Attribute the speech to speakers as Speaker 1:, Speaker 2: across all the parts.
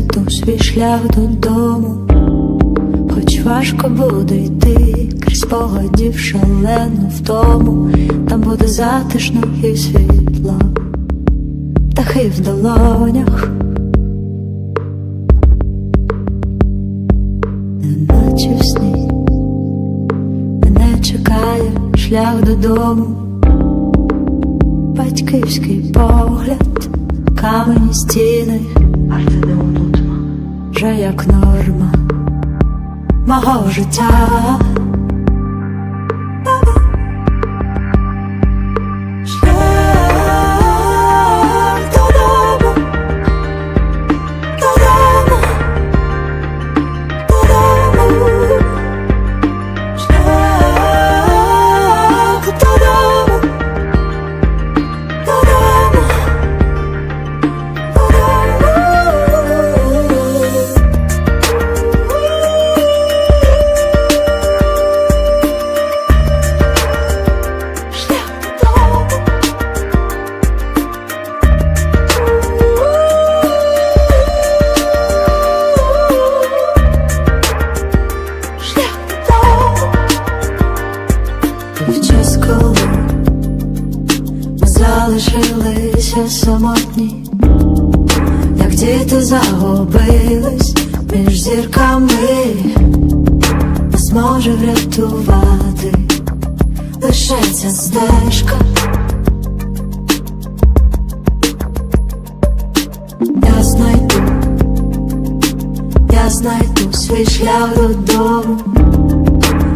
Speaker 1: знайду свій шлях додому. Хоч важко буде йти крізь спогадів шалену втому, там буде затишно і світло, птахи в долонях, неначе в сні. Мене чекає шлях додому, батьківський погляд, камені стіни, вже як норма мого життя. Залишилися самотні, як діти загубились між зірками. Нас може врятувати лише ця стежка. Я знайду свій шлях додому.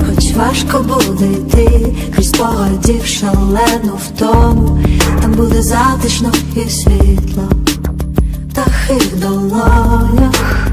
Speaker 1: Хоч важко буде йти крізь спогадів шалену втому, там буде затишно і світло, птахи в долонях.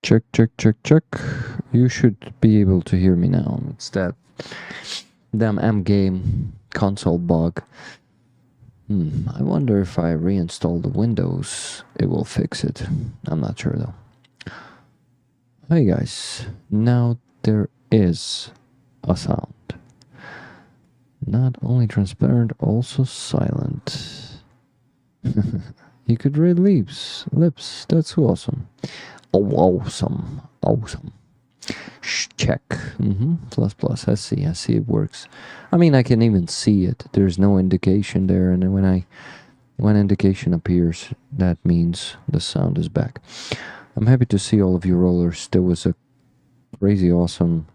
Speaker 2: Check, check, check, check. You should be able to hear me now. It's that damn M-game console bug. I wonder if I reinstall the Windows, it will fix it. I'm not sure though. Hey guys, now there is a sound. Not only transparent, also silent. You could read lips. That's awesome. Oh, awesome. Check. Plus. I see it works. I mean, I can even see it. There's no indication there, and then when indication appears, that means the sound is back. I'm happy to see all of you rollers. There was a crazy awesome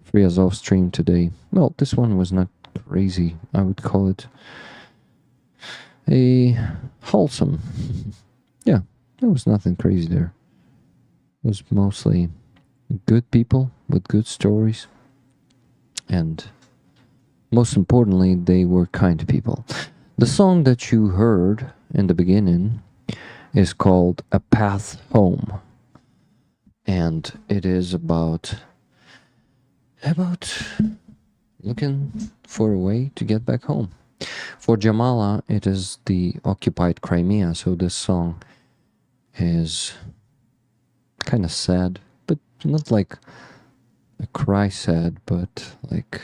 Speaker 2: Free Azov stream today. Well, this one was not crazy. I would call it a wholesome. Yeah, there was nothing crazy there. It was mostly good people with good stories, and most importantly, they were kind people. The song that you heard in the beginning is called A Path Home, and it is about looking for a way to get back home. For Jamala, it is the occupied Crimea, so this song is kind of sad, but not like a cry sad, but like,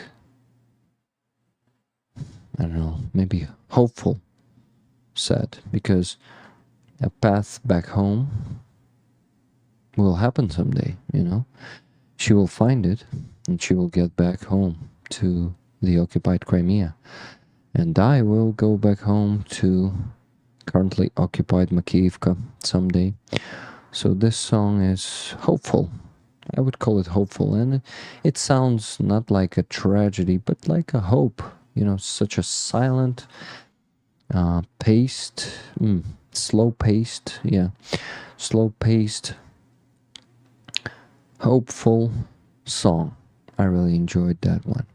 Speaker 2: I don't know, maybe hopeful sad, because a path back home will happen someday, you know. She will find it, and she will get back home to the occupied Crimea. And I will go back home to currently occupied Makiivka someday. So this song is hopeful. I would call it hopeful, and it sounds not like a tragedy, but like a hope. You know, such a silent, slow-paced, hopeful song. I really enjoyed that one.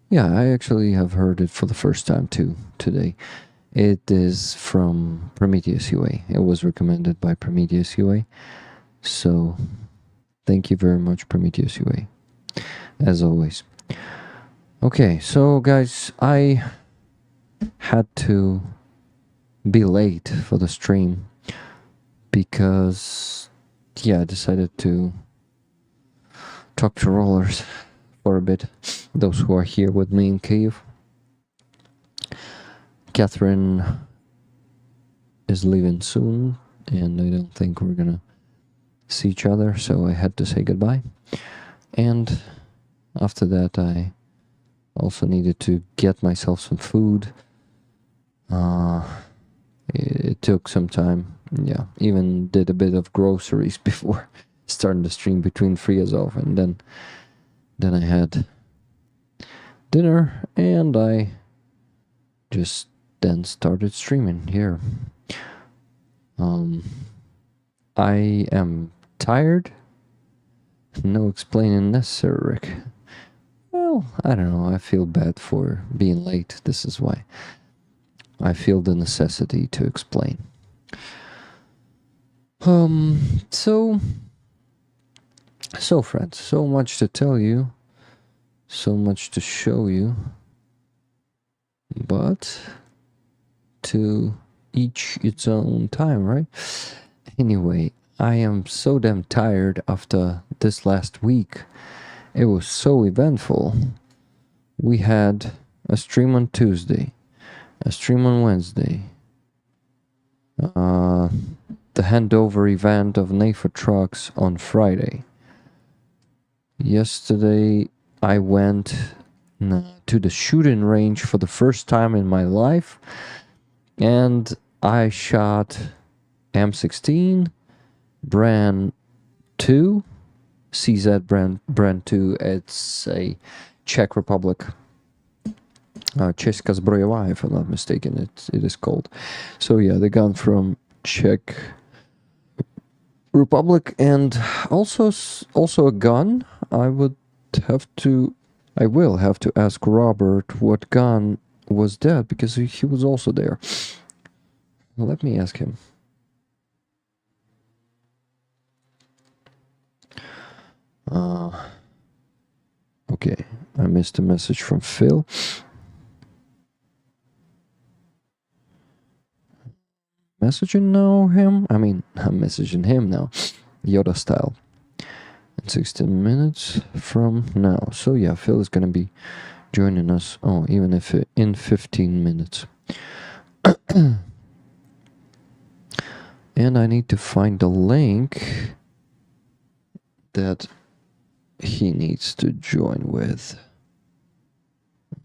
Speaker 2: Yeah, I actually have heard it for the first time too today. It is from Prometheus UA. It was recommended by Prometheus UA. So, thank you very much, Prometheus UA. As always. Okay, so guys, I had to be late for the stream because, yeah, I decided to talk to rollers for a bit. Those who are here with me in Kyiv. Catherine is leaving soon, and I don't think we're gonna see each other, so I had to say goodbye. And after that, I also needed to get myself some food. It took some time. Yeah, even did a bit of groceries before starting the stream between Free Azov, and then I had dinner, and I just then started streaming here. I am tired. No explaining necessary, Rick. Well, I don't know. I feel bad for being late. This is why I feel the necessity to explain. So friends, so much to tell you, so much to show you, but to each its own time, right? Anyway, I am so damn tired after this last week. It was so eventful. We had a stream on Tuesday, a stream on Wednesday, the handover event of NAFA trucks on Friday. Yesterday, I went to the shooting range for the first time in my life, and I shot M16 brand 2, CZ brand 2. It's a Czech Republic, Česká zbrojová, if I'm not mistaken, it is called. So yeah, the gun from Czech Republic, and also a gun. I will have to ask Robert what gun was that, because he was also there. Let me ask him. Okay, I missed a message from Phil. Messaging now him? I mean, I'm messaging him now. Yoda style. In 16 minutes from now. So yeah, Phil is gonna be joining us. Oh, even if in 15 minutes. And I need to find the link that he needs to join with.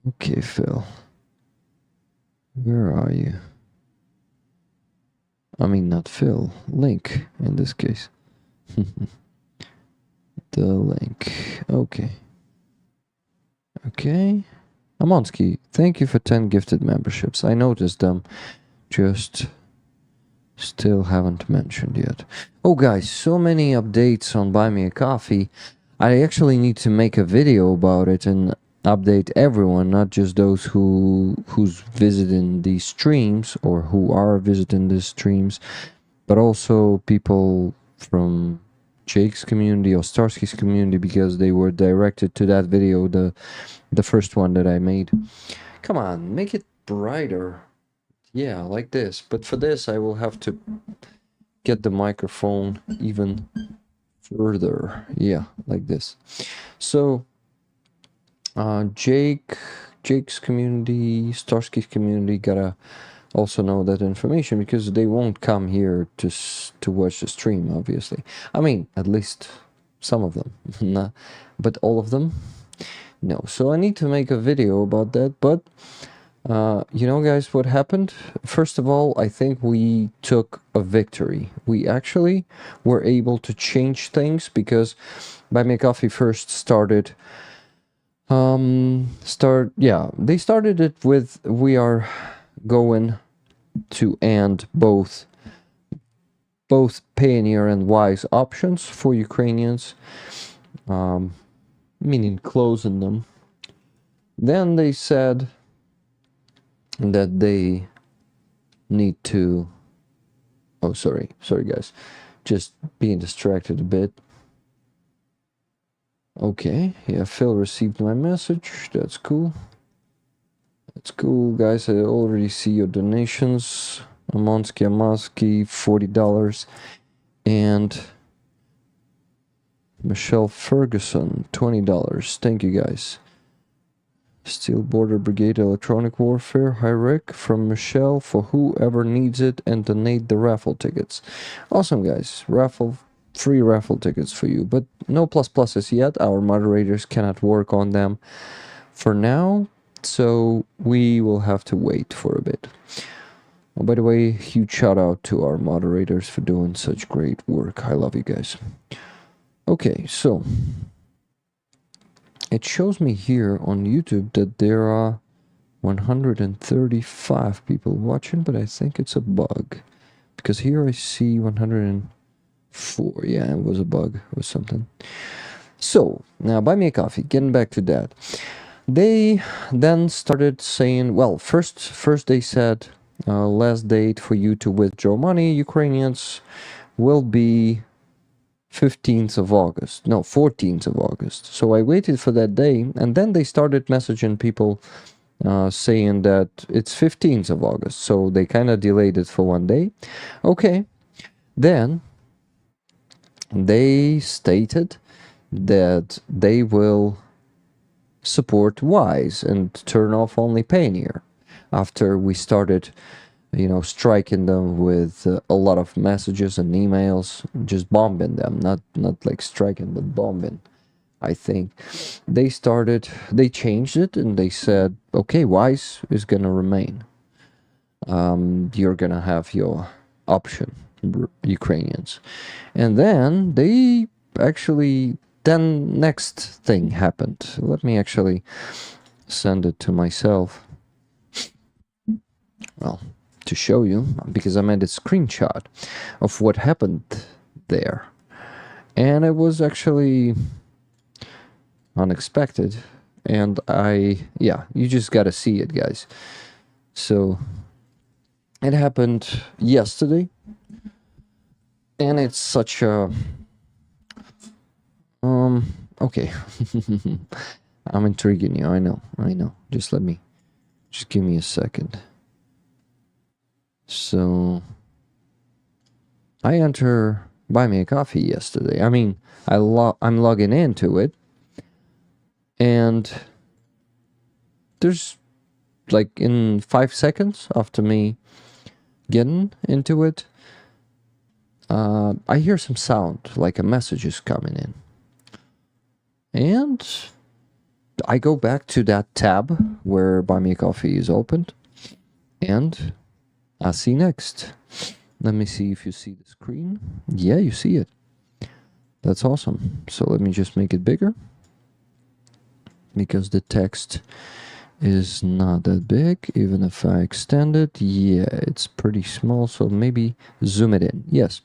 Speaker 2: Okay, Phil. Where are you? I mean, not Phil. Link, in this case. The link. Okay. Okay. Amonsky, thank you for 10 gifted memberships. I noticed them. Just still haven't mentioned yet. Oh, guys, so many updates on Buy Me a Coffee. I actually need to make a video about it and update everyone, not just those who's visiting these streams or who are visiting these streams, but also people from Jake's community or Starsky's community, because they were directed to that video, the first one that I made. Come on, make it brighter. Yeah, like this. But for this, I will have to get the microphone even further. Yeah, like this. So, Jake's community, Starsky's community gotta also know that information, because they won't come here to watch the stream, obviously. I mean, at least some of them. Nah, but all of them? No. So I need to make a video about that, but you know, guys, what happened? First of all, I think we took a victory. We actually were able to change things, because Buy Me a Coffee first started. They started it with, we are going to end both Pioneer and Wise options for Ukrainians, meaning closing them. Then they said that they need to, oh, sorry guys, just being distracted a bit. Okay, yeah, Phil received my message. That's cool. That's cool, guys. I already see your donations. Amonsky, $40. And Michelle Ferguson, $20. Thank you, guys. Steel Border Brigade Electronic Warfare, hi Rick, from Michelle, for whoever needs it, and donate the raffle tickets. Awesome, guys. Free raffle tickets for you, but no pluses yet. Our moderators cannot work on them for now, so we will have to wait for a bit. Oh, by the way, huge shout out to our moderators for doing such great work. I love you guys. Okay, so it shows me here on YouTube that there are 135 people watching, but I think it's a bug, because here I see 104. Yeah, it was a bug. It was something. So now, Buy Me a Coffee, getting back to that, they then started saying, well, first they said last date for you to withdraw money, Ukrainians, will be 15th of August. No, 14th of August. So I waited for that day, and then they started messaging people saying that it's 15th of August. So they kind of delayed it for one day. Okay. Then they stated that they will support Wise and turn off only Pioneer, after we started, you know, striking them with a lot of messages and emails, just bombing them, not like striking, but bombing. I think they changed it, and they said, okay, Wise is gonna remain. You're gonna have your option, Ukrainians. And then they actually, then next thing happened. Let me actually send it to myself. Well, to show you, because I made a screenshot of what happened there. And it was actually unexpected. And yeah, you just gotta see it, guys. So it happened yesterday. And it's such a Okay. I'm intriguing you. I know. Just give me a second. So, I enter Buy Me a Coffee yesterday. I mean, I'm logging into it, and there's like in 5 seconds after me getting into it, I hear some sound, like a message is coming in. And I go back to that tab where Buy Me a Coffee is opened, and I see next. Let me see if you see the screen. Yeah, you see it. That's awesome. So let me just make it bigger, because the text is not that big. Even if I extend it, yeah, it's pretty small. So maybe zoom it in. Yes.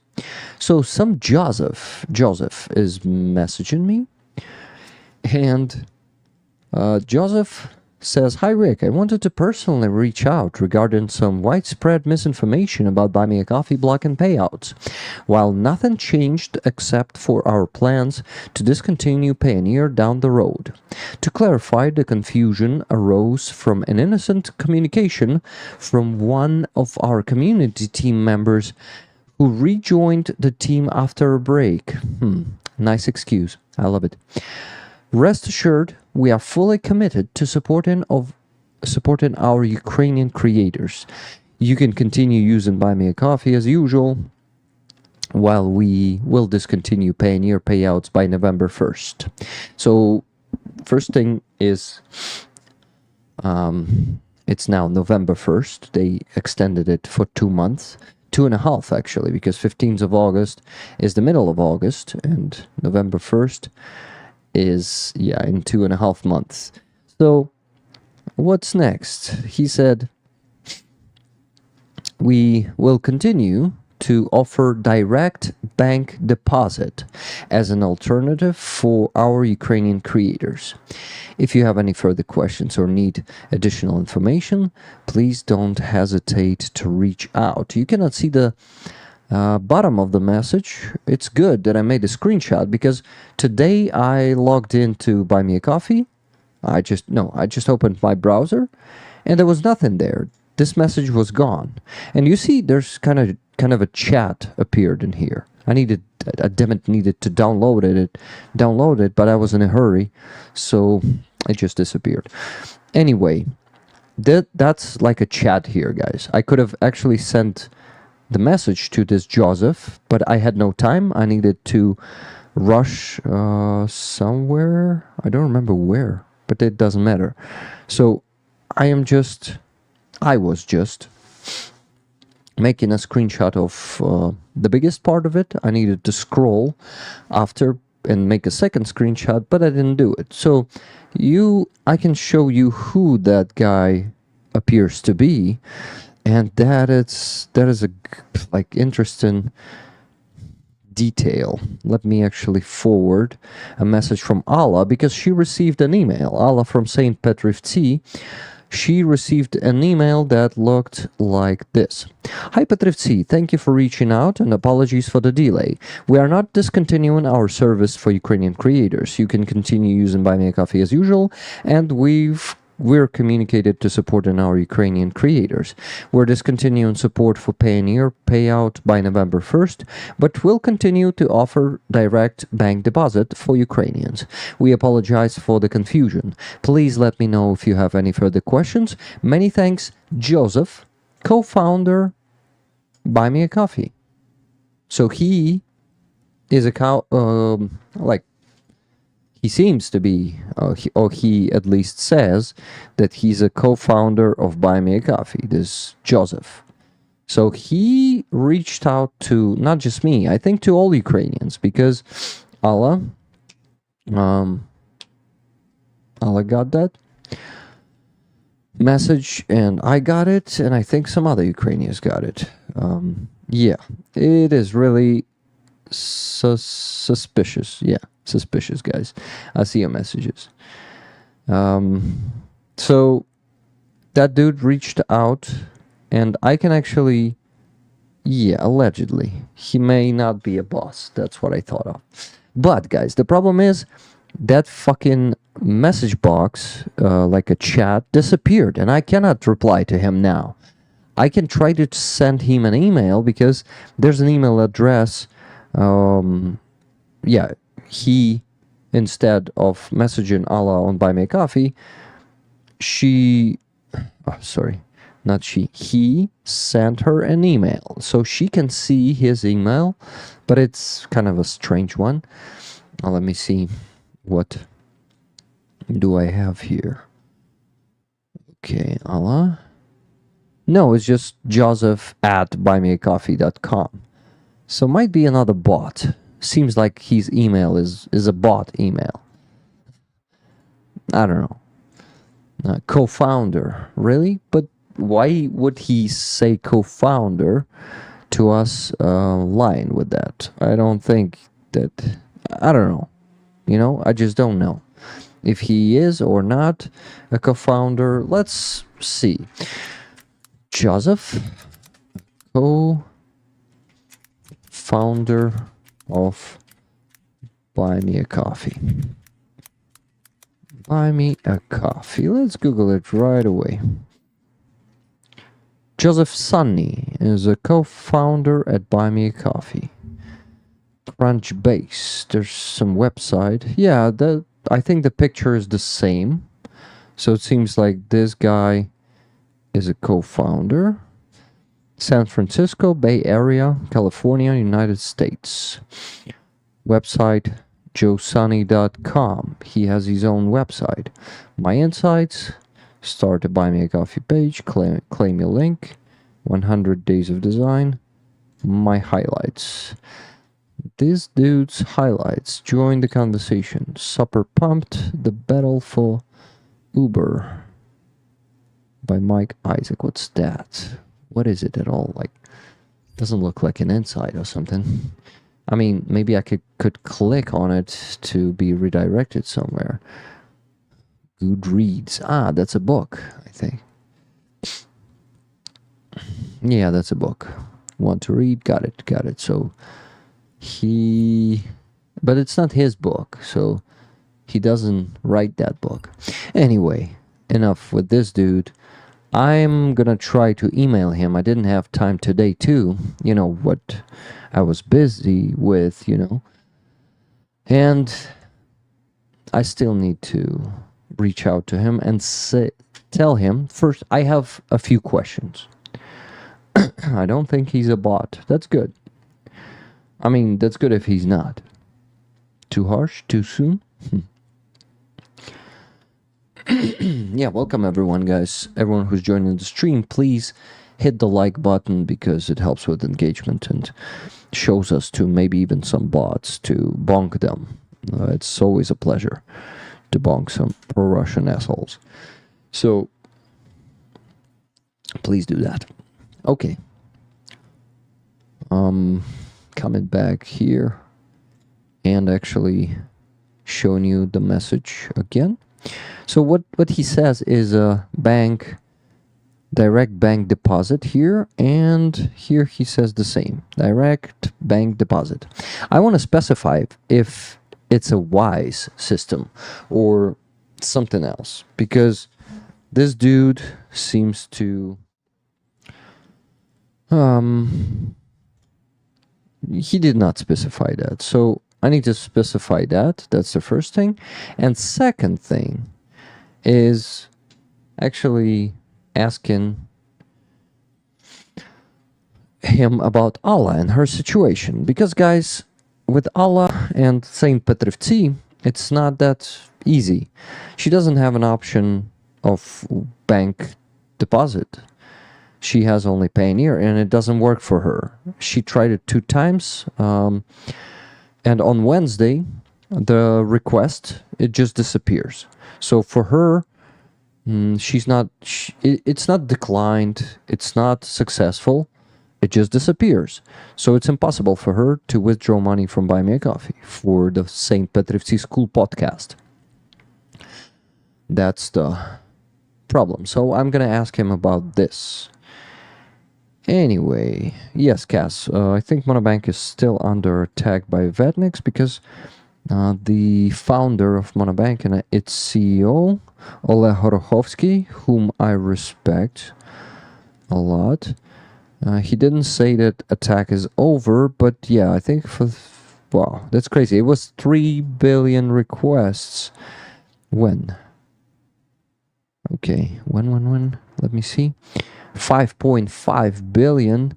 Speaker 2: So some Joseph is messaging me, and Joseph says, "Hi Rick, I wanted to personally reach out regarding some widespread misinformation about Buy Me a Coffee block and payouts. While nothing changed except for our plans to discontinue Payoneer down the road. To clarify, the confusion arose from an innocent communication from one of our community team members who rejoined the team after a break." Nice excuse. I love it. "Rest assured, we are fully committed to supporting our Ukrainian creators. You can continue using Buy Me a Coffee as usual, while we will discontinue Payoneer payouts by November 1st. So, first thing is, it's now November 1st. They extended it for 2 months. 2.5 actually, because 15th of August is the middle of August, and November 1st is, in 2.5 months. So, what's next? He said, "We will continue to offer direct bank deposit as an alternative for our Ukrainian creators. If you have any further questions or need additional information, please don't hesitate to reach out." You cannot see the bottom of the message. It's good that I made a screenshot, because today I logged into Buy Me a Coffee. I just opened my browser, and there was nothing there. This message was gone. And you see there's kind of a chat appeared in here. I needed to download it, but I was in a hurry, so it just disappeared. Anyway, that's like a chat here, guys. I could have actually sent the message to this Joseph, but I had no time. I needed to rush somewhere. I don't remember where, but it doesn't matter. So I was just making a screenshot of the biggest part of it. I needed to scroll after and make a second screenshot, but I didn't do it. So I can show you who that guy appears to be. And that is a interesting detail. Let me actually forward a message from Alla, because she received an email. Alla from St. Petrivci. She received an email that looked like this. "Hi Petrivci, thank you for reaching out and apologies for the delay. We are not discontinuing our service for Ukrainian creators. You can continue using Buy Me a Coffee as usual, and we're communicated to supporting our Ukrainian creators. We're discontinuing support for Payoneer payout by November 1st, but we'll continue to offer direct bank deposit for Ukrainians. We apologize for the confusion. Please let me know if you have any further questions. Many thanks, Joseph, co-founder Buy Me a Coffee." So he is he seems to be, or he at least says that he's a co-founder of Buy Me a Coffee, this Joseph. So he reached out to not just me, I think to all Ukrainians, because Allah got that message, and I got it, and I think some other Ukrainians got it. Yeah, it is really suspicious. Yeah, suspicious, guys. I see your messages. So that dude reached out, and I can actually, allegedly, he may not be a boss. That's what I thought of. But guys, the problem is that fucking message box, like a chat, disappeared, and I cannot reply to him now. I can try to send him an email because there's an email address. Yeah, he, instead of messaging Allah on Buy Me a Coffee, he sent her an email. So she can see his email, but it's kind of a strange one. Let me see. What do I have here? Okay, Allah. No, it's just Joseph at buymeacoffee.com. So might be another bot. Seems like his email is a bot email. I don't know. Co-founder, really? But why would he say co-founder to us, lying with that? I don't think that. I don't know. You know, I just don't know if he is or not a co-founder. Let's see. Joseph, co-founder of Buy Me a Coffee. Buy Me a Coffee. Let's Google it right away. Joseph Sunny is a co-founder at Buy Me a Coffee. Crunchbase. There's some website. Yeah, I think the picture is the same. So it seems like this guy is a co-founder. San Francisco, Bay Area, California, United States. Website joesunny.com. He has his own website. My insights. Start a Buy Me a Coffee page. Claim your link. 100 days of design. My highlights. This dude's highlights. Join the conversation. Super pumped. The battle for Uber. By Mike Isaac. What's that? What is it at all? Like, doesn't look like an insight or something. I mean, maybe I could click on it to be redirected somewhere. Goodreads. Ah, that's a book, I think. Yeah, that's a book. Want to read? Got it. So but it's not his book, so he doesn't write that book. Anyway, enough with this dude. I'm gonna try to email him. I didn't have time today too. You know what I was busy with, And I still need to reach out to him and tell him, first, I have a few questions. I don't think he's a bot. That's good. I mean, that's good if he's not. Too harsh? Too soon? Yeah, welcome everyone, guys. Everyone who's joining the stream, please hit the like button because it helps with engagement and shows us to maybe even some bots to bonk them. It's always a pleasure to bonk some pro-Russian assholes. So, please do that. Okay. Coming back here and actually showing you the message again. So what he says is a direct bank deposit here, and here he says the same, direct bank deposit. I want to specify if it's a WISE system or something else, because this dude seems to he did not specify that, so I need to specify that. That's the first thing. And second thing is actually asking him about Allah and her situation. Because, guys, with Allah and Saint Petrivci, it's not that easy. She doesn't have an option of bank deposit. She has only Payoneer, and it doesn't work for her. She tried it 2 times, and on Wednesday, the request, it just disappears. So for her, it's not declined, it's not successful, it just disappears. So it's impossible for her to withdraw money from Buy Me a Coffee for the St. Petrivci School podcast. That's the problem. So I'm going to ask him about this. Anyway, yes, Cass, I think Monobank is still under attack by vatniks because the founder of Monobank and its CEO, Oleg Horokhovsky, whom I respect a lot. He didn't say that attack is over, but yeah, I think wow, that's crazy. It was 3 billion requests. When? Okay, when? Let me see. 5.5 billion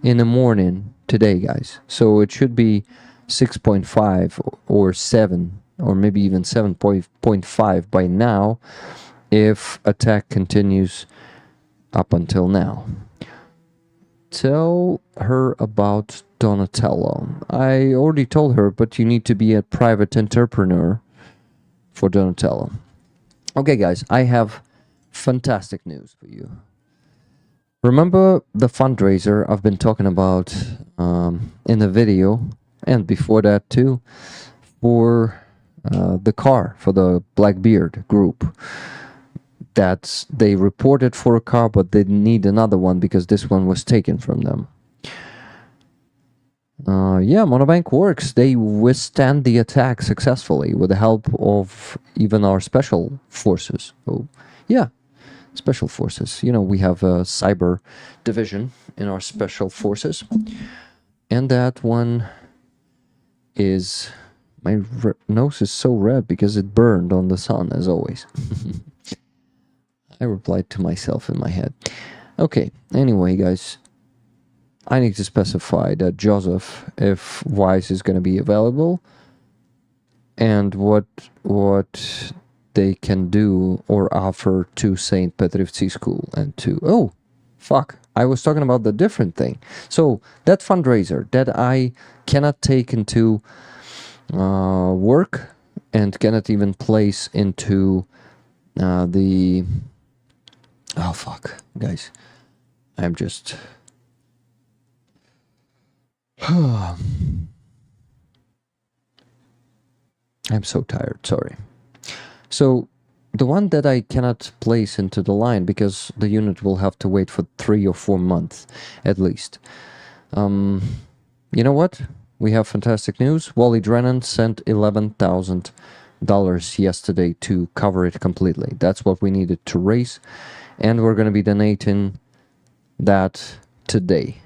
Speaker 2: in the morning today, guys. So it should be 6.5 or 7 or maybe even 7.5 by now if attack continues up until now. Tell her about Donatello. I already told her, but you need to be a private entrepreneur for Donatello. Okay, guys, I have fantastic news for you. Remember the fundraiser I've been talking about in the video, and before that too, for the car, for the Blackbeard group. That they reported for a car, but they need another one because this one was taken from them. Yeah, Monobank works. They withstand the attack successfully with the help of even our special forces. Oh, yeah, special forces. You know, we have a cyber division in our special forces. And that one is... My nose is so red because it burned on the sun, as always. I replied to myself in my head. Okay, anyway, guys, I need to specify that Joseph, if Wise is going to be available, and what they can do or offer to St. Petrivci School and to... Oh, fuck, I was talking about the different thing. So, that fundraiser that I cannot take into work and cannot even place into the... Oh, fuck, guys. I'm just... I'm so tired, sorry. So, the one that I cannot place into the line because the unit will have to wait for 3 or 4 months, at least. You know what? We have fantastic news. Wally Drennan sent $11,000 yesterday to cover it completely. That's what we needed to raise. And we're going to be donating that today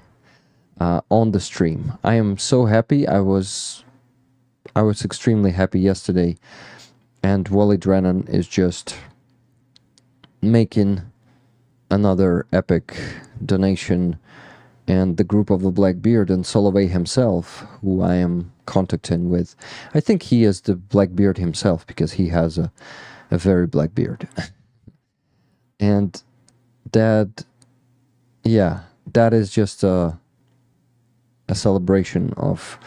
Speaker 2: on the stream. I am so happy. I was extremely happy yesterday. And Wally Drennan is just making another epic donation. And the group of the Blackbeard and Solovey himself, who I am contacting with. I think he is the Blackbeard himself because he has a very black beard. And that, yeah, that is just a celebration of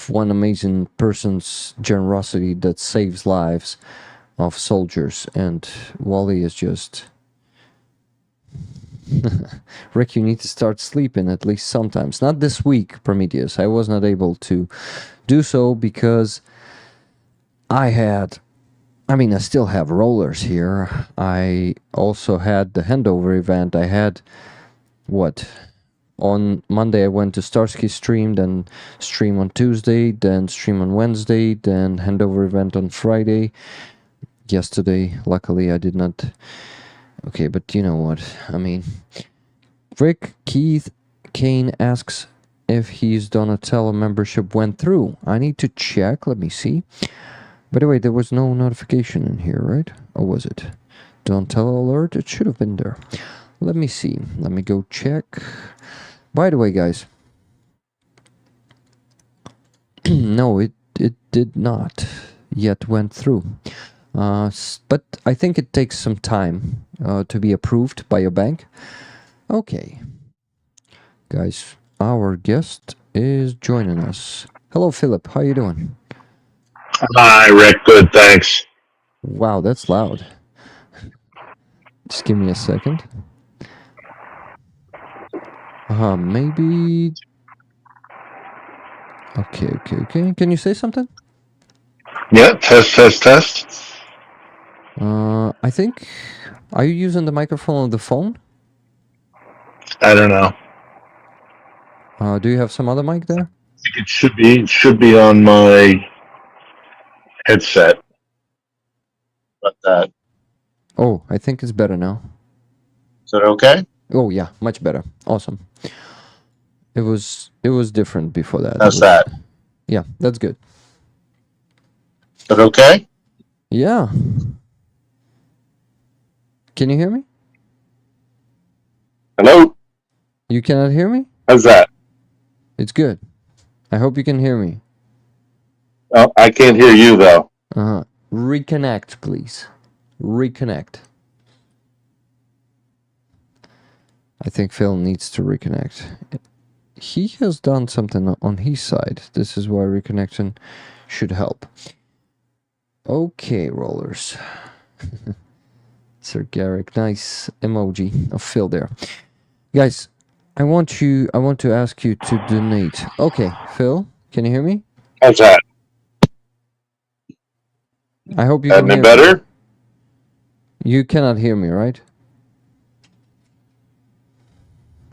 Speaker 2: one amazing person's generosity that saves lives of soldiers. And Wally is just... Rick, you need to start sleeping at least sometimes. Not this week, Prometheus. I was not able to do so because I still have rollers here. I also had the handover event. I had, on Monday I went to Starsky stream, then stream on Tuesday, then stream on Wednesday, then handover event on Friday. Yesterday, luckily I did not... Okay, but you know what? I mean, Rick Keith Kane asks if his Donatello membership went through. I need to check. Let me see. By the way, there was no notification in here, right? Or was it? Donatello alert? It should have been there. Let me see. Let me go check. By the way, guys. No, it did not yet went through. But I think it takes some time to be approved by your bank. Okay. Guys, our guest is joining us. Hello, Philip. How you doing?
Speaker 3: Hi, Rick. Good, thanks.
Speaker 2: Wow, that's loud. Just give me a second. Maybe... Okay. Can you say something?
Speaker 3: Yeah, test.
Speaker 2: I think... Are you using the microphone on the phone?
Speaker 3: I don't know.
Speaker 2: Do you have some other mic there?
Speaker 3: I think it should be on my headset. But that.
Speaker 2: Oh, I think it's better now.
Speaker 3: Is that okay?
Speaker 2: Oh yeah, much better. Awesome. It was different before that.
Speaker 3: How's that?
Speaker 2: Yeah, that's good.
Speaker 3: Is that okay?
Speaker 2: Yeah. Can you hear me?
Speaker 3: Hello?
Speaker 2: You cannot hear me?
Speaker 3: How's that?
Speaker 2: It's good. I hope you can hear me.
Speaker 3: Oh, I can't hear you though.
Speaker 2: Reconnect, please. Reconnect. I think Phil needs to reconnect. He has done something on his side. This is why reconnection should help. Okay, rollers. Sir Garrick, nice emoji of Phil there. Guys, I want to ask you to donate. Okay, Phil, can you hear me?
Speaker 3: How's that?
Speaker 2: I hope you can
Speaker 3: Any
Speaker 2: hear
Speaker 3: better?
Speaker 2: me. You cannot hear me, right?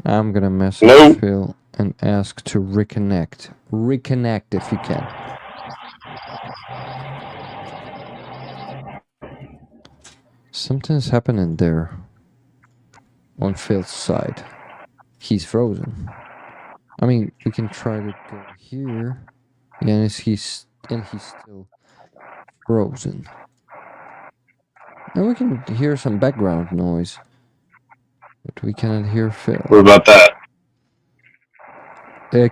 Speaker 2: I'm gonna message
Speaker 3: Hello?
Speaker 2: Phil and ask to reconnect. Reconnect if you can. Something's happening there. On Phil's side. He's frozen. I mean, we can try to go here. Yeah, and he's still frozen. And we can hear some background noise. But we cannot hear Phil.
Speaker 3: What about that?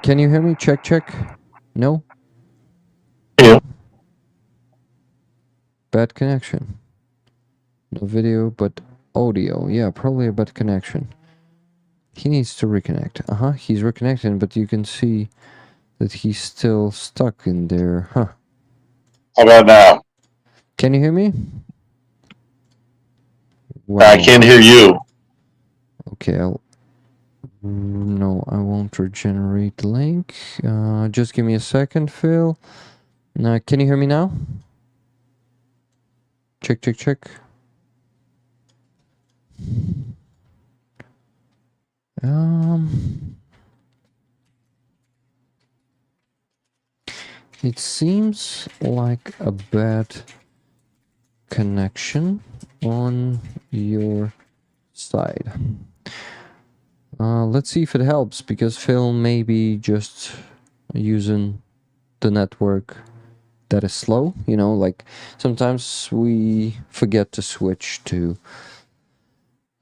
Speaker 2: Can you hear me? Check, check. No?
Speaker 3: Yeah.
Speaker 2: Bad connection. No video, but audio. Yeah, probably a bad connection. He needs to reconnect. He's reconnecting, but you can see that he's still stuck in there. Huh.
Speaker 3: How about now?
Speaker 2: Can you hear me? Wow.
Speaker 3: I can't hear you.
Speaker 2: Okay, no, I won't regenerate the link. Just give me a second, Phil. Can you hear me now? Check, check, check. It seems like a bad connection on your side. Let's see if it helps, because Phil may be just using the network that is slow. You know, like sometimes we forget to switch to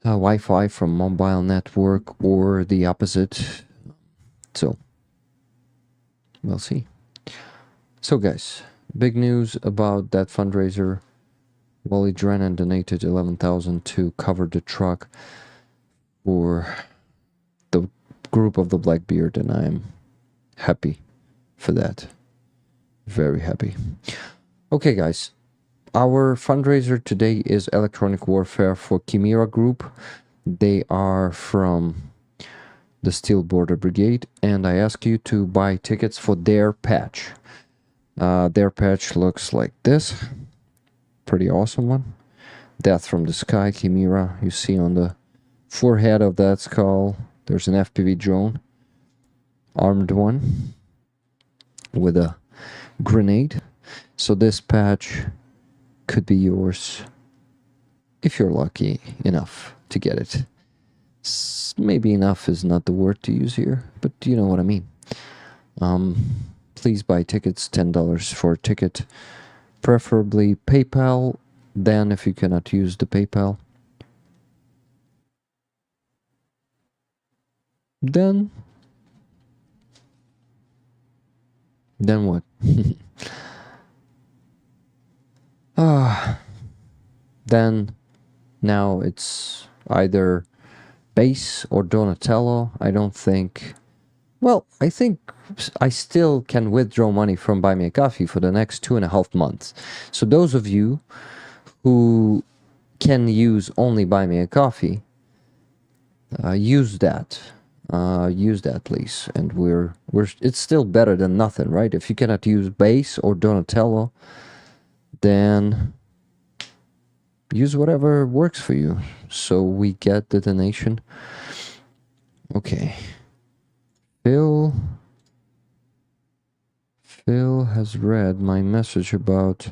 Speaker 2: Wi-Fi from mobile network or the opposite. So, we'll see. So guys, big news about that fundraiser. Wally Drennan donated 11,000 to cover the truck for the group of the Blackbeard, and I'm happy for that. Very happy. Okay guys, our fundraiser today is electronic warfare for Chimera Group. They are from the Steel Border Brigade, and I ask you to buy tickets for their patch. Their patch looks like this. Pretty awesome one. Death from the Sky, Chimera. You see on the forehead of that skull, there's an FPV drone. Armed one. With a grenade. So this patch could be yours if you're lucky enough to get it. Maybe enough is not the word to use here, but you know what I mean. Please buy tickets, $10 for a ticket. Preferably PayPal, then if you cannot use the PayPal, then what? Then now it's either Base or Donatello. I don't think... Well, I think I still can withdraw money from Buy Me a Coffee for the next 2.5 months. So those of you who can use only Buy Me a Coffee, use that. Use that, please. And it's still better than nothing, right? If you cannot use Base or Donatello, then use whatever works for you. So we get the donation. Okay. Phil has read my message about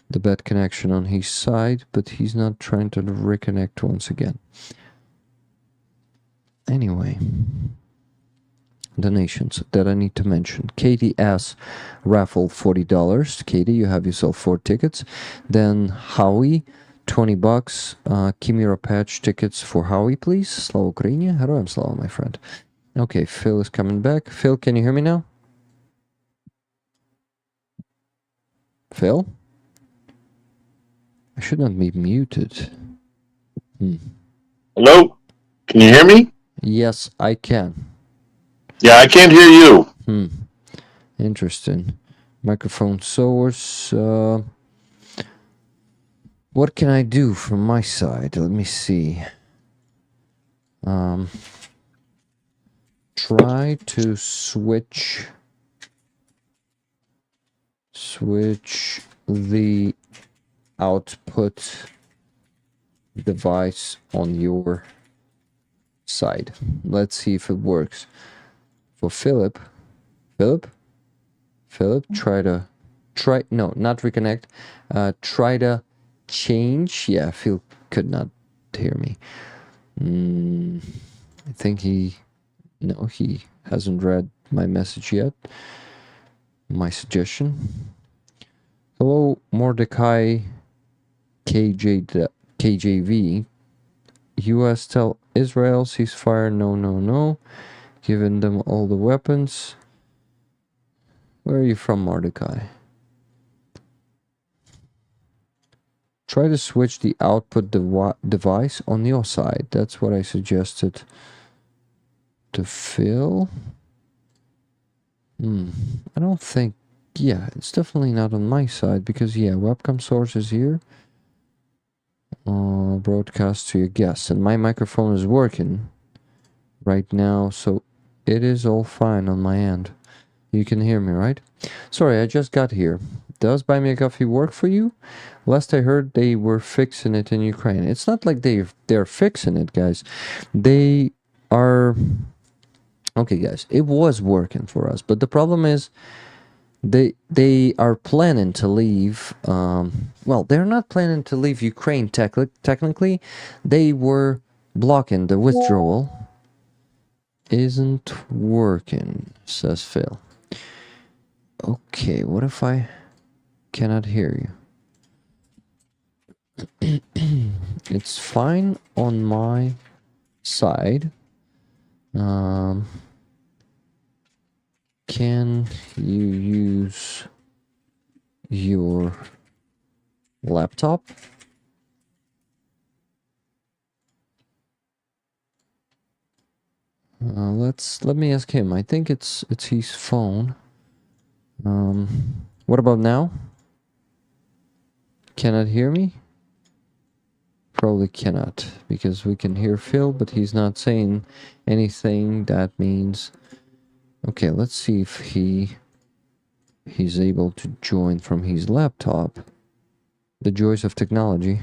Speaker 2: the bad connection on his side, but he's not trying to reconnect once again. Anyway, donations that I need to mention. Katie S. raffle $40. Katie, you have yourself 4 tickets. Then Howie, $20. Kimira Patch tickets for Howie, please. Slava Ukraini. Героям слава, my friend. Okay, Phil is coming back. Phil, can you hear me now? Phil? I should not be muted.
Speaker 3: Hello? Can you hear me?
Speaker 2: Yes, I can.
Speaker 3: Yeah, I can't hear you.
Speaker 2: Interesting. Microphone source. What can I do from my side? Let me see. Try to switch the output device on your side. Let's see if it works. For Philip, no, not reconnect. Try to change. Yeah, Phil could not hear me. I think he hasn't read my message yet. My suggestion. Hello, Mordecai KJV. US tell Israel ceasefire. No. Giving them all the weapons. Where are you from, Mordecai? Try to switch the output device on your side. That's what I suggested to Phil. I don't think... Yeah, it's definitely not on my side because, yeah, webcam source is here. Broadcast to your guests. And my microphone is working right now, so it is all fine on my end. You can hear me, right? Sorry, I just got here. Does Buy Me a Coffee work for you? Last I heard, they were fixing it in Ukraine. It's not like they're fixing it, guys. They are... Okay, guys, it was working for us, but the problem is they are planning to leave. Well, they're not planning to leave Ukraine technically. They were blocking the withdrawal. Isn't working, says Phil. Okay, what if I cannot hear you? It's fine on my side. Can you use your laptop? Let me ask him. I think it's his phone. What about now? Cannot hear me? Probably cannot, because we can hear Phil, but he's not saying anything. That means... Okay, let's see if he's able to join from his laptop. The joys of technology.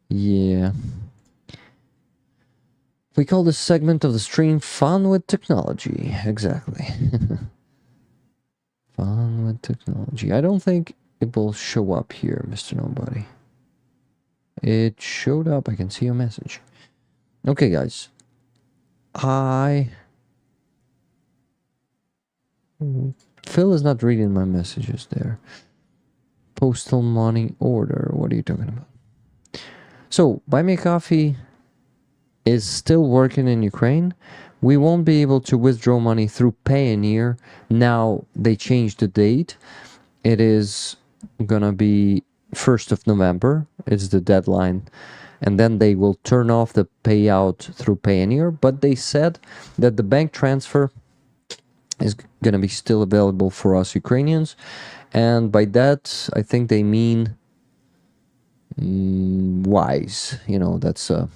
Speaker 2: Yeah. We call this segment of the stream Fun with Technology. Exactly. Fun with Technology. I don't think it will show up here, Mr. Nobody. It showed up. I can see your message. Okay, guys. Phil is not reading my messages there. Postal money order. What are you talking about? So, Buy Me a Coffee is still working in Ukraine. We won't be able to withdraw money through Payoneer. Now they changed the date. It is gonna be 1st of November. It's the deadline. And then they will turn off the payout through Payoneer. But they said that the bank transfer is gonna be still available for us Ukrainians. And by that, I think they mean Wise. You know, that's a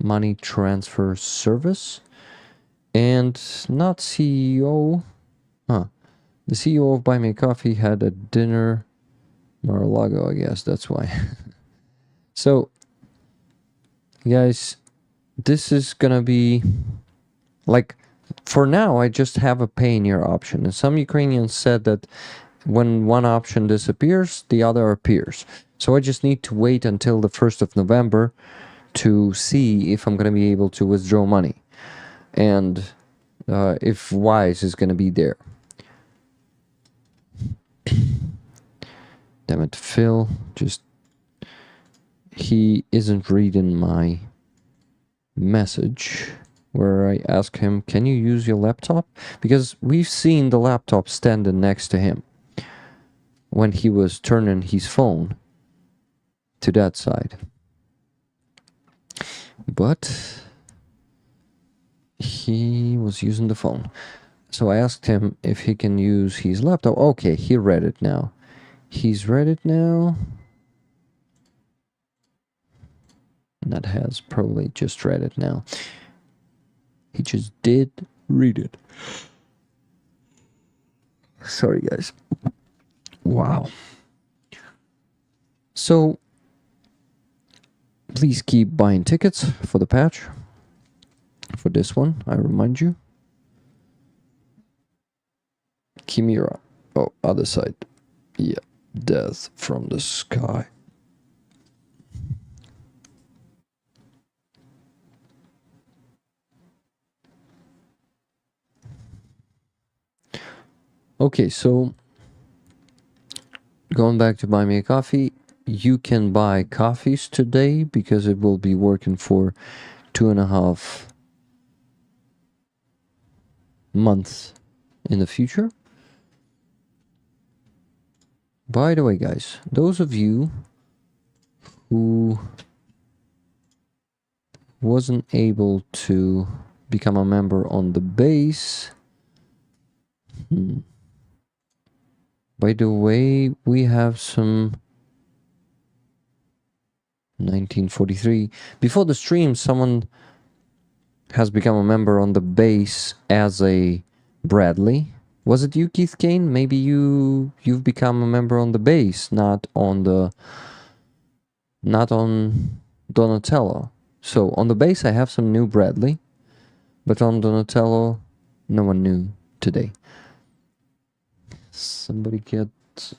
Speaker 2: money transfer service. And not CEO. The CEO of Buy Me a Coffee had a dinner Mar-a-Lago, I guess. That's why. So, guys, this is gonna be like, for now, I just have a Payoneer option. And some Ukrainians said that when one option disappears, the other appears. So I just need to wait until the 1st of November to see if I'm going to be able to withdraw money and if Wise is going to be there. Damn it, Phil, he isn't reading my message where I ask him, can you use your laptop? Because we've seen the laptop standing next to him when he was turning his phone to that side. But he was using the phone. So I asked him if he can use his laptop. Okay, he read it now. He's read it now. That has probably just read it now. He just did read it. Sorry, guys. Wow. So, please keep buying tickets for the patch. For this one, I remind you. Chimera. Oh, other side. Yeah. Death from the sky. Okay, so going back to Buy Me a Coffee, you can buy coffees today because it will be working for 2.5 months in the future. By the way, guys, those of you who wasn't able to become a member on the base, by the way, we have some 1943. Before the stream, someone has become a member on the base as a Bradley. Was it you, Keith Kane? Maybe you've become a member on the base, not on Donatello. So on the base I have some new Bradley, but on Donatello no one new today. Somebody get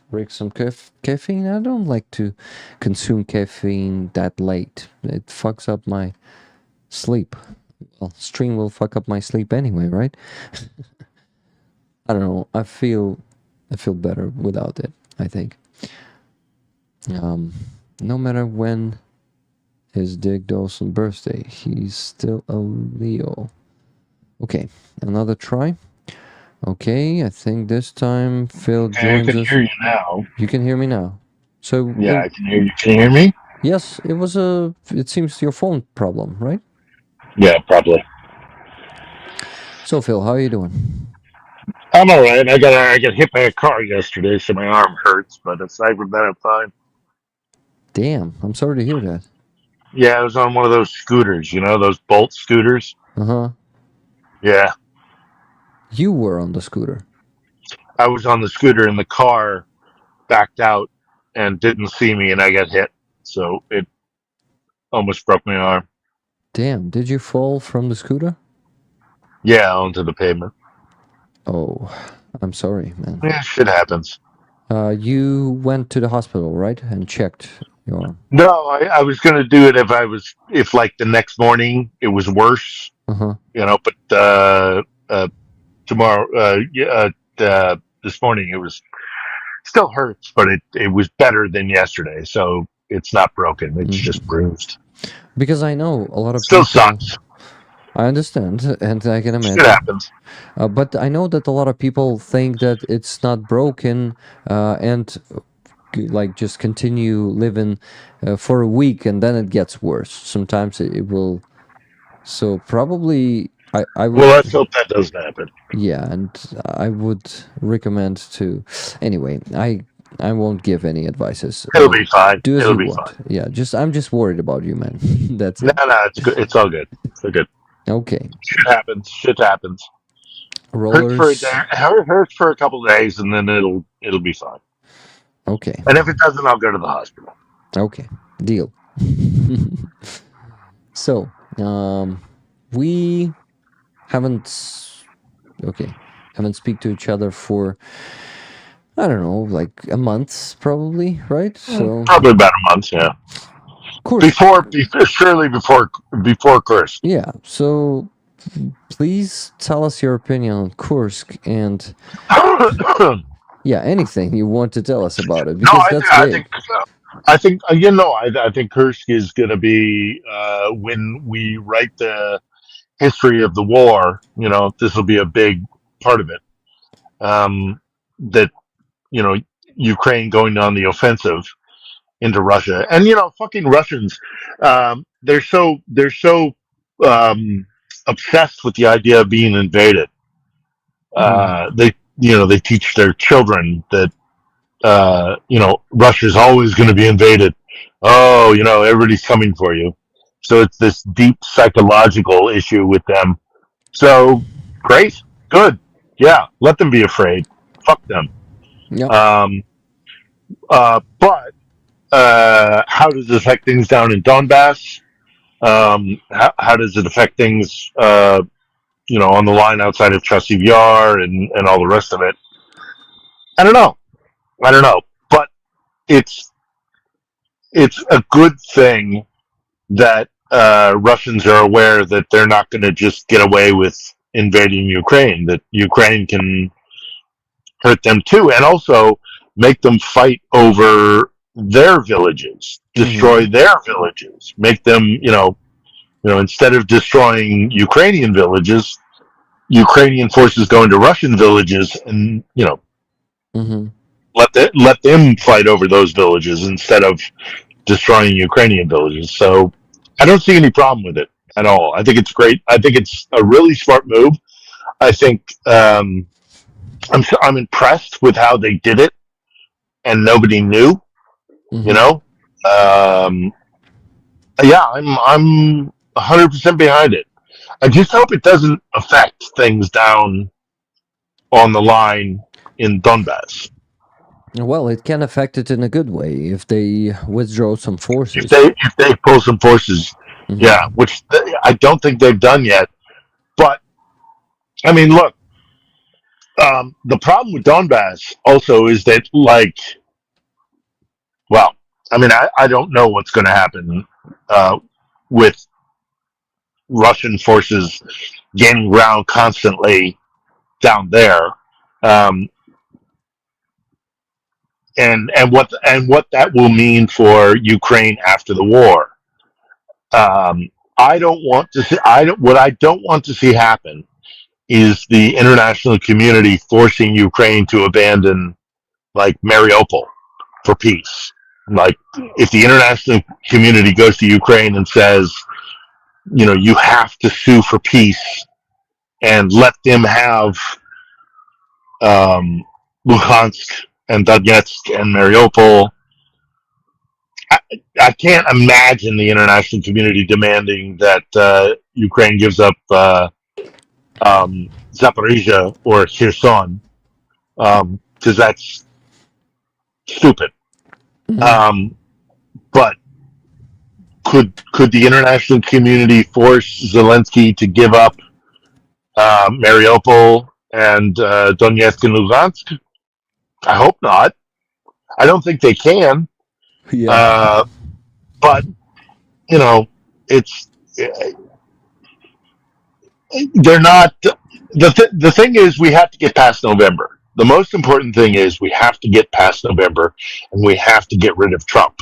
Speaker 2: Rick some caffeine? I don't like to consume caffeine that late. It fucks up my sleep. Well, stream will fuck up my sleep anyway, right? I don't know. I feel better without it, I think. No matter when is Dick Dawson's birthday, he's still a Leo. Okay, another try. Okay, I think this time Phil joins us.
Speaker 3: I can hear you now.
Speaker 2: You can hear me now. So
Speaker 3: yeah, I can hear you. Can you hear me?
Speaker 2: Yes, it seems your phone problem, right?
Speaker 3: Yeah, probably.
Speaker 2: So Phil, how are you doing?
Speaker 3: I'm all right. I got hit by a car yesterday, so my arm hurts. But aside from that, I'm fine.
Speaker 2: Damn, I'm sorry to hear that.
Speaker 3: Yeah, I was on one of those scooters. You know, those Bolt scooters.
Speaker 2: Uh-huh.
Speaker 3: Yeah.
Speaker 2: You were on the scooter.
Speaker 3: I was on the scooter and the car backed out and didn't see me, and I got hit. So it almost broke my arm.
Speaker 2: Damn, did you fall from the scooter?
Speaker 3: Yeah, onto the pavement.
Speaker 2: Oh, I'm sorry, man.
Speaker 3: Yeah, shit happens.
Speaker 2: You went to the hospital, right? And checked your arm.
Speaker 3: No, I was going to do it if like the next morning it was worse.
Speaker 2: Uh-huh.
Speaker 3: You know, but tomorrow, this morning it was still hurts, but it was better than yesterday. So it's not broken; it's just bruised.
Speaker 2: Because I know a lot of
Speaker 3: Still
Speaker 2: people.
Speaker 3: sucks.
Speaker 2: I understand, and I can imagine.
Speaker 3: Shit happens.
Speaker 2: But I know that a lot of people think that it's not broken, and like just continue living for a week, and then it gets worse. Sometimes it will. So probably I would.
Speaker 3: Well, let's hope that doesn't happen.
Speaker 2: Yeah, and I would recommend to. Anyway, I won't give any advices.
Speaker 3: It'll be fine.
Speaker 2: Do as
Speaker 3: It'll
Speaker 2: you
Speaker 3: be
Speaker 2: want.
Speaker 3: fine.
Speaker 2: Yeah, I'm just worried about you, man. That's it.
Speaker 3: No, it's good. It's all good. It's all good.
Speaker 2: Okay.
Speaker 3: Shit happens. Shit happens.
Speaker 2: Rollers.
Speaker 3: Hurts for a couple of days, and then it'll be fine.
Speaker 2: Okay.
Speaker 3: And if it doesn't, I'll go to the hospital.
Speaker 2: Okay. Deal. So, we haven't speak to each other for I don't know, like a month probably, right? So
Speaker 3: Probably about a month, yeah.
Speaker 2: Kursk,
Speaker 3: Surely before Kursk.
Speaker 2: yeah. So please tell us your opinion on Kursk and
Speaker 3: No,
Speaker 2: yeah, anything you want to tell us about it because that's
Speaker 3: I
Speaker 2: big.
Speaker 3: think I think you know I think Kursk is going to be when we write the history of the war. You know, this will be a big part of it. That you know Ukraine going on the offensive into Russia, and you know fucking Russians. They're so um, obsessed with the idea of being invaded. They they teach their children that Russia's always going to be invaded. Oh, everybody's coming for you. So it's this deep psychological issue with them. So great, good, yeah, let them be afraid. Fuck them.
Speaker 2: Yep.
Speaker 3: Um, but how does it affect things down in Donbass? How does it affect things, on the line outside of Chasiv Yar and all the rest of it? I don't know. But it's it's a good thing that Russians are aware that they're not going to just get away with invading Ukraine. That Ukraine can hurt them too, and also make them fight over their villages, destroy their villages, make them, instead of destroying Ukrainian villages, Ukrainian forces go into Russian villages and
Speaker 2: Mm-hmm.
Speaker 3: let them fight over those villages instead of destroying Ukrainian villages. So I don't see any problem with it at all. I think it's great. I think it's a really smart move. I think I'm impressed with how they did it, and nobody knew.
Speaker 2: Mm-hmm.
Speaker 3: You know, yeah, I'm 100% behind it. I just hope it doesn't affect things down on the line in Donbass.
Speaker 2: Well, it can affect it in a good way if they withdraw some forces.
Speaker 3: If they pull some forces, yeah, which I don't think they've done yet. But I mean, look, the problem with Donbass also is that, like, well, I mean, I don't know what's going to happen with Russian forces gaining ground constantly down there, um, and what that will mean for Ukraine after the war. I don't want to see. What I don't want to see happen is the international community forcing Ukraine to abandon, like, Mariupol for peace. Like, if the international community goes to Ukraine and says, you have to sue for peace and let them have Luhansk and Donetsk and Mariupol, I can't imagine the international community demanding that Ukraine gives up Zaporizhia or Kherson, because that's stupid. But could the international community force Zelensky to give up Mariupol and Donetsk and Luhansk? I hope not. I don't think they can.
Speaker 2: Yeah.
Speaker 3: But it's they're not. The thing is, we have to get past November. The most important thing is we have to get past November, and we have to get rid of Trump.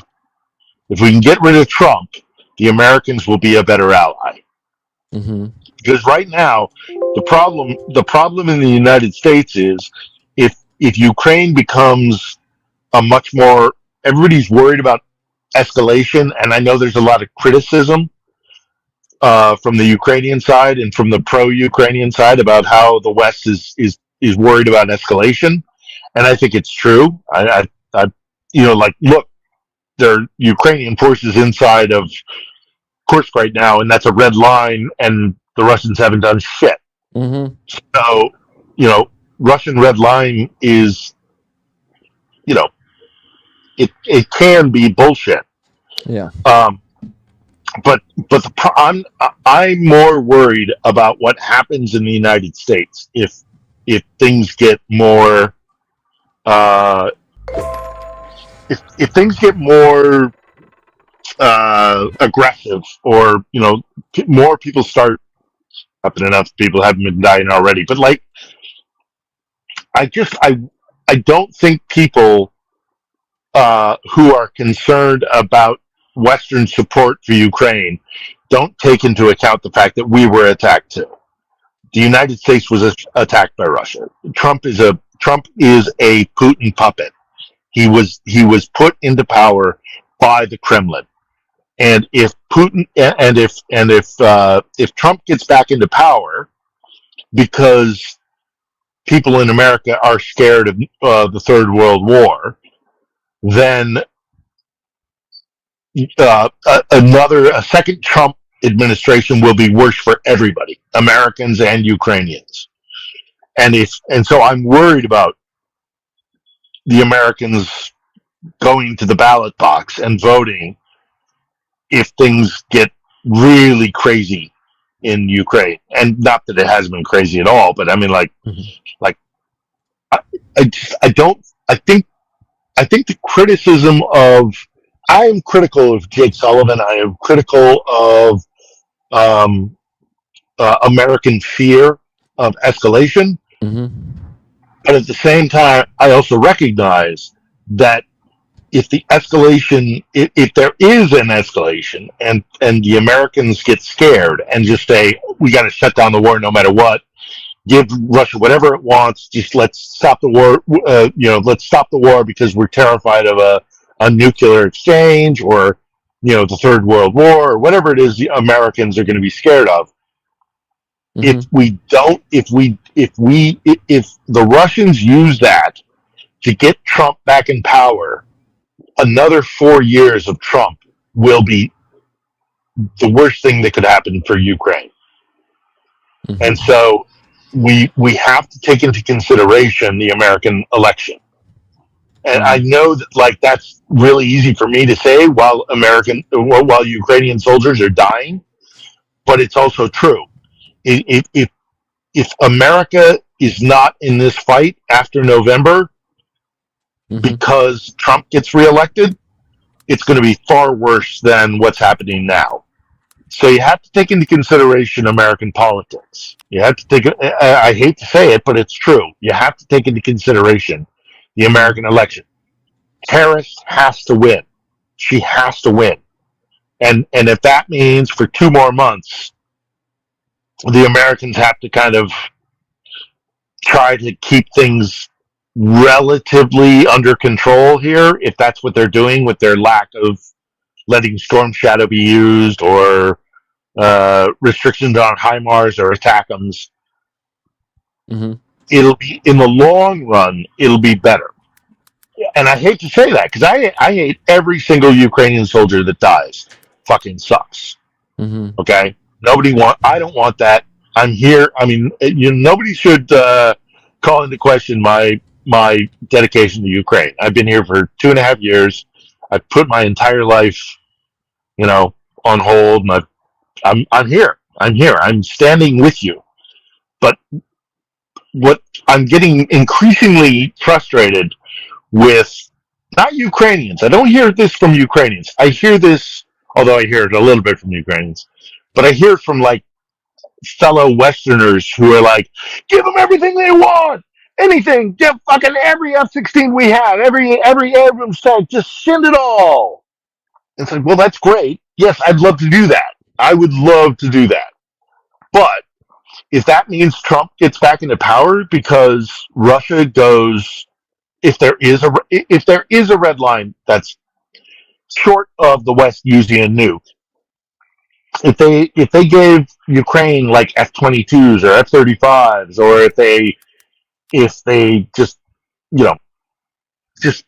Speaker 3: If we can get rid of Trump, the Americans will be a better ally. Because right now, the problem in the United States is if Ukraine becomes a much more, everybody's worried about escalation, and I know there's a lot of criticism from the Ukrainian side and from the pro-Ukrainian side about how the West is worried about escalation, and I think it's true. I like, look, there are Ukrainian forces inside of Kursk right now, and that's a red line, and the Russians haven't done shit. So, Russian red line is, it can be bullshit.
Speaker 2: Yeah.
Speaker 3: But I'm more worried about what happens in the United States if things get more uh, if things get more aggressive, or more people start, happen enough people haven't been dying already, but like I don't think people who are concerned about Western support for Ukraine don't take into account the fact that we were attacked too. The United States was attacked by Russia. Trump is a Putin puppet. He was put into power by the Kremlin. And if Putin and if Trump gets back into power because people in America are scared of the Third World War, then a second Trump administration will be worse for everybody, Americans and Ukrainians. And so I'm worried about the Americans going to the ballot box and voting if things get really crazy in Ukraine. And not that it hasn't been crazy at all, but I mean, like I think the criticism of, I am critical of Jake Sullivan. I am critical of American fear of escalation. But at the same time, I also recognize that if the escalation, if there is an escalation, and the Americans get scared and just say, we got to shut down the war no matter what, give Russia whatever it wants, just let's stop the war, let's stop the war because we're terrified of a nuclear exchange, or the Third World War, or whatever it is the Americans are going to be scared of. If the Russians use that to get Trump back in power, another 4 years of Trump will be the worst thing that could happen for Ukraine. And so we have to take into consideration the American election. And I know that, like, that's really easy for me to say while Ukrainian soldiers are dying, but it's also true. If America is not in this fight after November because Trump gets reelected, it's going to be far worse than what's happening now. So you have to take into consideration American politics. You have to take, I hate to say it, but it's true. You have to take into consideration the American election. Harris has to win. She has to win. And if that means for 2 more months, the Americans have to kind of try to keep things relatively under control here, if that's what they're doing with their lack of letting Storm Shadow be used, or restrictions on HIMARS or ATACMS. It'll be, in the long run, it'll be better. And I hate to say that, because I hate every single Ukrainian soldier that dies. Fucking sucks. Okay? I don't want that. I'm here. I mean, nobody should call into question my dedication to Ukraine. I've been here for 2.5 years. I've put my entire life, on hold, and I'm here. I'm here. I'm standing with you. But what I'm getting increasingly frustrated with, not Ukrainians. I don't hear this from Ukrainians. I hear this, although I hear it a little bit from Ukrainians, but I hear it from, like, fellow Westerners who are like, give them everything they want. Anything. Give fucking every F-16 we have. Every Abrams tank. Just send it all. It's like, well, that's great. Yes, I'd love to do that. I would love to do that. But if that means Trump gets back into power because Russia goes, if there is a red line that's short of the West using a nuke, if they gave Ukraine like F-22s or F-35s, or if they just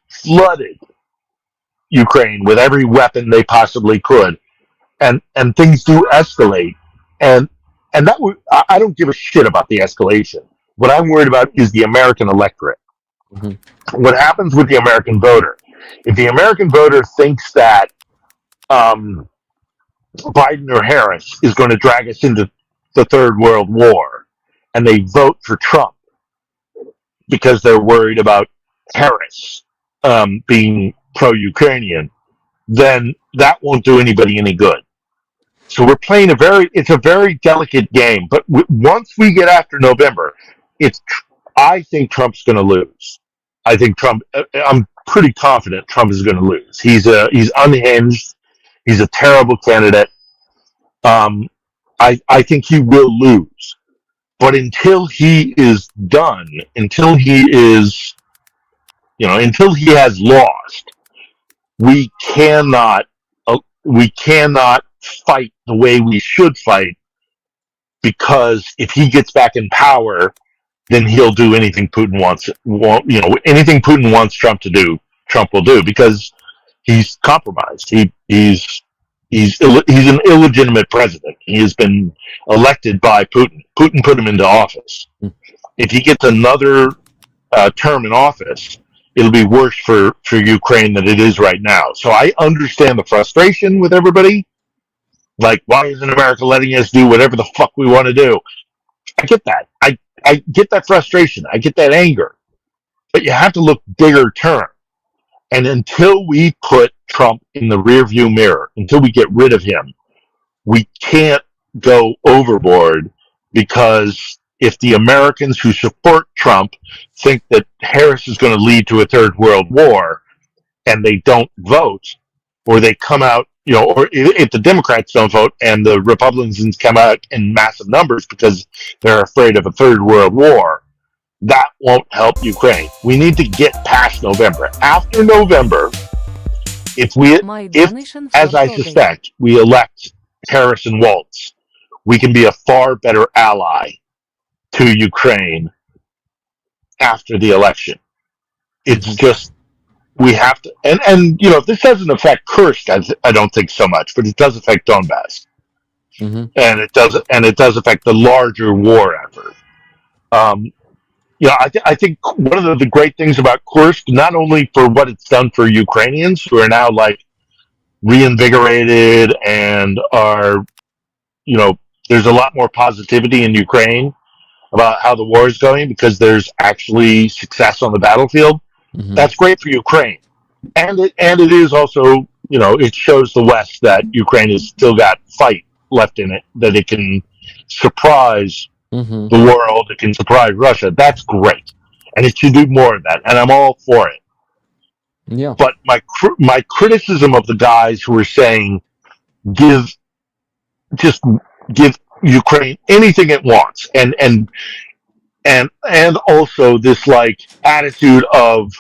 Speaker 3: flooded Ukraine with every weapon they possibly could, and things do escalate, and that would, I don't give a shit about the escalation. What I'm worried about is the American electorate. What happens with the American voter? If the American voter thinks that Biden or Harris is going to drag us into the Third World War, and they vote for Trump because they're worried about Harris being pro-Ukrainian, then that won't do anybody any good. So we're playing it's a very delicate game. But once we get after November, I think Trump's going to lose. I think I'm pretty confident Trump is going to lose. He's unhinged. He's a terrible candidate. I think he will lose. But until he is done, until he has lost, we cannot fight the way we should fight, because if he gets back in power, then he'll do anything Putin wants. Anything Putin wants Trump to do, Trump will do, because he's compromised. He's an illegitimate president. He has been elected by Putin. Putin put him into office. If he gets another term in office, it'll be worse for Ukraine than it is right now. So I understand the frustration with everybody. Like, why isn't America letting us do whatever the fuck we want to do? I get that. I get that frustration. I get that anger. But you have to look bigger term. And until we put Trump in the rearview mirror, until we get rid of him, we can't go overboard, because if the Americans who support Trump think that Harris is going to lead to a third world war, and they don't vote, or they come out, or if the Democrats don't vote and the Republicans come out in massive numbers because they're afraid of a third world war, that won't help Ukraine. We need to get past November. After November, if as I suspect, we elect Harris and Waltz, we can be a far better ally to Ukraine after the election. It's just, we have to, and this doesn't affect Kursk, I don't think so much, but it does affect Donbass, and it does affect the larger war effort. I think one of the great things about Kursk, not only for what it's done for Ukrainians who are now like reinvigorated and are, there's a lot more positivity in Ukraine about how the war is going because there's actually success on the battlefield. That's great for Ukraine. And it is also, it shows the West that Ukraine has still got fight left in it, that it can surprise the world, it can surprise Russia. That's great. And it should do more of that. And I'm all for it.
Speaker 2: Yeah.
Speaker 3: But my criticism of the guys who are saying, give Ukraine anything it wants, and also this like attitude of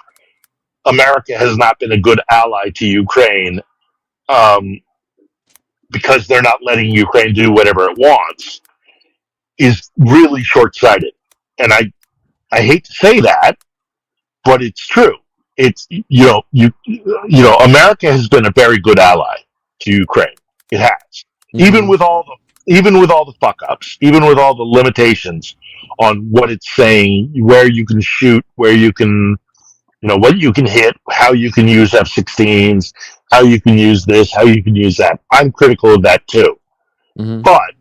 Speaker 3: America has not been a good ally to Ukraine because they're not letting Ukraine do whatever it wants, is really short-sighted. And I hate to say that, but it's true. It's America has been a very good ally to Ukraine. It has. Even with all the fuck ups, even with all the limitations on what it's saying, where you can shoot, where you can, what you can hit, how you can use F-16s, how you can use this, how you can use that. I'm critical of that too. But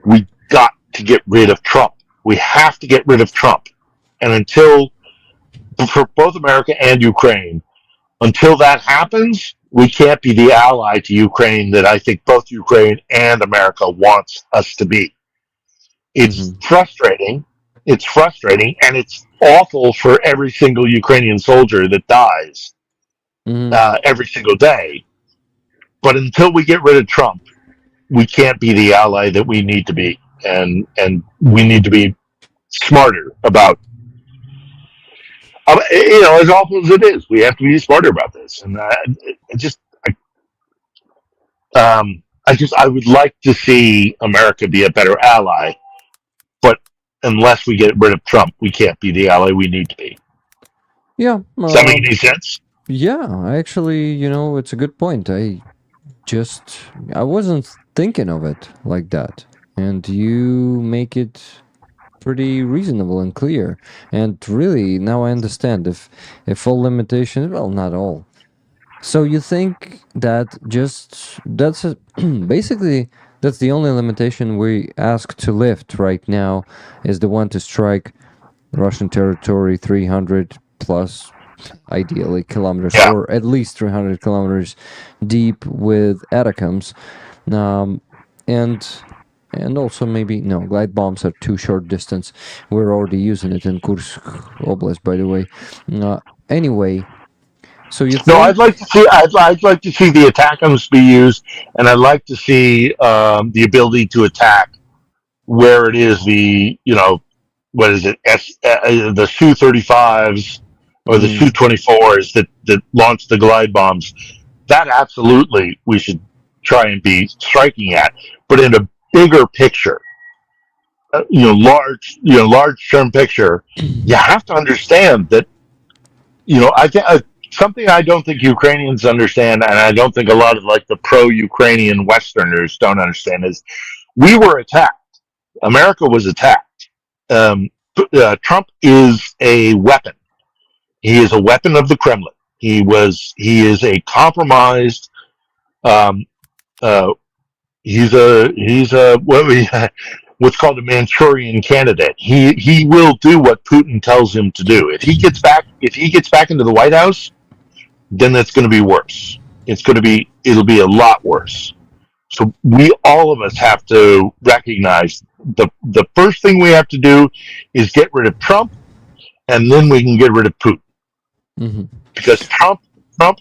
Speaker 3: we got to get rid of Trump. We have to get rid of Trump. And for both America and Ukraine, until that happens, we can't be the ally to Ukraine that I think both Ukraine and America wants us to be. It's frustrating. It's frustrating, and it's awful for every single Ukrainian soldier that dies every single day. But until we get rid of Trump, we can't be the ally that we need to be, and we need to be smarter about. As awful as it is, we have to be smarter about this. And I would like to see America be a better ally, but unless we get rid of Trump, we can't be the ally we need to be.
Speaker 2: Yeah.
Speaker 3: Does that make any sense?
Speaker 2: Yeah, actually, it's a good point. I wasn't thinking of it like that. And you make it pretty reasonable and clear. And really, now I understand if all limitations, well, not all. So you think that basically that's the only limitation we ask to lift right now, is the one to strike Russian territory 300 plus ideally kilometers,
Speaker 3: Yeah.
Speaker 2: or at least 300 kilometers deep with ATACMS. And also maybe, no, glide bombs are too short distance. We're already using it in Kursk Oblast, by the way. Anyway, so you
Speaker 3: No,
Speaker 2: think...
Speaker 3: I'd like to see the ATACMS be used, and I'd like to see the ability to attack where it is the, what is it, the Su-35s or the Su-24s that launch the glide bombs. That absolutely we should try and be striking at, but in a bigger picture, large term picture, you have to understand that, I think something I don't think Ukrainians understand, and I don't think a lot of like the pro-Ukrainian Westerners don't understand, is we were attacked. America was attacked. Trump is a weapon. He is a weapon of the Kremlin. He is a compromised. Um, uh, he's what's called a Manchurian candidate. He will do what Putin tells him to do. If he gets back into the White House, then that's going to be worse. It'll be a lot worse. So all of us have to recognize the first thing we have to do is get rid of Trump, and then we can get rid of Putin.
Speaker 2: Mm-hmm.
Speaker 3: Because Trump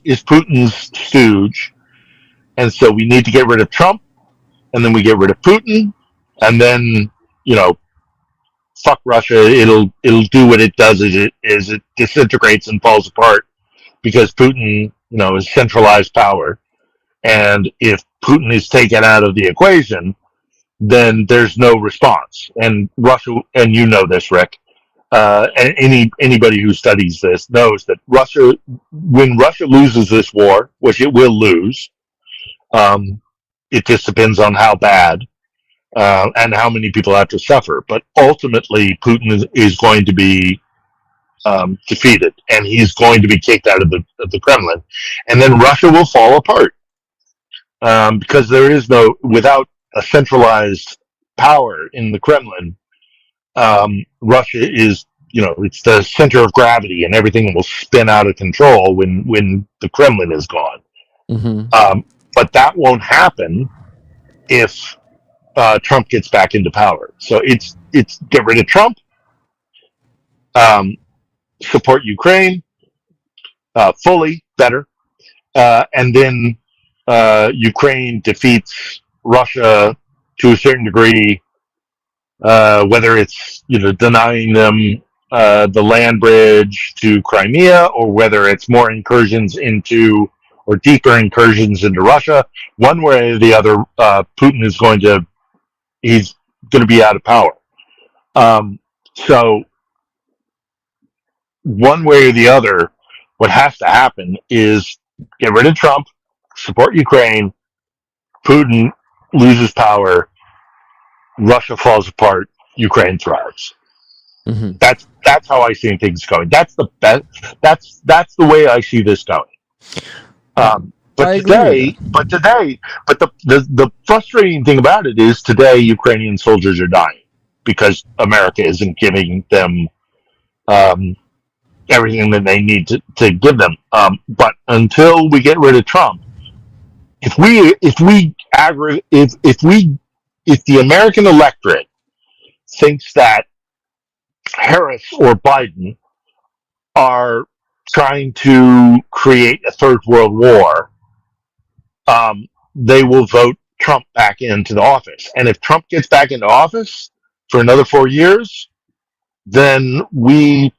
Speaker 3: is Putin's stooge, and so we need to get rid of Trump, and then we get rid of Putin, and then fuck Russia. It'll do what it does is it disintegrates and falls apart because Putin is centralized power, and if Putin is taken out of the equation, then there's no response. And Russia, and you know this, Rick, and anybody who studies this knows that when Russia loses this war, which it will lose, it just depends on how bad and how many people have to suffer. But ultimately, Putin is going to be defeated, and he's going to be kicked out of the Kremlin, and then Russia will fall apart because there is without a centralized power in the Kremlin. Russia is, it's the center of gravity, and everything will spin out of control when the Kremlin is gone.
Speaker 2: Mm-hmm.
Speaker 3: But that won't happen if Trump gets back into power. So it's get rid of Trump, support Ukraine fully, better, and then Ukraine defeats Russia to a certain degree. Whether it's denying them the land bridge to Crimea, or whether it's more incursions into or deeper incursions into Russia, one way or the other, Putin is going to be out of power. So one way or the other, what has to happen is get rid of Trump, support Ukraine, Putin loses power, Russia falls apart, Ukraine thrives.
Speaker 2: Mm-hmm.
Speaker 3: That's how I see things going. That's the best. That's the way I see this going. But the frustrating thing about it is today Ukrainian soldiers are dying because America isn't giving them everything that they need to give them. But until we get rid of Trump, if the American electorate thinks that Harris or Biden are trying to create a third world war, they will vote Trump back into the office. And if Trump gets back into office for another 4 years, then we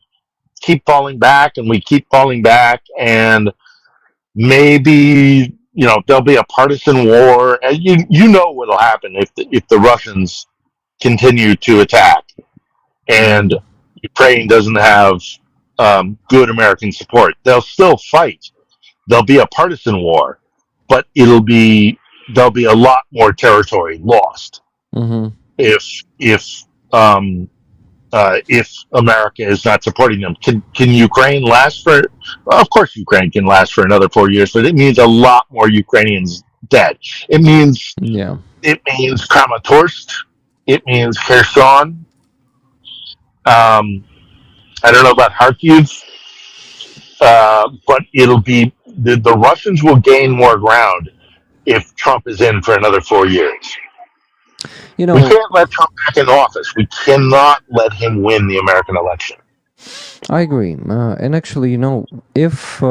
Speaker 3: keep falling back and we keep falling back, and maybe there'll be a partisan war. And you know what'll happen if the Russians continue to attack and Ukraine doesn't have good American support. They'll still fight. There'll be a partisan war, but there'll be a lot more territory lost if America is not supporting them. Can Ukraine last for? Well, of course, Ukraine can last for another 4 years, but it means a lot more Ukrainians dead. It means Kramatorsk. It means Kherson. I don't know about Kharkiv. but it'll be the Russians will gain more ground if Trump is in for another 4 years.
Speaker 2: You
Speaker 3: We
Speaker 2: know,
Speaker 3: can't let Trump back in office. We cannot let him win the American election.
Speaker 2: I agree. And actually, if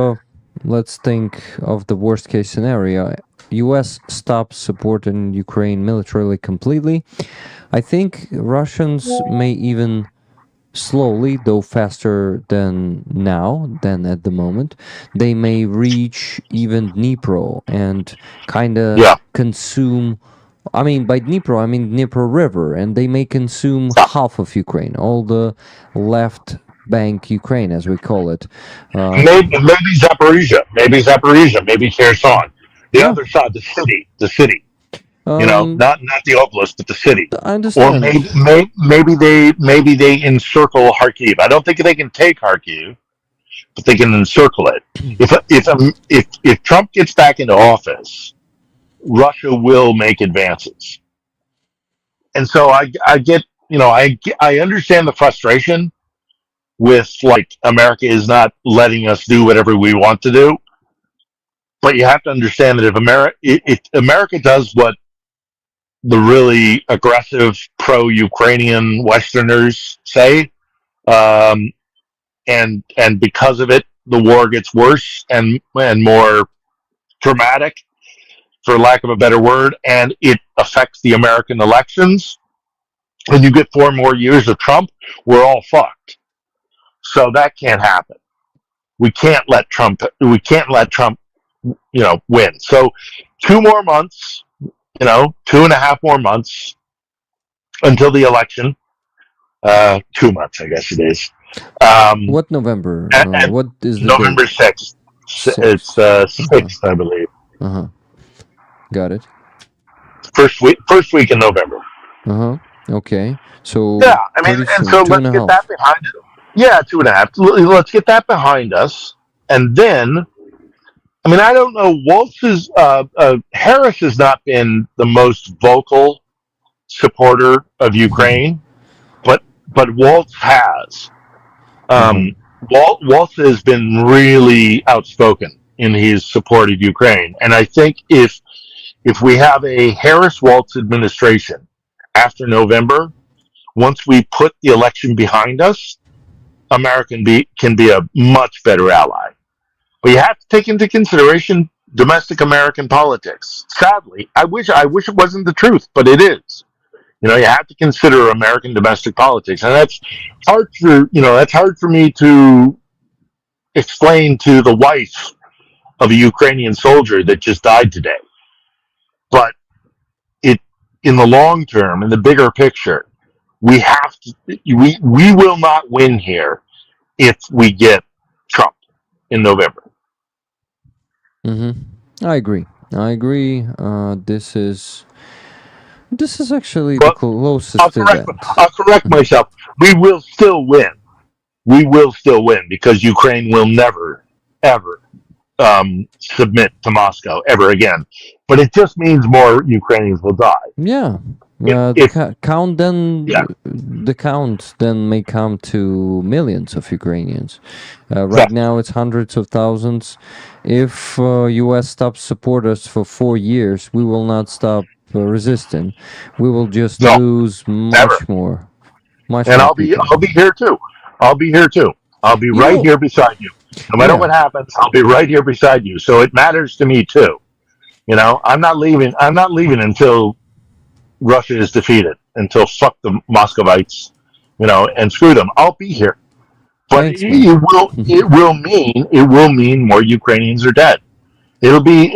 Speaker 2: let's think of the worst case scenario, US stops supporting Ukraine militarily completely, I think Russians may even slowly, though faster than at the moment, they may reach even Dnipro and kind of
Speaker 3: Yeah.
Speaker 2: consume. I mean, by Dnipro, I mean Dnipro River, and they may consume half of Ukraine, all the left bank Ukraine, as we call it.
Speaker 3: Maybe Zaporizhia, maybe Kherson. The
Speaker 2: Yeah.
Speaker 3: other side, the city.
Speaker 2: Um,
Speaker 3: Not the oblast, but the city.
Speaker 2: I
Speaker 3: Or
Speaker 2: understand.
Speaker 3: maybe they encircle Kharkiv. I don't think they can take Kharkiv, but they can encircle it. If Trump gets back into office, Russia will make advances, and so I get I understand the frustration with like America is not letting us do whatever we want to do, but you have to understand that if America does what the really aggressive pro-Ukrainian Westerners say, and because of it, the war gets worse and more dramatic, for lack of a better word, and it affects the American elections. And you get 4 more years of Trump, we're all fucked. So that can't happen. We can't let Trump. Win. So 2 more months. 2.5 more months until the election. 2 months, I guess it is.
Speaker 2: What November?
Speaker 3: And
Speaker 2: What is the
Speaker 3: November
Speaker 2: date?
Speaker 3: 6th. It's 6th, I believe.
Speaker 2: Got it.
Speaker 3: First week in November.
Speaker 2: Okay. So
Speaker 3: yeah, I mean,
Speaker 2: pretty
Speaker 3: and
Speaker 2: soon,
Speaker 3: so
Speaker 2: two
Speaker 3: let's
Speaker 2: and a
Speaker 3: get
Speaker 2: half.
Speaker 3: that behind us. Yeah, 2.5. Let's get that behind us, and then, I mean, I don't know. Harris has not been the most vocal supporter of Ukraine, but Waltz has. Waltz has been really outspoken in his support of Ukraine, and I think if we have a Harris-Waltz administration after November, once we put the election behind us, America can be a much better ally. But you have to take into consideration domestic American politics. Sadly, I wish it wasn't the truth, but it is. You have to consider American domestic politics, and that's hard for me to explain to the wife of a Ukrainian soldier that just died today. But in the long term, in the bigger picture, we will not win here if we get Trump in November.
Speaker 2: I agree. This is actually the closest event.
Speaker 3: I'll correct myself. We will still win. Because Ukraine will never, ever submit to Moscow ever again. But it just means more Ukrainians will die.
Speaker 2: Yeah. The count then may come to millions of Ukrainians. Right now it's hundreds of thousands. If U.S. stops support us for 4 years, we will not stop resisting. We will just lose much more.
Speaker 3: And I'll be here too. I'll be right here beside you. No matter what happens, I'll be right here beside you. So it matters to me too. I'm not leaving until Russia is defeated, until fuck the Muscovites, and screw them. I'll be here. But it will mean more Ukrainians are dead. It'll be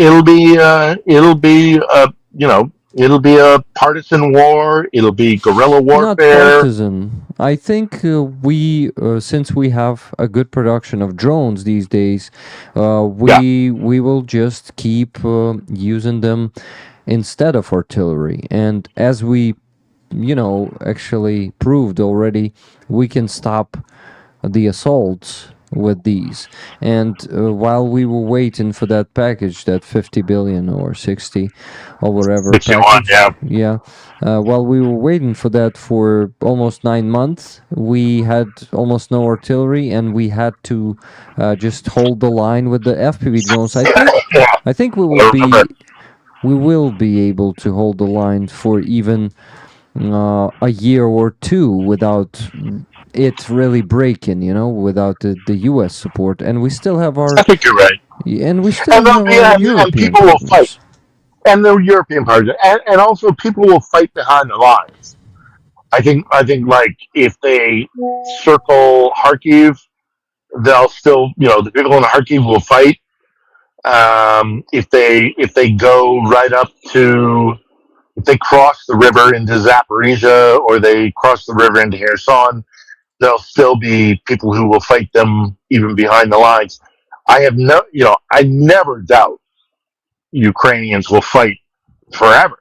Speaker 3: a partisan war. It'll be guerrilla warfare.
Speaker 2: Not partisan. I think since we have a good production of drones these days, we will just keep using them instead of artillery. And as we, actually proved already, we can stop the assaults with these. And while we were waiting for that package, that 50 billion or 60 or whatever package, While we were waiting for that for almost 9 months, we had almost no artillery, and we had to just hold the line with the FPV drones.
Speaker 3: Yeah,
Speaker 2: I think
Speaker 3: I remember.
Speaker 2: we will be able to hold the line for even a year or two without it really breaking, without the U.S. support, and we still have
Speaker 3: I think you're right. And there'll be and
Speaker 2: European
Speaker 3: people will fight,
Speaker 2: partners.
Speaker 3: and the European partners, and also people will fight behind the lines. I think like if they circle Kharkiv, they'll still the people in Kharkiv will fight. If they go right up to if they cross the river into Zaporizhia or they cross the river into Kherson, there'll still be people who will fight them even behind the lines. I never doubt Ukrainians will fight forever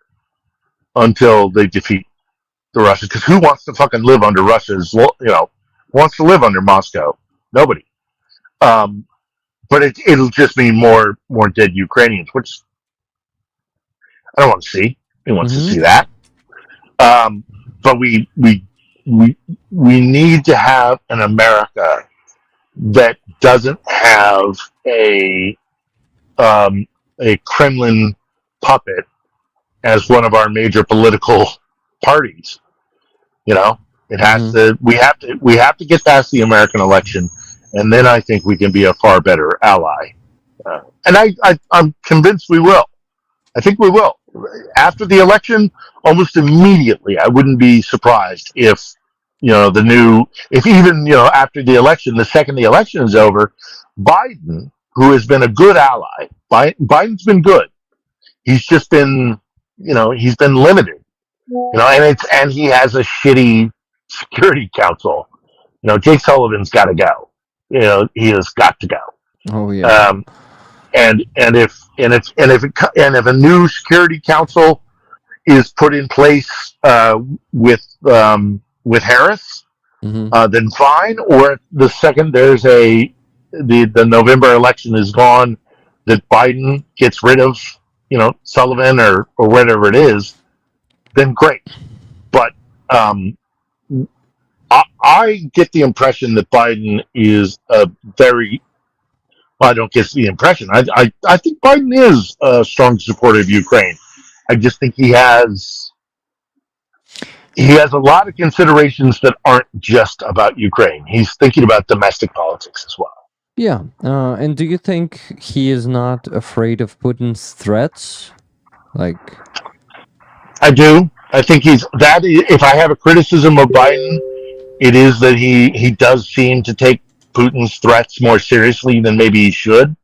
Speaker 3: until they defeat the Russians. Because who wants to fucking live under wants to live under Moscow? Nobody. Um, but it'll just mean more dead Ukrainians, which I don't want to see. Who wants to
Speaker 2: Hmm.
Speaker 3: see that? Um, but we need to have an America that doesn't have um, a Kremlin puppet as one of our major political parties. You know, it has
Speaker 2: Hmm.
Speaker 3: to. We have to get past the American election, and then I think we can be a far better ally. And I'm convinced we will. I think we will. After the election, almost immediately, I wouldn't be surprised if if even after the election, the second the election is over, Biden, who has been a good ally, Biden's been good. He's just been he's been limited. And he has a shitty security council. Jake Sullivan's got to go. He has got to go.
Speaker 2: Oh yeah.
Speaker 3: Um, and if a new security council is put in place with Harris,
Speaker 2: Hmm.
Speaker 3: then fine. Or the second the November election is gone, that Biden gets rid of Sullivan or whatever it is, then great. But I get the impression that Biden is a very well, I don't get the impression. I think Biden is a strong supporter of Ukraine. I just think he has a lot of considerations that aren't just about Ukraine. He's thinking about domestic politics as well.
Speaker 2: Yeah. And do you think he is not afraid of Putin's threats? Like,
Speaker 3: I do. I think he's that. If I have a criticism of Biden, it is that he does seem to take Putin's threats more seriously than maybe he should.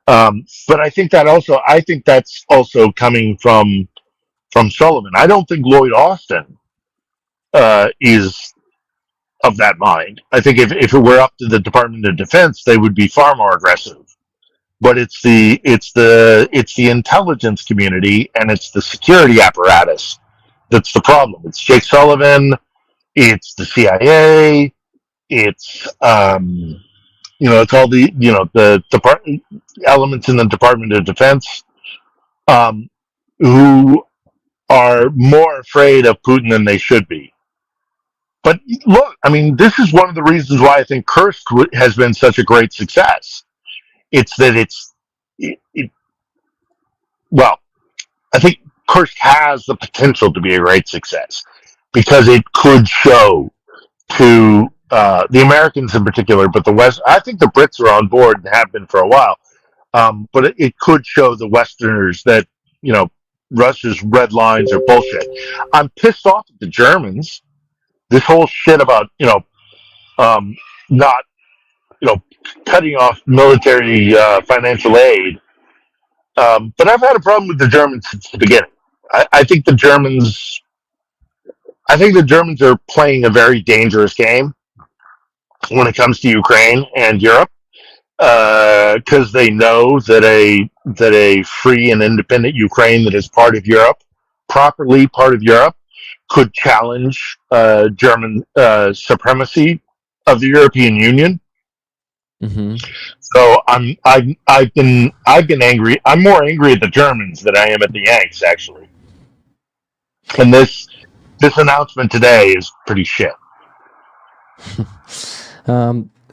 Speaker 3: But I think that's also coming from Sullivan. I don't think Lloyd Austin is of that mind. I think if it were up to the Department of Defense, they would be far more aggressive. But it's the intelligence community and it's the security apparatus that's the problem. It's Jake Sullivan, it's the CIA, it's it's all the department elements in the Department of Defense who are more afraid of Putin than they should be. But look, I mean, this is one of the reasons why I think Kursk has been such a great success. It's that well, I think Kursk has the potential to be a great success because it could show to the Americans in particular, but the West. I think the Brits are on board and have been for a while. But it could show the Westerners that Russia's red lines are bullshit. I'm pissed off at the Germans. This whole shit about not cutting off military financial aid. But I've had a problem with the Germans since the beginning. I think the Germans. I think the Germans are playing a very dangerous game when it comes to Ukraine and Europe because they know that a free and independent Ukraine that is part of Europe, properly part of Europe, could challenge German supremacy of the European Union.
Speaker 2: hmm
Speaker 3: So I've been angry. I'm more angry at the Germans than I am at the Yanks, actually. And this announcement today is pretty shit.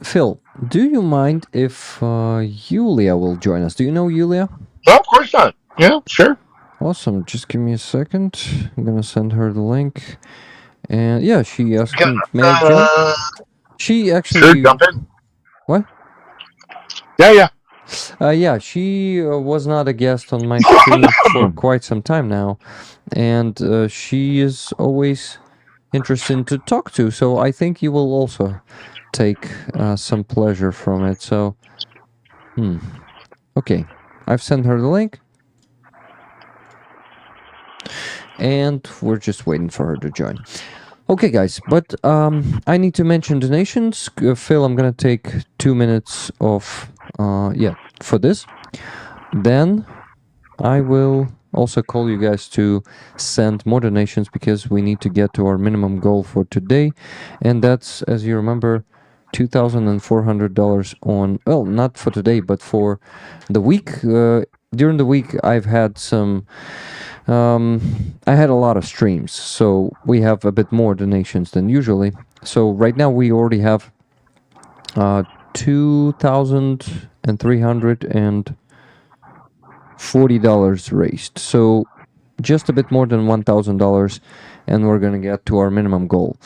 Speaker 2: Phil, do you mind if Yulia will join us? Do you know Yulia?
Speaker 3: No, of course not. Yeah, sure.
Speaker 2: Awesome. Just give me a second. I'm gonna send her the link. And yeah, she asked me, may I join? She actually.
Speaker 3: Sure, jump in.
Speaker 2: What?
Speaker 3: Yeah.
Speaker 2: Yeah, she was not a guest on my stream for quite some time now, and she is always interesting to talk to. So I think you will also take some pleasure from it. So, okay, I've sent her the link, and we're just waiting for her to join. Okay, guys, but I need to mention donations. Phil, I'm gonna take 2 minutes of for this. Then I will also call you guys to send more donations because we need to get to our minimum goal for today, and that's, as you remember, $2,400 on, well, not for today, but for the week. During the week, I've had some. I had a lot of streams, so we have a bit more donations than usually. So right now we already have $2,340 raised. So just a bit more than $1,000, and we're gonna get to our minimum goal.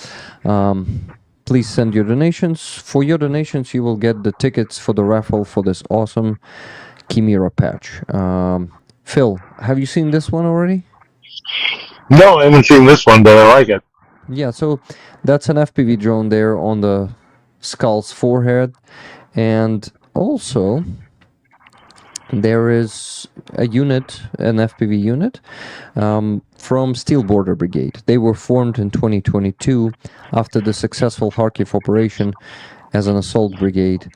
Speaker 2: Please send your donations. For your donations, you will get the tickets for the raffle for this awesome Chimera patch. Phil, have you seen this one already?
Speaker 3: No, I haven't seen this one, but I like it.
Speaker 2: Yeah, so that's an FPV drone there on the skull's forehead, and also there is a unit, an FPV unit, from Steel Border Brigade. They were formed in 2022 after the successful Kharkiv operation as an assault brigade.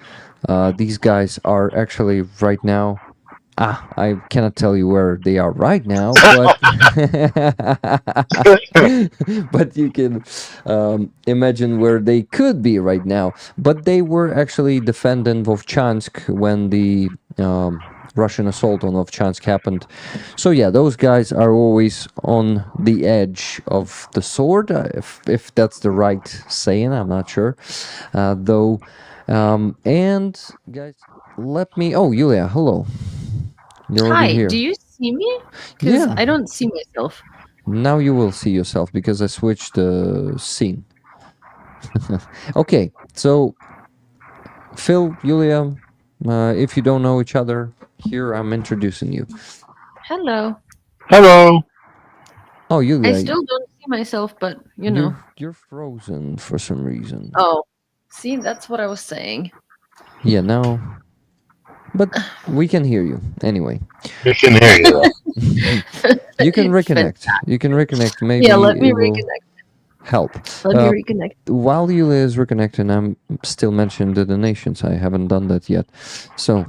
Speaker 2: These guys are actually right now. I cannot tell you where they are right now, but but you can imagine where they could be right now. But they were actually defending Vovchansk when the Russian assault on Vovchansk happened. So yeah, those guys are always on the edge of the sword, if that's the right saying. I'm not sure, though. And guys, let me. Oh, Yulia, hello. You're already
Speaker 4: Hi,
Speaker 2: here.
Speaker 4: do you see me? Because
Speaker 2: Yeah.
Speaker 4: I don't see myself.
Speaker 2: Now you will see yourself because I switched the scene. Okay, so Phil, Yulia, if you don't know each other, here I'm introducing you.
Speaker 4: Hello.
Speaker 3: Hello.
Speaker 2: Oh, Yulia,
Speaker 4: I still don't see myself, but you know.
Speaker 2: you're frozen for some reason.
Speaker 4: Oh, see, that's what I was saying.
Speaker 2: Yeah, now, but we can hear you anyway.
Speaker 3: We can hear you. Though.
Speaker 2: You can reconnect. You can reconnect. Maybe
Speaker 4: Yeah, let me
Speaker 2: it will
Speaker 4: reconnect.
Speaker 2: help.
Speaker 4: Let me reconnect.
Speaker 2: While Yulia is reconnecting, I'm still mentioning the donations. I haven't done that yet. So,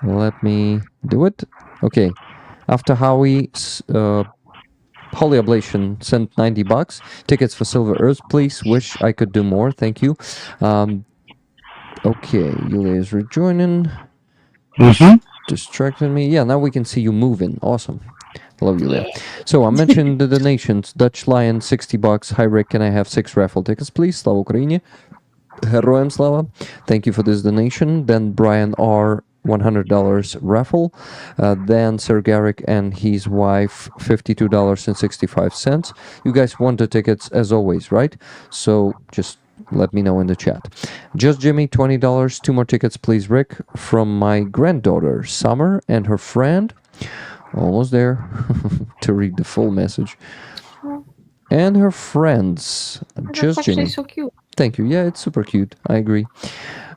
Speaker 2: let me do it. Okay. After Howie, Holy Ablation sent $90. Tickets for Silver Earth, please. Wish I could do more. Thank you. Okay, Yulia is rejoining. Distracted me. Yeah, now we can see you moving. Awesome. Hello, Yulia. So I mentioned the donations. Dutch Lion, $60. Hi, Rick. Can I have 6 raffle tickets, please? Slava Ukraini. Heroям Slava. Thank you for this donation. Then Brian R. $100 raffle. Then Sir Garrick and his wife, $52.65. You guys want the tickets as always, right? So just let me know in the chat. Just Jimmy, $20. 2 more tickets, please, Rick. From my granddaughter, Summer, and her friend. Almost there to read the full message. And her friends. Just Jimmy.
Speaker 4: So cute.
Speaker 2: Thank you. Yeah, it's super cute. I agree.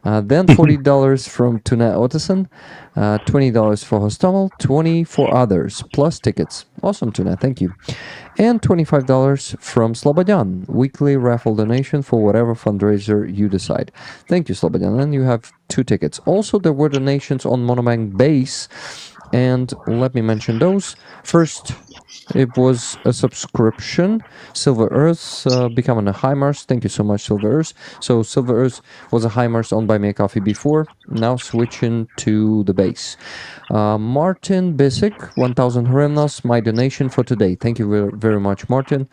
Speaker 2: Then $40 from Tuna Otteson, $20 for Hostomel, 20 for others, plus tickets. Awesome, Tuna. Thank you. And $25 from Slobodan, weekly raffle donation for whatever fundraiser you decide. Thank you, Slobodan. And you have 2 tickets. Also, there were donations on Monobank Base And let me mention those. First, it was a subscription. Silver Earth becoming a HIMARS. Thank you so much, Silver Earth. So Silver Earth was a HIMARS owned by Me Coffee before. Now switching to the base. Martin Bisick, 1,000 hryvnias, my donation for today. Thank you very, very much, Martin.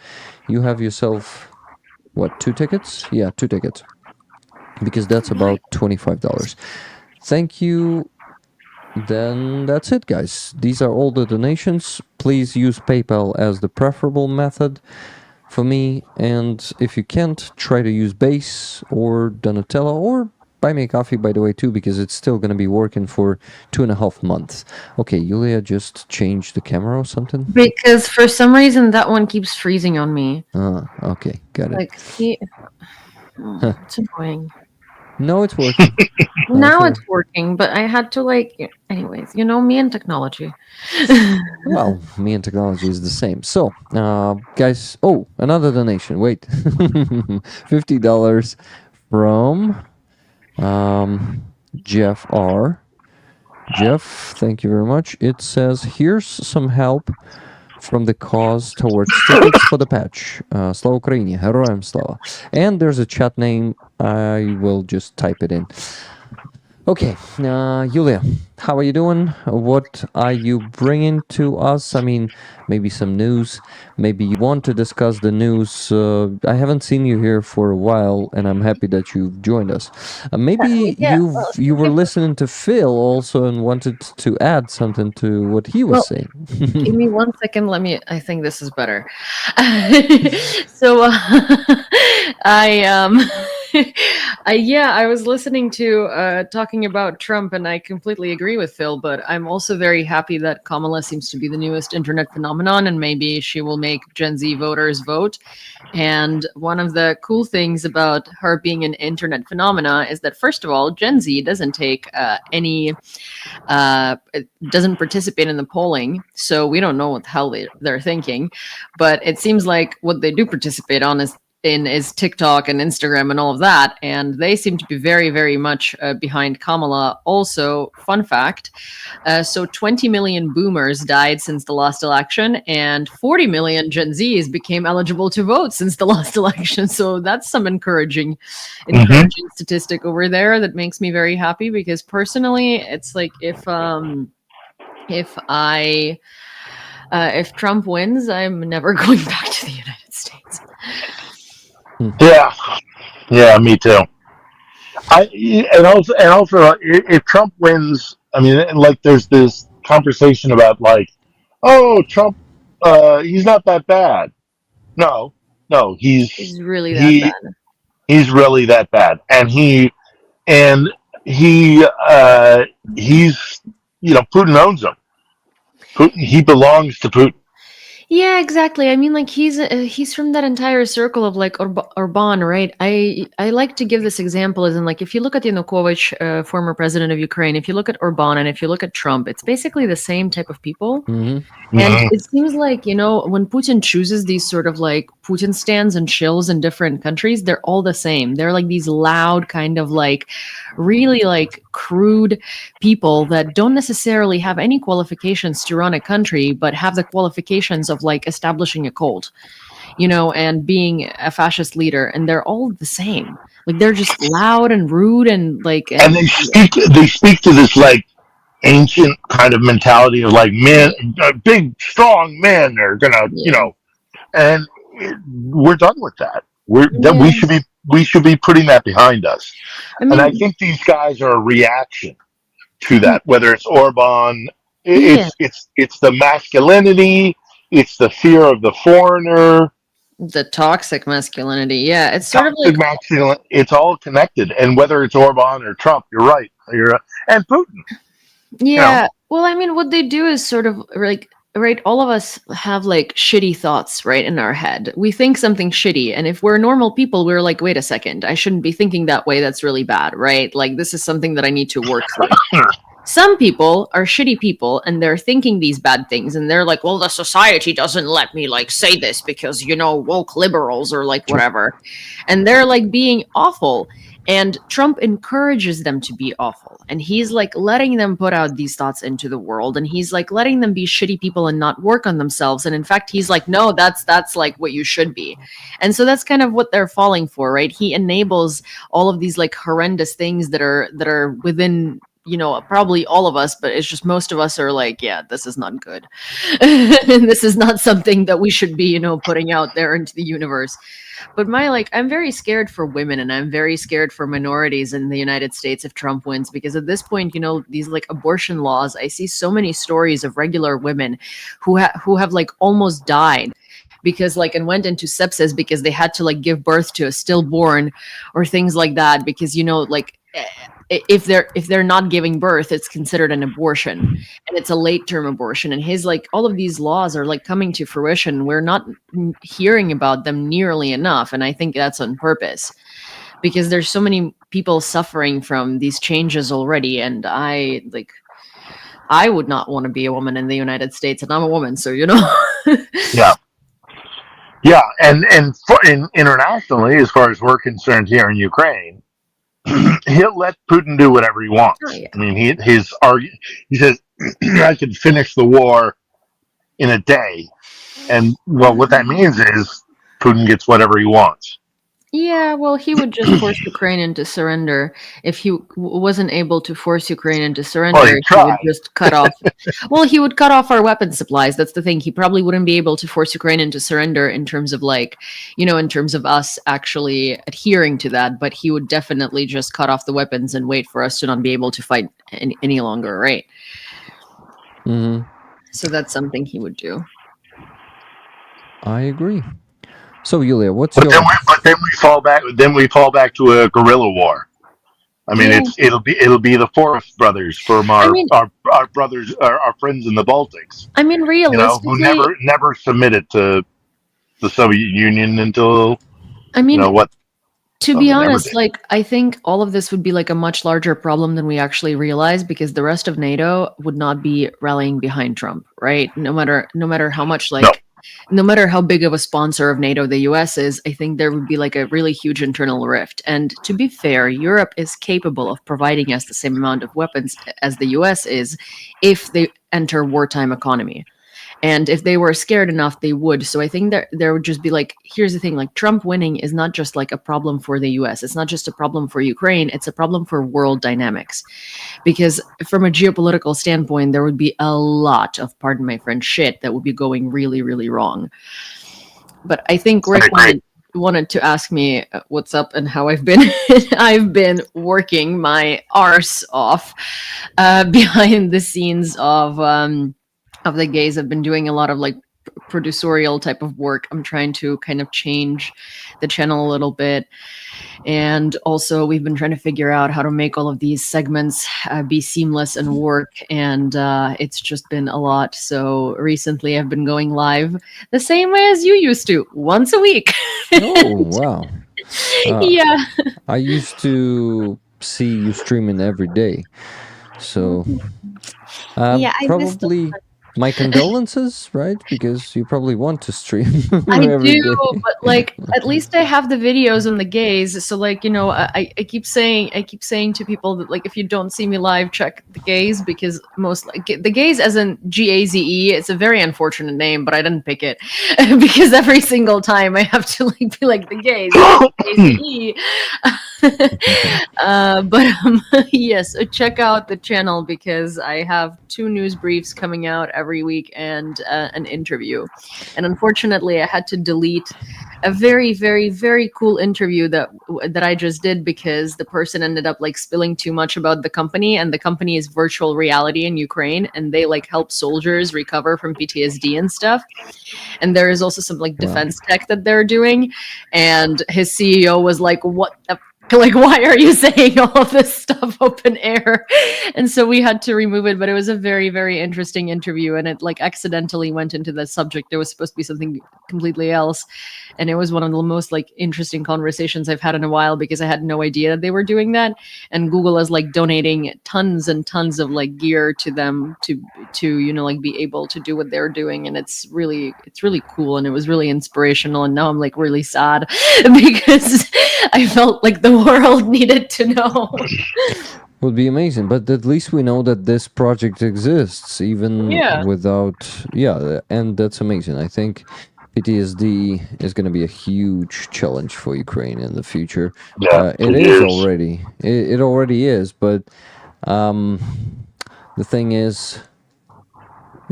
Speaker 2: You have yourself, what, 2 tickets? Yeah, 2 tickets. Because that's about $25. Thank you. Then that's it, guys. These are all the donations. Please use PayPal as the preferable method for me. And if you can't, try to use Base or Donatello or buy me a coffee, by the way, too, because it's still going to be working for 2.5 months. Okay, Yulia just changed the camera or something?
Speaker 4: Because for some reason that one keeps freezing on me.
Speaker 2: Okay, got it.
Speaker 4: Like, see, it's annoying.
Speaker 2: No, it's working.
Speaker 4: Now it's working, but I had to anyways, me and technology.
Speaker 2: Well, me and technology is the same. So, guys, another donation. Wait, $50 from Jeff R. Jeff, thank you very much. It says, here's some help from the cause towards tickets for the patch. Slava Ukraini, Heroям Slava. And there's a chat name. I will just type it in. Okay, Yulia, how are you doing? What are you bringing to us? I mean, maybe some news. Maybe you want to discuss the news. I haven't seen you here for a while, and I'm happy that you've joined us. Maybe you were listening to Phil also and wanted to add something to what he was saying.
Speaker 4: Give me 1 second. I think this is better. So I was listening to talking about Trump, and I completely agree with Phil, but I'm also very happy that Kamala seems to be the newest internet phenomenon, and maybe she will make Gen Z voters vote. And one of the cool things about her being an internet phenomena is that, first of all, Gen Z doesn't take doesn't participate in the polling, so we don't know what the hell they're thinking. But it seems like what they do participate on is TikTok and Instagram and all of that, and they seem to be very, very much behind Kamala. Also, fun fact, so 20 million boomers died since the last election, and 40 million Gen Zs became eligible to vote since the last election. So that's some encouraging statistic over there that makes me very happy, because personally, it's like if Trump wins, I'm never going back to the United States.
Speaker 3: Yeah, me too. And also, if Trump wins, I mean, like, there's this conversation about Trump, he's not that bad. No,
Speaker 4: He's really that bad.
Speaker 3: He's really that bad, and he's Putin owns him. He belongs to Putin.
Speaker 4: Yeah, exactly. I mean, he's from that entire circle of Orban, right? I like to give this example as in, if you look at Yanukovych, former president of Ukraine, if you look at Orban, and if you look at Trump, it's basically the same type of people. And it seems like, when Putin chooses these sort of Putin stands and chills in different countries, they're all the same. They're like these loud kind of really crude people that don't necessarily have any qualifications to run a country, but have the qualifications of establishing a cult, and being a fascist leader. And they're all the same. They're just loud and rude and
Speaker 3: and they speak to this ancient kind of mentality of men, big strong men are gonna, and we're done with that. We should be putting that behind us. And I think these guys are a reaction to that, whether it's Orban, it's the masculinity, it's the fear of the foreigner,
Speaker 4: the toxic masculinity. Yeah, it's sort of
Speaker 3: it's all connected. And whether it's Orban or Trump, you're right. And Putin.
Speaker 4: Yeah. Well, I mean, what they do is sort of right, all of us have shitty thoughts, right, in our head. We think something shitty, and if we're normal people, we're like, wait a second, I shouldn't be thinking that way. That's really bad, right? This is something that I need to work through. Some people are shitty people, and they're thinking these bad things, and they're like, well, the society doesn't let me say this because woke liberals or whatever, and they're being awful. And Trump encourages them to be awful. And he's like letting them put out these thoughts into the world. And he's like letting them be shitty people and not work on themselves. And in fact, he's like, no, that's like what you should be. And so that's kind of what they're falling for, right? He enables all of these like horrendous things that are within, you know, probably all of us, but it's just most of us are like, yeah, this is not good. And this is not something that we should be, you know, putting out there into the universe. But I'm very scared for women, and I'm very scared for minorities in the United States if Trump wins, because at this point, you know, these like abortion laws, I see so many stories of regular women who have like almost died because like and went into sepsis because they had to like give birth to a stillborn or things like that, because, you know, like if they're not giving birth, it's considered an abortion, and it's a late term abortion. And his like all of these laws are like coming to fruition. We're not hearing about them nearly enough, and I think that's on purpose, because there's so many people suffering from these changes already. And I would not want to be a woman in the United States, and I'm a woman, so you know.
Speaker 3: Yeah, and internationally, as far as we're concerned here in Ukraine, he'll let Putin do whatever he wants.
Speaker 4: Oh, yeah.
Speaker 3: I mean, he says, I can finish the war in a day. And, well, what that means is Putin gets whatever he wants.
Speaker 4: Yeah, well, he would just force Ukraine into surrender. If he wasn't able to force Ukraine into surrender,
Speaker 3: Well, he
Speaker 4: he would
Speaker 3: tried.
Speaker 4: just cut off. Well, he would cut off our weapon supplies. That's the thing. He probably wouldn't be able to force Ukraine into surrender in terms of like, you know, in terms of us actually adhering to that. But he would definitely just cut off the weapons and wait for us to not be able to fight any longer, right?
Speaker 2: Mm-hmm.
Speaker 4: So that's something he would do.
Speaker 2: I agree. So, Yulia, what's
Speaker 3: But
Speaker 2: your?
Speaker 3: then we fall back. Then we fall back to a guerrilla war. I mean,
Speaker 4: Yeah.
Speaker 3: it'll be the Forest brothers from our brothers, our friends in the Baltics.
Speaker 4: I mean,
Speaker 3: You know,
Speaker 4: realistically,
Speaker 3: who never submitted to the Soviet Union until
Speaker 4: I mean,
Speaker 3: you know what.
Speaker 4: to
Speaker 3: Oh,
Speaker 4: be
Speaker 3: they never
Speaker 4: honest,
Speaker 3: did.
Speaker 4: like I think all of this would be like a much larger problem than we actually realize, because the rest of NATO would not be rallying behind Trump, right? No matter how much like no matter how big of a sponsor of NATO the US is, I think there would be like a really huge internal rift. And to be fair, Europe is capable of providing us the same amount of weapons as the US is if they enter wartime economy. And if they were scared enough, they would. So I think there would just be like, here's the thing, like Trump winning is not just like a problem for the US. It's not just a problem for Ukraine. It's a problem for world dynamics. Because from a geopolitical standpoint, there would be a
Speaker 3: I
Speaker 4: lot of, pardon my French, shit that would be going really, really wrong. But I think Rick
Speaker 3: agree.
Speaker 4: wanted to ask me what's up and how I've been. I've been working my arse off behind the scenes of the gays. I've been doing a lot of like producerial type of work. I'm trying to kind of change the channel a little bit. And also we've been trying to figure out how to make all of these segments be seamless and work. And it's just been a lot. So recently I've been going live the same way as you used to, once a week.
Speaker 2: Oh, wow.
Speaker 4: Yeah.
Speaker 2: I used to see you streaming every day. So,
Speaker 4: Yeah, I missed
Speaker 2: probably my condolences, right? Because you probably want to stream
Speaker 4: I
Speaker 2: every
Speaker 4: do,
Speaker 2: day.
Speaker 4: but like at least I have the videos on the gays. So like, you know, I keep saying to people that like if you don't see me live, check the gays, because most like the gays as in GAZE, it's a very unfortunate name, but I didn't pick it because every single time I have to like be like the gays. GAZE. But yes, check out the channel because I have 2 news briefs coming out every week and an interview. And unfortunately, I had to delete a very, very, very cool interview that I just did because the person ended up like spilling too much about the company, and the company is virtual reality in Ukraine, and they like help soldiers recover from PTSD and stuff. And there is also some like defense tech that they're doing, and his CEO was like, "What the?" Like, why are you saying all of this stuff open air? And so we had to remove it, but it was a very, very interesting interview, and it like accidentally went into the subject. It was supposed to be something completely else. And it was one of the most like interesting conversations I've had in a while because I had no idea that they were doing that. And Google is like donating tons and tons of like gear to them to you know like be able to do what they're doing. And it's really cool, and it was really inspirational. And now I'm like really sad because I felt like the world needed to know.
Speaker 2: Would be amazing, but at least we know that this project exists, even
Speaker 4: Yeah.
Speaker 2: without. Yeah, and that's amazing. I think PTSD is going to be a huge challenge for Ukraine in the future.
Speaker 3: Yeah,
Speaker 2: It
Speaker 3: it
Speaker 2: is
Speaker 3: is.
Speaker 2: already. It already is, but the thing is,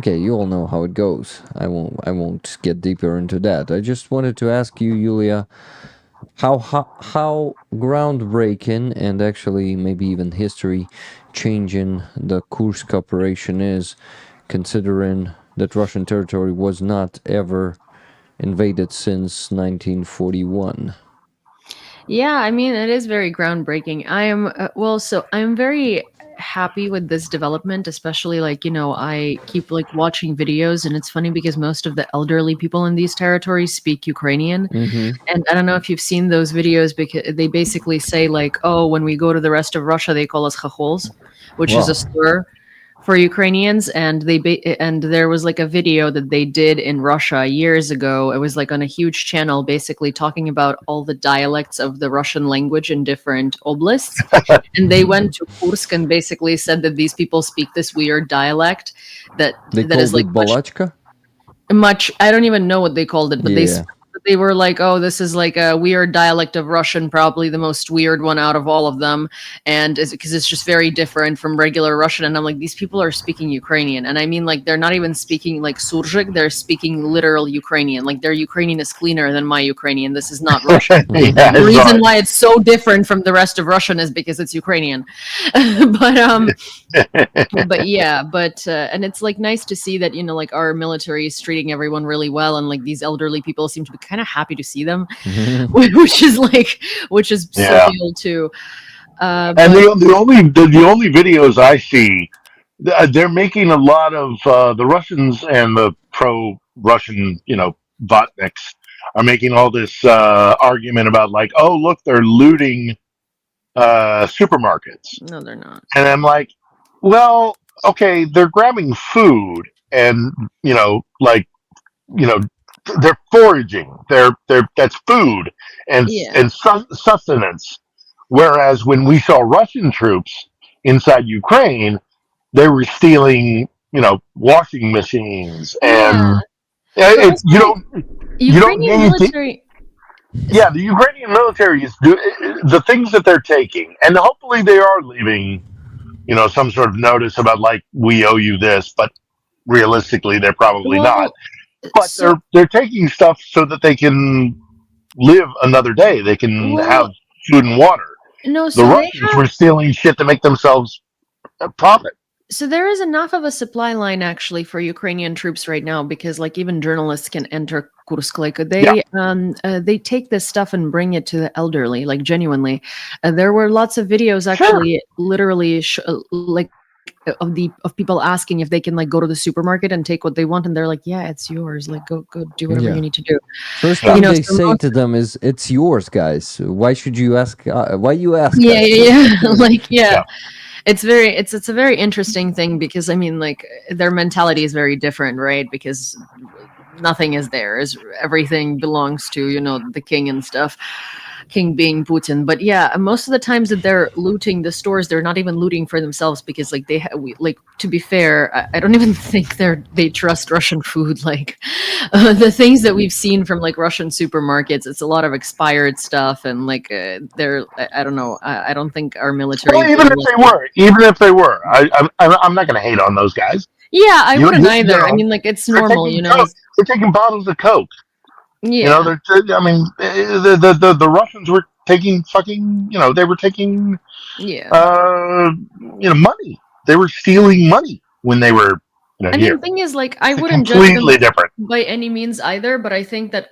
Speaker 2: okay, you all know how it goes. I won't get deeper into that. I just wanted to ask you, Yulia, how groundbreaking and actually maybe even history changing the Kursk operation is, considering that Russian territory was not ever invaded since 1941.
Speaker 4: Yeah, I mean, it is very groundbreaking. I am, so I'm very happy with this development, especially like, I keep like watching videos, and it's funny because most of the elderly people in these territories speak Ukrainian.
Speaker 2: Mm-hmm.
Speaker 4: And I don't know if you've seen those videos, because they basically say like, oh, when we go to the rest of Russia, they call us chachols, which is
Speaker 2: Wow.
Speaker 4: a slur for Ukrainians. And and there was like a video that they did in Russia years ago. It was like on a huge channel, basically talking about all the dialects of the Russian language in different oblasts. And they went to Kursk and basically said that these people speak this weird dialect that
Speaker 2: They
Speaker 4: that is
Speaker 2: called
Speaker 4: like
Speaker 2: it Balachka?
Speaker 4: much, I don't even know what they called it, but
Speaker 2: Yeah.
Speaker 4: they were like, oh, this is like a weird dialect of Russian, probably the most weird one out of all of them, and because it's just very different from regular Russian. And I'm like, these people are speaking Ukrainian, and I mean, like, they're not even speaking like Surzhyk, they're speaking literal Ukrainian. Like, their Ukrainian is cleaner than my Ukrainian. This is not Russian.
Speaker 3: Yeah,
Speaker 4: The
Speaker 3: it's
Speaker 4: reason
Speaker 3: right.
Speaker 4: why it's so different from the rest of Russian is because it's Ukrainian. but and it's like nice to see that, like, our military is treating everyone really well, and like these elderly people seem to be kind of happy to see them, which is
Speaker 3: Yeah.
Speaker 4: surreal too.
Speaker 3: And
Speaker 4: But
Speaker 3: the only videos I see, they're making a lot of the Russians and the pro-Russian, vatniks are making all this argument about like, oh look, they're looting supermarkets,
Speaker 4: no, they're not.
Speaker 3: and I'm like, well, okay, they're grabbing food, and like, they're foraging, they're that's food and
Speaker 4: Yeah.
Speaker 3: sustenance. Whereas when we saw Russian troops inside Ukraine, they were stealing, washing machines, and
Speaker 4: But
Speaker 3: it,
Speaker 4: also,
Speaker 3: you don't
Speaker 4: Ukrainian
Speaker 3: need to.
Speaker 4: military.
Speaker 3: Yeah, the Ukrainian military is the things that they're taking, and hopefully they are leaving, some sort of notice about like, we owe you this, but realistically they're probably not.
Speaker 4: Well,
Speaker 3: But
Speaker 4: so
Speaker 3: they're taking stuff so that they can live another day. They can have food and water.
Speaker 4: no,
Speaker 3: The
Speaker 4: so they
Speaker 3: Russians
Speaker 4: have.
Speaker 3: were stealing shit to make themselves a profit.
Speaker 4: So there is enough of a supply line actually for Ukrainian troops right now, because like even journalists can enter Kursk. Like they take this stuff and bring it to the elderly, like genuinely. There were lots of videos actually, literally like of people asking if they can like go to the supermarket and take what they want, and they're like, yeah, it's yours. Like go do whatever you need to do.
Speaker 2: First thing they say to them is, "It's yours, guys. Why should you ask? Why you ask?"
Speaker 4: Yeah. Like it's a very interesting thing, because I mean, like, their mentality is very different, right? Because nothing is theirs, everything belongs to the king and stuff, king being Putin. But yeah, most of the times that they're looting the stores, they're not even looting for themselves, because like to be fair, I don't even think they trust Russian food. Like the things that we've seen from like Russian supermarkets, it's a lot of expired stuff, and like I don't know, I don't think our military.
Speaker 3: Well, even if they were, I'm not going to hate on those guys.
Speaker 4: Yeah, I wouldn't either. I mean, like, it's normal,
Speaker 3: They're taking bottles of Coke.
Speaker 4: Yeah.
Speaker 3: The Russians were taking fucking, they were taking, money. They were stealing money when they were,
Speaker 4: I mean, the thing is, like, I wouldn't judge them by any means either, but I think that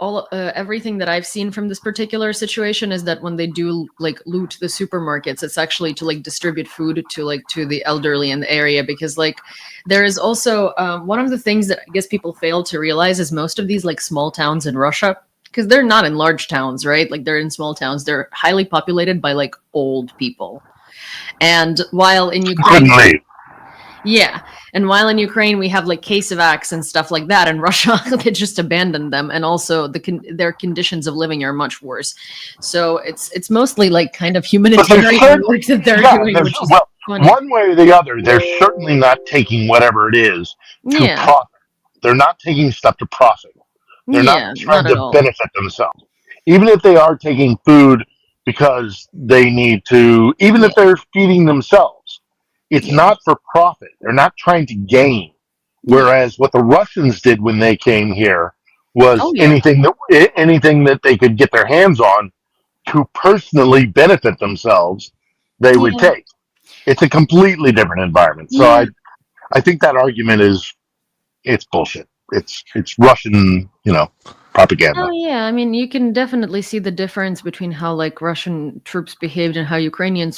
Speaker 4: everything that I've seen from this particular situation is that when they do like loot the supermarkets, it's actually to like distribute food to the elderly in the area, because like there is also one of the things that I guess people fail to realize is most of these like small towns in Russia, because they're not in large towns, right? Like they're in small towns, they're highly populated by like old people, and while in Ukraine. Yeah, and while in Ukraine we have like Casevacs and stuff like that, in Russia they just abandoned them, and also their conditions of living are much worse. So it's mostly like kind of
Speaker 3: But there's
Speaker 4: humanitarian
Speaker 3: certain,
Speaker 4: work that they're
Speaker 3: yeah,
Speaker 4: doing,
Speaker 3: there's,
Speaker 4: which is
Speaker 3: well,
Speaker 4: funny.
Speaker 3: one way or the other, they're certainly not taking whatever it is to
Speaker 4: Yeah,
Speaker 3: profit. They're not taking stuff to profit. They're not
Speaker 4: yeah,
Speaker 3: trying
Speaker 4: not at
Speaker 3: to
Speaker 4: all.
Speaker 3: benefit themselves. Even if they are taking food because they need to, even if
Speaker 4: Yeah,
Speaker 3: they're feeding themselves, it's
Speaker 4: yeah,
Speaker 3: not for profit. They're not trying to gain.
Speaker 4: yeah.
Speaker 3: Whereas what the Russians did when they came here
Speaker 4: Oh
Speaker 3: was
Speaker 4: yeah,
Speaker 3: anything that they could get their hands on to personally benefit themselves, they would
Speaker 4: yeah,
Speaker 3: take. It's a completely different environment. So
Speaker 4: yeah.
Speaker 3: I think that argument is it's bullshit. It's Russian, propaganda.
Speaker 4: Oh yeah, I mean, you can definitely see the difference between how like Russian troops behaved and how Ukrainian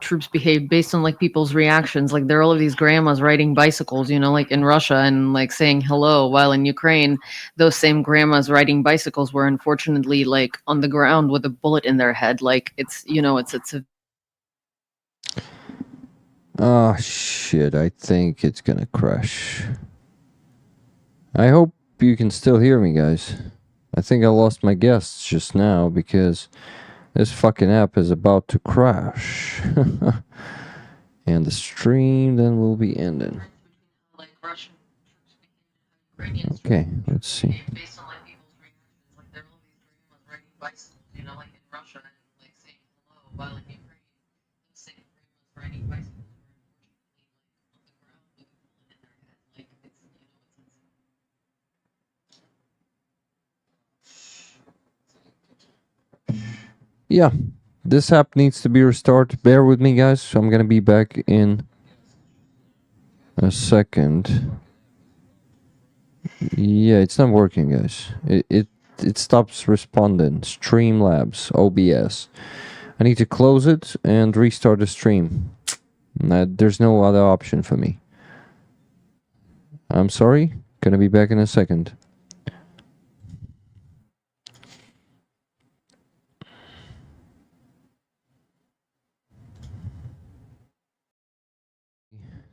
Speaker 4: troops behaved based on like people's reactions. Like there are all of these grandmas riding bicycles, like in Russia, and like saying hello, while in Ukraine, those same grandmas riding bicycles were unfortunately like on the ground with a bullet in their head. Like it's a
Speaker 2: Oh shit, I think it's gonna crash. I hope you can still hear me, guys. I think I lost my guests just now because this fucking app is about to crash. And the stream then will be ending.
Speaker 4: like Russian troops behaved and how Ukrainian
Speaker 2: Okay, let's see.
Speaker 4: behaved based on like people's reactions. Like there are all these grandmas riding bicycles, like in Russia, and like saying hello, while in Ukraine, the same grandmas riding bicycles were unfortunately like on the ground with a bullet in their head. Like
Speaker 2: Yeah, this app needs to be restored. Bear with me, guys. So I'm gonna be back in a second. Yeah, it's not working, guys. It stops responding. Streamlabs, OBS. I need to close it and restart the stream. There's no other option for me. I'm sorry. Gonna be back in a second.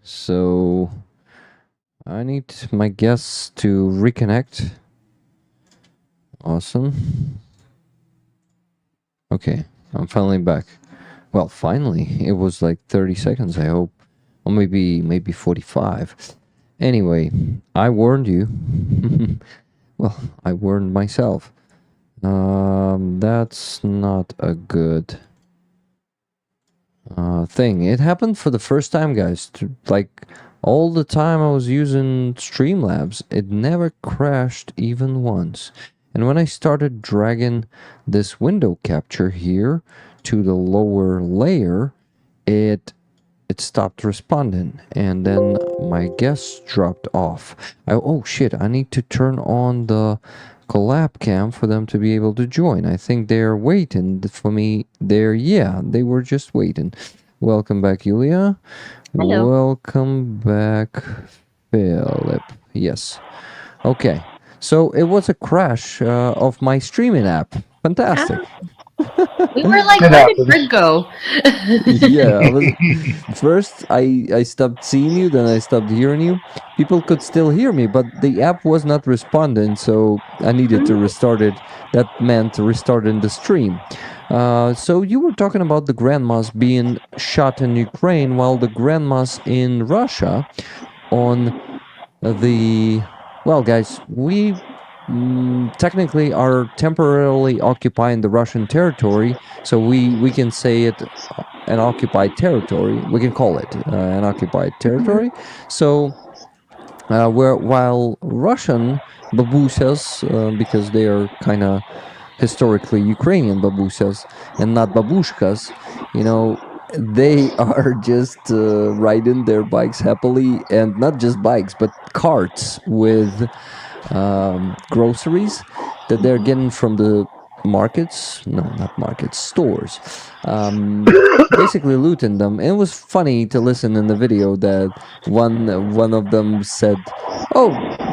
Speaker 2: So I need my guests to reconnect. Awesome. Okay, I'm finally back. Well, finally. It was like 30 seconds, I hope. Or maybe 45. Anyway, I warned you. Well, I warned myself. That's not a good thing. It happened for the first time, guys. Like all the time I was using Streamlabs, it never crashed even once. And when I started dragging this window capture here to the lower layer, it stopped responding, and then my guests dropped off. Oh shit, I need to turn on the collab cam for them to be able to join. I think they're waiting for me. They were just waiting. Welcome back, Yulia.
Speaker 4: Hello.
Speaker 2: Welcome back, Philip. Yes. Okay. So it was a crash of my streaming app. Fantastic.
Speaker 4: We were like,
Speaker 3: It
Speaker 4: where did
Speaker 3: happens.
Speaker 4: Rick go?
Speaker 2: Yeah, first I stopped seeing you, then I stopped hearing you. People could still hear me, but the app was not responding, so I needed to restart it. That meant restarting the stream. So you were talking about the grandmas being shot in Ukraine, while the grandmas in Russia on the... Well, guys, we technically are temporarily occupying the Russian territory, so we can say it an occupied territory. We can call it an occupied territory. So while Russian babusas, because they are kind of historically Ukrainian babusas and not babushkas, they are just riding their bikes happily, and not just bikes, but carts with groceries that they're getting from the markets. No, not markets, stores. Basically looting them. And it was funny to listen in the video that one of them said, "Oh,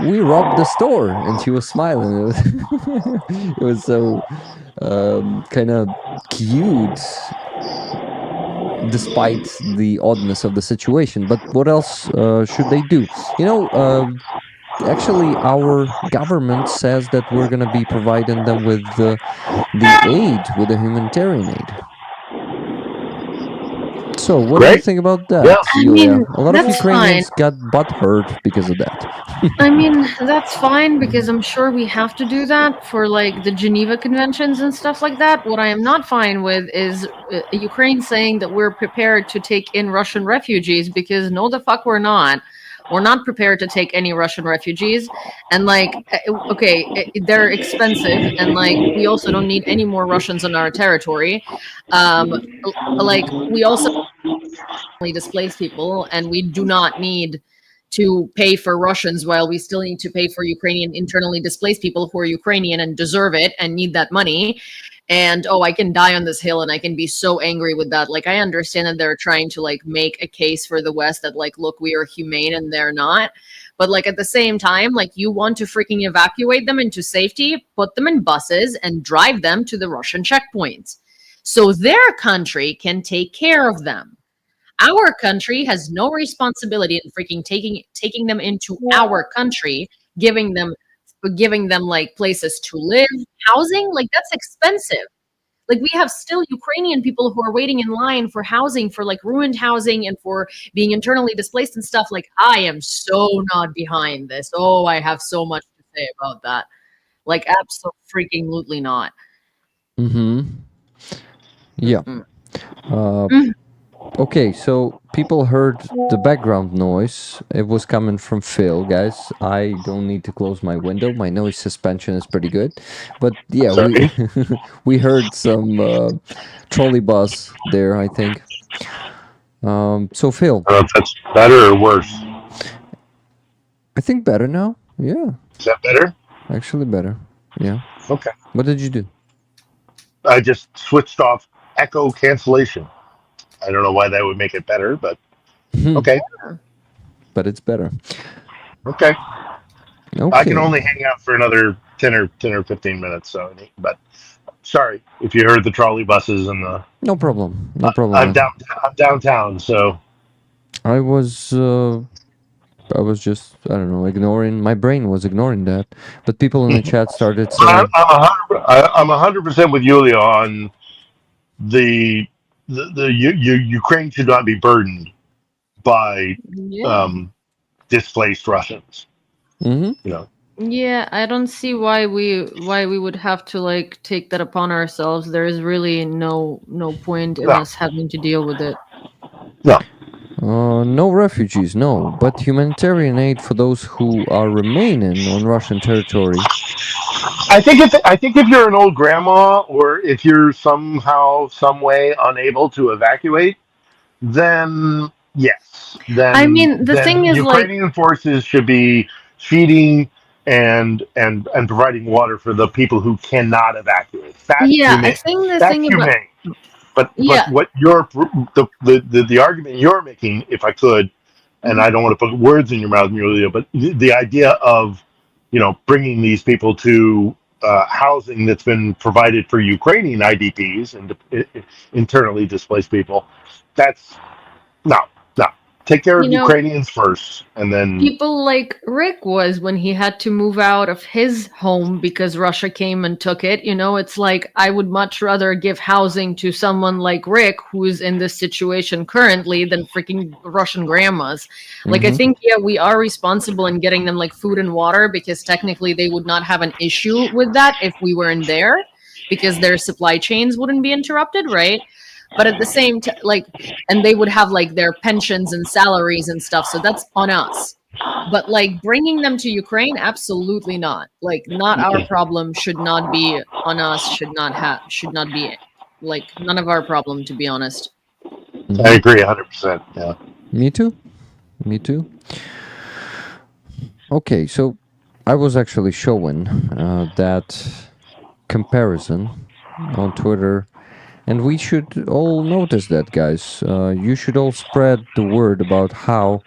Speaker 2: we robbed the store," and she was smiling. It was so kind of cute. despite the oddness of the situation. But what else should they do? You know, actually, our government says that we're going to be providing them with the aid, with the humanitarian aid. So, what do you
Speaker 3: Great.
Speaker 2: think about that,
Speaker 3: Yeah.
Speaker 4: I
Speaker 2: Yulia?
Speaker 4: mean,
Speaker 2: A lot of
Speaker 4: that's
Speaker 2: Ukrainians
Speaker 4: fine.
Speaker 2: got butthurt because of that.
Speaker 4: I mean, that's fine because I'm sure we have to do that for like the Geneva Conventions and stuff like that. What I am not fine with is Ukraine saying that we're prepared to take in Russian refugees because no, the fuck, we're not. We're not prepared to take any Russian refugees. And like, okay, they're expensive, and like, we also don't need any more Russians on our territory. Like, we also displaced people, and we do not need to pay for Russians while we still need to pay for Ukrainian internally displaced people who are Ukrainian and deserve it and need that money. And oh, I can die on this hill and I can be so angry with that. Like, I understand that they're trying to like make a case for the West that like, look, we are humane, and they're not. But like, at the same time, like, you want to freaking evacuate them into safety, put them in buses and drive them to the Russian checkpoints so their country can take care of them. Our country has no responsibility in freaking taking them into our country, giving them like places to live, housing. Like, that's expensive. Like, we have still Ukrainian people who are waiting in line for housing, for like ruined housing and for being internally displaced and stuff. Like, I am so not behind this. Oh, I have so much to say about that. Like, absolutely not.
Speaker 2: Mm-hmm. Yeah.
Speaker 4: Mm.
Speaker 2: Okay, so people heard the background noise. It was coming from Phil, guys. I don't need to close my window. My noise suspension is pretty good. But yeah,
Speaker 3: Sorry.
Speaker 2: we heard some trolley bus there, I think. So Phil,
Speaker 3: I don't know if that's better or worse.
Speaker 2: I think better now. Yeah,
Speaker 3: Is that better?
Speaker 2: actually better. Yeah.
Speaker 3: Okay.
Speaker 2: What did you do?
Speaker 3: I just switched off echo cancellation. I don't know why that would make it better, but okay.
Speaker 2: But it's better.
Speaker 3: Okay.
Speaker 2: Okay.
Speaker 3: I can only hang out for another 10 or 15 minutes. So, but sorry if you heard the trolley buses and the.
Speaker 2: No problem. No problem.
Speaker 3: I'm downtown, so.
Speaker 2: I was just, I don't know, ignoring. My brain was ignoring that, but people in the chat started saying,
Speaker 3: I'm 100% with Yulia on the Ukraine should not be burdened by
Speaker 4: Yeah.
Speaker 3: displaced Russians.
Speaker 2: mm-hmm.
Speaker 3: You know.
Speaker 4: Yeah, I don't see why we would have to like take that upon ourselves. There is really no point in us having to deal with it.
Speaker 3: No.
Speaker 2: No refugees, no, but humanitarian aid for those who are remaining on Russian territory.
Speaker 3: I think if you're an old grandma, or if you're somehow, some way unable to evacuate, then yes. Then
Speaker 4: I mean, the thing is,
Speaker 3: Ukrainian forces should be feeding and providing water for the people who cannot evacuate. That's
Speaker 4: yeah,
Speaker 3: humane.
Speaker 4: I think the
Speaker 3: That's
Speaker 4: thing
Speaker 3: humane.
Speaker 4: about
Speaker 3: But
Speaker 4: yeah,
Speaker 3: what the argument you're making, if I could, and I don't want to put words in your mouth, Julia, but the idea of, bringing these people to housing that's been provided for Ukrainian IDPs and internally displaced people, that's no. Take care of Ukrainians first, and then
Speaker 4: people like Rick was when he had to move out of his home because Russia came and took it. It's like, I would much rather give housing to someone like Rick, who's in this situation currently, than freaking Russian grandmas. Like, I think, yeah, we are responsible in getting them like food and water, because technically they would not have an issue with that if we weren't there, because their supply chains wouldn't be interrupted, right? But at the same time, and they would have like their pensions and salaries and stuff. So that's on us. But like, bringing them to Ukraine, absolutely not. Like, not our problem, should not be on us, should not be like none of our problem, to be honest.
Speaker 3: I agree 100%. Yeah.
Speaker 2: Me too. Okay, so I was actually showing that comparison on Twitter. And we should all notice that, guys. You should all spread the word about how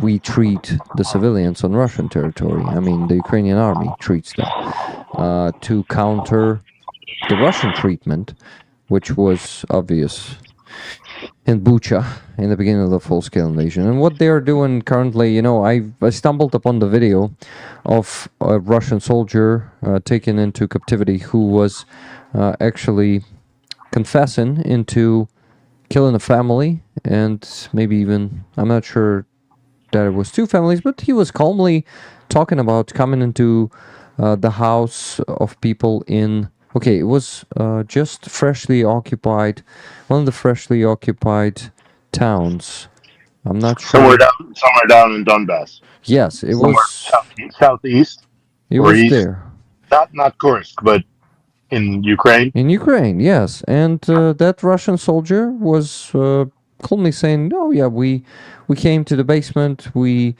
Speaker 2: we treat the civilians on Russian territory. I mean, the Ukrainian army treats them. To counter the Russian treatment, which was obvious. in Bucha in the beginning of the full-scale invasion. And what they are doing currently, I stumbled upon the video of a Russian soldier taken into captivity who was actually confessing into killing a family, and maybe even, I'm not sure that it was two families, but he was calmly talking about coming into the house of people in. Okay, it was just freshly occupied, one of the freshly occupied towns. I'm not
Speaker 3: Somewhere
Speaker 2: sure.
Speaker 3: down in Donbass.
Speaker 2: Yes, it
Speaker 3: Somewhere
Speaker 2: was.
Speaker 3: southeast
Speaker 2: It
Speaker 3: or
Speaker 2: was
Speaker 3: east.
Speaker 2: there
Speaker 3: Not Kursk, but in Ukraine.
Speaker 2: in Ukraine. Yes, and that Russian soldier was calmly saying, "Oh yeah, we came to the basement. We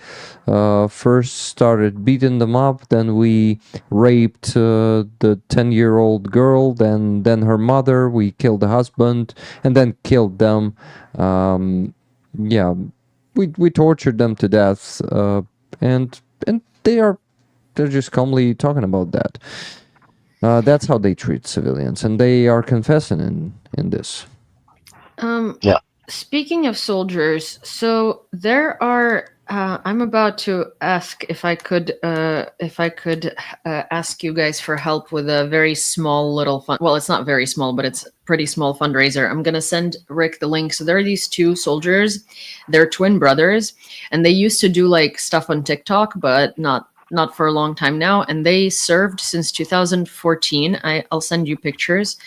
Speaker 2: first started beating them up. Then we raped the 10-year-old girl. Then her mother. We killed the husband, and then killed them. Yeah, we tortured them to death. And they're just calmly talking about that. That's how they treat civilians, and they are confessing in this.
Speaker 3: Yeah.
Speaker 4: Speaking of soldiers, so there are. I'm about to ask if I could ask you guys for help with a very small little fund. Well, it's not very small, but it's a pretty small fundraiser. I'm gonna send Rick the link. So there are these two soldiers. They're twin brothers, and they used to do like stuff on TikTok, but not for a long time now. And they served since 2014. I'll send you pictures.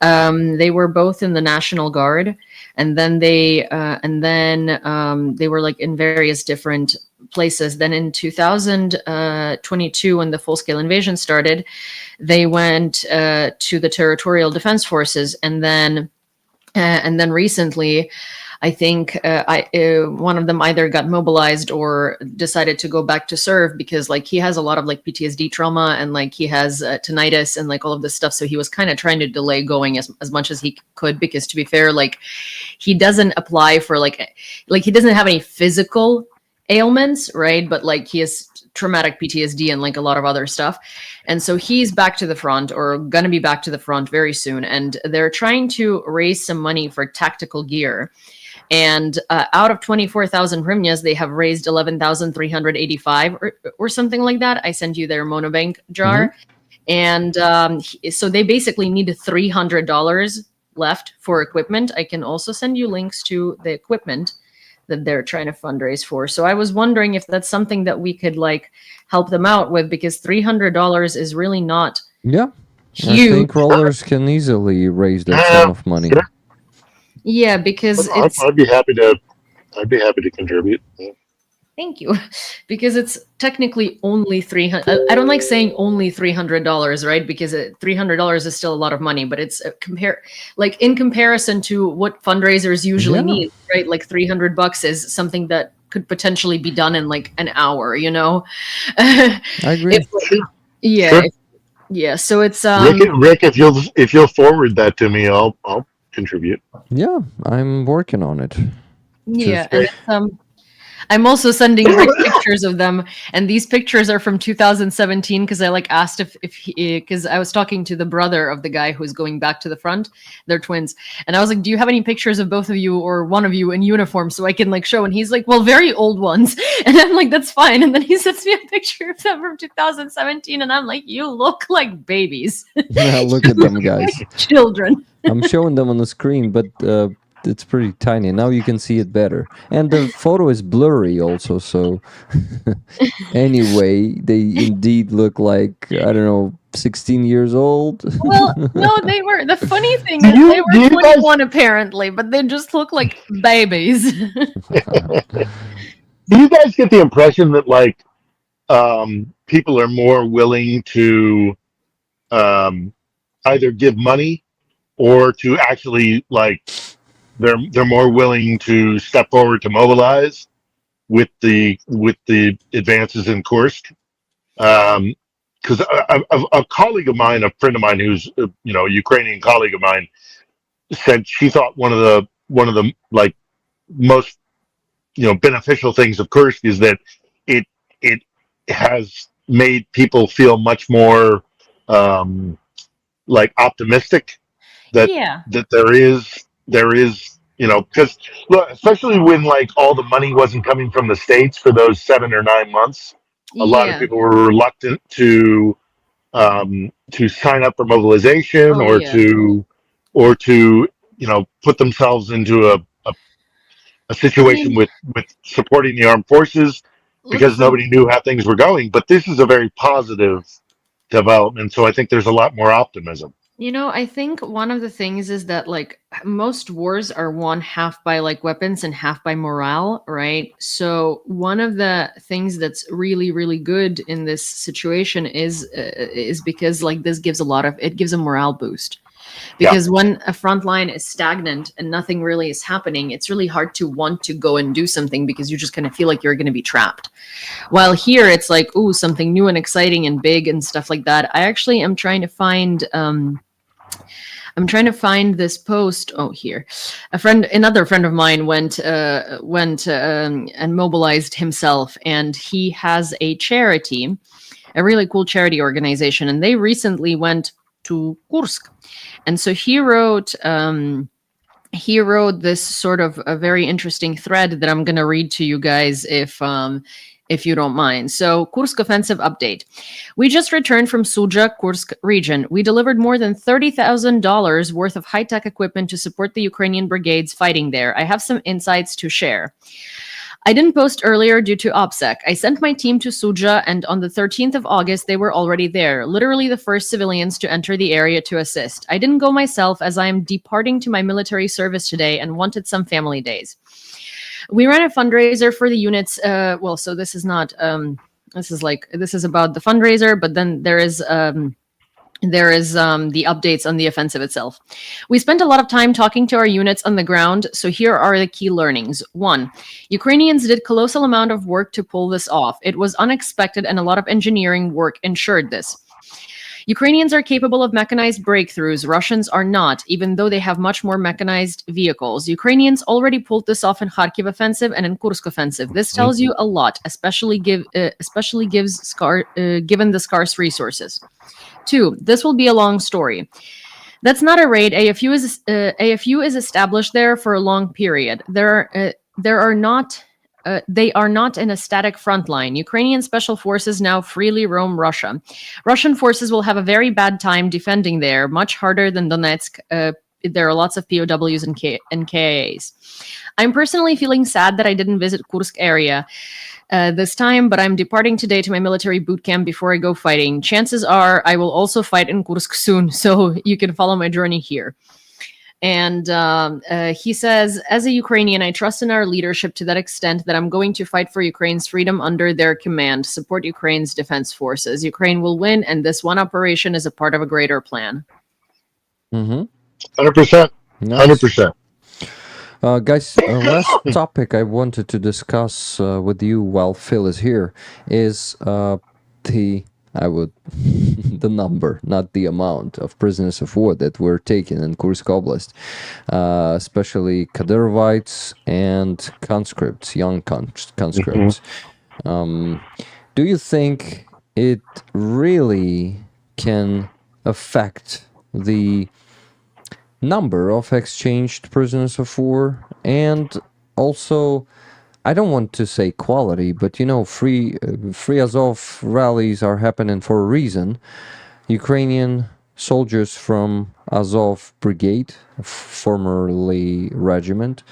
Speaker 4: They were both in the National Guard, and then they were like in various different places. Then in 2022, when the full-scale invasion started, they went to the Territorial Defense Forces, and then recently, I think one of them either got mobilized or decided to go back to serve, because like he has a lot of like PTSD trauma, and like he has tinnitus and like all of this stuff. So he was kind of trying to delay going as much as he could, because to be fair, like he doesn't apply for like he doesn't have any physical ailments, right? But like he has traumatic PTSD and like a lot of other stuff. And so he's back to the front, or gonna be back to the front very soon. And they're trying to raise some money for tactical gear. And out of 24,000 hryvnias, they have raised 11,385 or something like that. I send you their monobank jar. And so they basically need $300 left for equipment. I can also send you links to the equipment that they're trying to fundraise for. So I was wondering if that's something that we could like help them out with, because $300 is really not
Speaker 2: Yeah,
Speaker 4: huge.
Speaker 2: I think rollers can easily raise that sum of money.
Speaker 3: Sure.
Speaker 4: Yeah, because it's
Speaker 3: I'd be happy to contribute. Yeah.
Speaker 4: thank you. Because it's technically only 300. I don't like saying only $300, right? Because $300 is still a lot of money, but it's in comparison to what fundraisers usually need, right? Like $300 is something that could potentially be done in like an hour, you know?
Speaker 2: I agree.
Speaker 4: Yeah.
Speaker 3: Sure.
Speaker 4: Yeah. So it's
Speaker 3: Rick, if you'll forward that to me, I'll contribute.
Speaker 2: Yeah, I'm working on it.
Speaker 4: yeah, and it's, I'm also sending Rick pictures of them, and these pictures are from 2017, because I like asked if because I was talking to the brother of the guy who's going back to the front. They're twins, and I was like, "Do you have any pictures of both of you or one of you in uniform so I can like show?" And he's like, "Well, very old ones," and I'm like, "That's fine." And then he sends me a picture of them from 2017, and I'm like, "You look like babies."
Speaker 2: Yeah, look at them, guys.
Speaker 4: Like children.
Speaker 2: I'm showing them on the screen, but it's pretty tiny. Now you can see it better. And the photo is blurry also, so anyway, they indeed look like, I don't know, 16 years old.
Speaker 4: Well, no, they were. The funny thing is they were 21 apparently, but they just look like babies.
Speaker 3: Do you guys get the impression that like people are more willing to either give money or to actually like they're more willing to step forward to mobilize with the advances in Kursk? Because a colleague of mine, a friend of mine who's a Ukrainian colleague of mine, said she thought one of the like most beneficial things of Kursk is that it has made people feel much more like optimistic that
Speaker 4: Yeah.
Speaker 3: that there is Because look, especially when like all the money wasn't coming from the states for those 7 or 9 months, a lot of
Speaker 4: Yeah.
Speaker 3: people were reluctant to sign up for mobilization
Speaker 4: Oh yeah.
Speaker 3: or to put themselves into a
Speaker 4: I
Speaker 3: situation
Speaker 4: mean,
Speaker 3: with supporting the armed forces
Speaker 4: look
Speaker 3: because
Speaker 4: from
Speaker 3: nobody knew how things were going. But this is a very positive development, so I think there's a lot more optimism.
Speaker 4: I think one of the things is that like most wars are won half by like weapons and half by morale, right? So one of the things that's really really good in this situation is because like this gives it gives a morale boost.
Speaker 3: Yeah,
Speaker 4: Because when a front line is stagnant and nothing really is happening, it's really hard to want to go and do something because you just kind of feel like you're going to be trapped. While here it's like, ooh, something new and exciting and big and stuff like that. I actually am trying to find this post. Oh, here, another friend of mine went and mobilized himself, and he has a charity, a really cool charity organization, and they recently went to Kursk, and so he wrote this sort of a very interesting thread that I'm going to read to you guys if you don't mind. So, Kursk offensive update. We just returned from Suja, Kursk region. We delivered more than $30,000 worth of high-tech equipment to support the Ukrainian brigades fighting there. I have some insights to share. I didn't post earlier due to OPSEC. I sent my team to Suja, and on the 13th of August, they were already there, literally the first civilians to enter the area to assist. I didn't go myself as I am departing to my military service today and wanted some family days. We ran a fundraiser for the units. So this is not. This is about the fundraiser, but then there is the updates on the offensive itself. We spent a lot of time talking to our units on the ground, so here are the key learnings. 1. Ukrainians did colossal amount of work to pull this off. It was unexpected and a lot of engineering work ensured this. Ukrainians are capable of mechanized breakthroughs. Russians are not, even though they have much more mechanized vehicles. Ukrainians already pulled this off in Kharkiv offensive and in Kursk offensive. This tells you a lot, especially given the scarce resources. 2. This will be a long story. That's not a raid. AFU is established there for a long period. They are not in a static front line. Ukrainian special forces now freely roam Russia. Russian forces will have a very bad time defending there, much harder than Donetsk. There are lots of POWs and KIAs. I'm personally feeling sad that I didn't visit Kursk area this time, but I'm departing today to my military boot camp before I go fighting. Chances are I will also fight in Kursk soon, so you can follow my journey here. And he says, as a Ukrainian, I trust in our leadership to that extent that I'm going to fight for Ukraine's freedom under their command, support Ukraine's defense forces. Ukraine will win, and this one operation is a part of a greater plan.
Speaker 3: 100%.
Speaker 2: Nice.
Speaker 3: 100%.
Speaker 2: Guys, last topic I wanted to discuss with you while Phil is here is the number, not the amount of prisoners of war that were taken in Kursk Oblast, especially Kadyrovites and conscripts, young conscripts. Do you think it really can affect the number of exchanged prisoners of war? And also, I don't want to say quality, but free Azov rallies are happening for a reason. Ukrainian soldiers from Azov Brigade, formerly regiment,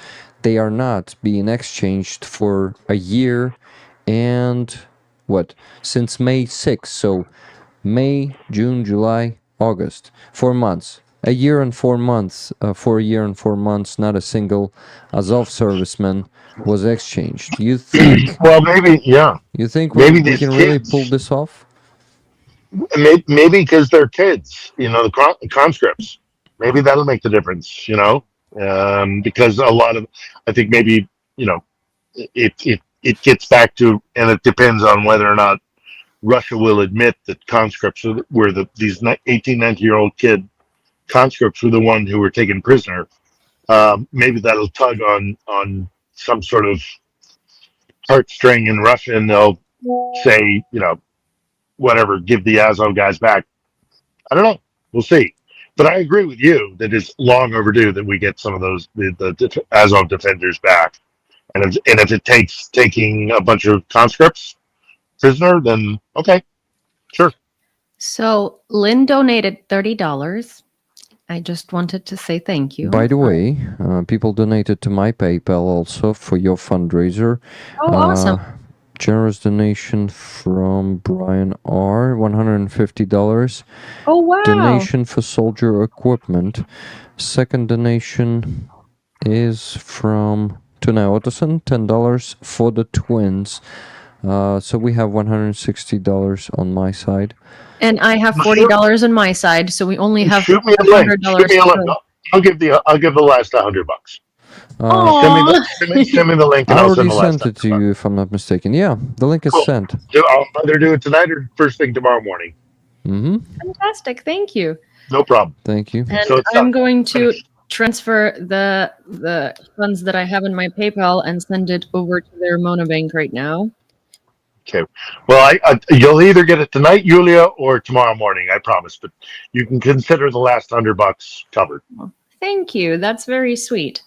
Speaker 2: they are not being exchanged for a year and since May 6th. So May, June, July, August, 4 months. A year and 4 months, for a year and 4 months, not a single Azov serviceman was exchanged. You think?
Speaker 3: Well, maybe, yeah.
Speaker 2: You think
Speaker 3: Maybe
Speaker 2: we
Speaker 3: these
Speaker 2: can really
Speaker 3: kids-
Speaker 2: pull this off?
Speaker 3: Maybe because they're kids, the conscripts. Maybe that'll make the difference, because a lot of, I think maybe, it gets back to, and it depends on whether or not Russia will admit that conscripts were these 18, 19-year-old kid conscripts were the one who were taken prisoner. Maybe that'll tug on some sort of heartstring in Russia, and they'll say, whatever, give the Azov guys back. I don't know. We'll see. But I agree with you that it's long overdue that we get some of those the Azov defenders back. And if it takes taking a bunch of conscripts prisoner, then okay, sure.
Speaker 4: So Lynn donated $30. I just wanted to say thank you.
Speaker 2: By the way, people donated to my PayPal also for your fundraiser.
Speaker 4: Oh, awesome.
Speaker 2: Generous donation from Brian R. $150.
Speaker 4: Oh, wow.
Speaker 2: Donation for soldier equipment. Second donation is from Tuna Ottoson, $10 for the twins. So we have $160 on my side.
Speaker 4: And I have $40 on my side, so we only have
Speaker 3: Shoot me a link.
Speaker 4: $100.
Speaker 3: Shoot me a link. I'll give the last $100. Send me the link, and
Speaker 2: I
Speaker 3: I'll send
Speaker 2: already
Speaker 3: the last.
Speaker 2: sent it to you, if I'm not mistaken. Yeah, the link is sent.
Speaker 3: I'll either do it tonight or first thing tomorrow morning.
Speaker 2: Mm-hmm.
Speaker 4: Fantastic, thank you.
Speaker 3: No problem.
Speaker 2: Thank you.
Speaker 4: And
Speaker 3: So it's
Speaker 4: I'm
Speaker 3: done.
Speaker 4: going to transfer the funds that I have in my PayPal and send it over to their Monobank right now.
Speaker 3: Okay. Well, you'll either get it tonight, Yulia, or tomorrow morning. I promise. But you can consider the last $100 covered.
Speaker 4: Thank you. That's very sweet.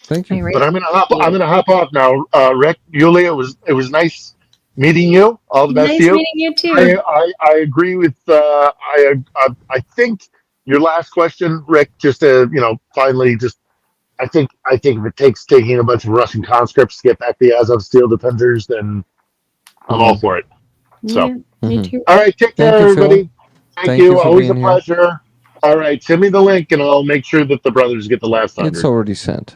Speaker 2: Thank you.
Speaker 3: But I'm gonna hop off now. Rick, Yulia, it was nice meeting you. All the best
Speaker 4: Nice
Speaker 3: to you.
Speaker 4: meeting you too.
Speaker 3: I agree with. I think your last question, Rick. Just to finally, just I think if it takes taking a bunch of Russian conscripts to get back the Azov Steel defenders, then I'm all for it. So,
Speaker 4: Yeah, me too.
Speaker 3: all right, take care,
Speaker 2: Thank you, Phil.
Speaker 3: everybody. Thank
Speaker 2: Thank
Speaker 3: you.
Speaker 2: you for
Speaker 3: Always a
Speaker 2: being here.
Speaker 3: pleasure. All right, send me the link, and I'll make sure that the brothers get the last
Speaker 2: It's
Speaker 3: 100.
Speaker 2: already sent.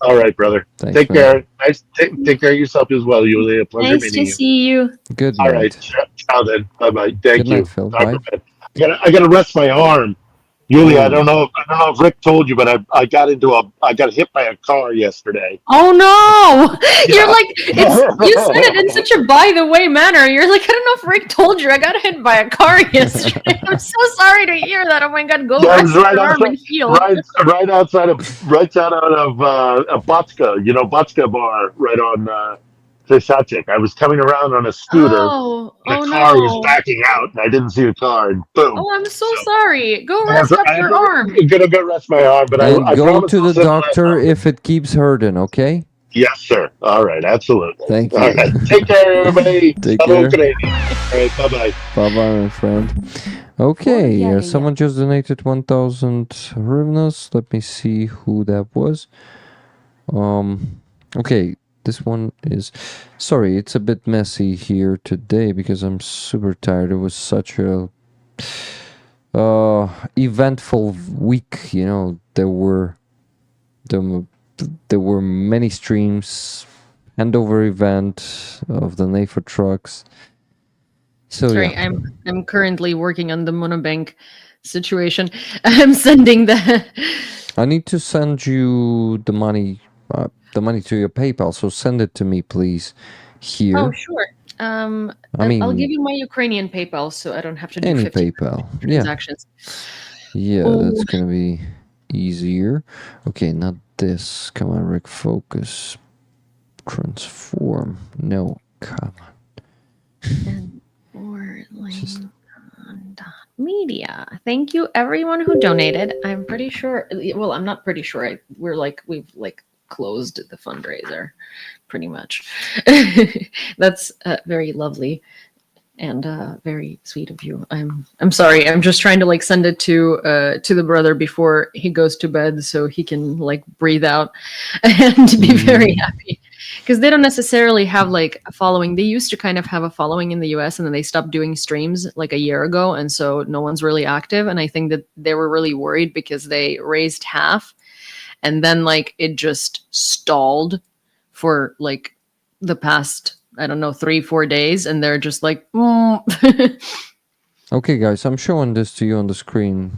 Speaker 3: All right, brother.
Speaker 2: Thanks,
Speaker 3: Take
Speaker 2: man.
Speaker 3: care. Nice. Take care of yourself as well, Yulia. Pleasure
Speaker 4: Nice
Speaker 3: meeting
Speaker 4: to
Speaker 3: you.
Speaker 4: see you.
Speaker 2: Good
Speaker 3: All
Speaker 2: night.
Speaker 3: right. Ciao then. Bye bye. Thank
Speaker 2: Good
Speaker 3: you.
Speaker 2: night, Phil.
Speaker 3: Time
Speaker 2: Bye.
Speaker 3: for bed. I gotta rest my arm. Yulia, I
Speaker 2: Oh.
Speaker 3: don't know if Rick told you, but I got hit by a car yesterday.
Speaker 4: Oh no!
Speaker 3: Yeah.
Speaker 4: You're like you said it in such a by the way manner. You're like, I don't know if Rick told you I got hit by a car yesterday. I'm so sorry to hear that. Oh my god, go
Speaker 3: Yeah, it
Speaker 4: rest
Speaker 3: was right
Speaker 4: your arm
Speaker 3: outside-
Speaker 4: and heal.
Speaker 3: Right outside of a Botska, Botska bar right on Fisachik. I was coming around on a scooter.
Speaker 4: Oh
Speaker 3: The car was
Speaker 4: no!
Speaker 3: backing out, and I didn't see the car, and boom.
Speaker 4: Oh, I'm so sorry. Go
Speaker 3: I
Speaker 4: rest
Speaker 3: have
Speaker 4: up
Speaker 3: to-
Speaker 4: your arm.
Speaker 3: I'm gonna go rest my arm, but I
Speaker 2: Go
Speaker 3: promise
Speaker 2: to
Speaker 3: I'll
Speaker 2: the
Speaker 3: send last
Speaker 2: doctor
Speaker 3: number.
Speaker 2: if it keeps hurting, okay?
Speaker 3: Yes, sir. All right, absolutely.
Speaker 2: Thank you.
Speaker 3: All right, take care, everybody.
Speaker 2: Take
Speaker 3: Hello,
Speaker 2: care.
Speaker 3: Canadian. All right, bye bye.
Speaker 2: Bye-bye, my friend. Okay,
Speaker 4: yeah.
Speaker 2: someone just donated 1,000 hryvnias. Let me see who that was. Okay, this one is... Sorry, it's a bit messy here today because I'm super tired. It was such a eventful week, There were many streams, handover event of the NAFA trucks. So
Speaker 4: Sorry,
Speaker 2: yeah.
Speaker 4: I'm currently working on the Monobank situation. I'm sending the
Speaker 2: I need to send you the money to your PayPal. So send it to me, please. Here,
Speaker 4: Oh, sure.
Speaker 2: I mean,
Speaker 4: I'll give you my Ukrainian PayPal so I don't have to do
Speaker 2: any
Speaker 4: 50
Speaker 2: PayPal. Yeah,
Speaker 4: transactions.
Speaker 2: yeah,
Speaker 4: Oh.
Speaker 2: that's gonna be easier. Okay, not this. Come on, Rick. Focus. Transform. No, come on.
Speaker 4: And media. Thank you everyone who donated. I'm pretty sure, well, I'm not pretty sure. We've closed the fundraiser pretty much. That's very lovely and very sweet of you. I'm sorry. I'm just trying to send it to the brother before he goes to bed so he can breathe out and be very happy. Because they don't necessarily have a following. They used to kind of have a following in the US, and then they stopped doing streams a year ago, and so no one's really active. And I think that they were really worried because they raised half, and then it just stalled for the past, I don't know, 3-4 days, and they're just
Speaker 2: Okay, guys, I'm showing this to you on the screen.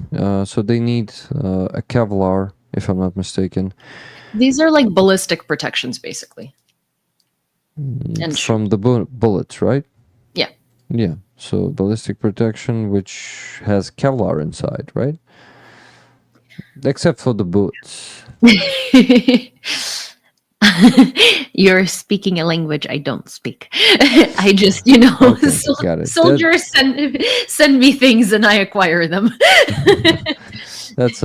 Speaker 2: So they need a Kevlar, if I'm not mistaken.
Speaker 4: These are ballistic protections, basically. And
Speaker 2: From the bullets, right?
Speaker 4: Yeah.
Speaker 2: Yeah. So ballistic protection, which has Kevlar inside, right? Except for the boots.
Speaker 4: You're speaking a language I don't speak. I just,
Speaker 2: Okay, got it.
Speaker 4: soldiers send me things and I acquire them.
Speaker 2: That's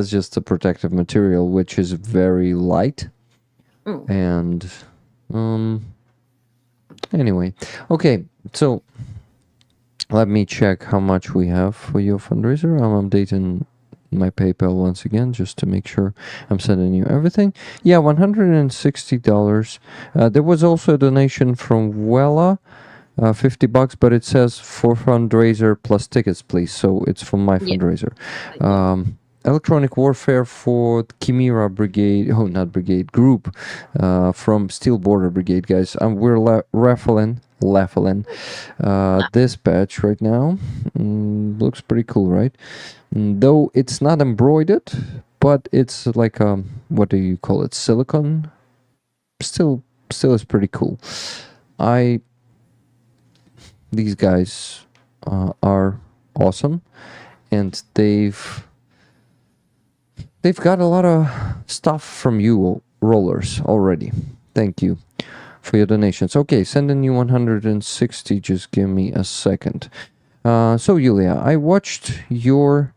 Speaker 2: just a protective material, which is very light.
Speaker 4: Oh.
Speaker 2: And anyway, okay, so let me check how much we have for your fundraiser. I'm updating my PayPal once again just to make sure I'm sending you everything. Yeah, $160. There was also a donation from Wella, $50, but it says for fundraiser plus tickets, please. So it's from my fundraiser. Electronic warfare for Chimera Brigade, not brigade, group from Steel Border Brigade, guys. We're raffling this patch right now. Looks pretty cool, right? Though it's not embroidered, but it's like what do you call it? Silicone. Still is pretty cool. These guys are awesome, and they've got a lot of stuff from you rollers already. Thank you for your donations. Okay, sending you 160. Just give me a second. So Yulia, I watched your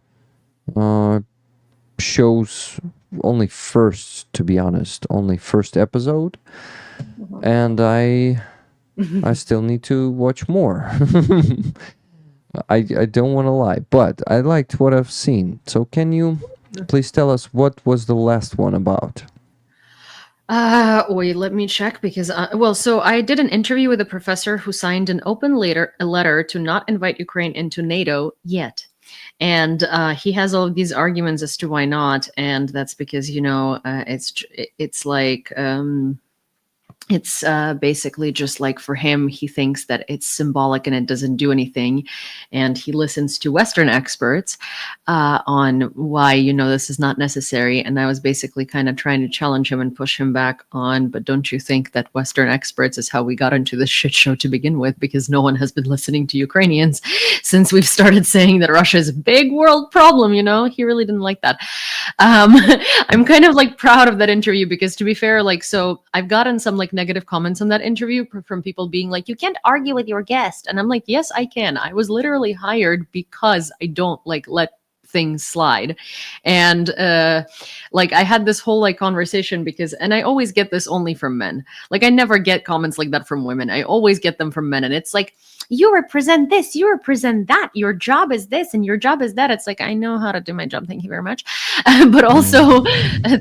Speaker 2: shows only first episode, and I still need to watch more. I don't want to lie, but I liked what I've seen. So can you please tell us what was the last one about?
Speaker 4: Wait, let me check because so I did an interview with a professor who signed an open letter to not invite Ukraine into NATO yet. And he has all of these arguments as to why not, and that's because it's like it's basically just like for him, he thinks that it's symbolic and it doesn't do anything. And he listens to Western experts on why, this is not necessary. And I was basically kind of trying to challenge him and push him back on, but don't you think that Western experts is how we got into this shit show to begin with? Because no one has been listening to Ukrainians since we've started saying that Russia is a big world problem, He really didn't like that. I'm kind of like proud of that interview because, to be fair, so I've gotten some negative comments on that interview from people being like, you can't argue with your guest. And I'm like, yes, I can. I was literally hired because I don't let things slide. And I had this whole conversation and I always get this only from men. I never get comments like that from women. I always get them from men. And it's like, you represent this, you represent that, your job is this and your job is that. It's like, I know how to do my job, thank you very much. But also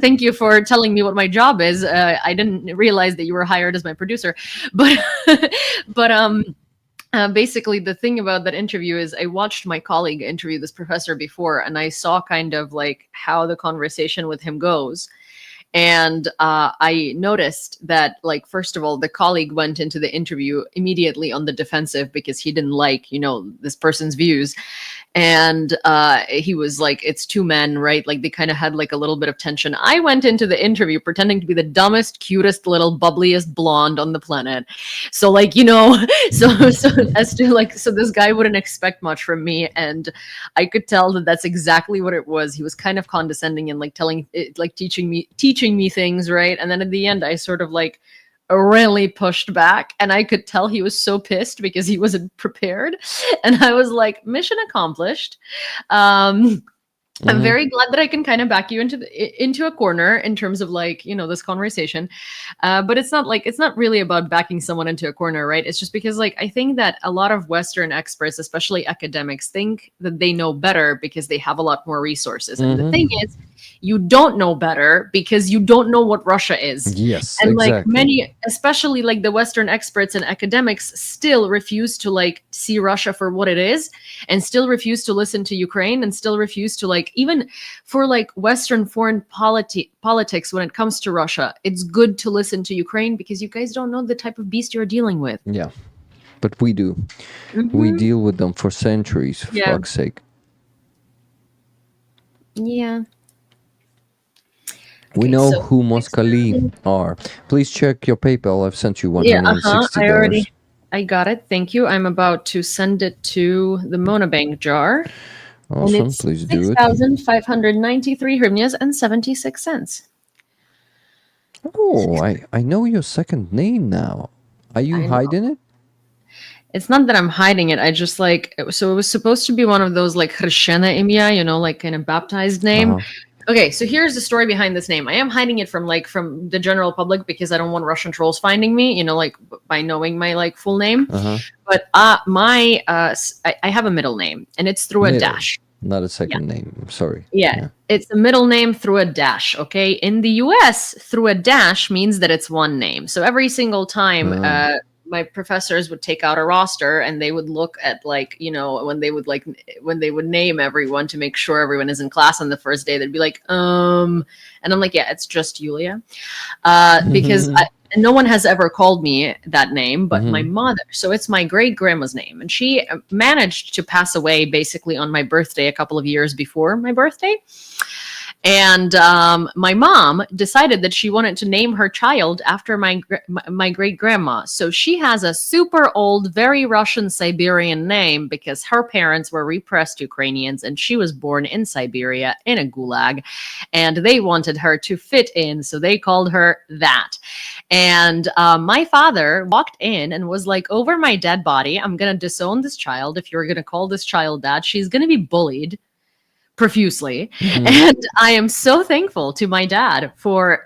Speaker 4: thank you for telling me what my job is. I didn't realize that you were hired as my producer, but basically the thing about that interview is I watched my colleague interview this professor before, and I saw kind of how the conversation with him goes. And I noticed that, first of all, the colleague went into the interview immediately on the defensive because he didn't like, this person's views. And he was like, it's two men, right? They kind of had a little bit of tension. I went into the interview pretending to be the dumbest, cutest, little bubbliest blonde on the planet. So so this guy wouldn't expect much from me. And I could tell that that's exactly what it was. He was kind of condescending and teaching me things, right? And then at the end, I sort of really pushed back, and I could tell he was so pissed because he wasn't prepared. And I was like, mission accomplished. I'm very glad that I can kind of back you into a corner in terms of this conversation. But it's not really about backing someone into a corner, right? It's just because I think that a lot of Western experts, especially academics, think that they know better because they have a lot more resources. And the thing is, you don't know better because you don't know what Russia is.
Speaker 2: Yes,
Speaker 4: and
Speaker 2: exactly.
Speaker 4: Many, especially the Western experts and academics, still refuse to see Russia for what it is, and still refuse to listen to Ukraine, and still refuse to even for Western foreign politics when it comes to Russia. It's good to listen to Ukraine because you guys don't know the type of beast you're dealing with.
Speaker 2: Yeah, but we do. We deal with them for centuries, for fuck's sake.
Speaker 4: Yeah.
Speaker 2: We know who Moskali are. Please check your PayPal. I've sent you $160.
Speaker 4: I got it. Thank you. I'm about to send it to the Monobank jar.
Speaker 2: Awesome. Please do it.
Speaker 4: 6,593 hryvnias and 76 cents.
Speaker 2: Oh, I know your second name now. Are you hiding it?
Speaker 4: It's not that I'm hiding it. I just like, so it was supposed to be one of those like Hrshena imya, you know, like kind of baptized name.
Speaker 2: Uh-huh.
Speaker 4: Okay, so here's the story behind this name. I am hiding it from the general public because I don't want Russian trolls finding me, you know, like by knowing my like full name.
Speaker 2: Uh-huh.
Speaker 4: But I have a middle name, and it's through a
Speaker 2: Middle,
Speaker 4: dash.
Speaker 2: not a second name. I'm sorry.
Speaker 4: Yeah, it's a middle name through a dash. Okay, in the U.S., through a dash means that it's one name. So every single time, my professors would take out a roster and they would look at like, you know, when they would name everyone to make sure everyone is in class on the first day, they'd be like, and I'm like, yeah, it's just Yulia, because no one has ever called me that name but my mother. So it's my great grandma's name, and she managed to pass away basically on my birthday a couple of years before my birthday. And my mom decided that she wanted to name her child after my great grandma. So she has a super old, very Russian Siberian name because her parents were repressed Ukrainians, and she was born in Siberia in a gulag, and they wanted her to fit in, so they called her that. And my father walked in and was like, over my dead body, I'm going to disown this child. If you're going to call this child that, she's going to be bullied profusely. And I am so thankful to my dad for,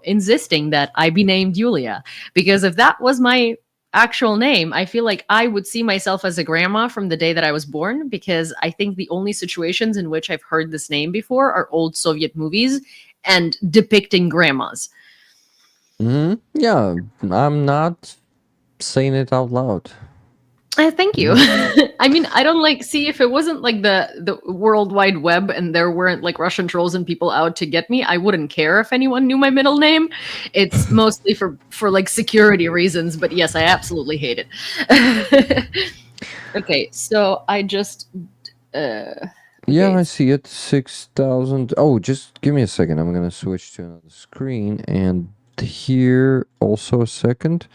Speaker 4: insisting that I be named Yulia, because if that was my actual name, I feel like I would see myself as a grandma from the day that I was born, because I think the only situations in which I've heard this name before are old Soviet movies and depicting grandmas.
Speaker 2: Yeah, I'm not saying it out loud.
Speaker 4: Thank you. I mean, I don't like, see, if it wasn't like the World Wide Web and there weren't like Russian trolls and people out to get me, I wouldn't care if anyone knew my middle name. It's mostly for like security reasons, but yes, I absolutely hate it. Okay, so I just
Speaker 2: Yeah, I see it. 6,000. Oh, just give me a second. I'm gonna switch to another screen, and here also a second.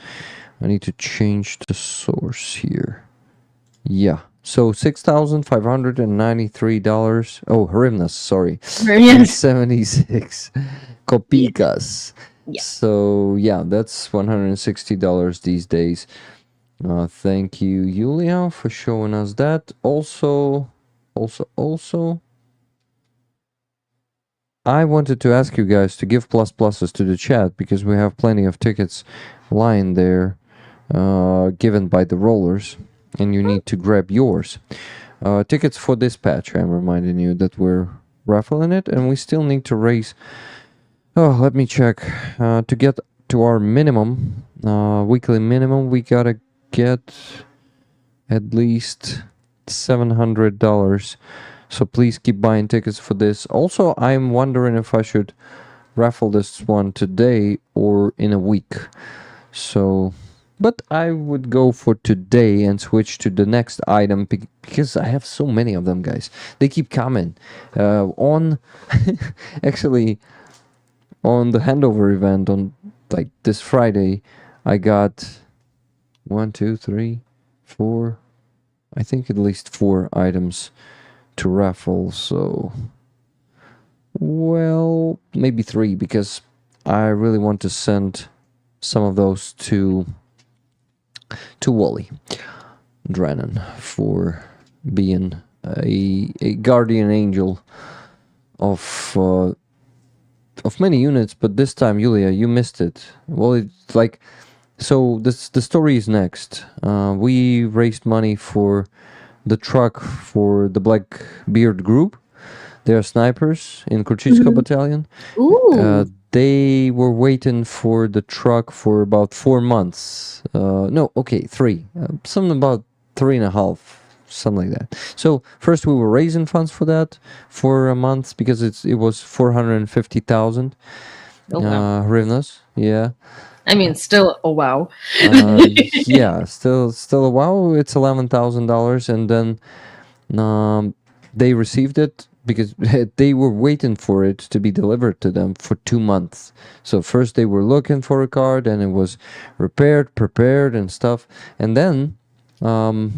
Speaker 2: I need to change the source here. Yeah. So $6,593. Oh, hryvnias, sorry.
Speaker 4: Yes.
Speaker 2: 76 kopikas.
Speaker 4: Yeah.
Speaker 2: So yeah, that's $160 these days. Thank you, Yulia, for showing us that. Also, I wanted to ask you guys to give pluses to the chat, because we have plenty of tickets lying there, given by the rollers, and you need to grab yours. Tickets for this patch, I'm reminding you that we're raffling it, and we still need to raise, let me check, to get to our minimum, weekly minimum, we gotta get at least $700. So please keep buying tickets for this. Also, I'm wondering if I should raffle this one today or in a week. So, but I would go for today and switch to the next item, because I have so many of them, guys. They keep coming. On actually, on the handover event on like this Friday, I got 1, 2, 3, 4, I think at least 4 items to raffle. So, well, maybe 3, because I really want to send some of those to Wally Drennan for being a guardian angel of many units. But this time, Yulia, you missed it. Well, it's like, so the story is next. We raised money for the truck for the Blackbeard group. They are snipers in Kurchitsko battalion.
Speaker 4: Ooh.
Speaker 2: They were waiting for the truck for about 4 months. 3. Something about 3.5, something like that. So first we were raising funds for that for a month, because it was 450,000 hryvnias. Yeah.
Speaker 4: I mean, still, oh wow.
Speaker 2: Yeah, still a wow. It's $11,000, and then they received it because they were waiting for it to be delivered to them for 2 months. So first they were looking for a card, and it was repaired, prepared, and stuff. And then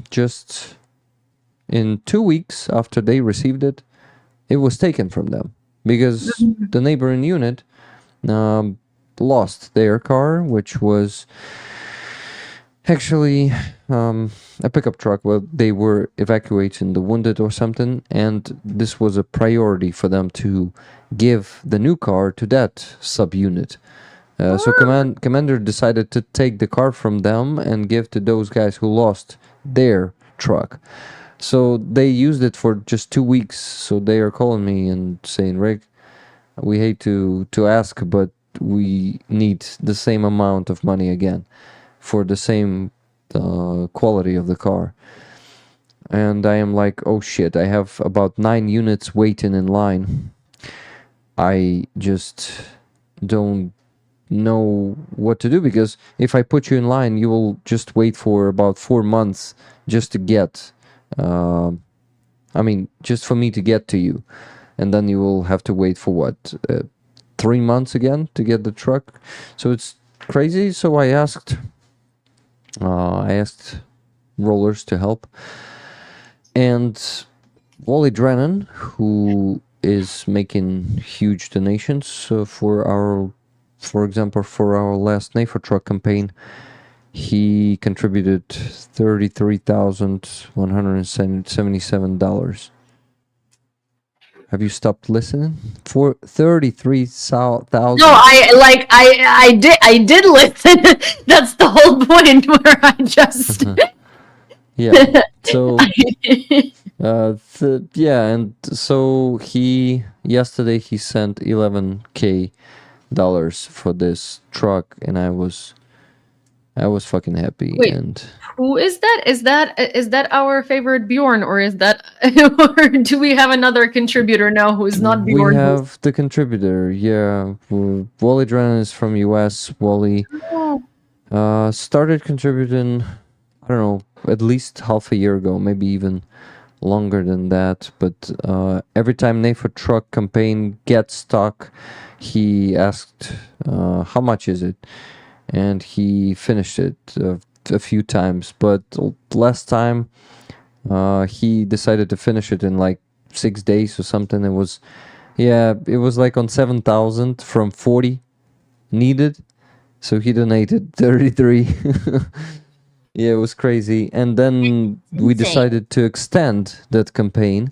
Speaker 2: just in 2 weeks after they received it, it was taken from them, because the neighboring unit lost their car, which was Actually, a pickup truck. Well, they were evacuating the wounded or something, and this was a priority for them to give the new car to that subunit. So commander decided to take the car from them and give to those guys who lost their truck. So they used it for just 2 weeks. So they are calling me and saying, Rick, we hate to ask, but we need the same amount of money again for the same quality of the car. And I am like, oh shit, I have about 9 units waiting in line. I just don't know what to do, because if I put you in line, you will just wait for about 4 months just to get, just for me to get to you. And then you will have to wait for what, 3 months again to get the truck. So it's crazy. So I asked Rollers to help. And Wally Drennan, who is making huge donations for example, for our last NAFO truck campaign, he contributed $33,177. Have you stopped listening? For 33,000.
Speaker 4: No, I did listen. That's the whole point where I just
Speaker 2: Yeah. So and so yesterday he sent $11K for this truck, and I was fucking happy.
Speaker 4: Wait.
Speaker 2: And
Speaker 4: who is that? Is that our favorite Bjorn, or is that or do we have another contributor now who is not Bjorn?
Speaker 2: we have the contributor. Yeah, Wally Drennan is from US. Wally started contributing, I don't know, at least half a year ago, maybe even longer than that. But every time NAFO truck campaign gets stuck, he asked, how much is it? And he finished it a few times. But last time, he decided to finish it in like 6 days or something. It was like on 7,000 from 40 needed. So he donated 33. Yeah, it was crazy. And then we decided to extend that campaign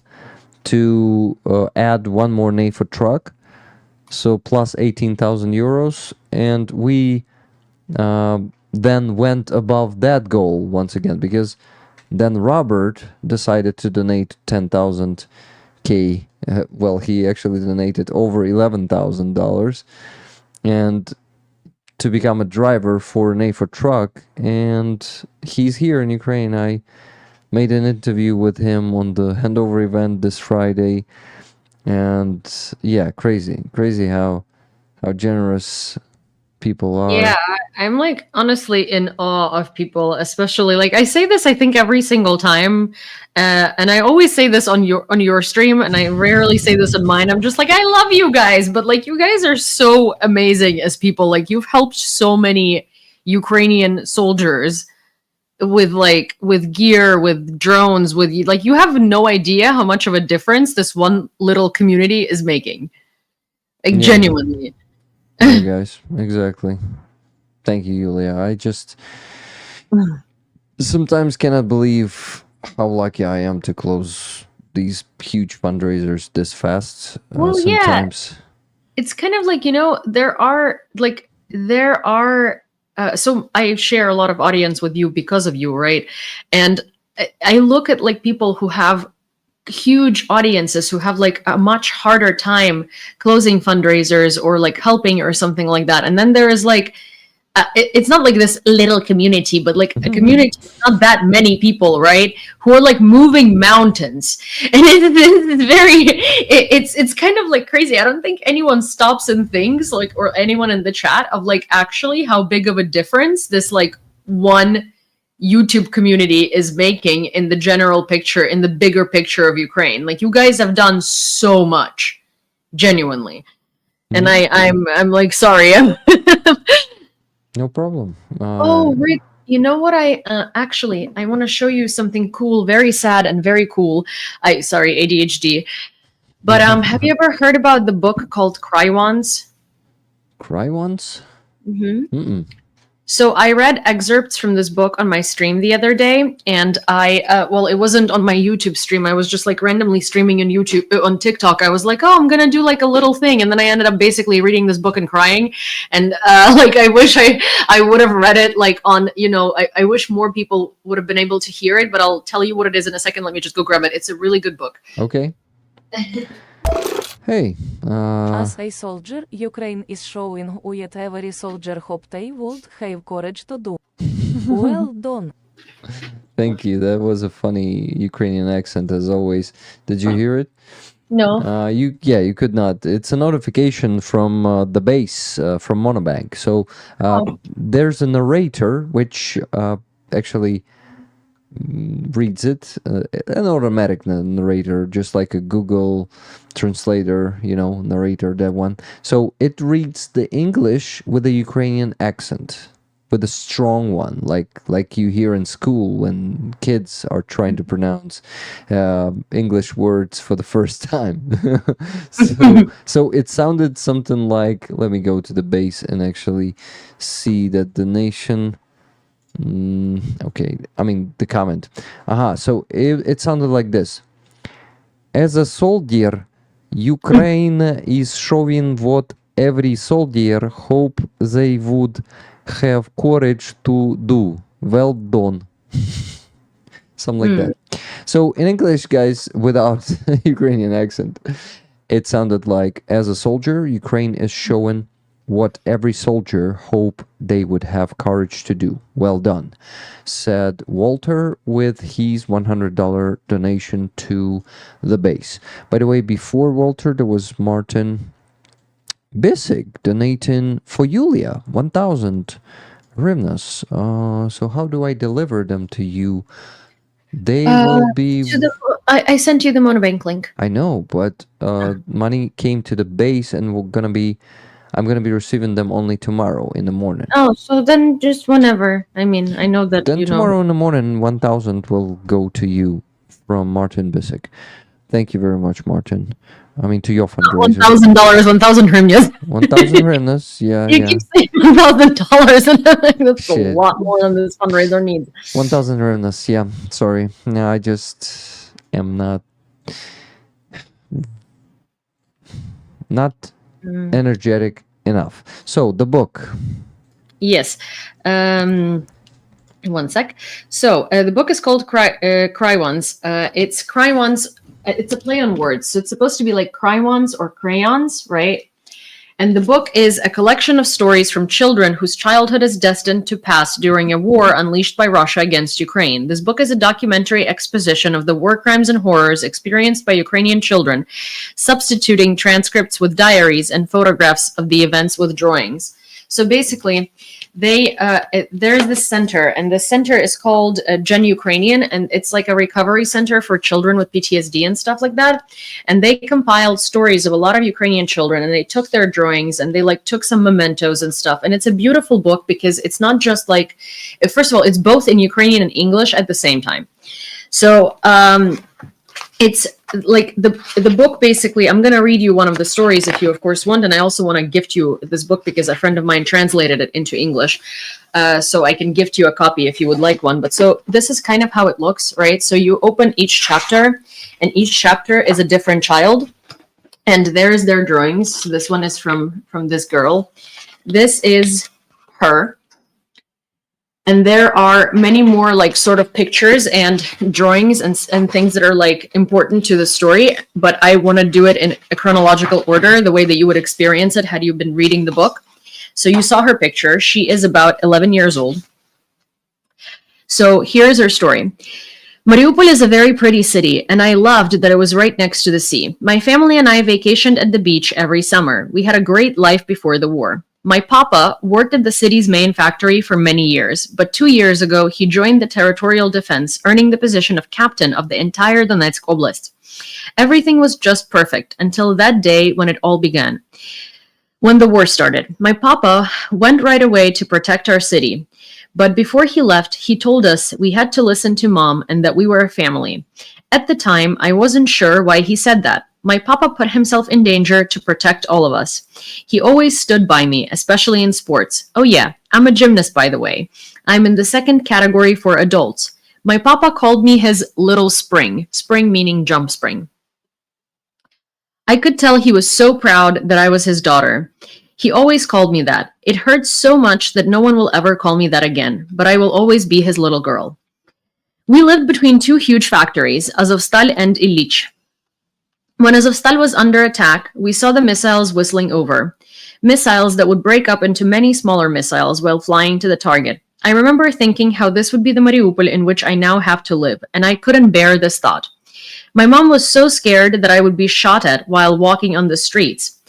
Speaker 2: to add one more NAFO truck. So plus 18,000 euros. And we then went above that goal once again, because then Robert decided to donate 10,000 K. Well, he actually donated over $11,000 and to become a driver for an A4 truck. And he's here in Ukraine. I made an interview with him on the handover event this Friday. And yeah, crazy how generous people are.
Speaker 4: Yeah, I'm like honestly in awe of people, especially like I say this I think every single time, and I always say this on your stream, and I rarely say this on mine. I'm just like, I love you guys, but like you guys are so amazing as people. Like you've helped so many Ukrainian soldiers with gear, with drones, with like you have no idea how much of a difference this one little community is making. Like
Speaker 2: Yeah.
Speaker 4: genuinely.
Speaker 2: Yeah, guys, exactly. Thank you, Yulia. I just sometimes cannot believe how lucky I am to close these huge fundraisers this fast.
Speaker 4: Well,
Speaker 2: sometimes.
Speaker 4: It's kind of like, there are so I share a lot of audience with you because of you, right? And I look at like people who have huge audiences, who have like a much harder time closing fundraisers or like helping or something like that. And then there is like it's not like this little community, but like a community of not that many people, right? Who are like moving mountains, and it's kind of like crazy. I don't think anyone stops and thinks like, or anyone in the chat, of like actually how big of a difference this like one YouTube community is making in the general picture, in the bigger picture of Ukraine. Like you guys have done so much, genuinely, and I'm like sorry.
Speaker 2: No problem.
Speaker 4: Oh, Rick, you know what? I want to show you something cool, very sad and very cool. Sorry, ADHD. But have you ever heard about the book called Cry Once?
Speaker 2: Cry Once?
Speaker 4: Mm-hmm.
Speaker 2: Mm-mm.
Speaker 4: So I read excerpts from this book on my stream the other day, and well, it wasn't on my YouTube stream. I was just like randomly streaming on YouTube, on TikTok. I was like, oh, I'm gonna do like a little thing, and then I ended up basically reading this book and crying. And like, I wish I would have read it like on, I wish more people would have been able to hear it. But I'll tell you what it is in a second. Let me just go grab it. It's a really good book.
Speaker 2: Okay. Hey.
Speaker 5: As a soldier, Ukraine is showing what every soldier hoped they would have courage to do. Well done.
Speaker 2: Thank you. That was a funny Ukrainian accent, as always. Did you hear it?
Speaker 4: No.
Speaker 2: You could not. It's a notification from the base from Monobank. So there's a narrator which actually reads it, an automatic narrator, just like a Google translator, narrator, that one. So it reads the English with a Ukrainian accent, with a strong one, like you hear in school when kids are trying to pronounce English words for the first time. So it sounded something like, let me go to the base and actually see that the nation. Okay, I mean the comment. So it sounded like this. As a soldier, Ukraine is showing what every soldier hope they would have courage to do. Well done. Something like that. So in English, guys, without Ukrainian accent, it sounded like, as a soldier, Ukraine is showing what every soldier hoped they would have courage to do. Well done, said Walter with his $100 donation to the base. By the way, before Walter, there was Martin Bisic donating for Yulia 1,000 hryvnias. So how do I deliver them to you? They will be...
Speaker 4: I sent you the Monobank link.
Speaker 2: I know, but money came to the base and I'm going to be receiving them only tomorrow in the morning.
Speaker 4: Oh, so then just whenever. I mean, I know that,
Speaker 2: Then tomorrow in the morning, 1,000 will go to you from Martin Bisic. Thank you very much, Martin. I mean, to your fundraiser.
Speaker 4: $1,000, 1,000 hryvnias.
Speaker 2: 1,000 hryvnias, yeah.
Speaker 4: You keep saying $1,000, and I'm like, that's
Speaker 2: Shit.
Speaker 4: a lot more than this fundraiser needs.
Speaker 2: 1,000 hryvnias, yeah. Sorry. No, I just am not energetic enough. So the book.
Speaker 4: Yes. One sec. So the book is called Cry Ones. It's Cry Ones. It's a play on words. So it's supposed to be like Cry Ones or crayons, right? And the book is a collection of stories from children whose childhood is destined to pass during a war unleashed by Russia against Ukraine. This book is a documentary exposition of the war crimes and horrors experienced by Ukrainian children, substituting transcripts with diaries and photographs of the events with drawings. So basically, there's this center, and the center is called Gen Ukrainian, and it's like a recovery center for children with PTSD and stuff like that. And they compiled stories of a lot of Ukrainian children, and they took their drawings and they like took some mementos and stuff. And it's a beautiful book because it's not just like, first of all, it's both in Ukrainian and English at the same time. So it's like the book, basically, I'm going to read you one of the stories if you, of course, want. And I also want to gift you this book because a friend of mine translated it into English. So I can gift you a copy if you would like one. But so this is kind of how it looks, right? So you open each chapter, and each chapter is a different child. And there's their drawings. So this one is from this girl. This is her. And there are many more like sort of pictures and drawings and things that are like important to the story. But I want to do it in a chronological order, the way that you would experience it had you been reading the book. So you saw her picture. She is about 11 years old. So here's her story. Mariupol is a very pretty city, and I loved that it was right next to the sea. My family and I vacationed at the beach every summer. We had a great life before the war. My papa worked at the city's main factory for many years, but 2 years ago, he joined the territorial defense, earning the position of captain of the entire Donetsk Oblast. Everything was just perfect until that day when it all began. When the war started, my papa went right away to protect our city. But before he left, he told us we had to listen to mom and that we were a family. At the time, I wasn't sure why he said that. My papa put himself in danger to protect all of us. He always stood by me, especially in sports. Oh yeah, I'm a gymnast, by the way. I'm in the second category for adults. My papa called me his little spring, spring meaning jump spring. I could tell he was so proud that I was his daughter. He always called me that. It hurts so much that no one will ever call me that again, but I will always be his little girl. We lived between two huge factories, Azovstal and Ilich. When Azovstal was under attack, we saw the missiles whistling over. Missiles that would break up into many smaller missiles while flying to the target. I remember thinking how this would be the Mariupol in which I now have to live, and I couldn't bear this thought. My mom was so scared that I would be shot at while walking on the streets.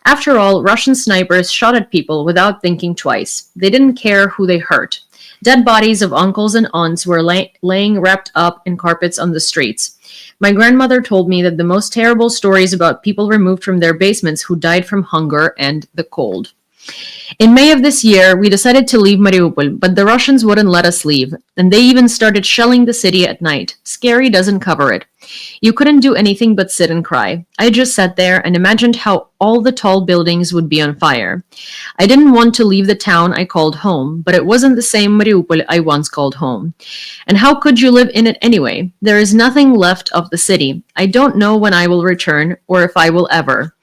Speaker 4: After all, Russian snipers shot at people without thinking twice. They didn't care who they hurt. Dead bodies of uncles and aunts were laying wrapped up in carpets on the streets. My grandmother told me that the most terrible stories about people removed from their basements who died from hunger and the cold. In May of this year, we decided to leave Mariupol, but the Russians wouldn't let us leave, and they even started shelling the city at night. Scary doesn't cover it. You couldn't do anything but sit and cry. I just sat there and imagined how all the tall buildings would be on fire. I didn't want to leave the town I called home, but it wasn't the same Mariupol I once called home. And how could you live in it anyway? There is nothing left of the city. I don't know when I will return, or if I will ever.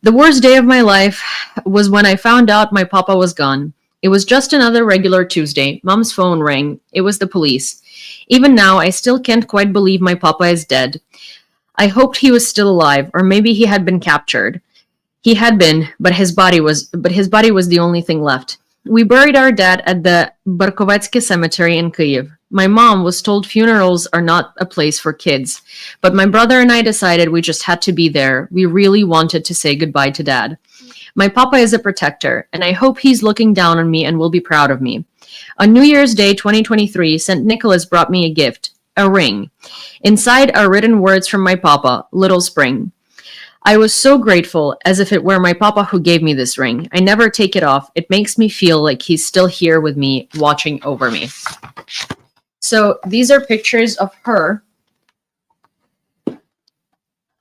Speaker 4: The worst day of my life was when I found out my papa was gone. It was just another regular Tuesday. Mom's phone rang. It was the police. Even now, I still can't quite believe my papa is dead. I hoped he was still alive, or maybe he had been captured. He had been, but his body was the only thing left. We buried our dad at the Barkovetsky cemetery in Kyiv. My mom was told funerals are not a place for kids, but my brother and I decided we just had to be there. We really wanted to say goodbye to Dad. My papa is a protector, and I hope he's looking down on me and will be proud of me. On New Year's Day 2023, St. Nicholas brought me a gift, a ring. Inside are written words from my papa, Little Spring. I was so grateful, as if it were my papa who gave me this ring. I never take it off. It makes me feel like he's still here with me, watching over me. So these are pictures of her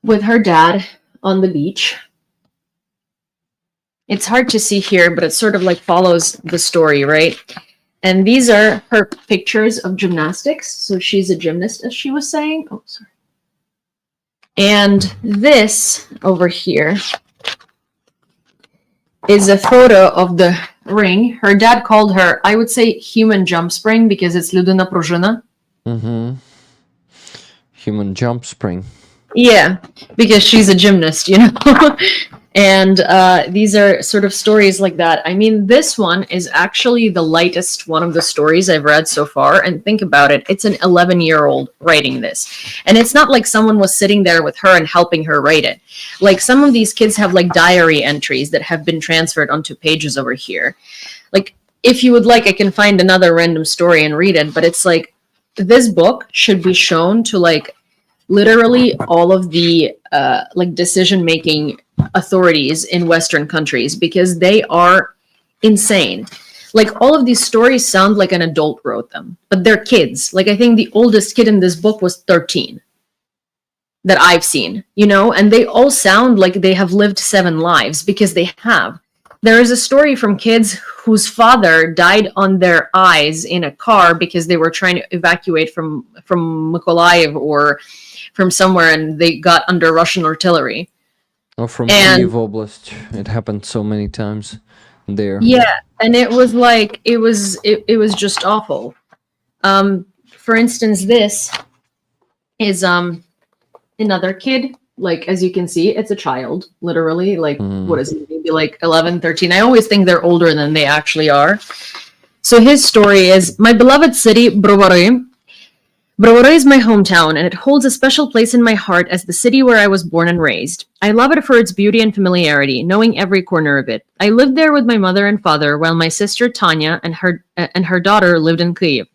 Speaker 4: with her dad on the beach. It's hard to see here, but it sort of like follows the story, right? And these are her pictures of gymnastics. So she's a gymnast, as she was saying. Oh, sorry. And this over here is a photo of the ring. Her dad called her, I would say, human jump spring because it's Людина пружина.
Speaker 2: Mm-hmm. Human jump spring.
Speaker 4: Yeah, because she's a gymnast, you know. And these are sort of stories like that. I mean, this one is actually the lightest one of the stories I've read so far. And think about it. It's an 11-year-old writing this. And it's not like someone was sitting there with her and helping her write it. Like some of these kids have like diary entries that have been transferred onto pages over here. Like, if you would like, I can find another random story and read it. But it's like, this book should be shown to like literally all of the like decision-making authorities in Western countries because they are insane. Like all of these stories sound like an adult wrote them, but they're kids. Like I think the oldest kid in this book was 13 that I've seen, you know, and they all sound like they have lived 7 lives because they have. There is a story from kids whose father died on their eyes in a car because they were trying to evacuate from Mykolaiv or from somewhere and they got under Russian artillery.
Speaker 2: Or from Kyiv Oblast. It happened so many times there.
Speaker 4: Yeah, and it was like it was just awful. For instance, this is another kid. Like as you can see, it's a child, literally. Like what is it? Maybe like 11, 13. I always think they're older than they actually are. So his story is, my beloved city, Brovary. Brovary is my hometown, and it holds a special place in my heart as the city where I was born and raised. I love it for its beauty and familiarity, knowing every corner of it. I lived there with my mother and father, while my sister Tanya and her daughter lived in Kyiv.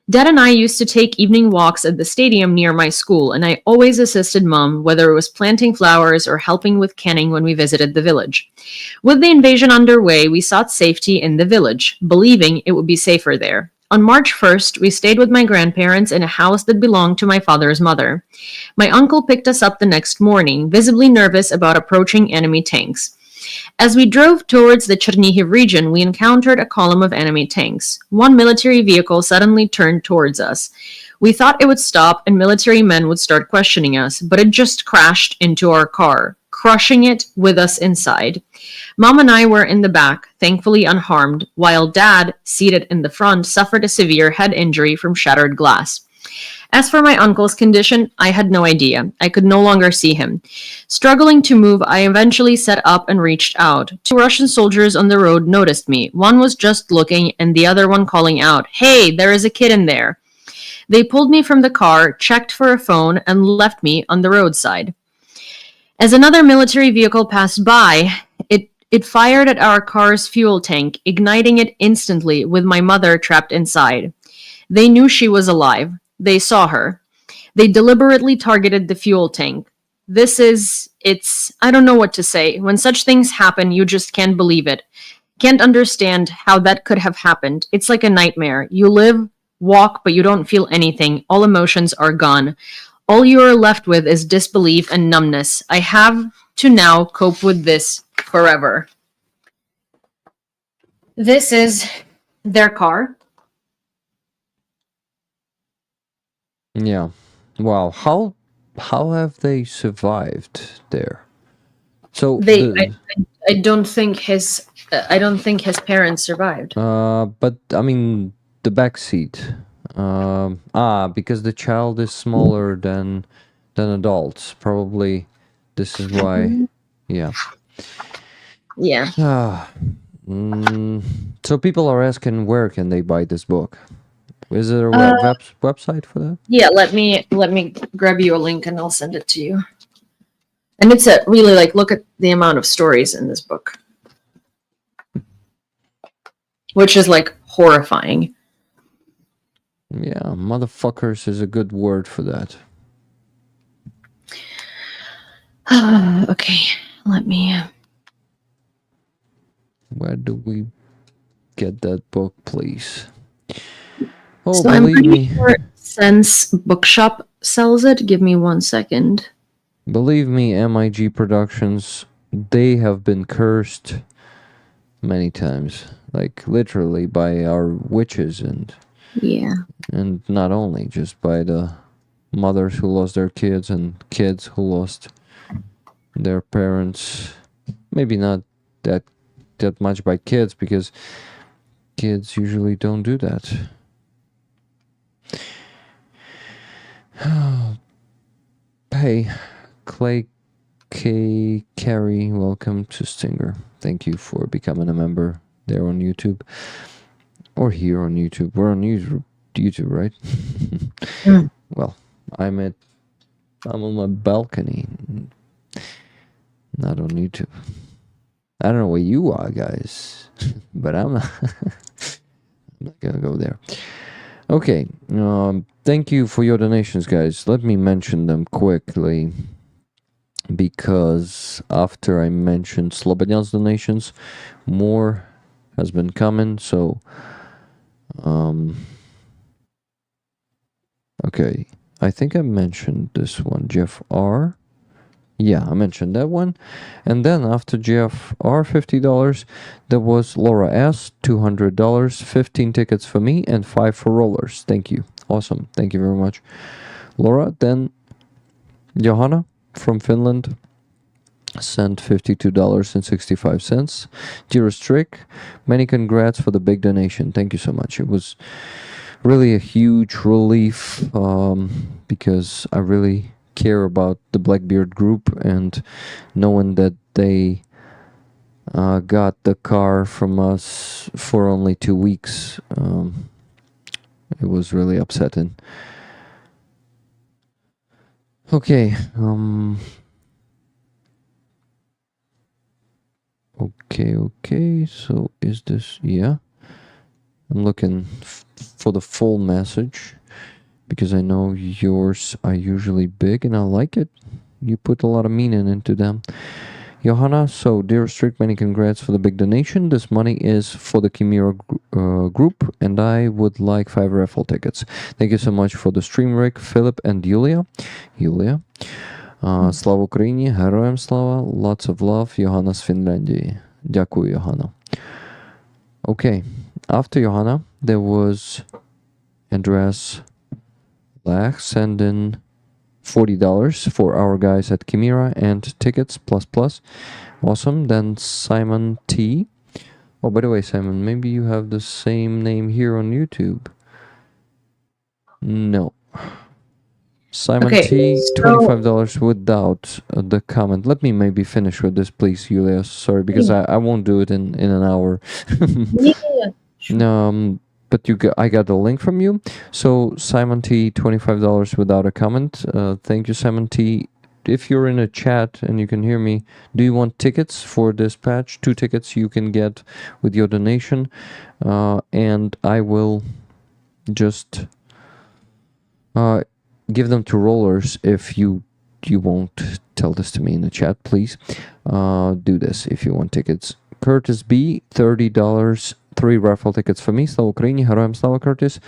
Speaker 4: Dad and I used to take evening walks at the stadium near my school, and I always assisted Mom, whether it was planting flowers or helping with canning when we visited the village. With the invasion underway, we sought safety in the village, believing it would be safer there. On March 1st, we stayed with my grandparents in a house that belonged to my father's mother. My uncle picked us up the next morning, visibly nervous about approaching enemy tanks. As we drove towards the Chernihiv region, we encountered a column of enemy tanks. One military vehicle suddenly turned towards us. We thought it would stop and military men would start questioning us, but it just crashed into our car, crushing it with us inside. Mom and I were in the back, thankfully unharmed, while Dad, seated in the front, suffered a severe head injury from shattered glass. As for my uncle's condition, I had no idea. I could no longer see him. Struggling to move, I eventually sat up and reached out. Two Russian soldiers on the road noticed me. One was just looking, and the other one calling out, "Hey, there is a kid in there." They pulled me from the car, checked for a phone, and left me on the roadside. As another military vehicle passed by, it fired at our car's fuel tank, igniting it instantly with my mother trapped inside. They knew she was alive. They saw her. They deliberately targeted the fuel tank. I don't know what to say. When such things happen, you just can't believe it. Can't understand how that could have happened. It's like a nightmare. You live, walk, but you don't feel anything. All emotions are gone. All you are left with is disbelief and numbness. I have to now cope with this forever. This is their car.
Speaker 2: Yeah. Wow. How have they survived there? So
Speaker 4: I don't think his parents survived.
Speaker 2: but I mean the back seat. Because the child is smaller than adults. Probably this is why. Yeah.
Speaker 4: Yeah.
Speaker 2: So people are asking where can they buy this book? Is there a website for that?
Speaker 4: Yeah, let me grab you a link and I'll send it to you. And it's a really look at the amount of stories in this book, which is horrifying.
Speaker 2: Yeah, motherfuckers is a good word for that.
Speaker 4: Okay, let me.
Speaker 2: Where do we get that book, please? Oh,
Speaker 4: So I'm
Speaker 2: believe
Speaker 4: pretty
Speaker 2: me.
Speaker 4: sure Sense Bookshop sells it. Give me 1 second.
Speaker 2: Believe me, MIG Productions, they have been cursed many times. Literally by our witches and not only, just by the mothers who lost their kids and kids who lost their parents. Maybe not that much by kids, because kids usually don't do that. Hey, Clay K. Carey, welcome to Stinger. Thank you for becoming a member there on YouTube. Or here on YouTube. We're on YouTube, right? Well, I'm on my balcony. Not on YouTube. I don't know where you are, guys. But I'm not gonna go there. Okay. Thank you for your donations, guys. Let me mention them quickly, because after I mentioned Slobodyan's donations, more has been coming. So, okay, I think I mentioned this one, Jeff R. Yeah, I mentioned that one. And then after Jeff R, $50, there was Laura S, $200, 15 tickets for me and 5 for rollers. Thank you. Awesome. Thank you very much, Laura. Then Johanna from Finland sent $52.65. Dearest Rick, many congrats for the big donation. Thank you so much. It was really a huge relief, because I really care about the Blackbeard group, and knowing that they got the car from us for only 2 weeks, it was really upsetting. Okay. Okay. So is this? Yeah. I'm looking for the full message, because I know yours are usually big and I like it. You put a lot of meaning into them. Johanna, so dear Strict, many congrats for the big donation. This money is for the Chimera group, and I would like 5 raffle tickets. Thank you so much for the stream, Rick, Philip, and Yulia. Слава Україні, героям слава, lots of love, Johanna з Фінляндії. Дякую, Johanna. Okay, after Johanna, there was Andreas Lach sending $40 for our guys at Chimera and tickets plus. Awesome. Then Simon T. Oh, by the way, Simon, maybe you have the same name here on YouTube. No. Simon T, $25 without the comment. Let me maybe finish with this, please, Julia. Sorry, because I won't do it in an hour. But I got the link from you. So Simon T, $25 without a comment. Thank you, Simon T. If you're in a chat and you can hear me, do you want tickets for this patch? 2 tickets you can get with your donation. And I will just give them to Rollers if you won't tell this to me in the chat, please. Do this if you want tickets. Curtis B, $30, 3 raffle tickets for me. Slava Ukraini, Heroям Slava, Curtis.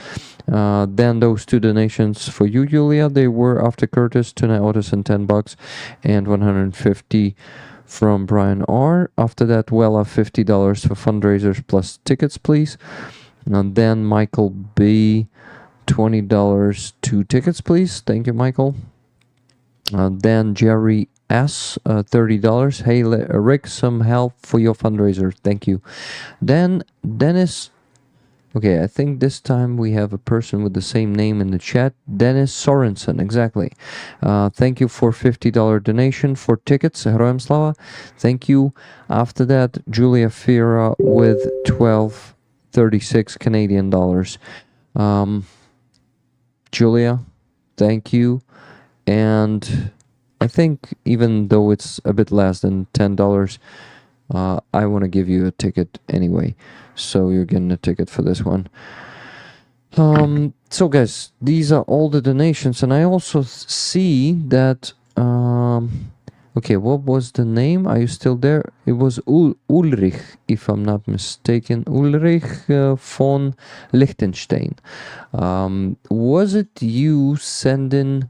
Speaker 2: Then those 2 donations for you, Julia. They were after Curtis, Tuna Otis and $10 and 150 from Brian R. After that, Wella, $50 for fundraisers plus tickets, please. And then Michael B, $20, 2 tickets, please. Thank you, Michael. Then Jerry S, $30. Hey, Rick, some help for your fundraiser. Thank you. Then Dennis. Okay, I think this time we have a person with the same name in the chat. Dennis Sorensen, exactly. Thank you for $50 donation for tickets. Heroям Slava. Thank you. After that, Julia Fira with $12.36 Canadian dollars. Julia, thank you. And I think even though it's a bit less than $10, I want to give you a ticket anyway. So you're getting a ticket for this one. So guys, these are all the donations. And I also see that... okay, what was the name? Are you still there? It was Ulrich, if I'm not mistaken. Ulrich von Liechtenstein. Was it you sending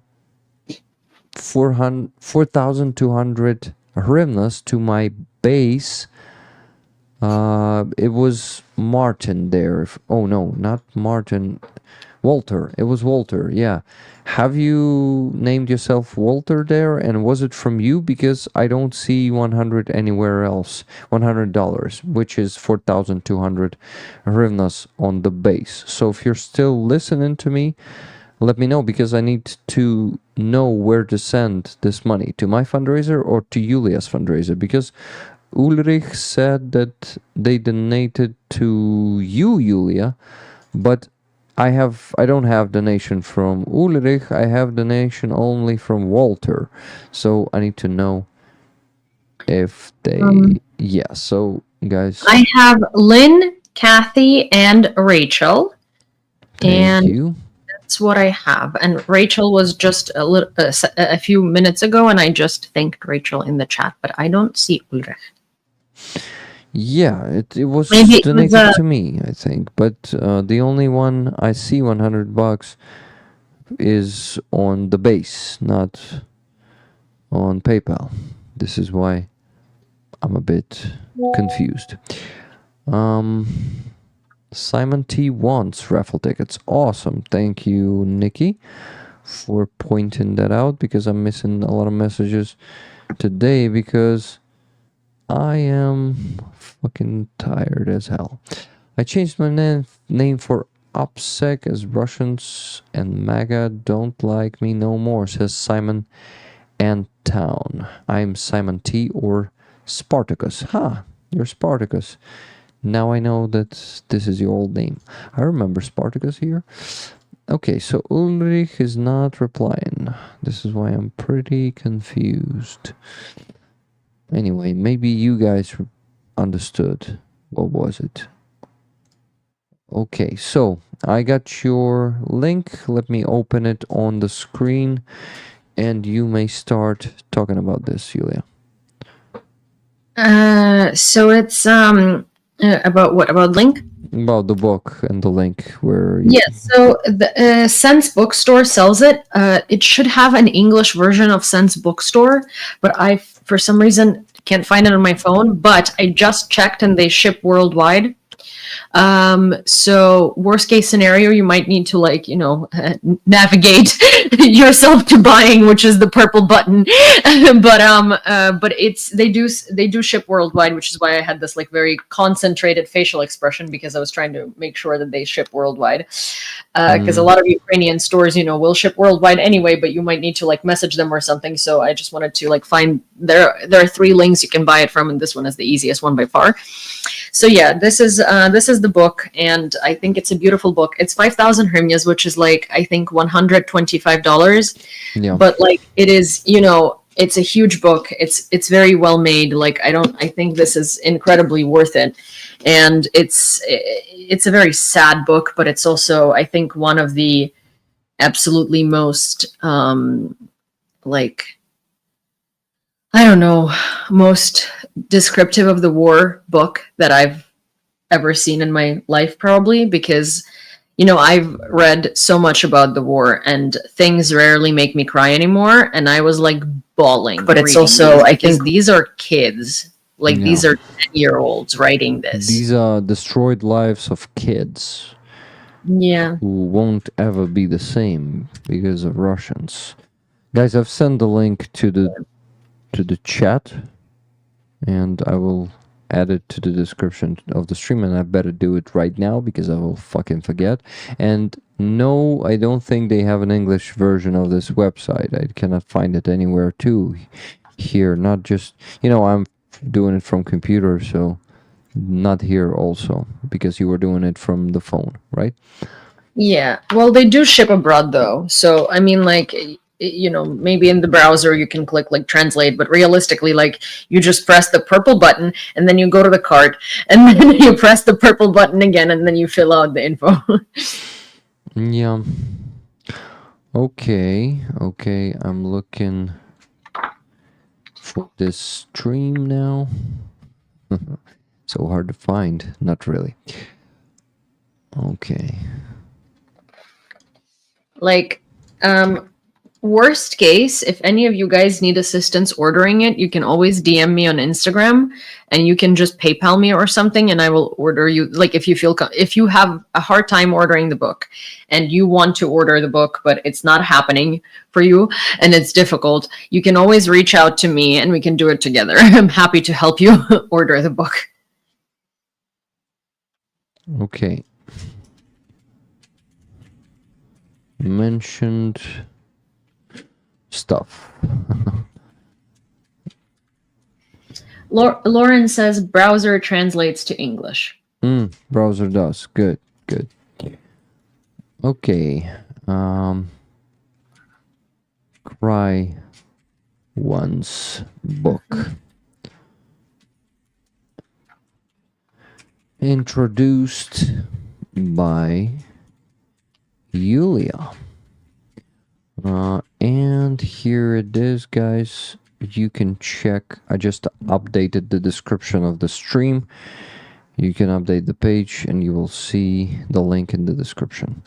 Speaker 2: 4,200 hryvnias to my base? It was Martin there. Oh no, not Martin. Walter. It was Walter, yeah. Have you named yourself Walter there? And was it from you? Because I don't see 100 anywhere else. $100, which is 4,200 hryvnias on the base. So if you're still listening to me, let me know, because I need to know where to send this money. To my fundraiser or to Julia's fundraiser? Because Ulrich said that they donated to you, Julia, but I don't have donation from Ulrich. I have donation only from Walter. So I need to know if they... yeah, so guys...
Speaker 4: I have Lynn, Kathy, and Rachel.
Speaker 2: Thank you.
Speaker 4: That's what I have. And Rachel was just a few minutes ago, and I just thanked Rachel in the chat, but I don't see Ulrich.
Speaker 2: Yeah, it was
Speaker 4: Maybe
Speaker 2: donated to me, I think. But the only one I see $100 is on the base, not on PayPal. This is why I'm a bit confused. Simon T wants raffle tickets. Awesome. Thank you, Nikki, for pointing that out, because I'm missing a lot of messages today because I am fucking tired as hell. I changed my name for OPSEC as Russians and MAGA don't like me no more, says Simon and Town. I'm Simon T or Spartacus. You're Spartacus. Now I know that this is your old name. I remember Spartacus here. Okay, so Ulrich is not replying. This is why I'm pretty confused. Anyway, maybe you guys understood. What was it? Okay, so I got your link. Let me open it on the screen and you may start talking about this, Julia.
Speaker 4: So it's about what? About link?
Speaker 2: About the book and the link where
Speaker 4: Yes. So the Sense Bookstore sells it. It should have an English version of Sense Bookstore, but I, for some reason, can't find it on my phone. But I just checked, and they ship worldwide. So worst case scenario, you might need to navigate yourself to buying, which is the purple button. but they do ship worldwide, which is why I had this like very concentrated facial expression, because I was trying to make sure that they ship worldwide. Because a lot of Ukrainian stores, will ship worldwide anyway, but you might need to like message them or something. So I just wanted to like find there are 3 links you can buy it from, and this one is the easiest one by far. So yeah, this is the book, and I think it's a beautiful book. It's 5,000 hryvnias, which is like I think $125.
Speaker 2: Yeah.
Speaker 4: But like it is, it's a huge book. It's very well made. Like I think this is incredibly worth it. And it's a very sad book, but it's also I think one of the absolutely most most descriptive of the war book that I've ever seen in my life, probably, because I've read so much about the war and things rarely make me cry anymore, and I was like bawling. But it's also I think these are kids, like these are 10-year-olds writing this.
Speaker 2: These are destroyed lives of kids.
Speaker 4: Yeah.
Speaker 2: Who won't ever be the same because of Russians. Guys, I've sent the link to the chat, and I will add it to the description of the stream, and I better do it right now because I will fucking forget. And no, I don't think they have an English version of this website. I cannot find it anywhere too here, not just, I'm doing it from computer, so not here also, because you were doing it from the phone, right?
Speaker 4: Yeah, well, they do ship abroad though, so I mean, like, maybe in the browser you can click like translate, but realistically, like, you just press the purple button and then you go to the cart and then you press the purple button again and then you fill out the info.
Speaker 2: Yeah. Okay, I'm looking for this stream now. So hard to find. Not really. Okay.
Speaker 4: Like, worst case, if any of you guys need assistance ordering it, you can always DM me on Instagram, and you can just PayPal me or something, and I will order you. Like, if you have a hard time ordering the book, and you want to order the book, but it's not happening for you, and it's difficult, you can always reach out to me, and we can do it together. I'm happy to help you order the book.
Speaker 2: Okay. Mentioned stuff.
Speaker 4: Lauren says browser translates to English.
Speaker 2: Browser does. Good. Okay. Cry Once book. Introduced by Yulia. And here it is, guys. You can check. I just updated the description of the stream. You can update the page and you will see the link in the description.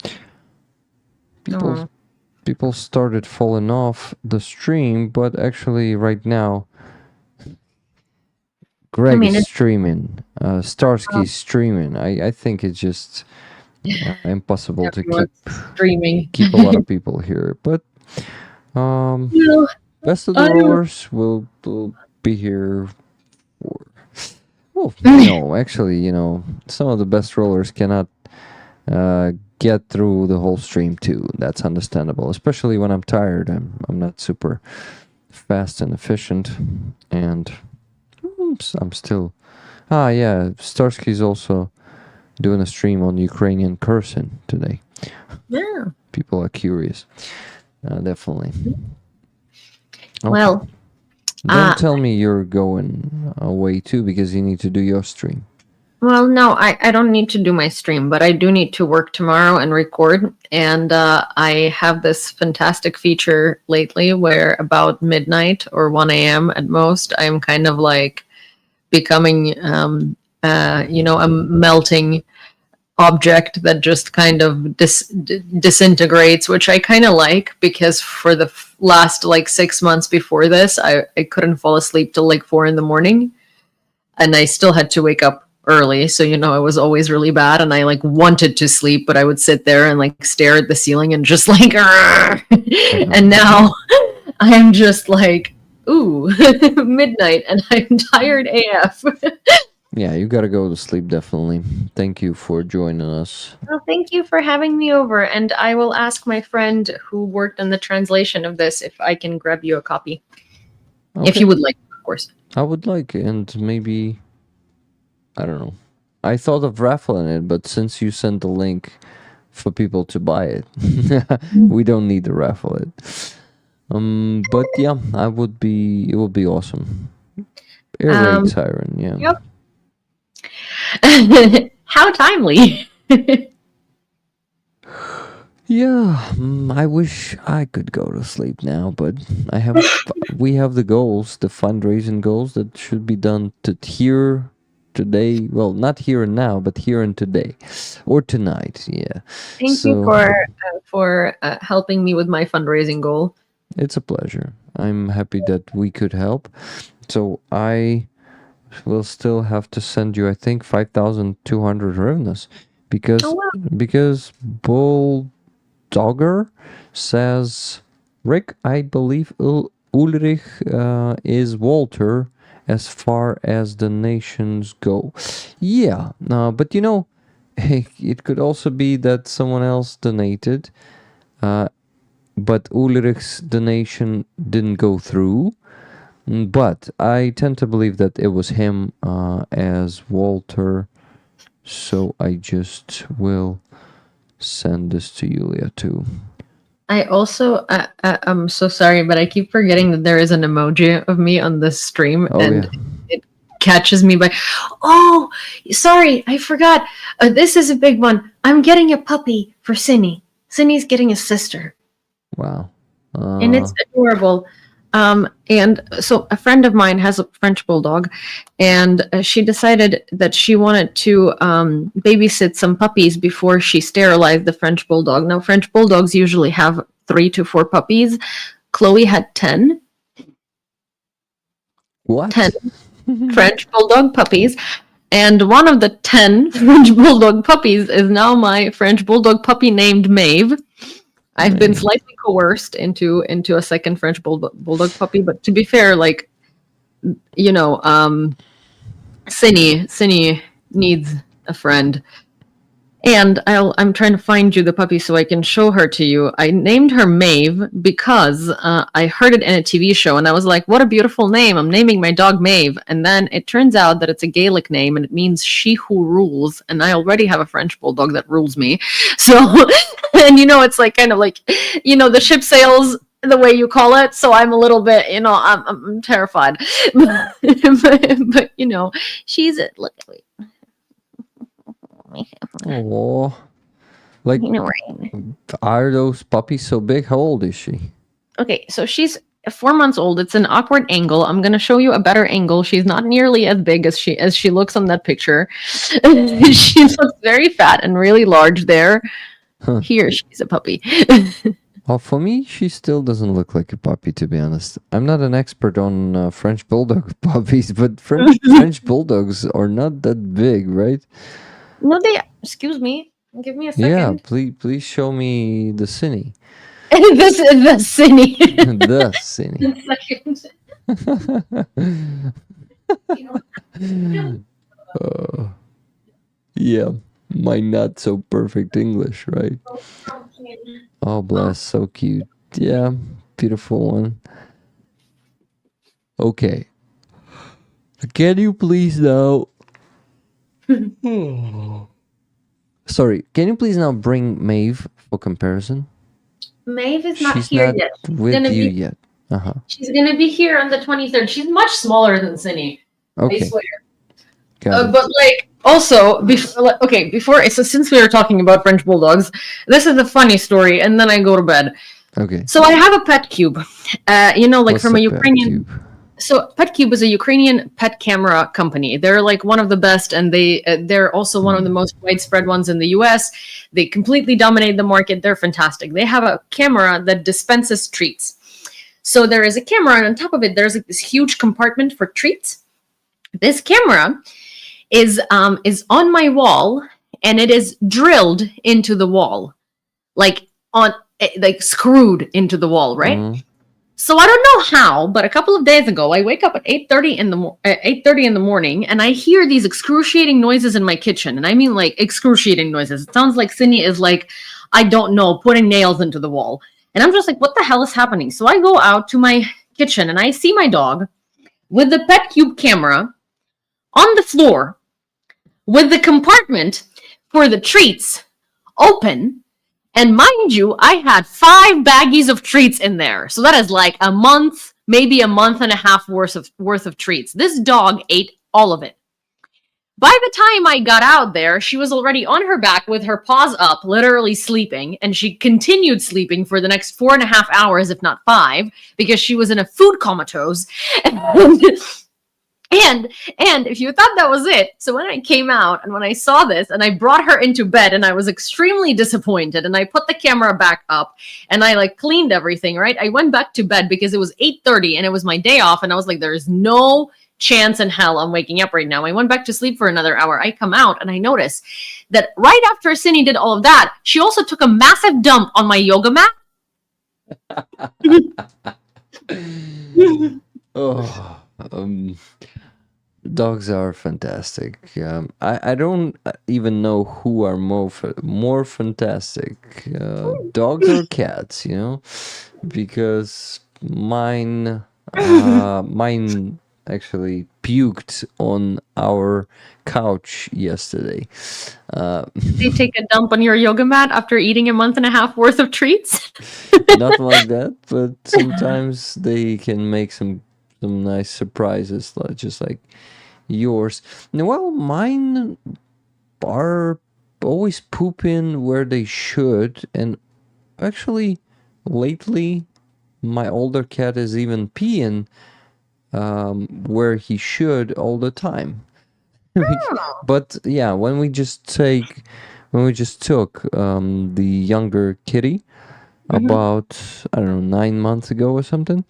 Speaker 2: People started falling off the stream, but actually right now Greg is streaming. Starsky's streaming. I think it's just impossible to keep a lot of people here, but best of the rollers will be here for actually, some of the best rollers cannot get through the whole stream too. That's understandable, especially when I'm tired. I'm not super fast and efficient, and I'm still Starsky's also doing a stream on Ukrainian cursing today.
Speaker 4: Yeah.
Speaker 2: People are curious. Definitely. Okay.
Speaker 4: Well,
Speaker 2: don't tell me you're going away too, because you need to do your stream.
Speaker 4: Well, no, I don't need to do my stream, but I do need to work tomorrow and record. And I have this fantastic feature lately where about midnight or 1 a.m. at most, I'm kind of like becoming, a melting object that just kind of disintegrates, which I kind of like, because for the last like 6 months before this, I couldn't fall asleep till like 4 a.m. and I still had to wake up early. So, it was always really bad. And I like wanted to sleep, but I would sit there and like stare at the ceiling and just like, and now I am just like, ooh, midnight and I'm tired AF.
Speaker 2: Yeah, you gotta go to sleep, definitely. Thank you for joining us.
Speaker 4: Well, thank you for having me over. And I will ask my friend who worked on the translation of this if I can grab you a copy. If you would like, of course.
Speaker 2: I would like, and maybe, I don't know. I thought of raffling it, but since you sent the link for people to buy it, we don't need to raffle it. But yeah, it would be awesome. Air raid siren, yeah.
Speaker 4: Yep. How timely.
Speaker 2: Yeah, I wish I could go to sleep now, but we have the goals, the fundraising goals that should be done here today. Well, not here and now, but here and today, or tonight. Yeah.
Speaker 4: Thank you for helping me with my fundraising goal.
Speaker 2: It's a pleasure. I'm happy that we could help. So I will still have to send you, I think, 5,200 hryvnias because Bulldogger says, Rick, I believe Ulrich is Walter as far as the nations go. Yeah, but it could also be that someone else donated, but Ulrich's donation didn't go through. But I tend to believe that it was him as Walter. So I just will send this to Yulia too.
Speaker 4: I also, I'm so sorry, but I keep forgetting that there is an emoji of me on this stream, it catches me by, oh, sorry, I forgot. This is a big one. I'm getting a puppy for Cinny. Cinny's getting a sister.
Speaker 2: Wow.
Speaker 4: And it's adorable. And so a friend of mine has a French bulldog, and she decided that she wanted to babysit some puppies before she sterilized the French bulldog. Now, French bulldogs usually have 3 to 4 puppies. Chloe had 10.
Speaker 2: What?
Speaker 4: 10 French bulldog puppies. And one of the 10 French bulldog puppies is now my French bulldog puppy named Maeve. I've been slightly coerced into a second French bulldog puppy, but to be fair, like, Cinny needs a friend. And I'm trying to find you the puppy so I can show her to you. I named her Maeve because I heard it in a TV show, and I was like, what a beautiful name. I'm naming my dog Maeve. And then it turns out that it's a Gaelic name, and it means she who rules. And I already have a French bulldog that rules me. So, and it's like kind of like, the ship sails the way you call it. So I'm a little bit, I'm terrified. but she's a, look, wait.
Speaker 2: Oh, like, are those puppies so big? How old is she?
Speaker 4: Okay, so she's 4 months old. It's an awkward angle. I'm going to show you a better angle. She's not nearly as big as she looks on that picture. She looks very fat and really large there. Huh. Here, she's a puppy.
Speaker 2: Well, for me, she still doesn't look like a puppy, to be honest. I'm not an expert on French bulldog puppies, but French bulldogs are not that big, right?
Speaker 4: No, excuse me. Give me a second.
Speaker 2: Yeah, please show me the Cinny.
Speaker 4: This is the Cinny.
Speaker 2: The Cinny. Yeah, my not so perfect English, right? Oh, bless, so cute. Yeah, beautiful one. Okay. Can you please now... Sorry, can you please now bring Maeve for comparison?
Speaker 4: Maeve is not
Speaker 2: She's
Speaker 4: here
Speaker 2: not
Speaker 4: yet.
Speaker 2: with you yet. Uh-huh.
Speaker 4: She's going to be here on the 23rd. She's much smaller than Cinny.
Speaker 2: Okay.
Speaker 4: I swear. But like, also, before, so since we were talking about French bulldogs, this is a funny story, and then I go to bed.
Speaker 2: Okay.
Speaker 4: So I have a pet cube. What's from a Ukrainian... So PetCube is a Ukrainian pet camera company. They're like one of the best, and they're also one of the most widespread ones in the US. They completely dominate the market. They're fantastic. They have a camera that dispenses treats. So there is a camera, and on top of it, there's like this huge compartment for treats. This camera is on my wall, and it is drilled into the wall, like screwed into the wall, right?
Speaker 2: Mhm.
Speaker 4: So I don't know how, but a couple of days ago, I wake up at 8:30 in the morning, and I hear these excruciating noises in my kitchen, and I mean like excruciating noises. It sounds like Sydney is like, I don't know, putting nails into the wall, and I'm just like, what the hell is happening? So I go out to my kitchen, and I see my dog with the PetCube camera on the floor, with the compartment for the treats open. And mind you, I had 5 baggies of treats in there. So that is like a month, maybe a month and a half worth of treats. This dog ate all of it. By the time I got out there, she was already on her back with her paws up, literally sleeping. And she continued sleeping for the next 4.5 hours, if not 5, because she was in a food comatose. And if you thought that was it, so when I came out and when I saw this and I brought her into bed, and I was extremely disappointed, and I put the camera back up and I like cleaned everything, right? I went back to bed because it was 8:30 and it was my day off, and I was like, there's no chance in hell I'm waking up right now. I went back to sleep for another hour. I come out and I notice that right after Cindy did all of that, she also took a massive dump on my yoga mat.
Speaker 2: Oh, dogs are fantastic. I don't even know who are more fantastic, dogs or cats. Because mine actually puked on our couch yesterday.
Speaker 4: They take a dump on your yoga mat after eating a month and a half worth of treats.
Speaker 2: Not like that, but sometimes they can make some nice surprises, just like yours. Well, mine are always pooping where they should, and actually lately my older cat is even peeing where he should all the time. But yeah, when we just took the younger kitty about, I don't know, 9 months ago or something,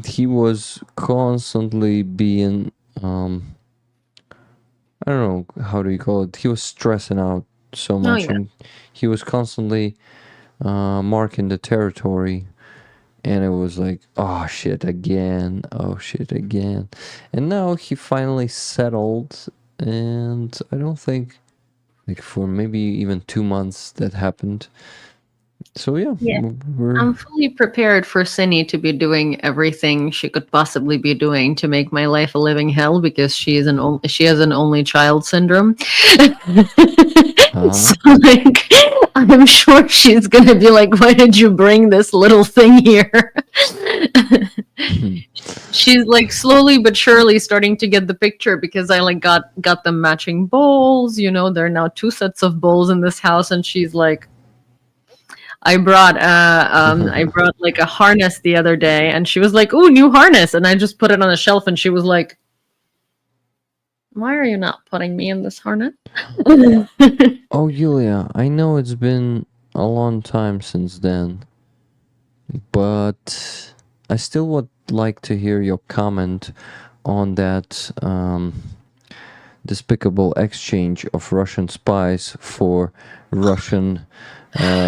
Speaker 2: he was constantly being I don't know, how do you call it, he was stressing out so much.
Speaker 4: yeah.
Speaker 2: And he was constantly marking the territory, and it was like, oh shit again. And now he finally settled, and I don't think, like, for maybe even 2 months that happened. So yeah.
Speaker 4: I'm fully prepared for Cindy to be doing everything she could possibly be doing to make my life a living hell, because she has an only child syndrome. So like, I'm sure she's gonna be like, why did you bring this little thing here? She's like slowly but surely starting to get the picture, because I like got them matching bowls. There are now 2 sets of bowls in this house, and she's like, I brought like a harness the other day, and she was like, "Ooh, new harness!" And I just put it on a shelf, and she was like, "Why are you not putting me in this harness?"
Speaker 2: Oh, Yulia, I know it's been a long time since then, but I still would like to hear your comment on that despicable exchange of Russian spies for Russian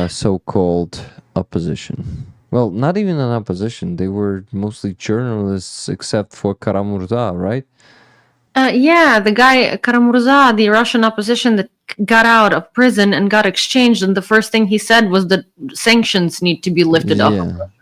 Speaker 2: so-called opposition. Well, not even an opposition. They were mostly journalists, except for Karamurza, right?
Speaker 4: Yeah, the guy Karamurza, the Russian opposition that got out of prison and got exchanged, and the first thing he said was that sanctions need to be lifted off.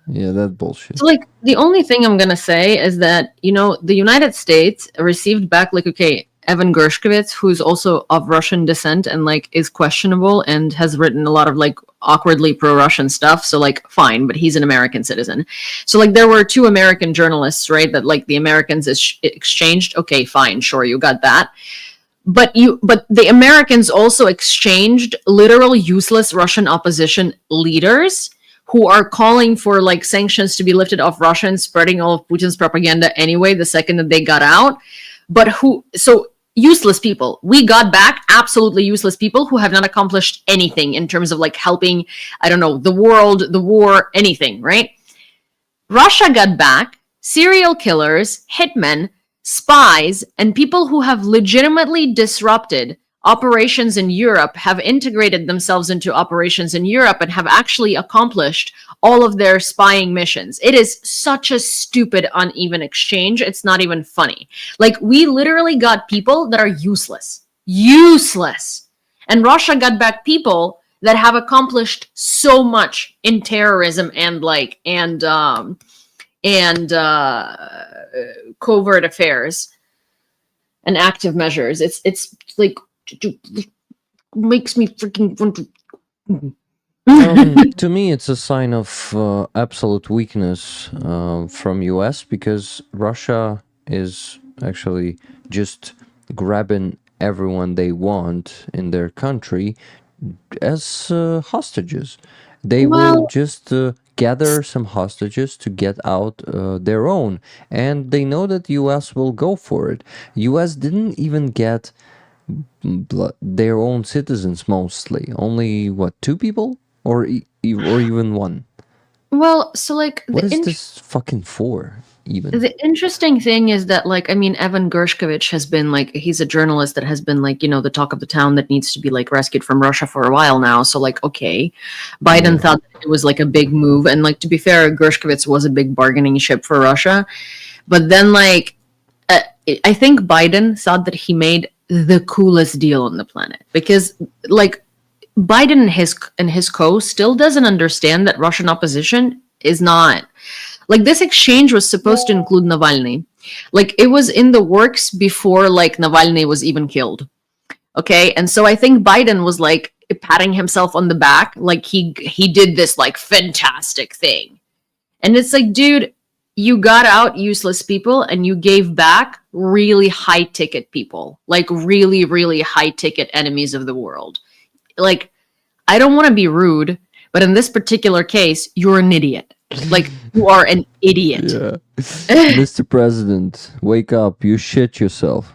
Speaker 2: Yeah, that bullshit.
Speaker 4: So, like, the only thing I'm gonna say is that the United States received back, like, okay, Evan Gershkovich, who's also of Russian descent and like is questionable and has written a lot of like awkwardly pro-Russian stuff. So like, fine, but he's an American citizen. So like, there were 2 American journalists, right? That like the Americans exchanged. Okay, fine, sure, you got that. But the Americans also exchanged literal useless Russian opposition leaders who are calling for like sanctions to be lifted off Russia and spreading all of Putin's propaganda anyway the second that they got out. But useless people. We got back absolutely useless people who have not accomplished anything in terms of like helping, I don't know, the world, the war, anything, right? Russia got back serial killers, hitmen, spies, and people who have legitimately disrupted operations in Europe, have integrated themselves into operations in Europe, and have actually accomplished all of their spying missions. It is such a stupid, uneven exchange. It's not even funny. Like, we literally got people that are useless. Useless. And Russia got back people that have accomplished so much in terrorism and covert affairs and active measures. It's like makes me freaking want to.
Speaker 2: To me, it's a sign of absolute weakness from US, because Russia is actually just grabbing everyone they want in their country as hostages. They will just gather some hostages to get out their own, and they know that US will go for it. US didn't even get their own citizens mostly. Only what, 2 people or even 1?
Speaker 4: Well, so like
Speaker 2: what is this fucking for even?
Speaker 4: The interesting thing is that, like, I mean, Evan Gershkovich has been like, he's a journalist that has been like, you know, the talk of the town that needs to be like rescued from Russia for a while now. So like, okay, Biden thought that it was like a big move, and like, to be fair, Gershkovich was a big bargaining chip for Russia. But then like, I think Biden thought that he made the coolest deal on the planet, because like Biden and his co still doesn't understand that Russian opposition is not like, this exchange was supposed to include Navalny. Like, it was in the works before like Navalny was even killed. Okay. And so I think Biden was like patting himself on the back, like he did this like fantastic thing. And it's like, dude, you got out useless people and you gave back really high ticket people, like really, really high ticket enemies of the world. Like, I don't want to be rude, but in this particular case, you're an idiot. Like, you are an idiot.
Speaker 2: Yeah. Mr. President, wake up. You shit yourself.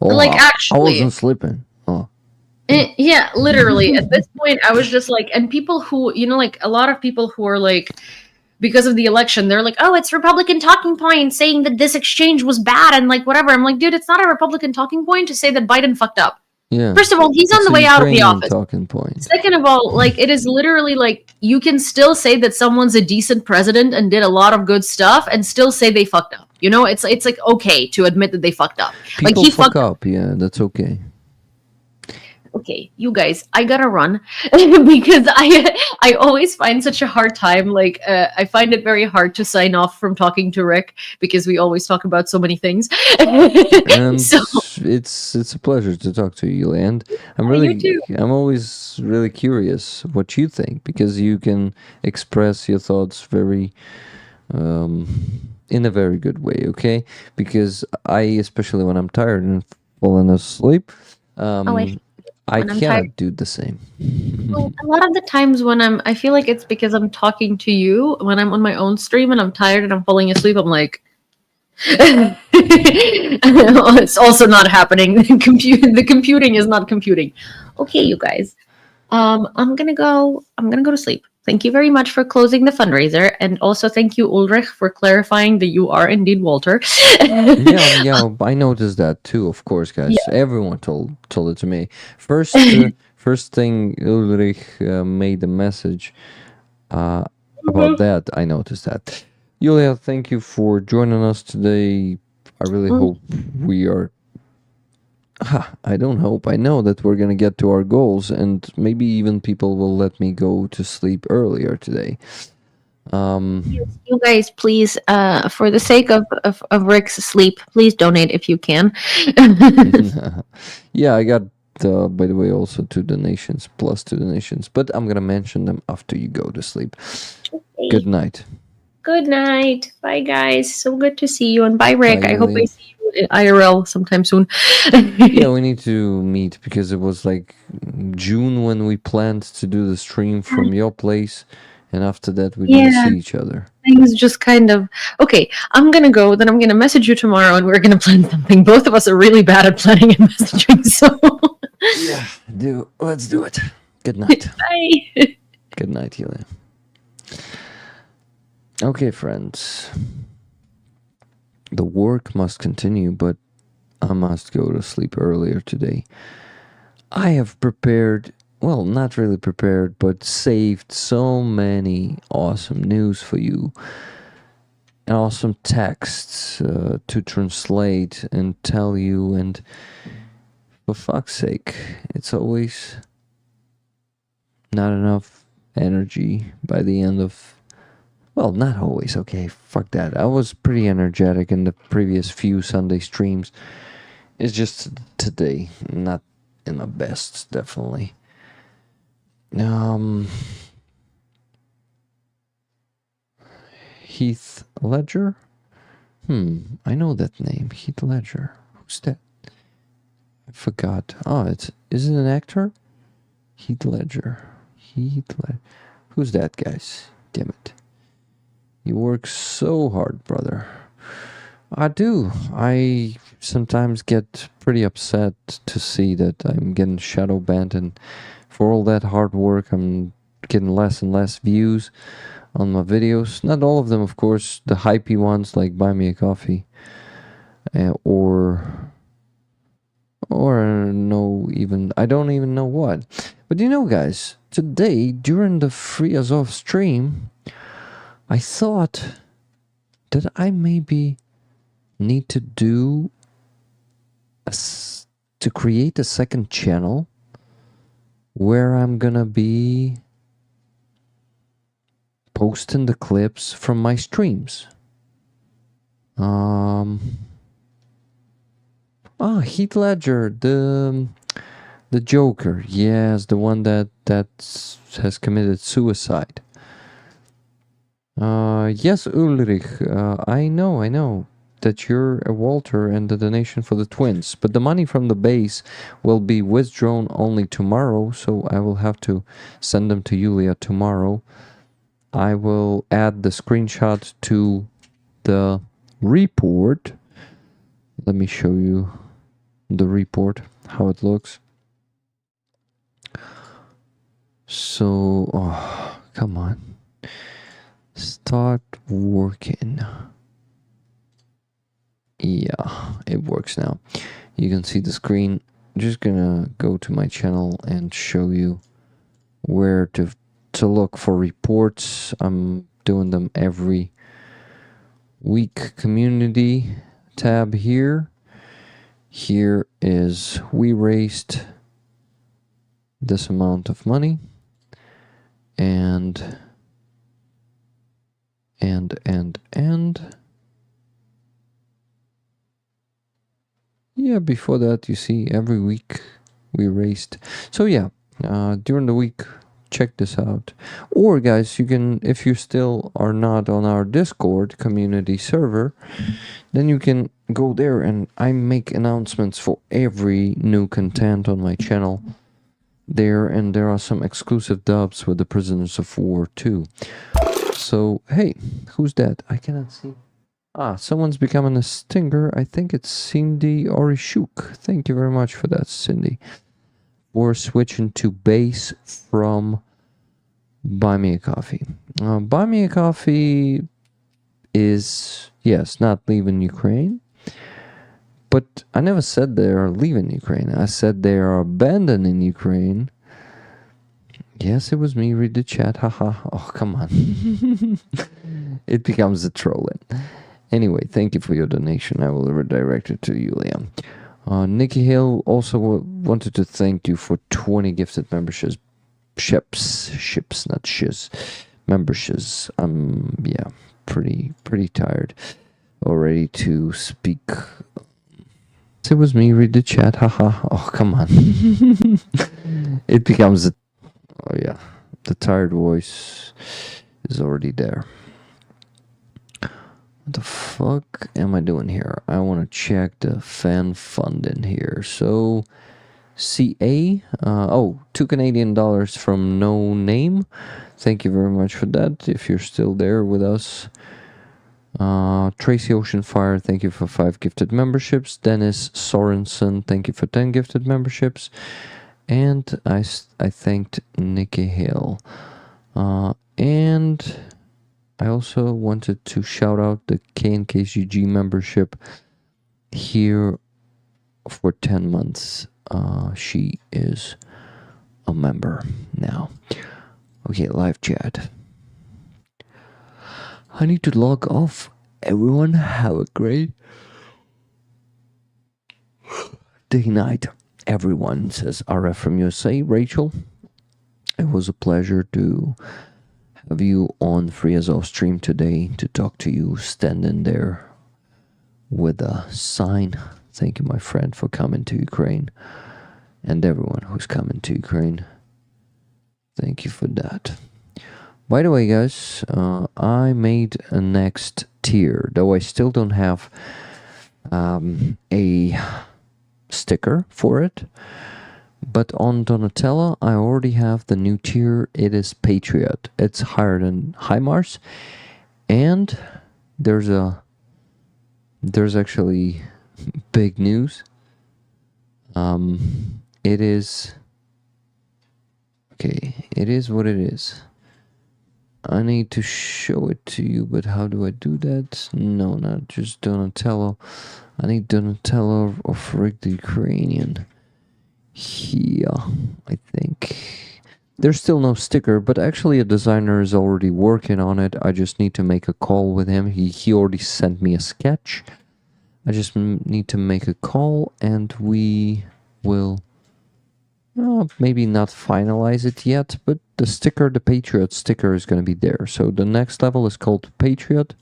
Speaker 2: Oh,
Speaker 4: like, actually,
Speaker 2: I wasn't sleeping. Oh.
Speaker 4: Yeah, literally. At this point, I was just like, and people who, you know, like a lot of people who are like, because of the election, they're like, oh, it's Republican talking point saying that this exchange was bad and like whatever. I'm like, dude, it's not a Republican talking point to say that Biden fucked up.
Speaker 2: Yeah.
Speaker 4: First of all, he's on the way out of the office.
Speaker 2: Talking point.
Speaker 4: Second of all, like, it is literally like, you can still say that someone's a decent president and did a lot of good stuff and still say they fucked up. You know, it's like okay to admit that they fucked up.
Speaker 2: People
Speaker 4: like, he
Speaker 2: fuck up. Yeah, that's okay.
Speaker 4: Okay, you guys, I gotta run because I always find such a hard time. Like, I find it very hard to sign off from talking to Rick because we always talk about so many things.
Speaker 2: And
Speaker 4: so
Speaker 2: it's a pleasure to talk to you, and I'm always really curious what you think, because you can express your thoughts very in a very good way. Okay, because I, especially when I'm tired and falling asleep, I cannot do the same.
Speaker 4: Well, a lot of the times when I feel like it's because I'm talking to you when I'm on my own stream and I'm tired and I'm falling asleep. I'm like, it's also not happening. The computing is not computing. Okay, you guys, I'm gonna go to sleep. Thank you very much for closing the fundraiser, and also thank you, Ulrich, for clarifying that you are indeed Walter.
Speaker 2: yeah, I noticed that too. Of course, guys. Yeah. Everyone told it to me. First thing, Ulrich made a message about that. I noticed that. Yulia, thank you for joining us today. I really hope we are. I don't hope. I know that we're gonna get to our goals, and maybe even people will let me go to sleep earlier today.
Speaker 4: You guys, please, for the sake of Rick's sleep, please donate if you can.
Speaker 2: Yeah, I got, by the way, also 2 donations, plus 2 donations, but I'm gonna mention them after you go to sleep. Okay. Good night.
Speaker 4: Good night. Bye, guys. So good to see you, and bye, Rick.
Speaker 2: Bye,
Speaker 4: I hope I see you in IRL sometime soon.
Speaker 2: Yeah, we need to meet, because it was like June when we planned to do the stream from your place, and after that we didn't
Speaker 4: Yeah.
Speaker 2: see each other.
Speaker 4: Things just kind of okay. I'm gonna go. Then I'm gonna message you tomorrow, and we're gonna plan something. Both of us are really bad at planning and messaging, so
Speaker 2: Yeah, let's do it. Good night.
Speaker 4: bye.
Speaker 2: Good night, Yulia. Okay, friends. The work must continue, but I must go to sleep earlier today. I have prepared, well, not really prepared, but saved so many awesome news for you. And awesome texts to translate and tell you. And for fuck's sake, it's always not enough energy by the end of, well, not always, okay, fuck that. I was pretty energetic in the previous few Sunday streams. It's just today, not in the best, definitely. Heath Ledger? I know that name, Heath Ledger. Who's that? I forgot. Oh, is it an actor? Heath Ledger. Who's that, guys? Damn it. You work so hard, brother. I do. I sometimes get pretty upset to see that I'm getting shadow banned, and for all that hard work, I'm getting less and less views on my videos. Not all of them, of course. The hypey ones like Buy Me a Coffee, or no, even I don't even know what. But you know, guys, today during the Free Azov stream, I thought that I maybe need to to create a second channel where I'm gonna be posting the clips from my streams. Heath Ledger, the Joker, yes, the one that has committed suicide. Yes, Ulrich, I know that you're a Walter and the donation for the twins, but the money from the base will be withdrawn only tomorrow, so I will have to send them to Yulia tomorrow. I will add the screenshot to the report. Let me show you the report, how it looks. So, come on. Start working. Yeah, it works now. You can see the screen. I'm just gonna go to my channel and show you where to look for reports. I'm doing them every week. Community tab here. Here is we raised this amount of money, and yeah, before that, you see every week we raised. So yeah, during the week, check this out. Or guys, you can, if you still are not on our Discord community server, then you can go there, and I make announcements for every new content on my channel there, and there are some exclusive dubs with the prisoners of war too. So hey, who's that? I cannot see. Someone's becoming a stinger. I think it's Cindy Orishuk. Thank you very much for that, Cindy. We're switching to base from Buy Me a Coffee. Buy Me a Coffee is, yes, not leaving Ukraine. But I never said they are leaving Ukraine. I said they are abandoning Ukraine. Yes, it was me. Read the chat. Haha. Oh, come on. It becomes a trolling. Anyway, thank you for your donation. I will redirect it to Yulia. Nikki Hill also wanted to thank you for 20 gifted memberships. Ships, not shiz. Memberships. Yeah, pretty tired already to speak. It was me. Read the chat. Haha. Oh, come on. It becomes a... Oh, yeah. The tired voice is already there. What the fuck am I doing here? I want to check the fan funding here. So, CA. $2 from No Name. Thank you very much for that. If you're still there with us. Tracy Oceanfire, thank you for 5 gifted memberships. Dennis Sorensen, thank you for 10 gifted memberships. And I thanked Nikki Hill. And I also wanted to shout out the KNKCG membership here for 10 months. She is a member now. Okay, live chat. I need to log off. Everyone have a great day night. Everyone, says RF from USA. Rachel, it was a pleasure to have you on Free Azov stream today, to talk to you standing there with a sign. Thank you, my friend, for coming to Ukraine. And everyone who's coming to Ukraine. Thank you for that. By the way, guys, I made a next tier, though I still don't have a sticker for it. But on Donatello, I already have the new tier. It is Patriot. It's higher than HIMARS. And there's actually big news. It is what it is. I need to show it to you, but how do I do that? No, not just Donatello. I need Donatello of Rick the Ukrainian. Here, I think. There's still no sticker, but actually a designer is already working on it. I just need to make a call with him. He already sent me a sketch. I just need to make a call, and we will maybe not finalize it yet, but the sticker, the Patriot sticker, is going to be there. So the next level is called Patriot,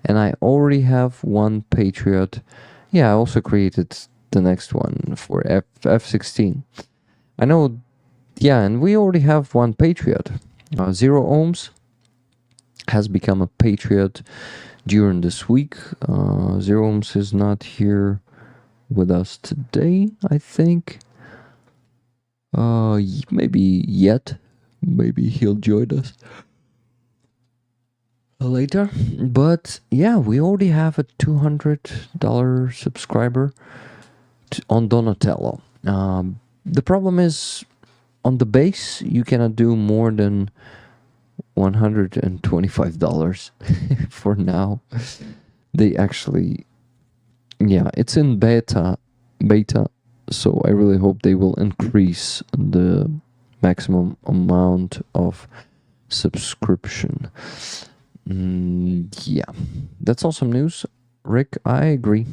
Speaker 2: and I already have one Patriot. Yeah, I also created the next one for F-16. I know, yeah, and we already have one Patriot. Zero Ohms has become a Patriot during this week. Zero Ohms is not here with us today, I think. Maybe yet. Maybe he'll join us later. But yeah, we already have a $200 subscriber on Donatello. The problem is, on the base, you cannot do more than $125 for now. They actually, yeah, it's in beta, so I really hope they will increase the maximum amount of subscription. Yeah, that's awesome news, Rick. I agree.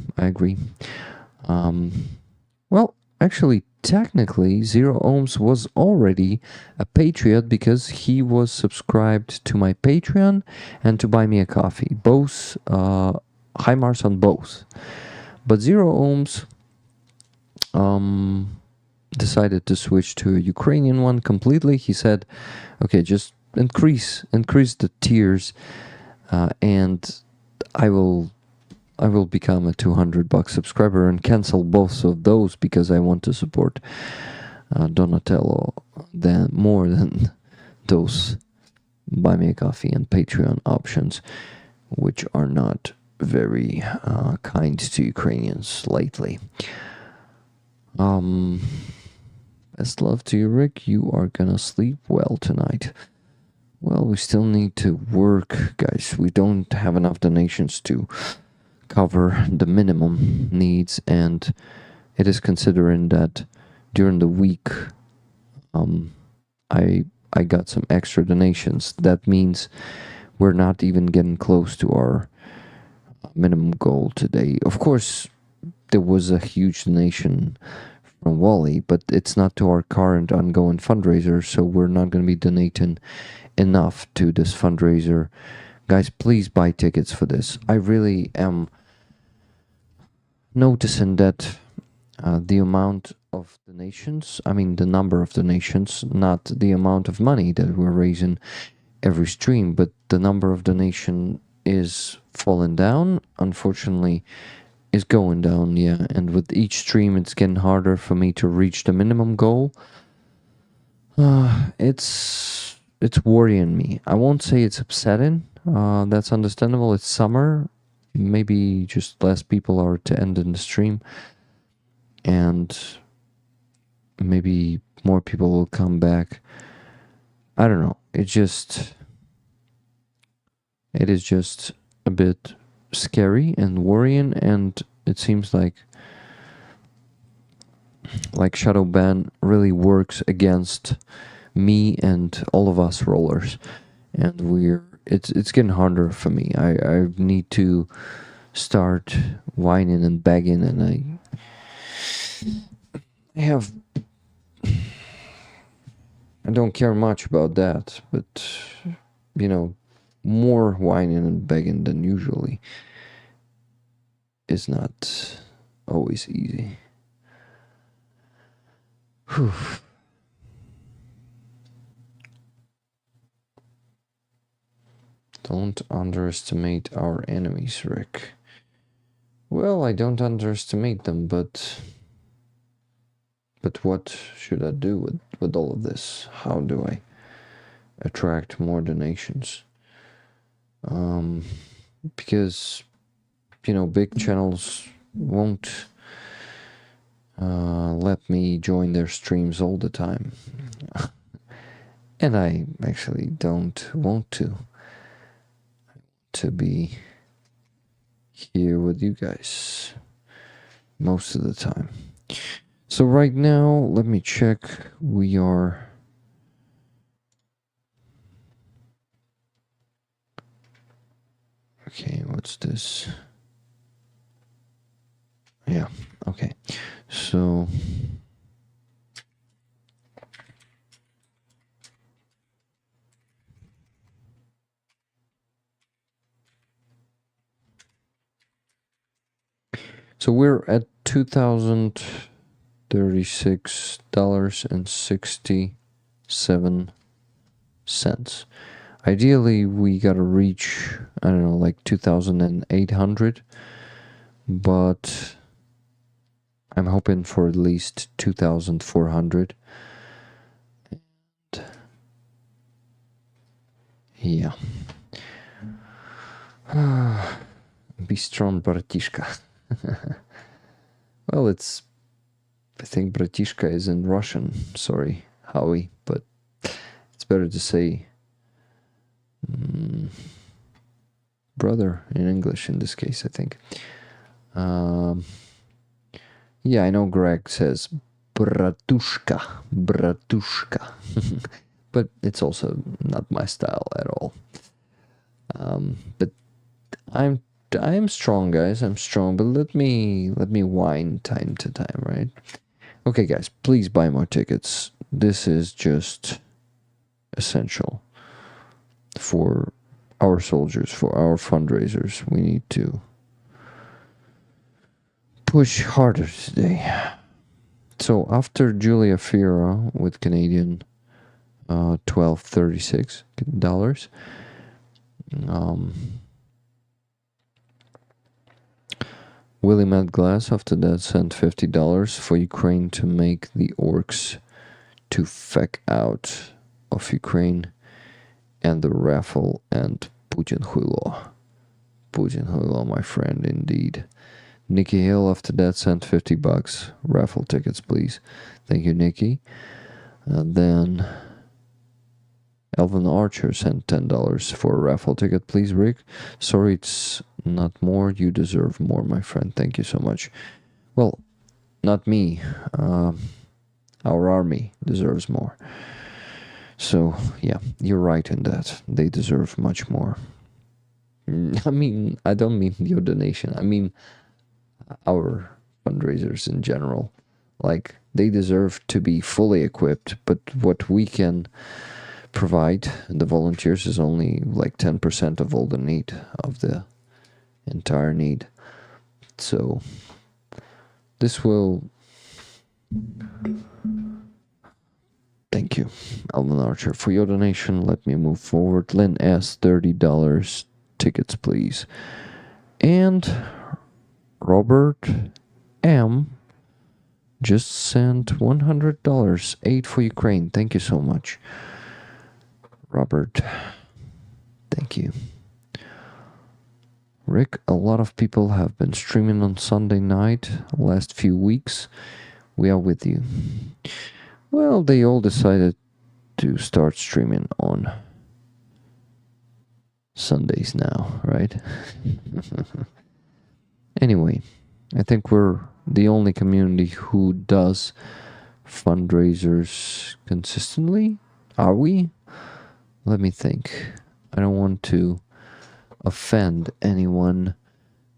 Speaker 2: Well, actually, technically, Zero Ohms was already a Patriot because he was subscribed to my Patreon and to buy me a coffee. Both, HIMARS on both. But Zero Ohms decided to switch to a Ukrainian one completely. He said, okay, just increase the tiers, and I will become a $200 subscriber and cancel both of those because I want to support Donatello more than those buy me a coffee and Patreon options, which are not very kind to Ukrainians lately. Best love to you, Rick. You are gonna sleep well tonight. Well, we still need to work, guys. We don't have enough donations to cover the minimum needs, and it is considering that during the week I got some extra donations. That means we're not even getting close to our minimum goal today. Of course, there was a huge donation from Wally, but it's not to our current ongoing fundraiser, so we're not going to be donating enough to this fundraiser. Guys, please buy tickets for this. I really am noticing that the amount of donations, I mean the number of donations, not the amount of money that we're raising every stream, but the number of donation is falling down. Unfortunately, is going down, yeah. And with each stream, it's getting harder for me to reach the minimum goal. It's worrying me. I won't say it's upsetting. That's understandable. It's summer. Maybe just less people are to end in the stream, and maybe more people will come back. I don't know. It is just a bit scary and worrying, and it seems like shadow ban really works against me and all of us rollers, and it's getting harder for me. I need to start whining and begging, and I don't care much about that, but more whining and begging than usually is not always easy. Whew. Don't underestimate our enemies, Rick. Well, I don't underestimate them, but what should I do with all of this? How do I attract more donations? Because big channels won't let me join their streams all the time, and I actually don't want to be here with you guys most of the time. So right now, let me check. We are okay. What's this? Yeah, okay. So we're at $2,036.67. Ideally, we gotta reach, I don't know, like 2,800, but I'm hoping for at least 2,400. And yeah. Be strong, bratishka. Well, I think bratishka is in Russian. Sorry, Howie, but it's better to say brother in English in this case, I think. Yeah, I know Greg says bratushka, but it's also not my style at all. But I'm strong, guys. I'm strong, but let me whine time to time, right? Okay, guys, please buy more tickets. This is just essential for our soldiers, for our fundraisers. We need to push harder today. So after Julia Fiera with Canadian $12.36, Willie Matt Glass after that sent $50 for Ukraine to make the orcs to feck out of Ukraine, and the raffle and Putin Huilo. Putin Huilo, my friend, indeed. Nikki Hill after that sent $50. Raffle tickets, please. Thank you, Nikki. Then Elvin Archer sent $10 for a raffle ticket, please, Rick. Sorry, it's not more. You deserve more, my friend. Thank you so much. Well, not me. Our army deserves more. So, yeah, you're right in that. They deserve much more. I mean, I don't mean your donation. I mean our fundraisers in general. Like, they deserve to be fully equipped, but what we can provide the volunteers is only like 10% of all the need, of the entire need. So this will... Thank you, Alvin Archer, for your donation. Let me move forward. Lynn S., $30. Tickets, please. And Robert M. just sent $100. Aid for Ukraine. Thank you so much, Robert. Thank you. Rick, a lot of people have been streaming on Sunday night last few weeks. We are with you. Well, they all decided to start streaming on Sundays now, right? Anyway, I think we're the only community who does fundraisers consistently. Are we? Let me think. I don't want to offend anyone.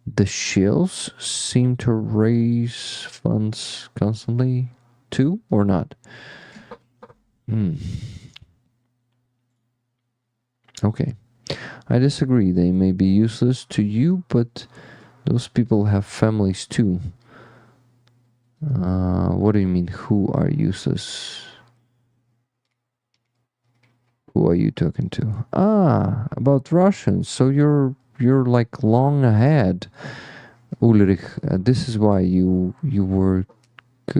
Speaker 2: The Shills seem to raise funds constantly too, or not? Okay. I disagree. They may be useless to you, but those people have families too. What do you mean, who are useless? Who are you talking to? About Russians. So you're like long ahead, Ulrich. This is why you were.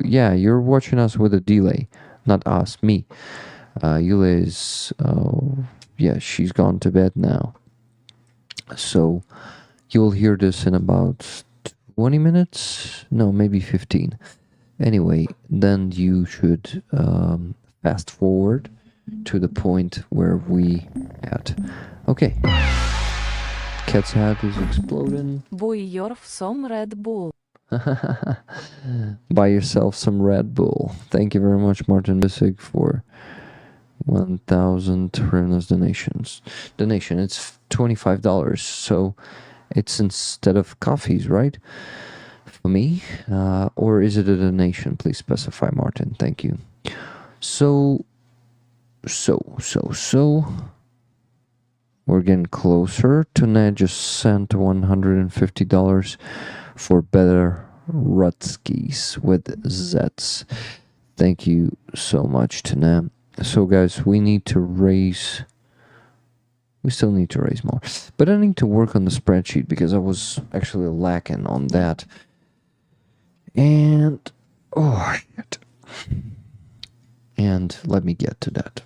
Speaker 2: Yeah, you're watching us with a delay, not us, me. Yule is. Yeah, she's gone to bed now. So you'll hear this in about 20 minutes. No, maybe 15. Anyway, then you should fast forward to the point where we at. Okay. Cat's head is exploding.
Speaker 5: Buy yourself some Red Bull.
Speaker 2: Buy yourself some Red Bull. Thank you very much, Martin Bissig, for 1,000 hryvnias donation. It's $25, so it's instead of coffees, right? For me, or is it a donation? Please specify, Martin. Thank you. So we're getting closer. Tuna just sent $150 for better Rutskis with Zets. Thank you so much, Tuna. So guys, we still need to raise more, but I need to work on the spreadsheet because I was actually lacking on that. And shit. And let me get to that.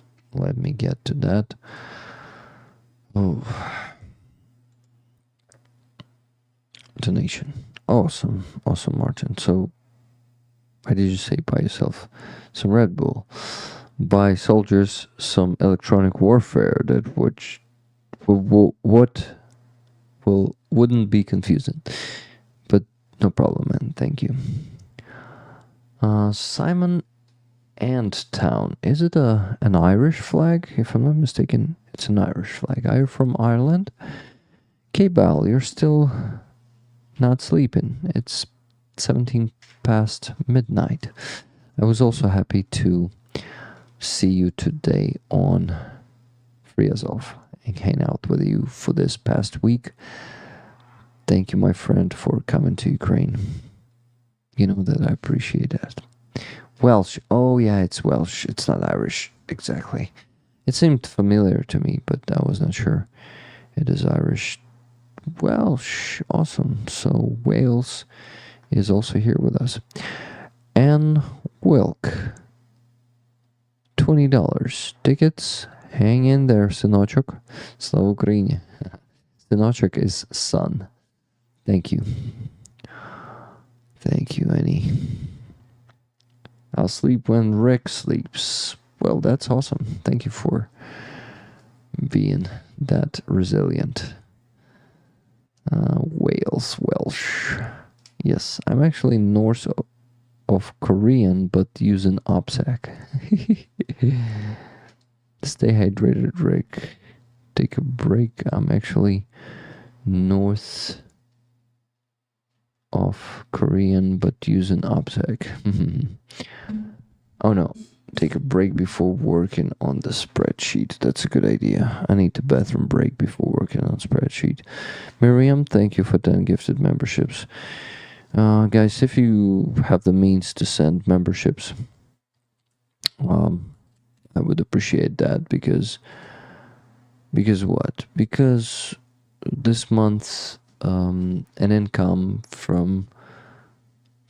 Speaker 2: Donation. Awesome, Martin. So why did you say buy yourself some Red Bull? Buy soldiers some electronic warfare that wouldn't be confusing. But no problem, man. Thank you. Simon Anttown. Is it an Irish flag? If I'm not mistaken, it's an Irish flag. Are you from Ireland? K-Bal, you're still not sleeping. It's 17 past midnight. I was also happy to see you today on Free Azov and hang out with you for this past week. Thank you, my friend, for coming to Ukraine. You know that I appreciate that. Welsh. Oh, yeah, it's Welsh. It's not Irish. Exactly. It seemed familiar to me, but I was not sure. It is Irish. Welsh. Awesome. So Wales is also here with us. Anne Wilk. $20. Tickets. Hang in there, Synochok. Slava Ukraini. Synochok is son. Thank you. Thank you, Annie. I'll sleep when Rick sleeps. Well, that's awesome. Thank you for being that resilient. Welsh. Yes, I'm actually north of Korean, but using OPSEC. Stay hydrated, Rick. Take a break. I'm actually north of Korean, but using OPSEC. Oh no. Take a break before working on the spreadsheet. That's a good idea. I need a bathroom break before working on spreadsheet. Miriam, thank you for 10 gifted memberships. Guys, if you have the means to send memberships, I would appreciate that because what? Because this month an income from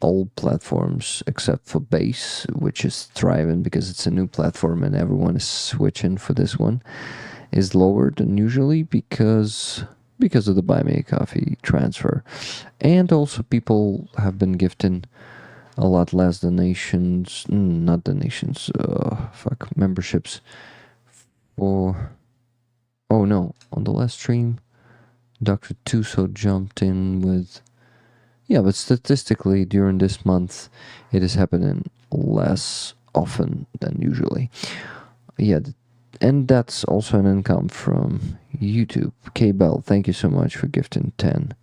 Speaker 2: all platforms except for Base, which is thriving because it's a new platform and everyone is switching for this one, is lower than usually because of the Buy Me a Coffee transfer. And also people have been gifting a lot less donations, not donations, memberships for, oh no, on the last stream, Dr. Tuso jumped in with, yeah, but statistically during this month, it is happening less often than usually. Yeah, and that's also an income from YouTube. K-Bell, thank you so much for gifting 10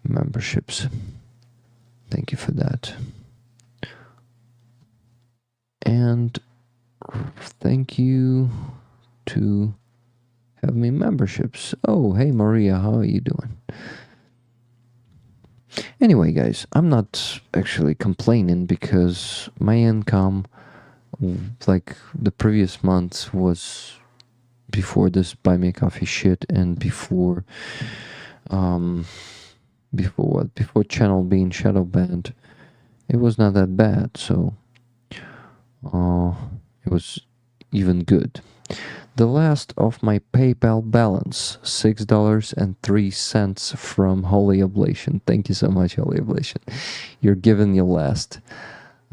Speaker 2: memberships. Thank you for that. And thank you to have me memberships. Oh, hey Maria, how are you doing? Anyway, guys, I'm not actually complaining because my income, like the previous month, was before this Buy Me a Coffee shit and before what? Before channel being shadow banned, it was not that bad, so it was even good. The last of my PayPal balance, $6.03 from Holy Oblation. Thank you so much, Holy Oblation. You're giving your last.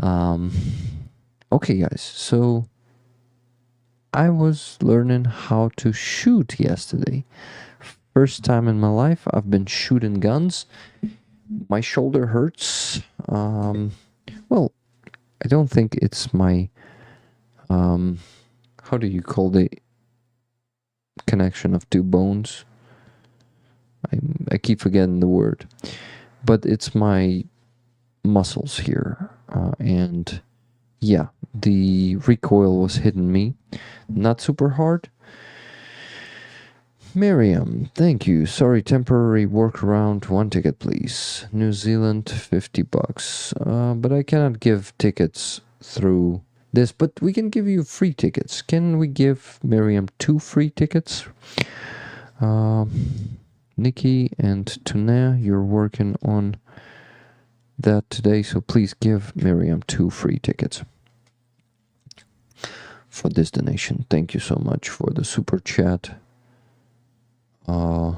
Speaker 2: Okay, guys, so I was learning how to shoot yesterday. First time in my life I've been shooting guns. My shoulder hurts. Well, I don't think it's my, how do you call the connection of two bones? I keep forgetting the word, but it's my muscles here, and yeah, the recoil was hitting me, not super hard. Miriam, thank you. Sorry, temporary workaround. 1 ticket, please. New Zealand, $50. But I cannot give tickets through this, but we can give you free tickets. Can we give Miriam 2 free tickets? Nikki and Tuna, you're working on that today, so please give Miriam 2 free tickets for this donation. Thank you so much for the super chat. What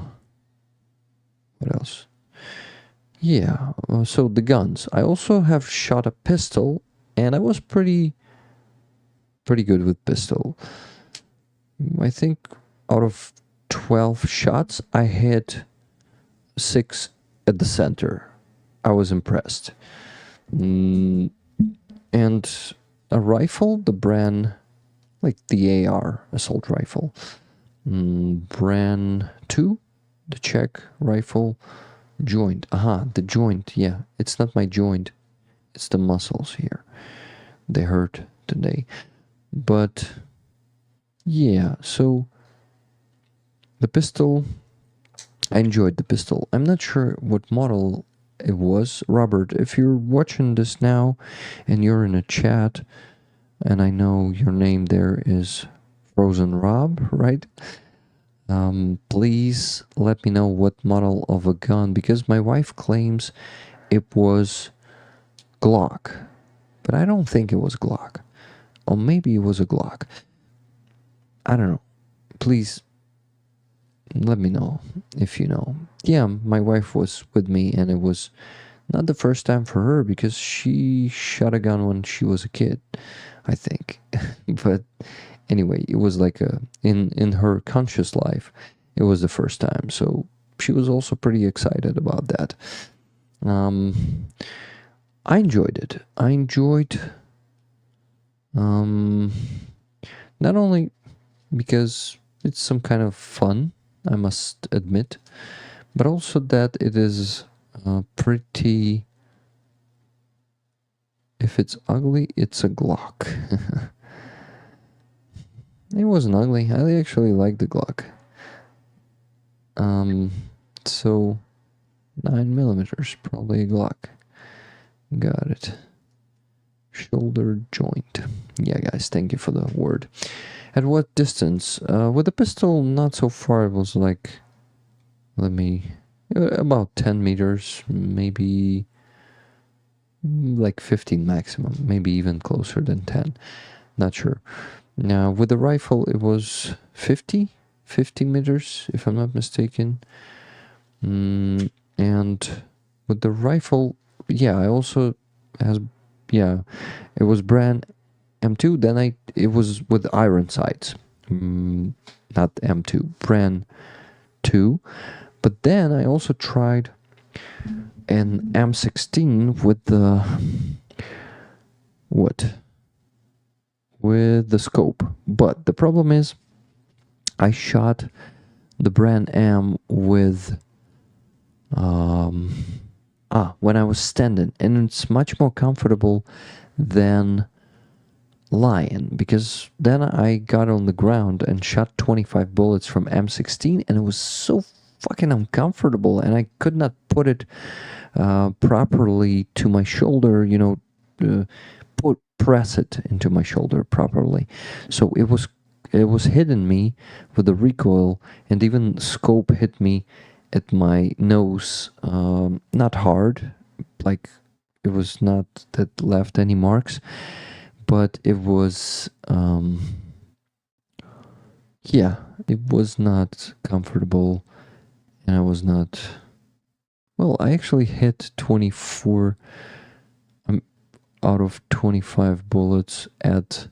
Speaker 2: else? Yeah, so the guns. I also have shot a pistol, and I was pretty good with pistol. I think out of 12 shots, I hit 6 at the center. I was impressed. And a rifle, the brand, like the AR assault rifle, brand 2, the Czech rifle, joint. The joint, yeah. It's not my joint, it's the muscles here. They hurt today. But yeah, so the pistol, I enjoyed the pistol. I'm not sure what model it was. Robert, if you're watching this now and you're in a chat, and I know your name there is Frozen Rob, right? Please let me know what model of a gun, because my wife claims it was Glock, but I don't think it was Glock. Or maybe it was a Glock. I don't know. Please let me know if you know. Yeah, my wife was with me, and it was not the first time for her because she shot a gun when she was a kid, I think. But anyway, it was like in her conscious life, it was the first time. So she was also pretty excited about that. I enjoyed it. I enjoyed not only because it's some kind of fun, I must admit, but also that it is pretty. If it's ugly, it's a Glock. It wasn't ugly. I actually like the Glock. So 9mm, probably a Glock. Got it. Shoulder joint. Yeah, guys, thank you for the word. At what distance? With the pistol, not so far. It was like, let me About 10 meters, maybe like 15 maximum, maybe even closer than 10. Not sure. Now, with the rifle, it was 50 meters, if I'm not mistaken. And with the rifle, yeah, I also has, yeah, it was brand M2. Then it was with iron sights, not M2, brand 2. But then I also tried an M16 with the with the scope. But the problem is, I shot the brand M with when I was standing, and it's much more comfortable than lying, because then I got on the ground and shot 25 bullets from M16, and it was so fucking uncomfortable, and I could not put it properly to my shoulder, press it into my shoulder properly. So it was hitting me with the recoil, and even scope hit me at my nose, not hard, like it was not that left any marks, but it was it was not comfortable, and I was not, well, I actually hit 24 out of 25 bullets at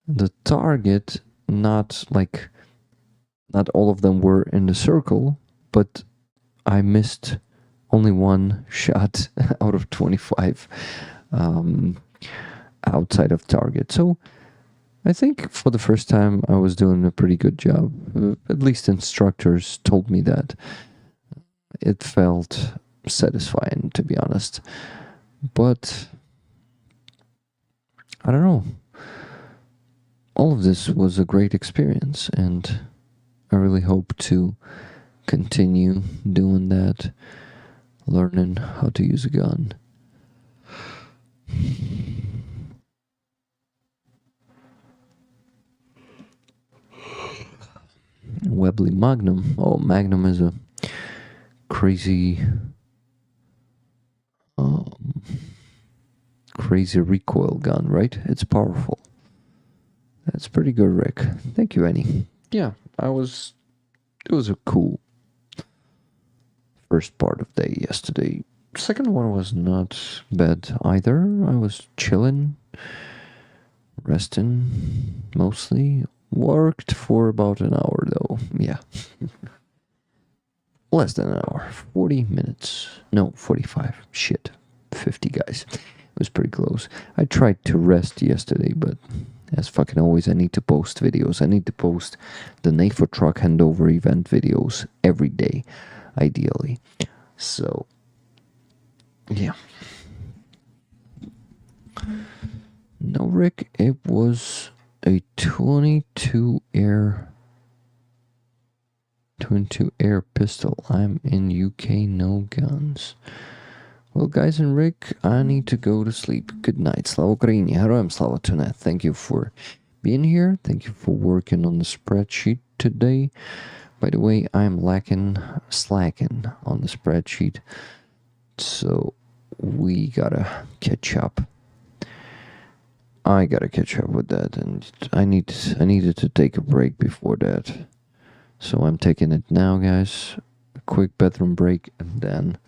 Speaker 2: the target. Not all of them were in the circle, but I missed only one shot out of 25 outside of target. So I think for the first time I was doing a pretty good job. At least instructors told me that. It felt satisfying, to be honest. But I don't know. All of this was a great experience, and I really hope to continue doing that, learning how to use a gun. Webley Magnum. Oh, Magnum is a crazy recoil gun, right? It's powerful. That's pretty good, Rick. Thank you, Annie. Yeah, it was a cool first part of day yesterday. Second one was not bad either. I was chilling, resting mostly. Worked for about an hour though. Yeah. Less than an hour. 40 minutes. No, 45. Shit. 50, guys. It was pretty close. I tried to rest yesterday, but as fucking always, I need to post videos. I need to post the NAFO truck handover event videos every day, ideally. So, yeah. No, Rick, it was a 22 air pistol. I'm in UK, no guns. Well, guys and Rick, I need to go to sleep. Good night. Slava Ukraini. Героям слава tonight. Thank you for being here. Thank you for working on the spreadsheet today. By the way, I'm slacking on the spreadsheet, so we gotta catch up. I gotta catch up with that, and I needed to take a break before that, so I'm taking it now, guys. A quick bathroom break, and then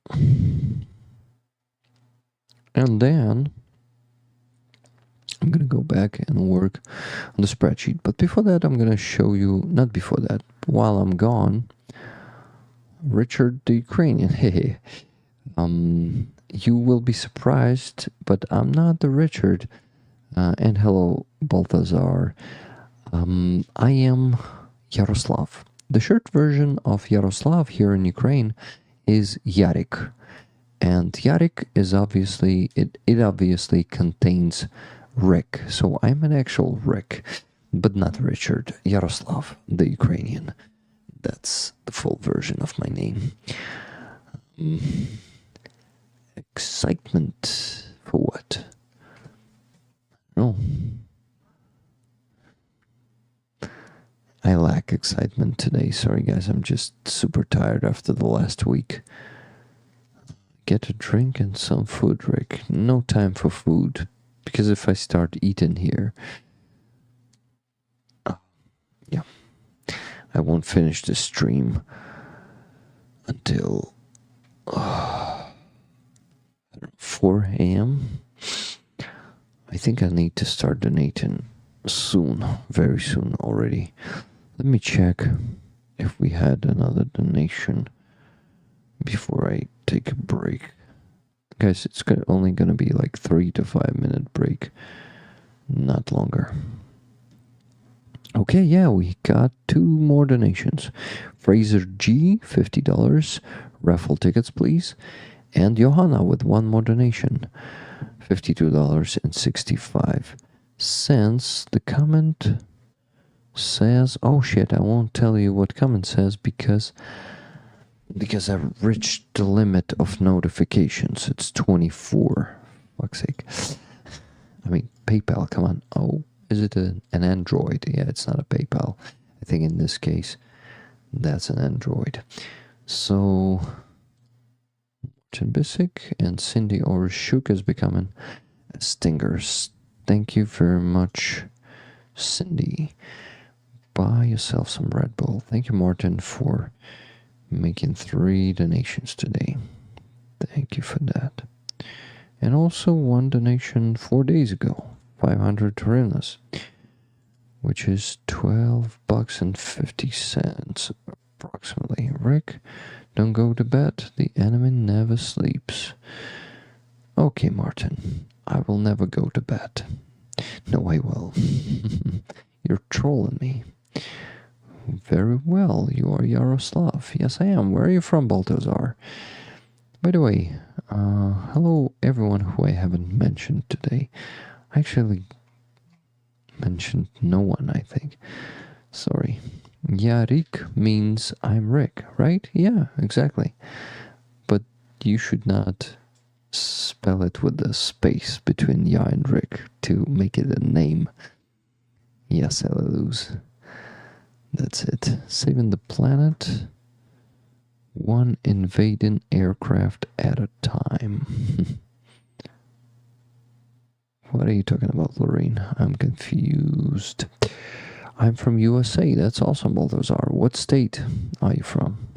Speaker 2: I'm gonna go back and work on the spreadsheet. But before that, I'm gonna show you, not before that, while I'm gone, Richard the Ukrainian. Hey, you will be surprised, but I'm not the Richard. And hello, Balthazar. I am Yaroslav. The short version of Yaroslav here in Ukraine is Yarik. And Yarik is obviously, it obviously contains Rick. So I'm an actual Rick, but not Richard. Yaroslav, the Ukrainian. That's the full version of my name. Excitement for what? No. I lack excitement today. Sorry, guys. I'm just super tired after the last week. Get a drink and some food, Rick. No time for food. Because if I start eating here, yeah, I won't finish the stream until 4 a.m. I think I need to start donating soon, very soon already. Let me check if we had another donation before I take a break. Guys, it's only going to be like 3 to 5 minute break, not longer. Okay, yeah, we got 2 more donations. Fraser G, $50. Raffle tickets, please. And Johanna with 1 more donation, $52.65. The comment says, oh shit, I won't tell you what comment says because I've reached the limit of notifications. It's 24. Fuck's sake. I mean, PayPal, come on. Oh, is it an Android? Yeah, it's not a PayPal. I think in this case, that's an Android. So, Martin Bisick and Cindy Oreshuk is becoming stingers. Thank you very much, Cindy. Buy yourself some Red Bull. Thank you, Martin, for making 3 donations today. Thank you for that. And also 1 donation 4 days ago, 500 hryvnias, which is $12.50 approximately. Rick, don't go to bed. The enemy never sleeps. Okay, Martin, I will never go to bed. No, I will. You're trolling me. Very well, you are Yaroslav. Yes, I am. Where are you from, Baltazar? By the way, hello everyone who I haven't mentioned today. I actually mentioned no one, I think. Sorry. Yarik means I'm Rick, right? Yeah, exactly. But you should not spell it with a space between Ya and Rick to make it a name. Yes, Hallelujah. That's it. Saving the planet. 1 invading aircraft at a time. What are you talking about, Lorraine? I'm confused. I'm from USA. That's awesome, Balthazar. What state are you from?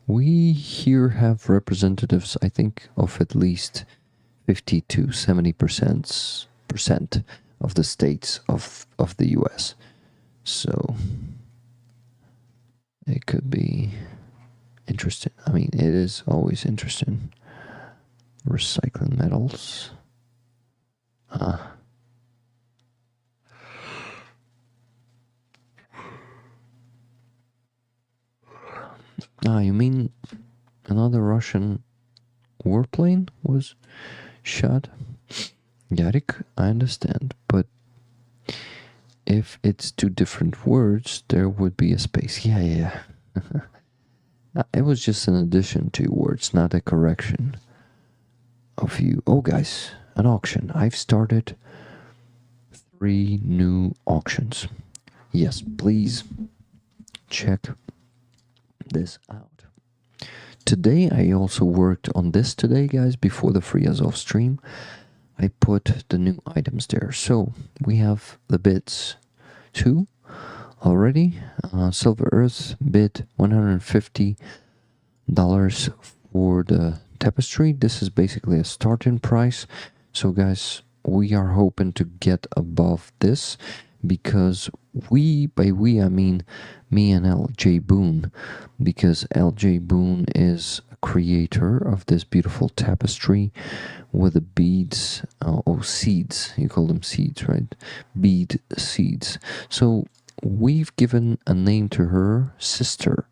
Speaker 2: We here have representatives, I think, of at least 50 to 70% of the states of the US. So it could be interesting. I mean, it is always interesting. Recycling metals. You mean another Russian warplane was shot? Yarik, I understand, but if it's 2 different words, there would be a space. Yeah. It was just an addition to words, not a correction of you. Oh, guys, an auction. I've started 3 new auctions. Yes, please check this out. Today, I also worked on this today, guys, before the Free Azov stream. I put the new items there. So we have the bids 2 already. Silver Earth bid $150 for the tapestry. This is basically a starting price. So guys, we are hoping to get above this because by we I mean me and LJ Boone, because LJ Boone is a creator of this beautiful tapestry with the beads, seeds, you call them seeds, right? Bead seeds. So we've given a name to her sister.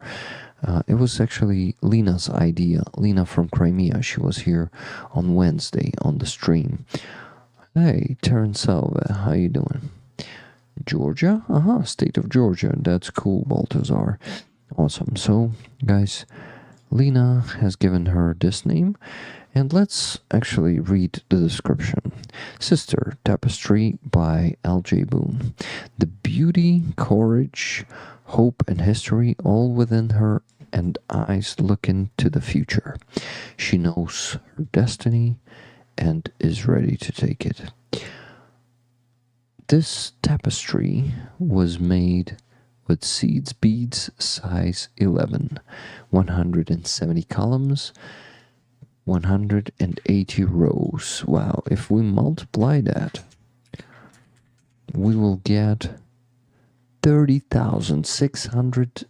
Speaker 2: It was actually Lena's idea. Lena from Crimea. She was here on Wednesday on the stream. Hey, Terence Salve, how you doing? Georgia? State of Georgia. That's cool, Baltazar. Awesome. So, guys, Lena has given her this name, And let's actually read the description. Sister Tapestry by L.J. Boone. The beauty, courage, hope, and history all within her, and eyes look into the future. She knows her destiny and is ready to take it. This tapestry was made with seeds beads size 11, 170 columns, 180 rows. Wow, if we multiply that, we will get 30,600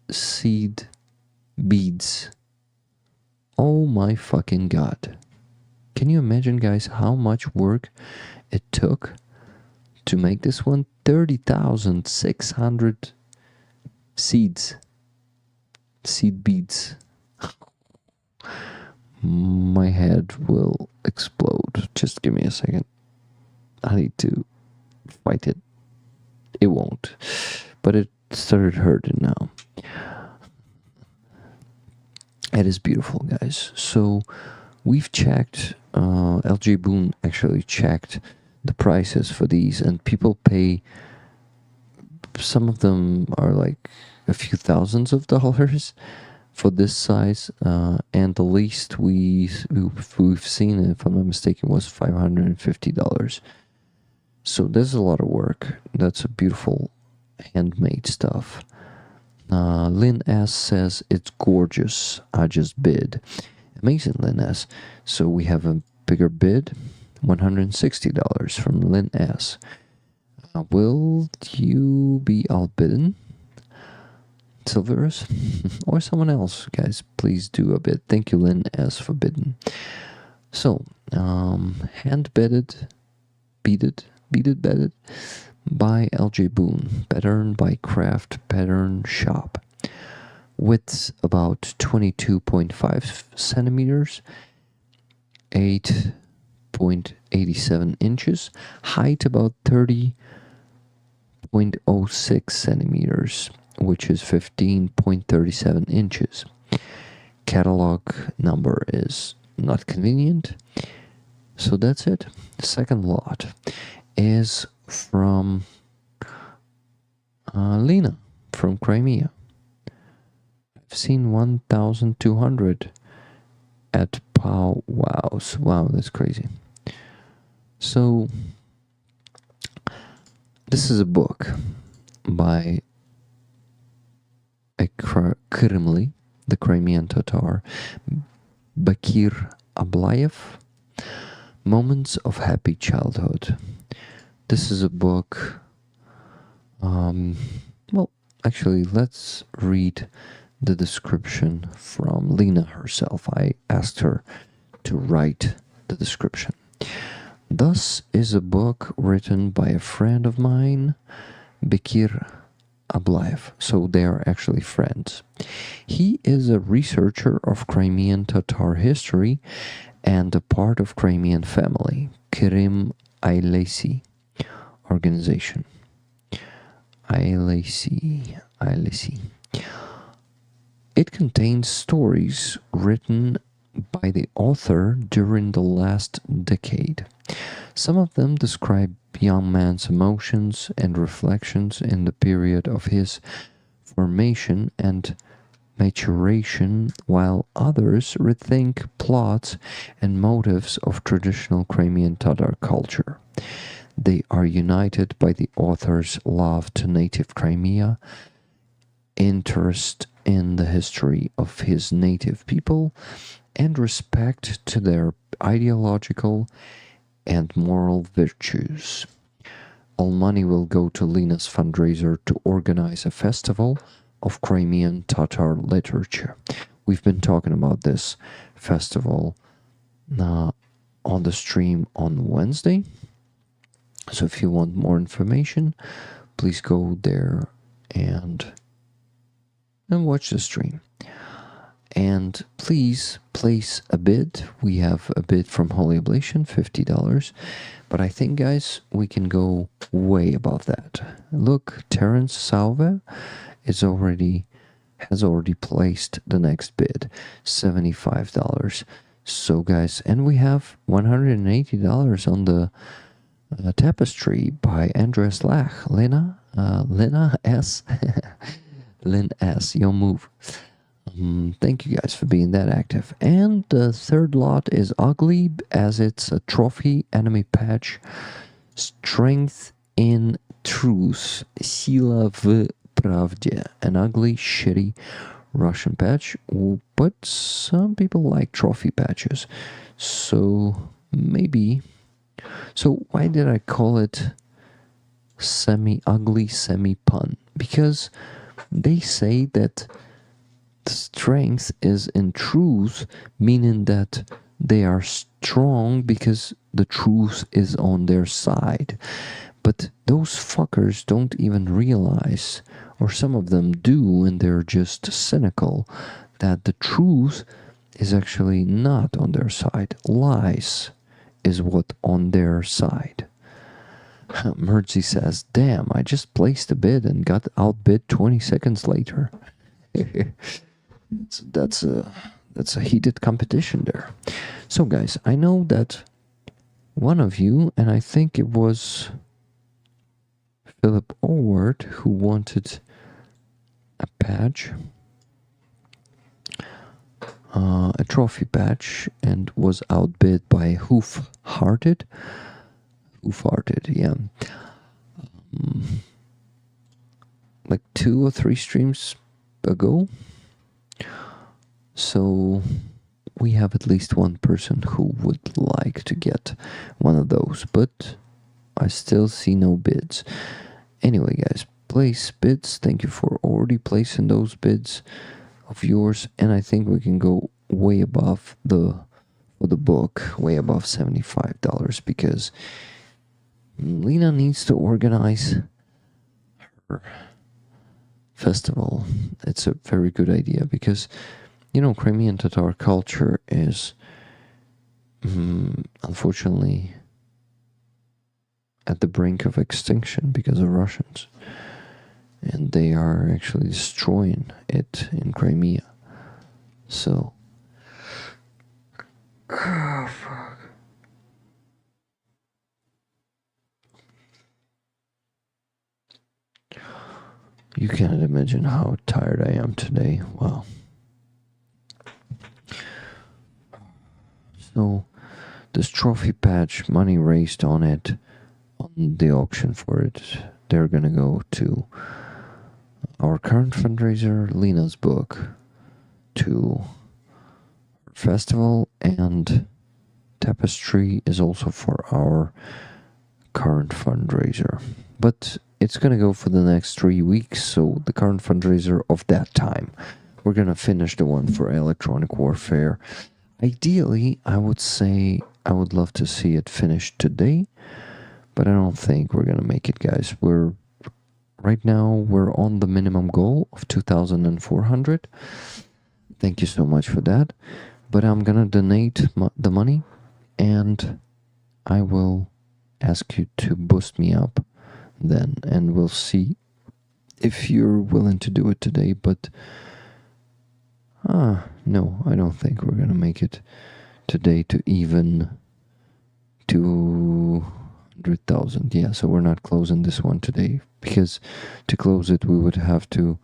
Speaker 2: seed beads. Oh my fucking god. Can you imagine, guys, how much work it took to make this one? 30,600 seeds. Seed beads. My head will explode. Just give me a second. I need to fight it. It won't. But it started hurting now. It is beautiful, guys. So we've checked, LG Boone actually checked the prices for these, and people pay, some of them are like a few thousands of dollars for this size, and the least we've seen, if I'm not mistaken, was $550. So there's a lot of work. That's a beautiful handmade stuff. Lynn S says it's gorgeous. I just bid. Amazing, Lynn S. So we have a bigger bid, $160 from Lynn S. Will you be outbidden, Silverus, or someone else? Guys, please do a bid. Thank you, Lynn S, for bidding. So, hand bedded by LJ Boone, pattern by Craft Pattern Shop. Width about 22.5 centimeters, 8.87 inches, height about 30.06 centimeters, which is 15.37 inches. Catalog number is not convenient. So that's it. The second lot is from Lena from Crimea. I've seen 1,200 at Pow Wows. Wow, that's crazy. So this is a book by a Kremli, the Crimean Tatar, Bakir Ablayev, Moments of Happy Childhood. This is a book, well, actually, let's read the description from Lena herself. I asked her to write the description. Thus is a book written by a friend of mine, Bekir Ablayev. So they are actually friends. He is a researcher of Crimean Tatar history and a part of Crimean family, Kerim Ailesi organization. Ailesi. It contains stories written by the author during the last decade. Some of them describe young man's emotions and reflections in the period of his formation and maturation, while others rethink plots and motives of traditional Crimean Tatar culture. They are united by the author's love to native Crimea, interest in the history of his native people, and respect to their ideological and moral virtues. All money will go to Lena's fundraiser to organize a festival of Crimean Tatar literature. We've been talking about this festival on the stream on Wednesday. So if you want more information, please go there and watch the stream. And please place a bid. We have a bid from Holy Oblation, $50. But I think, guys, we can go way above that. Look, Terence Salve has already placed the next bid, $75. So guys, and we have $180 on the tapestry by Andres Lach. Lena S. Lynn S. Your move. Thank you guys for being that active. And the third lot is ugly as it's a trophy enemy patch. Strength in truth. Sila v pravde. An ugly, shitty Russian patch. But some people like trophy patches. So maybe. So why did I call it semi-ugly, semi-pun? Because they say that the strength is in truth, meaning that they are strong because the truth is on their side. But those fuckers don't even realize, or some of them do, and they're just cynical, that the truth is actually not on their side. Lies is what on their side. Mercy says, damn, I just placed a bid and got outbid 20 seconds later. So that's a heated competition there. So guys, I know that one of you, and I think it was Philip Orward, who wanted a patch, a trophy patch, and was outbid by Hoof-Hearted, yeah. Like 2 or 3 streams ago. So we have at least one person who would like to get one of those, but I still see no bids. Anyway, guys, place bids. Thank you for already placing those bids of yours, and I think we can go way above the book, way above $75, because Lena needs to organize her festival. It's a very good idea because, you know, Crimean Tatar culture is unfortunately at the brink of extinction because of Russians. And they are actually destroying it in Crimea. So, oh, fuck. You cannot imagine how tired I am today. Wow. So, this trophy patch, money raised on it, on the auction for it, they're gonna go to our current fundraiser, Lena's book, to festival, and tapestry is also for our current fundraiser. But it's gonna go for the next 3 weeks, so the current fundraiser of that time. We're gonna finish the one for electronic warfare. Ideally, I would say I would love to see it finished today, but I don't think we're gonna make it, guys. Right now we're on the minimum goal of 2,400. Thank you so much for that. But I'm gonna donate the money, and I will ask you to boost me up then, and we'll see if you're willing to do it today. But no, I don't think we're gonna make it today to even 200,000. Yeah, so we're not closing this one today, because to close it we would have to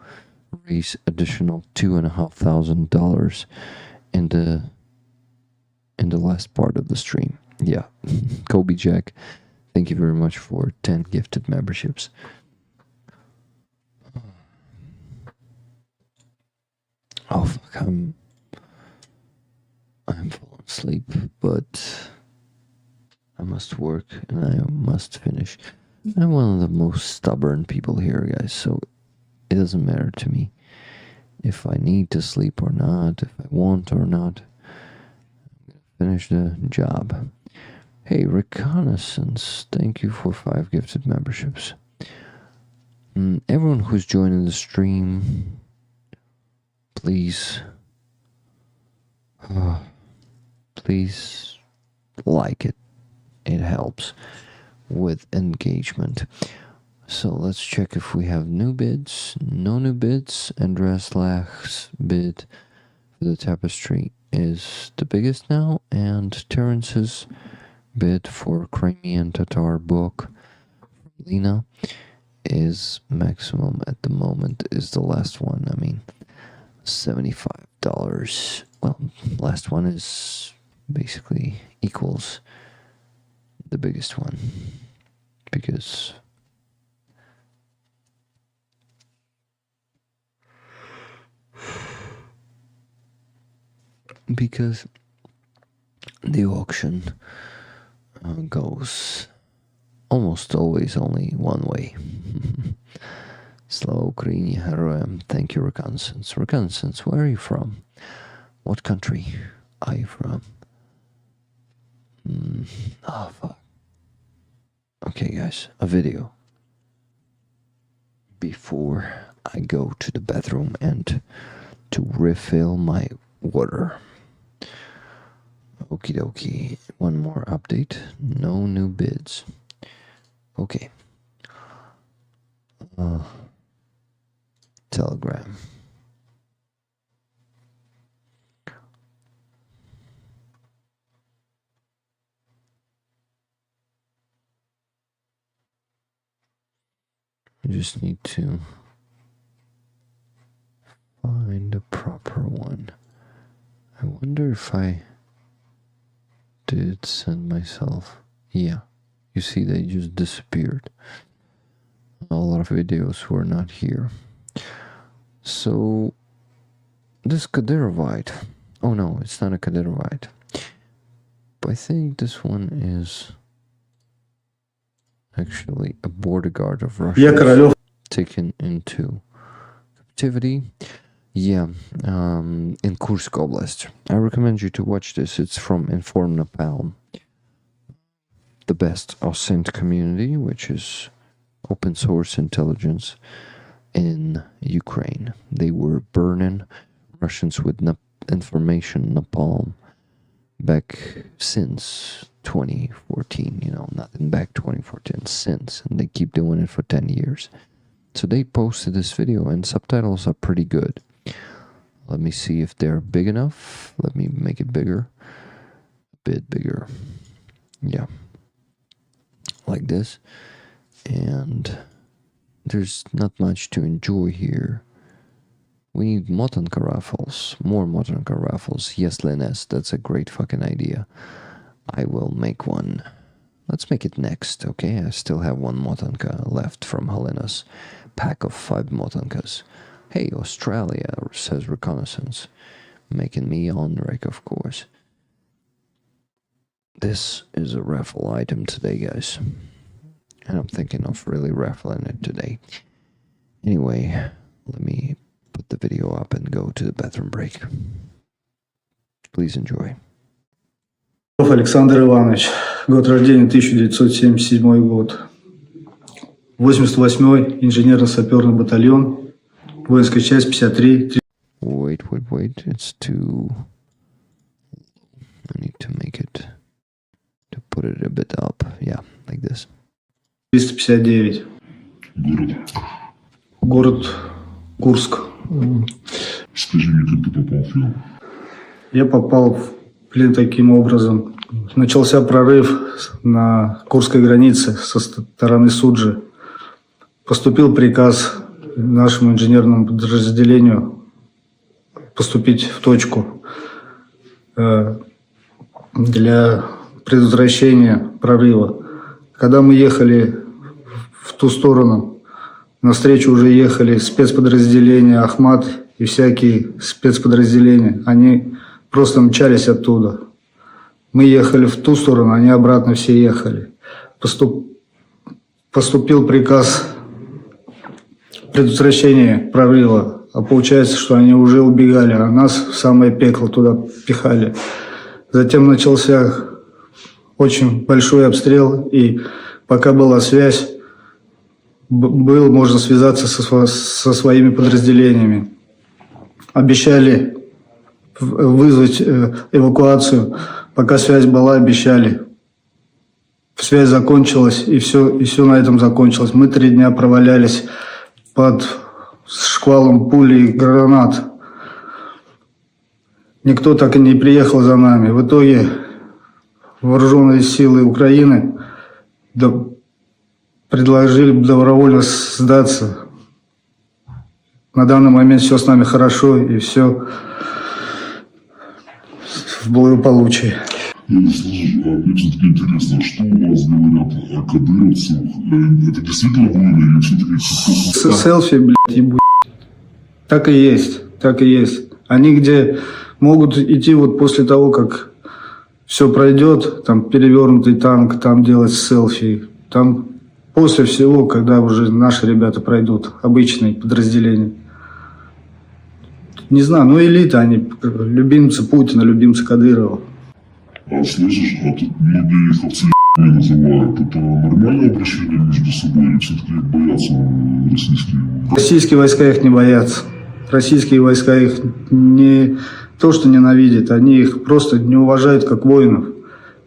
Speaker 2: raise additional $2,500 in the last part of the stream. Yeah. Kobe Jack, thank you very much for 10 gifted memberships. Oh fuck, I'm falling asleep, but I must work and I must finish. I'm one of the most stubborn people here, guys, so it doesn't matter to me if I need to sleep or not, if I want or not. I'm gonna finish the job. Hey, Reconnaissance, thank you for 5 gifted memberships. Everyone who's joining the stream, please like it. It helps with engagement. So let's check if we have new bids. No new bids. Andres Lach's bid the tapestry is the biggest now, and Terence's bid for Crimean Tatar book from Lena is maximum at the moment, is the last one. I mean, $75. Well, last one is basically equals the biggest one, because the auction goes almost always only one way. Slava Ukraini Heroem, thank you, Reconnaissance. Reconnaissance, where are you from? What country are you from? Oh, fuck. Okay, guys, a video before I go to the bathroom and to refill my water. Okie dokie. One more update. No new bids. Okay. Telegram. I just need to find a proper one. I wonder if I did send myself. Yeah, you see they just disappeared. A lot of videos were not here. So this Kadyrovite. Oh no, it's not a Kadyrovite. But I think this one is actually a border guard of Russia taken into captivity. Yeah, in Kursk Oblast. I recommend you to watch this. It's from Inform Napalm, the best OSINT community, which is open source intelligence in Ukraine. They were burning Russians with information napalm back since 2014, nothing back 2014, since, and they keep doing it for 10 years. So they posted this video, and subtitles are pretty good. Let me see if they're big enough. Let me make it bigger. A bit bigger. Yeah. Like this. And there's not much to enjoy here. We need Motanka raffles. More Motanka raffles. Yes, Lines, that's a great fucking idea. I will make one. Let's make it next, okay? I still have one Motanka left from Helena's pack of 5 Motankas. Hey, Australia, says Reconnaissance. Making me on rec, of course. This is a raffle item today, guys. And I'm thinking of really raffling it today. Anyway, let me put the video up and go to the bathroom break. Please enjoy.
Speaker 6: Александр Иванович. Год рождения 1977 год. 88-й инженерно-саперный батальон. Воинская часть 53.
Speaker 2: Wait. It's too... I need to make it... to put it a bit up. Yeah, like this.
Speaker 6: 359. Город Курск.
Speaker 7: Скажи мне, как ты попал в плен?
Speaker 6: Я попал в плен таким образом. Начался прорыв на Курской границе со стороны Суджи. Поступил приказ нашему инженерному подразделению поступить в точку для предотвращения прорыва. Когда мы ехали в ту сторону, навстречу уже ехали спецподразделения Ахмат и всякие спецподразделения. Они просто мчались оттуда. Мы ехали в ту сторону, они обратно все ехали. Поступил приказ предотвращения прорыва, а получается, что они уже убегали, а нас в самое пекло туда пихали. Затем начался очень большой обстрел, и пока была связь, было можно связаться со своими подразделениями. Обещали вызвать эвакуацию. Пока связь была, обещали. Связь закончилась, и все на этом закончилось. Мы 3 дня провалялись под шквалом пуль и гранат. Никто так и не приехал за нами. В итоге вооруженные силы Украины предложили добровольно сдаться. На данный момент все с нами хорошо и все в благополучии.
Speaker 7: Слушай, мне все-таки интересно, что у вас говорят о кадыровцах? Это действительно воины или все-таки...
Speaker 6: Селфи, блядь, ебу. Так и есть, так и есть. Они где могут идти вот после того, как все пройдет, там перевернутый танк, там делать селфи, там после всего, когда уже наши ребята пройдут, обычные подразделения. Не знаю, ну элита, они любимцы Путина, любимцы Кадырова.
Speaker 7: А слышишь, а тут многие их овцы называют. Это нормальное обращение между собой или все-таки боятся российские?
Speaker 6: Российские войска их не боятся. Российские войска их не то, что ненавидят, они их просто не уважают как воинов.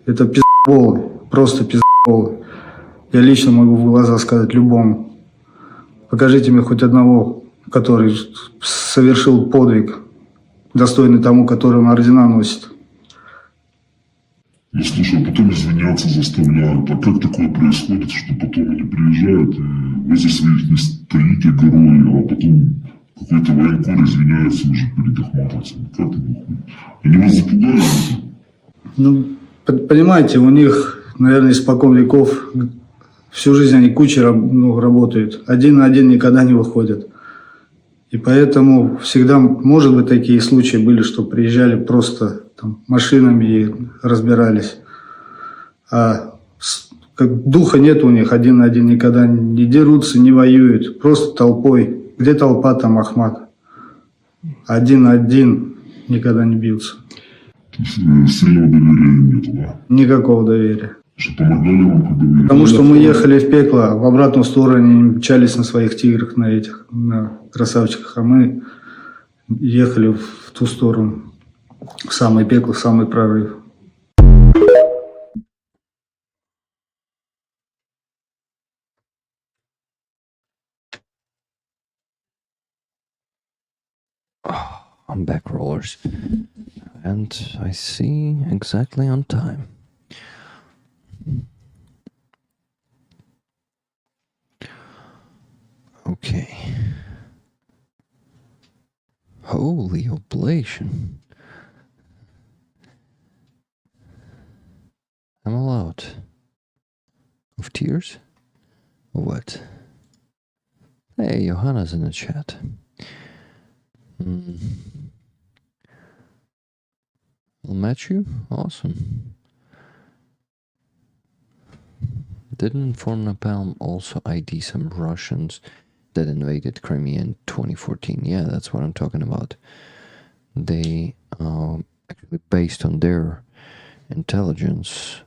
Speaker 6: Это пиздоболы, просто пиздоболы. Я лично могу в глаза сказать любому. Покажите мне хоть одного, который совершил подвиг, достойный тому, который он ордена носит.
Speaker 7: Ну, слушай, а потом извиняться заставляют. А как такое происходит, что потом они приезжают и вы за своих не стоите герои, а потом какой-то военкор извиняется уже перед ахматовцами? Как это выходит? Они вас запугали?
Speaker 6: Ну, понимаете, у них, наверное, испокон веков всю жизнь они кучей работают. Один на один никогда не выходят. И поэтому всегда, может быть, такие случаи были, что приезжали просто там, машинами и разбирались. А духа нет у них, один на один никогда не дерутся, не воюют. Просто толпой. Где толпа, там Ахмат. Один на один никогда не бьются.
Speaker 7: Сильного доверия нету, да?
Speaker 6: Никакого доверия.
Speaker 7: Что помогали вам, когда вы...
Speaker 6: Потому что мы ехали в пекло, в обратную сторону они мчались на своих тиграх, на красавчиках, а мы ехали в ту сторону, в самое пекло, в самый прорыв.
Speaker 2: I'm back, rollers. And I see exactly on time. Okay. Holy oblation. I'm allowed. Of tears? Or what? Hey, Johanna's in the chat. I'll match you? Awesome. Didn't inform Napalm also ID some Russians that invaded Crimea in 2014? Yeah, that's what I'm talking about. They actually, based on their intelligence,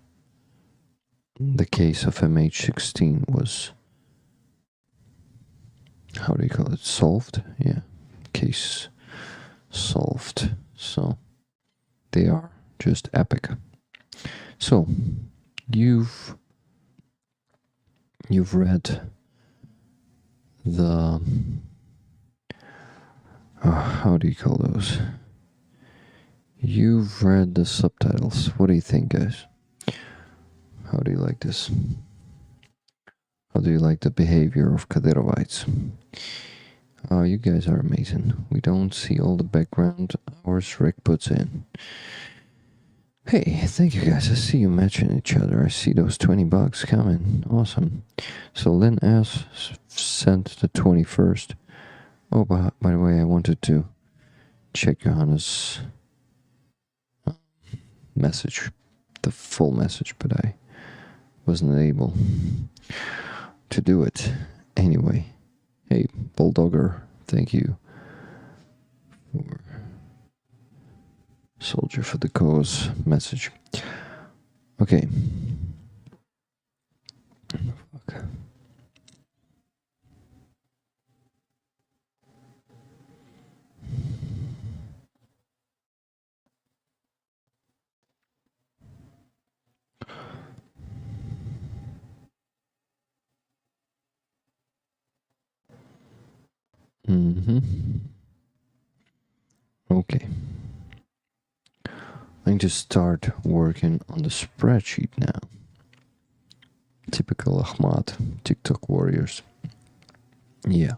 Speaker 2: the case of MH16 was, how do you call it, solved? Yeah, case solved. So they are just epic. So you've read the how do you call those? You've read the subtitles. What do you think, guys? How do you like this? How do you like the behavior of Kadyrovites? Oh, you guys are amazing. We don't see all the background hours Rick puts in. Hey, thank you guys. I see you matching each other. I see those $20 coming. Awesome. So Lynn S sent the 21st. Oh, by the way, I wanted to check Johanna's message, the full message, but I wasn't able to do it. Anyway, hey, Bulldogger, thank you for Soldier for the Cause message. Okay. Fuck. Okay. going to start working on the spreadsheet now. Typical Ahmad, TikTok warriors. Yeah.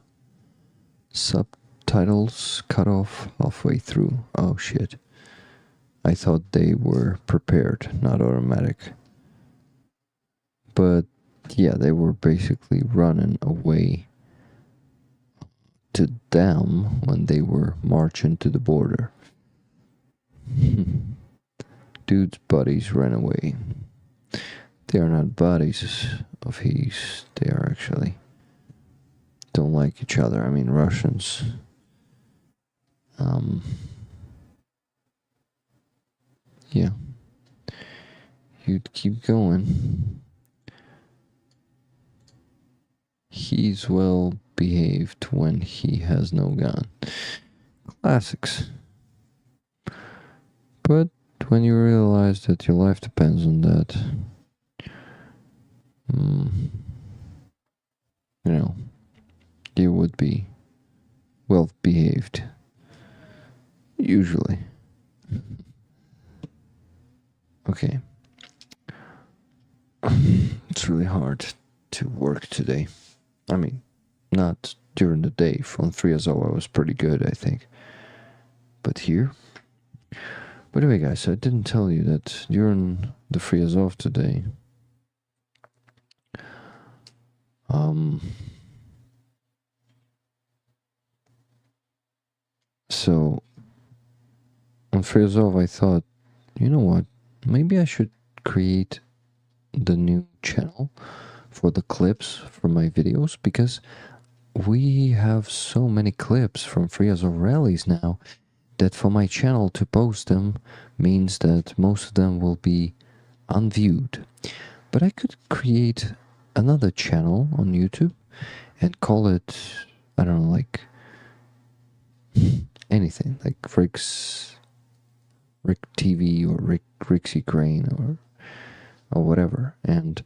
Speaker 2: Subtitles cut off halfway through. Oh shit. I thought they were prepared, not automatic. But yeah, they were basically running away to them when they were marching to the border. Dude's buddies ran away. They are not buddies of his. They are actually don't like each other. I mean, Russians. Yeah. You'd keep going. He's well behaved when he has no gun. Classics. But when you realize that your life depends on that, you know, you would be well behaved. Usually. Okay. It's really hard to work today. I mean, not during the day. From 3 years old, I was pretty good, I think. But here? By the way, guys, I didn't tell you that during the 3 years off today, so on 3 years off, I thought, you know what? Maybe I should create the new channel for the clips from my videos, because we have so many clips from 3 years of rallies now that for my channel to post them means that most of them will be unviewed. But I could create another channel on YouTube and call it, I don't know, like anything, like Rick TV or Rick's Ukraine or whatever. And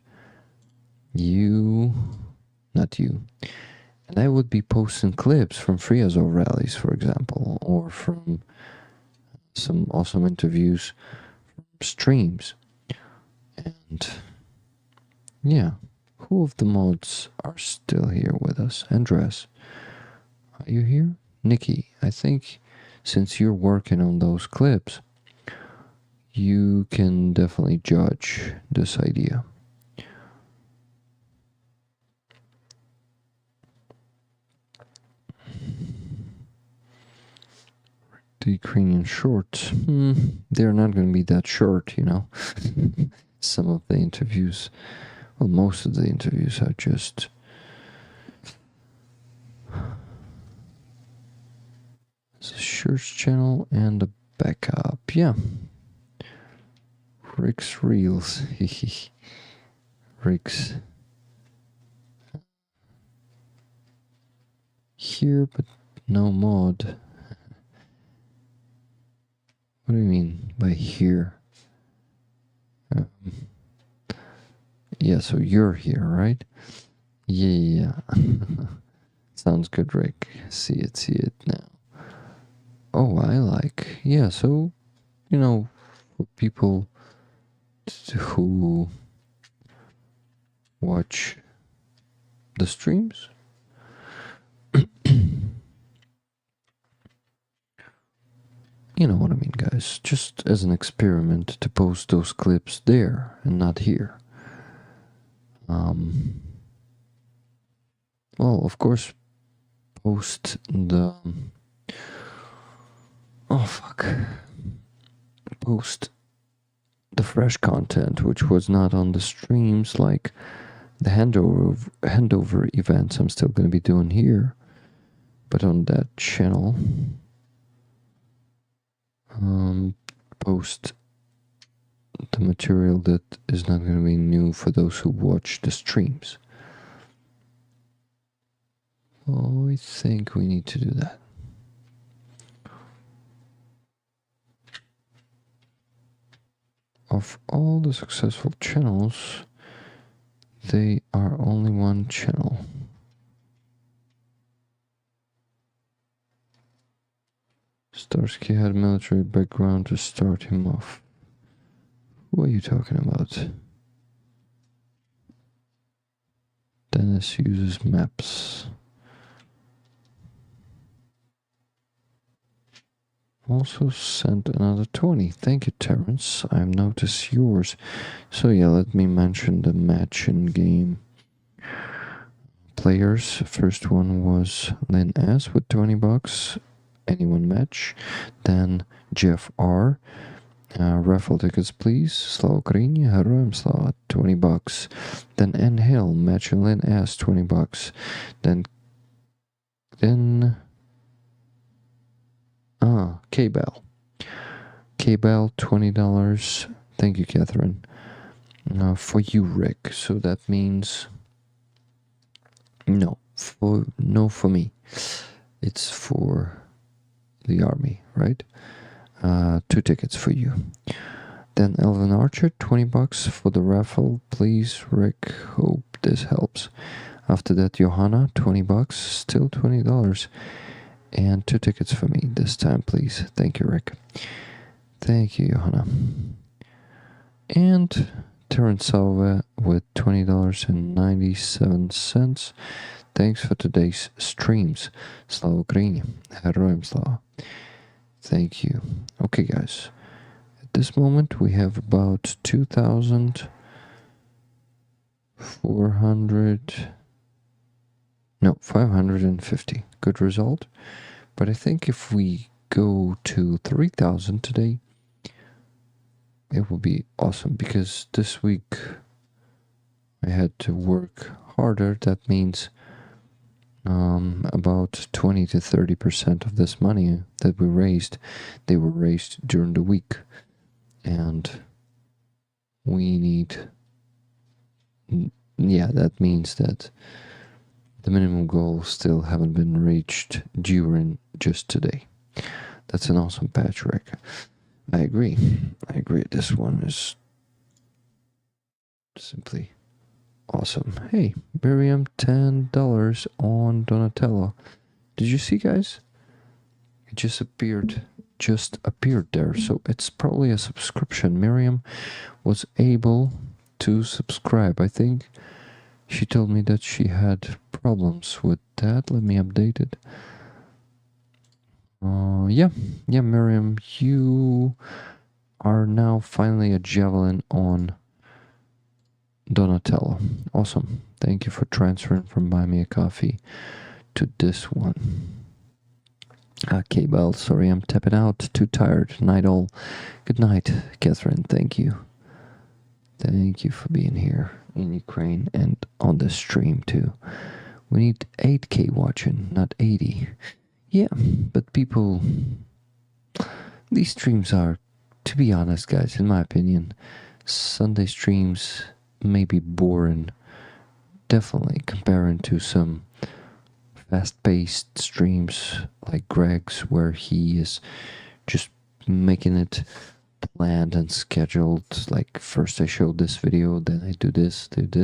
Speaker 2: not you, and I would be posting clips from Friazov rallies, for example, or from some awesome interviews from streams. And yeah, who of the mods are still here with us? Andres, are you here? Nikki, I think since you're working on those clips, you can definitely judge this idea. The Ukrainian shorts, they're not going to be that short, you know. Some of the interviews, well, most of the interviews are just it's a shirts channel and a backup. Yeah. Rick's Reels. Rick's here, but no mod. What do you mean by here? Yeah, so you're here, right? Yeah. Sounds good, Rick. See it now. Oh, I like. Yeah, so, you know, for people who watch the streams, you know what I mean, guys. Just as an experiment to post those clips there and not here. Well, of course, post the... Oh, fuck. Post the fresh content, which was not on the streams, like the handover events I'm still going to be doing here. But on that channel... post the material that is not going to be new for those who watch the streams. Oh, I think we need to do that. Of all the successful channels, they are only one channel. Starsky had military background to start him off. Who are you talking about? Dennis uses maps. Also sent another 20. Thank you, Terrence. I've noticed yours. So yeah, let me mention the match in game players. First one was Lynn S with 20 bucks. Anyone match. Then Jeff R. Raffle tickets, please. Slava Ukraini, Heroem Slava, 20 bucks. Then N Hill, match and Lynn S, 20 bucks. Then K-Bell. K-Bell, $20. Thank you, Catherine. For you, Rick. So that means no for me. It's for the army, right? 2 tickets for you. Then Elvin Archer, 20 bucks for the raffle, please, Rick. Hope this helps. After that, Johanna, 20 bucks, still $20. And 2 tickets for me this time, please. Thank you, Rick. Thank you, Johanna. And Terrence Salve with $20.97. Thanks for today's streams. Slava Ukraini. Heroem Slava. Thank you. Okay, guys. At this moment, we have about 550. Good result. But I think if we go to 3,000 today, it will be awesome, because this week I had to work harder. That means about 20 to 30% of this money that we raised, they were raised during the week. And we need, yeah, that means that the minimum goals still haven't been reached during just today. That's an awesome patch, Rick. I agree. This one is simply awesome. Hey, Miriam, $10 on Donatello. Did you see, guys? It just appeared there. So it's probably a subscription. Miriam was able to subscribe. I think she told me that she had problems with that. Let me update it. Yeah, Miriam, you are now finally a javelin on Donatello. Awesome. Thank you for transferring from Buy Me a Coffee to this one. Okay, Bell, sorry, I'm tapping out. Too tired. Night all. Good night, Catherine. Thank you. Thank you for being here in Ukraine and on the stream too. We need 8K watching, not 80. Yeah, but people, these streams are, to be honest, guys, in my opinion, Sunday streams may be boring, definitely comparing to some fast-paced streams like Greg's, where he is just making it planned and scheduled. Like, first I show this video, then I do this. And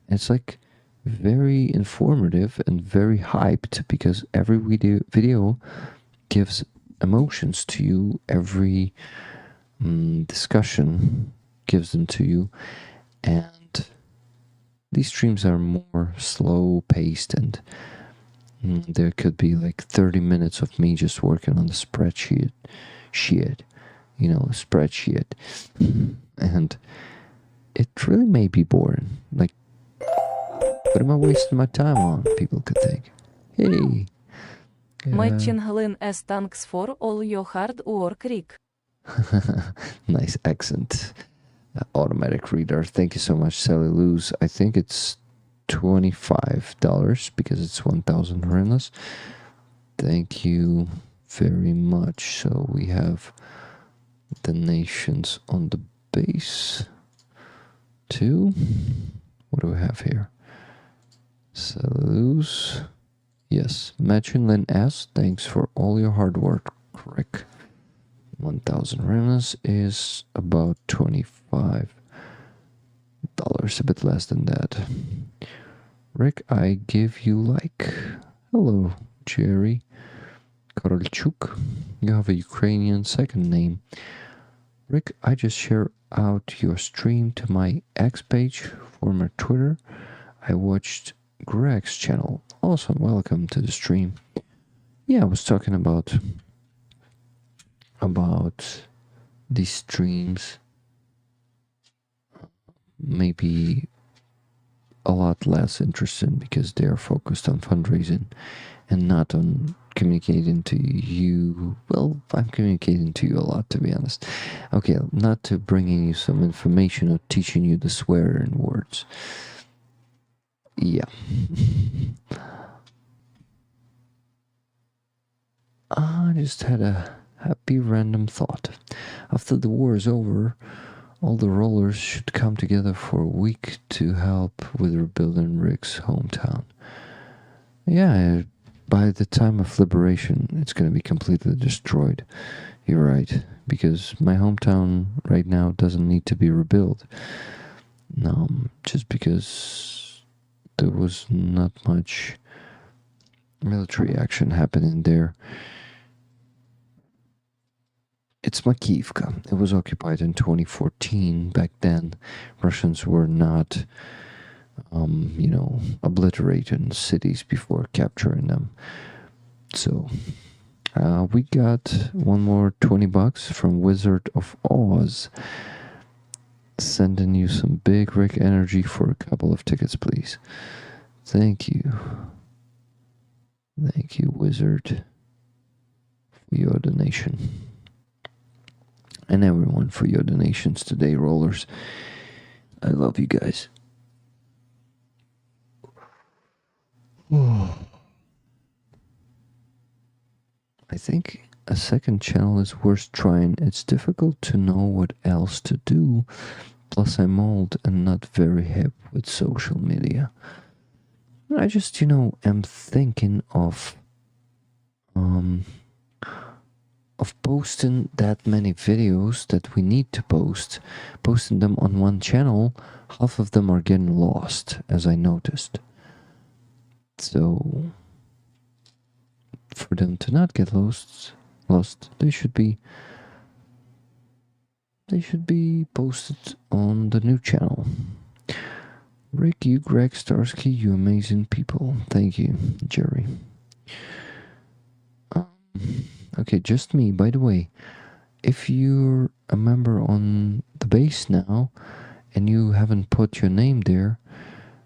Speaker 2: it's like very informative and very hyped, because every video gives emotions to you. Every discussion gives them to you. And these streams are more slow paced, and there could be like 30 minutes of me just working on the spreadsheet, and it really may be boring. Like, what am I wasting my time on? People could think. Hey.
Speaker 5: Matching Lynn S. Thanks for all your hard work, Rick.
Speaker 2: Nice accent. Automatic reader. Thank you so much, Sally Luz. I think it's $25 because it's 1,000 hryvnias. Thank you very much. So we have the nations on the base too. What do we have here? Salus. Yes, Matchin Lin S. Thanks for all your hard work, Rick. 1,000 hryvnias is about $25. A bit less than that. Rick, I give you like. Hello, Jerry. Korolchuk. You have a Ukrainian second name. Rick, I just share out your stream to my X page, former Twitter. I watched Greg's channel. Awesome, welcome to the stream. Yeah, I was talking about these streams. Maybe a lot less interesting because they are focused on fundraising and not on communicating to you. Well, I'm communicating to you a lot, to be honest. Okay, not to bringing you some information or teaching you the swearing words. Yeah. I just had a happy random thought. After the war is over, all the rollers should come together for a week to help with rebuilding Rick's hometown. Yeah, by the time of liberation, it's going to be completely destroyed. You're right, because my hometown right now doesn't need to be rebuilt. No, just because there was not much military action happening there. It's Makivka. It was occupied in 2014. Back then, Russians were not, obliterating cities before capturing them. So, we got one more $20 from Wizard of Oz. Sending you some big Rick energy for a couple of tickets, please. Thank you. Thank you, Wizard, for your donation. And everyone for your donations today, rollers. I love you guys. I think a second channel is worth trying. It's difficult to know what else to do. Plus I'm old and not very hip with social media. I just, am thinking of posting that many videos that we need to posting them on one channel. Half of them are getting lost, as I noticed. So, for them to not get lost, they should be posted on the new channel. Rick, you, Greg, Starsky, you amazing people. Thank you, Jerry. Okay, just me. By the way, if you're a member on the base now and you haven't put your name there,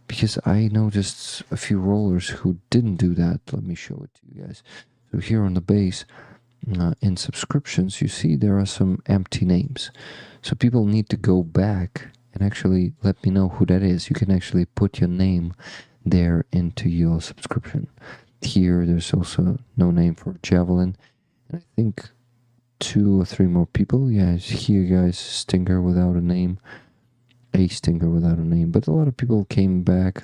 Speaker 2: because I noticed a few rollers who didn't do that. Let me show it to you guys. So here on the base, in subscriptions, you see there are some empty names. So people need to go back and actually let me know who that is. You can actually put your name there into your subscription. Here, there's also no name for Javelin. And I think 2 or 3 more people. Yeah, here guys, Stinger without a name. A Stinger without a name. But a lot of people came back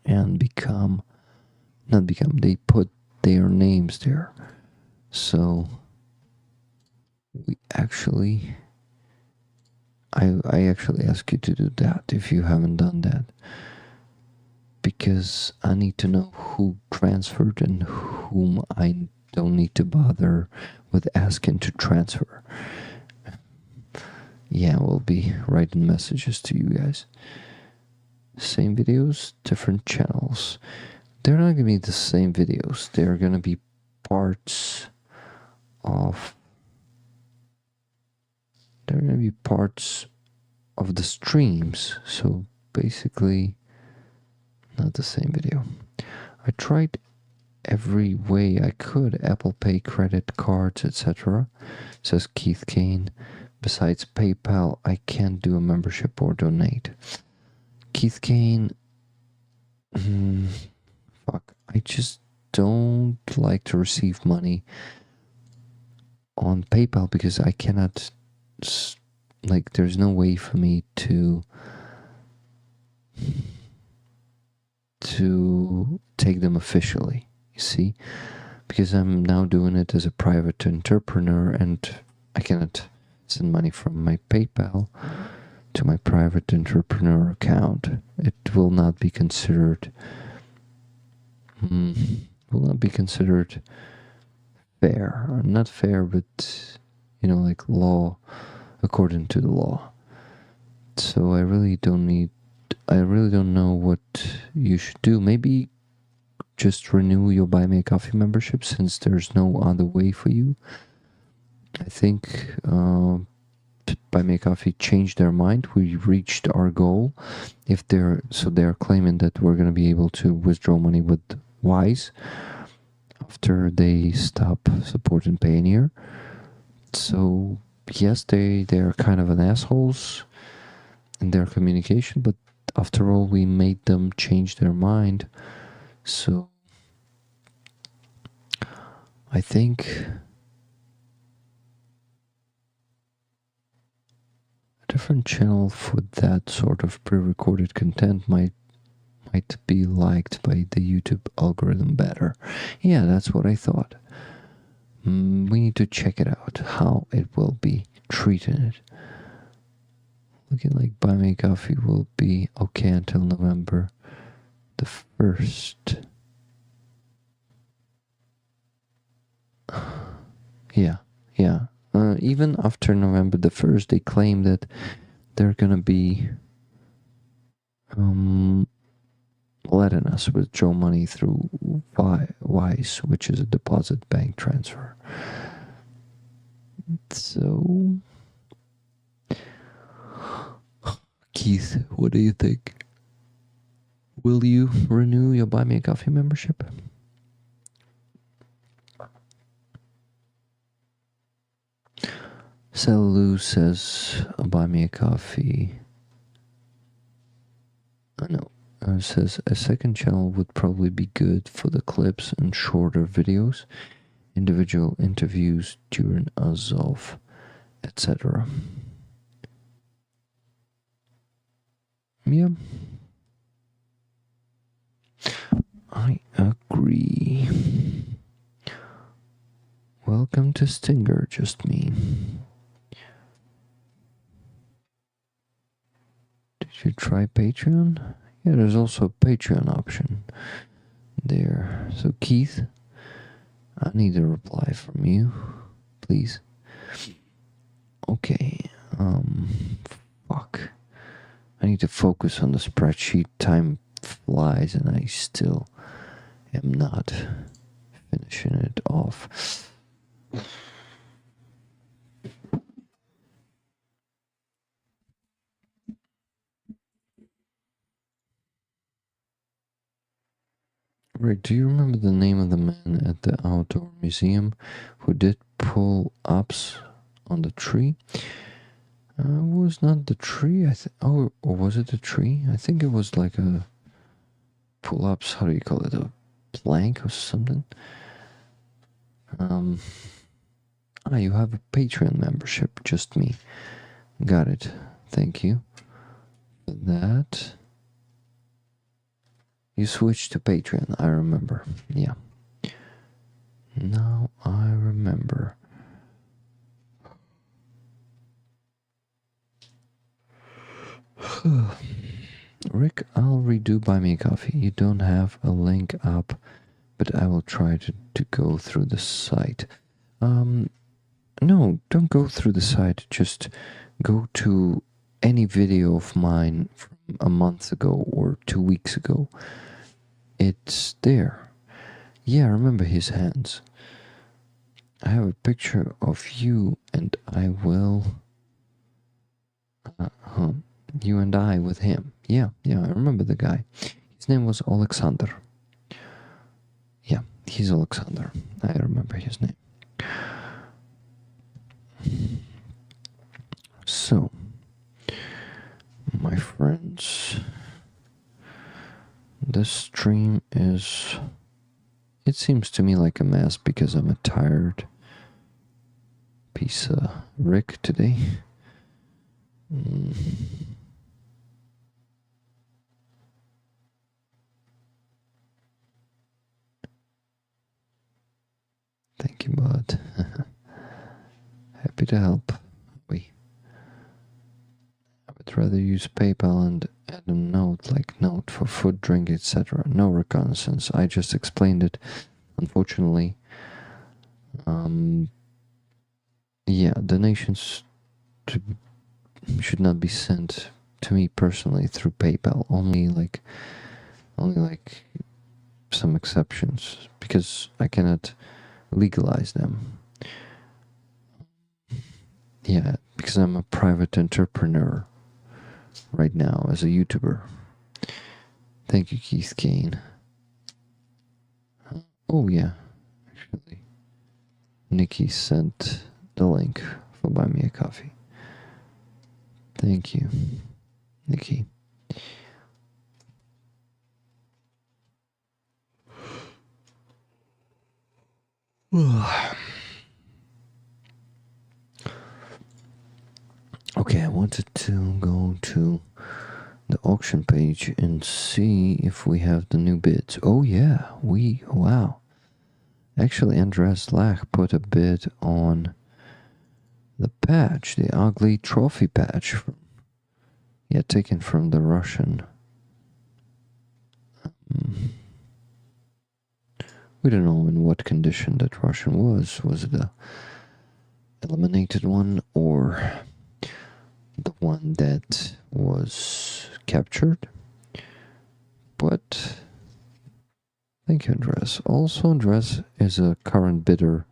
Speaker 2: and they put their names there. So we actually, I actually ask you to do that if you haven't done that. Because I need to know who transferred and whom I don't need to bother with asking to transfer. Yeah, we'll be writing messages to you guys. Same videos, different channels. They're not going to be the same videos. They're going to be parts of the streams. So basically, not the same video. I tried every way I could. Apple Pay, credit cards, etc. Says Keith Kane. Besides PayPal, I can't do a membership or donate. Keith Kane, fuck. I just don't like to receive money on PayPal because I cannot, there's no way for me to take them officially, you see? Because I'm now doing it as a private entrepreneur and I cannot send money from my PayPal to my private entrepreneur account. It will not be considered fair. Not fair, but law according to the law. So I really don't know what you should do. Maybe just renew your Buy Me a Coffee membership, since there's no other way for you. I think Buy Me a Coffee changed their mind. We reached our goal. They're claiming that we're going to be able to withdraw money with Wise after they stop supporting Payoneer. So yes, they're kind of an assholes in their communication, but after all, we made them change their mind. So I think a different channel for that sort of pre-recorded content might be liked by the YouTube algorithm better. Yeah, that's what I thought. We need to check it out, how it will be treating it. Looking like Buy Me a Coffee will be okay until November the 1st. Yeah. Even after November the 1st, they claim that they're gonna be letting us withdraw money through Wise, which is a deposit bank transfer. So, Keith, what do you think? Will you renew your Buy Me a Coffee membership? Selu says, Buy Me a Coffee. Says a second channel would probably be good for the clips and shorter videos, individual interviews during Azov, etc. Yeah, I agree. Welcome to Stinger, just me. Did you try Patreon? Yeah, there's also a Patreon option there. So Keith, I need a reply from you, please. Okay, fuck. I need to focus on the spreadsheet. Time flies and I still am not finishing it off. Right, do you remember the name of the man at the outdoor museum who did pull-ups on the tree? Was not the tree, or was it a tree? I think it was like a pull-ups, how do you call it, a plank or something? You have a Patreon membership, just me. Got it, thank you for that. You switched to Patreon, I remember. Yeah. Now I remember. Rick, I'll redo Buy Me a Coffee. You don't have a link up, but I will try to go through the site. No, don't go through the site. Just go to any video of mine from a month ago or 2 weeks ago. It's there. Yeah, I remember his hands. I have a picture of you and I will... you and I with him. Yeah, I remember the guy. His name was Alexander. Yeah, he's Alexander. I remember his name. So, my friends... This stream is... It seems to me like a mess because I'm a tired piece of Rick today. Thank you, bud. Happy to help. I would rather use PayPal and add a note, like note for food, drink, etc. No reconnaissance. I just explained it. Unfortunately, yeah, donations should not be sent to me personally through PayPal. Only like some exceptions, because I cannot legalize them. Yeah, because I'm a private entrepreneur right now as a YouTuber. Thank you, Keith Kane. Oh yeah, actually, Nikki sent the link for Buy Me a Coffee. Thank you, Nikki. Okay, I wanted to go to the auction page and see if we have the new bids. Oh yeah, wow. Actually, Andreas Lach put a bid on the patch, the ugly trophy patch. Yeah, taken from the Russian. We don't know in what condition that Russian was. Was it the eliminated one or the one that was captured? But thank you, Andres. Also, Andres is a current bidder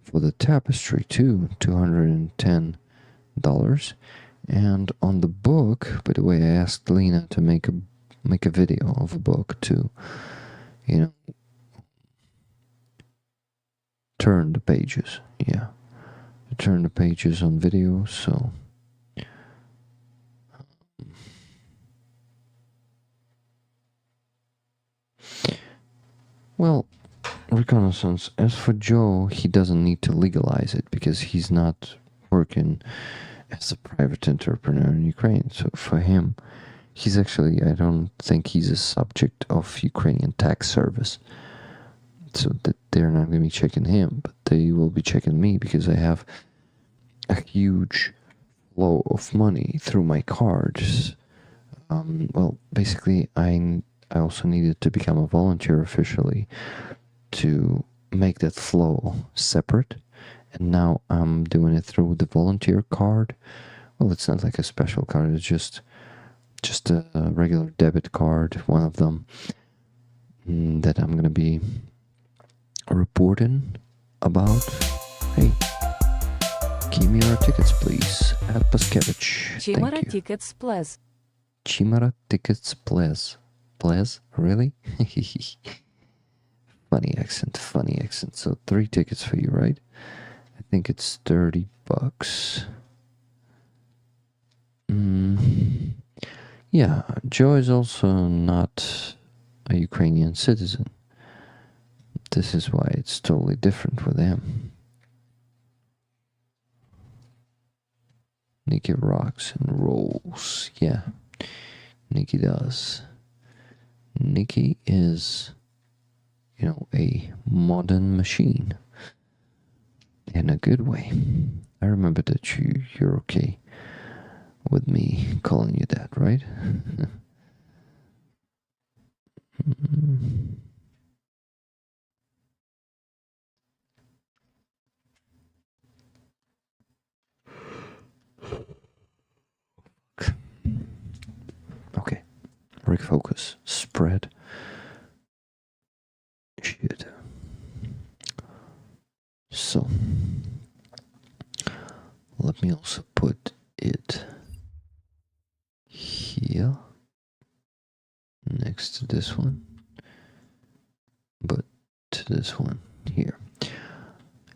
Speaker 2: for the tapestry too, $210. And on the book, by the way, I asked Lena to make a video of a book to, turn the pages. Yeah, to turn the pages on video. So. Well, reconnaissance. As for Joe, he doesn't need to legalize it because he's not working as a private entrepreneur in Ukraine. So for him, he's actually, I don't think he's a subject of Ukrainian tax service. So that they're not going to be checking him, but they will be checking me because I have a huge flow of money through my cards. Well, basically, I also needed to become a volunteer officially to make that flow separate, and now I'm doing it through the volunteer card. Well, it's not like a special card, it's just a regular debit card, one of them, that I'm gonna be reporting about. Hey, give me our tickets, please, at Paskevich.
Speaker 5: Chimera
Speaker 2: Thank you.
Speaker 5: tickets, please.
Speaker 2: Chimera tickets, please. Please? Really? Funny accent. So 3 tickets for you, right? I think it's $30. Yeah, Joe is also not a Ukrainian citizen. This is why it's totally different with him. Nikki rocks and rolls. Yeah, Nikki does. Nikki is, a modern machine. In a good way. I remember that you're okay with me calling you that, right? Okay. Break focus. Spread. Shit. So, let me also put it here next to this one, but to this one here.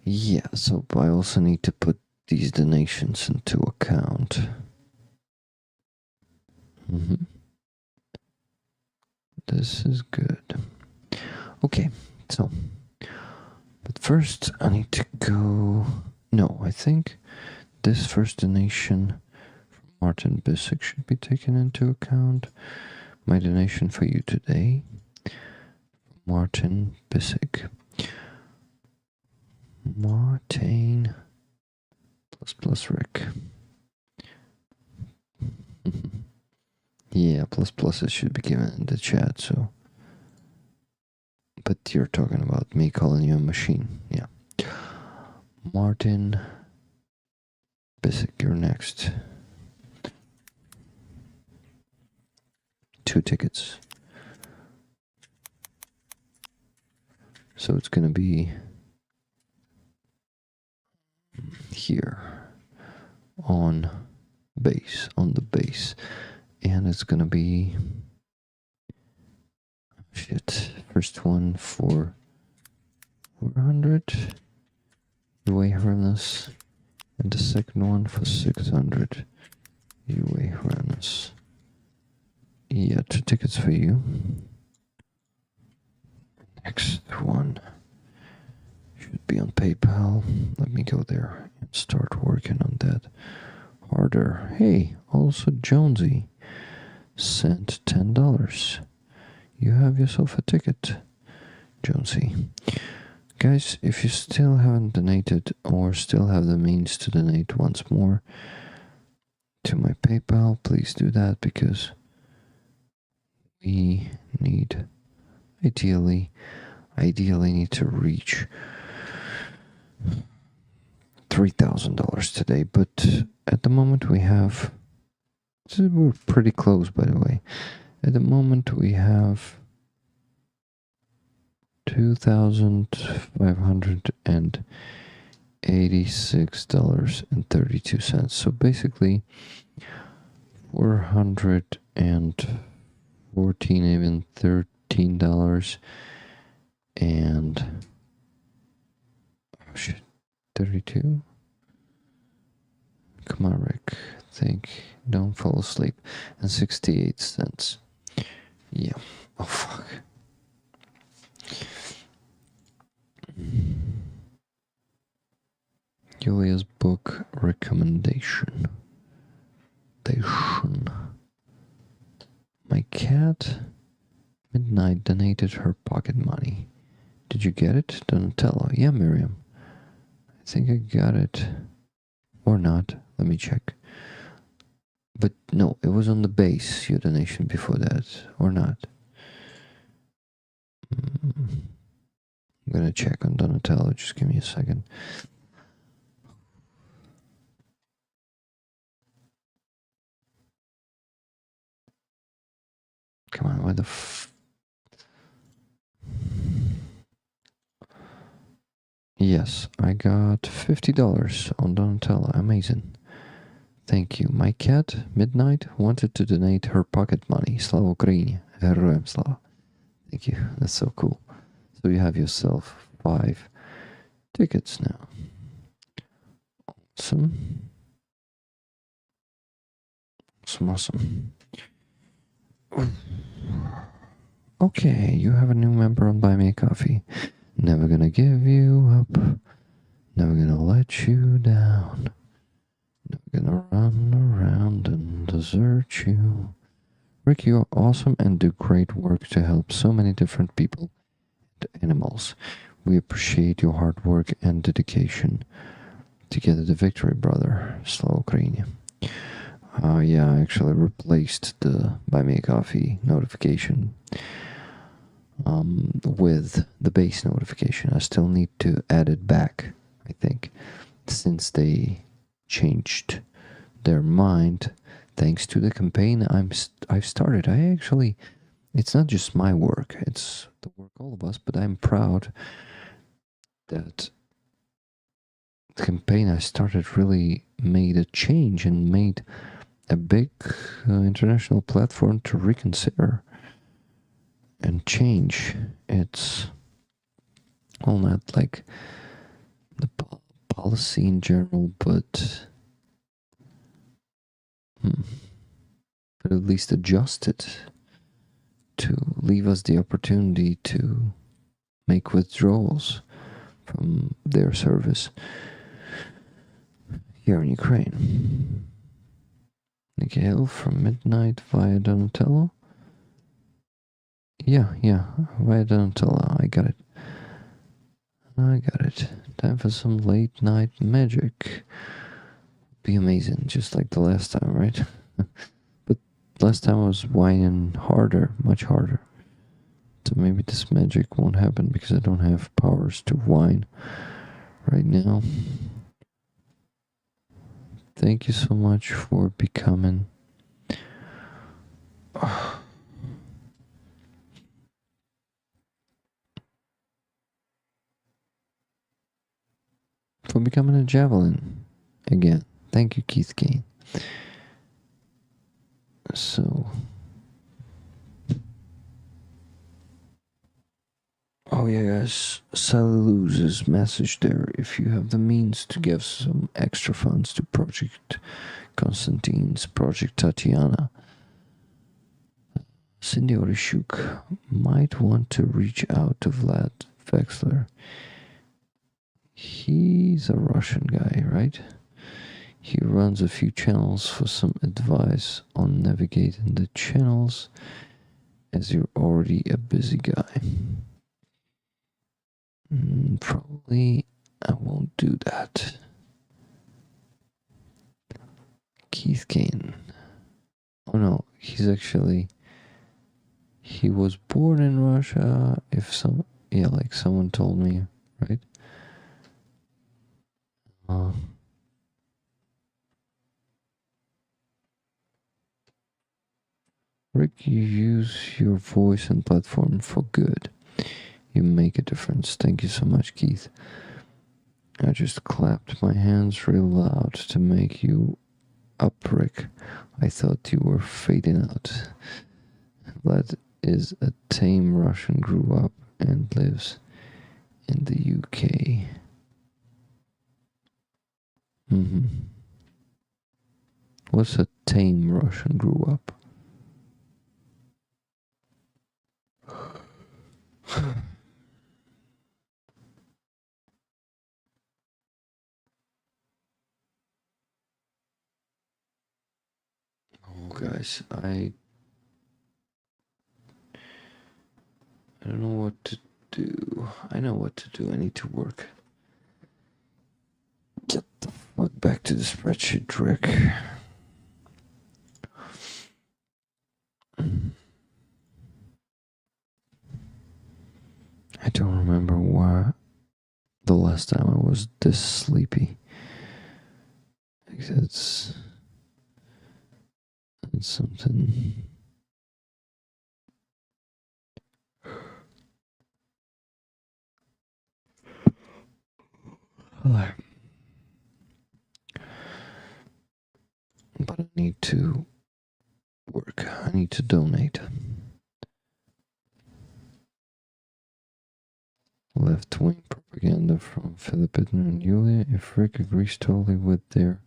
Speaker 2: Yeah, so I also need to put these donations into account. This is good. Okay, so, but first I need to go. No, I think this first donation from Martin Bissick should be taken into account. My donation for you today, Martin Bissick. Martin plus Rick. Yeah, pluses should be given in the chat, so. But you're talking about me calling you a machine, yeah. Martin Basic, you're next. 2 tickets. So it's gonna be here on the base, and it's gonna be first one for 400 UA harness, and the second one for 600 UA harness. Yeah, 2 tickets for you. Next one should be on PayPal. Let me go there and start working on that harder. Hey, also Jonesy sent $10. You have yourself a ticket, Jonesy. Guys, if you still haven't donated or still have the means to donate once more to my PayPal, please do that, because we need ideally need to reach $3,000 today, but at the moment we're pretty close, by the way. At the moment we have $2,586.32. So basically 414, even $13 and 32. Come on, Rick. Don't fall asleep. And 68 cents. Yeah. Oh, fuck. Julia's book recommendation. My cat Midnight donated her pocket money. Did you get it, Donatello? Yeah, Miriam. I think I got it. Or not. Let me check. But no, it was on the base, your donation before that. Or not. I'm gonna check on Donatello. Just give me a second. Come on, why the Yes, I got $50 on Donatella. Amazing. Thank you. My cat, Midnight, wanted to donate her pocket money. Slava Ukraini. Героям слава. Thank you. That's so cool. So you have yourself 5 tickets now. Awesome. Awesome. Okay, you have a new member on Buy Me a Coffee. Never gonna give you up. Never gonna let you down. Never gonna run around and desert you. Rick, you're awesome and do great work to help so many different people and animals. We appreciate your hard work and dedication. Together the victory, brother. Slow Ukraine. Yeah, I actually replaced the Buy Me a Coffee notification with the base notification. I still need to add it back, I think, since they changed their mind thanks to the campaign I've started. It's not just my work, it's the work of all of us, but I'm proud that the campaign I started really made a change and made a big international platform to reconsider and change. It's well, not like the policy in general, but at least adjust it to leave us the opportunity to make withdrawals from their service here in Ukraine. Mikhail from Midnight via Donatello. Yeah, via Donatello. I got it. Time for some late night magic. Be amazing, just like the last time, right? But last time I was whining harder, much harder. So maybe this magic won't happen because I don't have powers to whine right now. Thank you so much for becoming a javelin again. Thank you, Keith Kane. So, oh yeah, guys, Sally Luz's message there. If you have the means to give some extra funds to Project Konstantin's, Project Tatiana, Cindy Orishuk might want to reach out to Vlad Vexler. He's a Russian guy, right? He runs a few channels for some advice on navigating the channels, as you're already a busy guy. Probably I won't do that. Keith Kane. Oh no, he was born in Russia, like someone told me, right? Rick, you use your voice and platform for good. You make a difference. Thank you so much, Keith. I just clapped my hands real loud to make you up, Rick. I thought you were fading out. Vlad is a tame Russian, grew up and lives in the UK. What's a tame Russian grew up? Oh, guys, I don't know what to do. I know what to do. I need to work. Get the fuck back to the spreadsheet, Rick. I don't remember why the last time I was this sleepy. It's something. But I need to work. I need to donate. Left-wing propaganda from Philippine and Yulia. If Rick agrees totally with their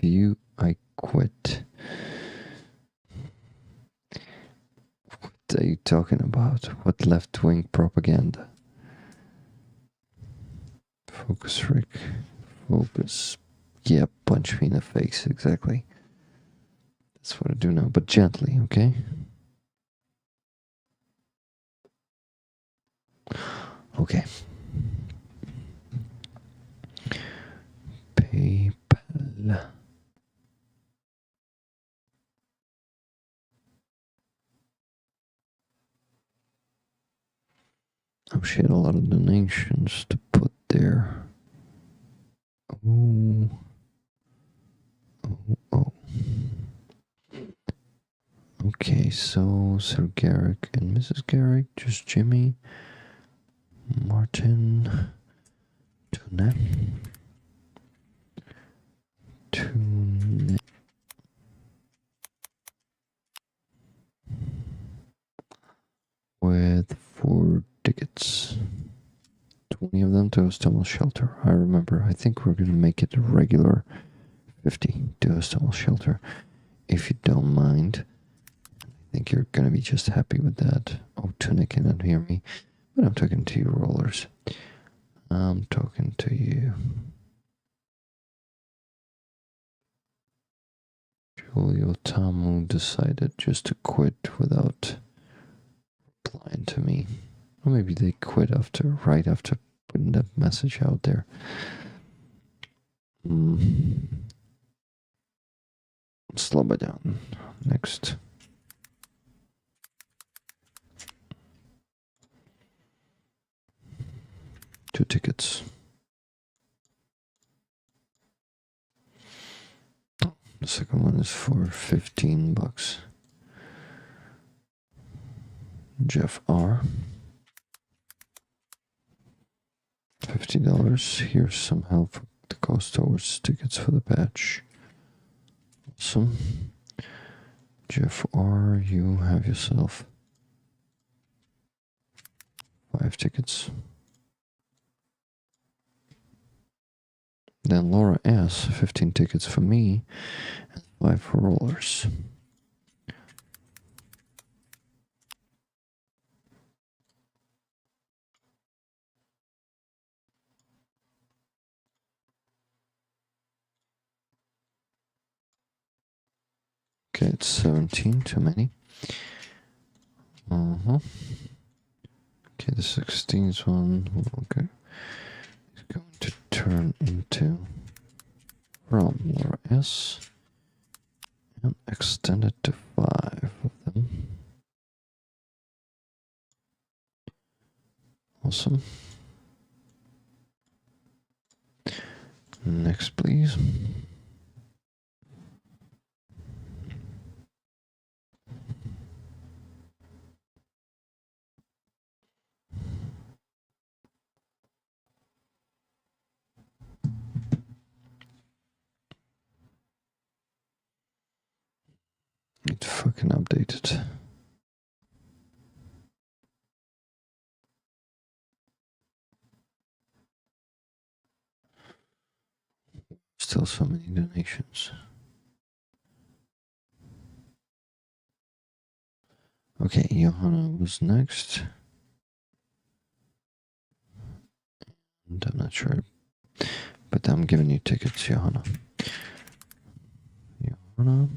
Speaker 2: view, I quit. What are you talking about? What left-wing propaganda? Focus, Rick. Focus. Yeah, punch me in the face, exactly. That's what I do now, but gently, okay? Okay. PayPal. Oh shit, a lot of donations to put there. Oh. Okay, so Sir Garrick and Mrs. Garrick, just Jimmy, Martin, Tune, with 4 tickets. 20 of them to Hostel Shelter. I remember, I think we're gonna make it a regular 50 to Hostel Shelter. If you don't mind. I think you're gonna be just happy with that. Oh, Tuna cannot hear me, but I'm talking to you, rollers. I'm talking to you. Julio Tamu decided just to quit without replying to me. Or maybe they quit right after putting that message out there. Slobodan. Next. Two tickets. The second one is for $15. Jeff R. $50. Here's some help for the cost towards tickets for the patch. Awesome. Jeff R, you have yourself 5 tickets. Then Laura S, 15 tickets for me and 5 for rollers. Okay, it's 17, too many. Okay, the 16th one, okay, is going to turn into from Laura S and extend it to 5 of them. Awesome. Next, please. It fucking updated. Still so many donations. Okay, Johanna was next. And I'm not sure, but I'm giving you tickets, Johanna. Johanna.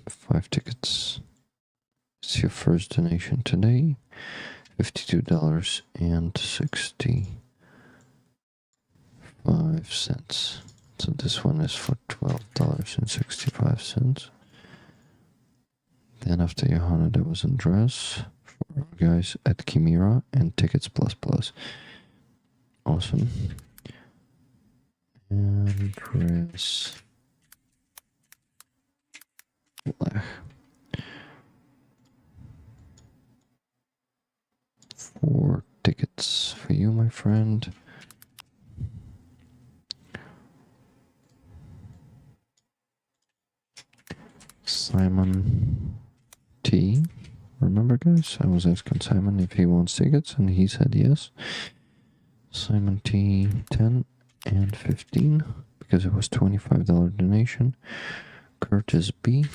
Speaker 2: 5 tickets. It's your first donation today. $52.65. So this one is for $12.65. Then after Johanna, there was Andres for our guys at Chimera and Tickets Plus Plus. Awesome. Andres. 4 tickets for you, my friend. Simon T. Remember, guys, I was asking Simon if he wants tickets, and he said yes. Simon T. 10 and 15, because it was $25 donation. Curtis B.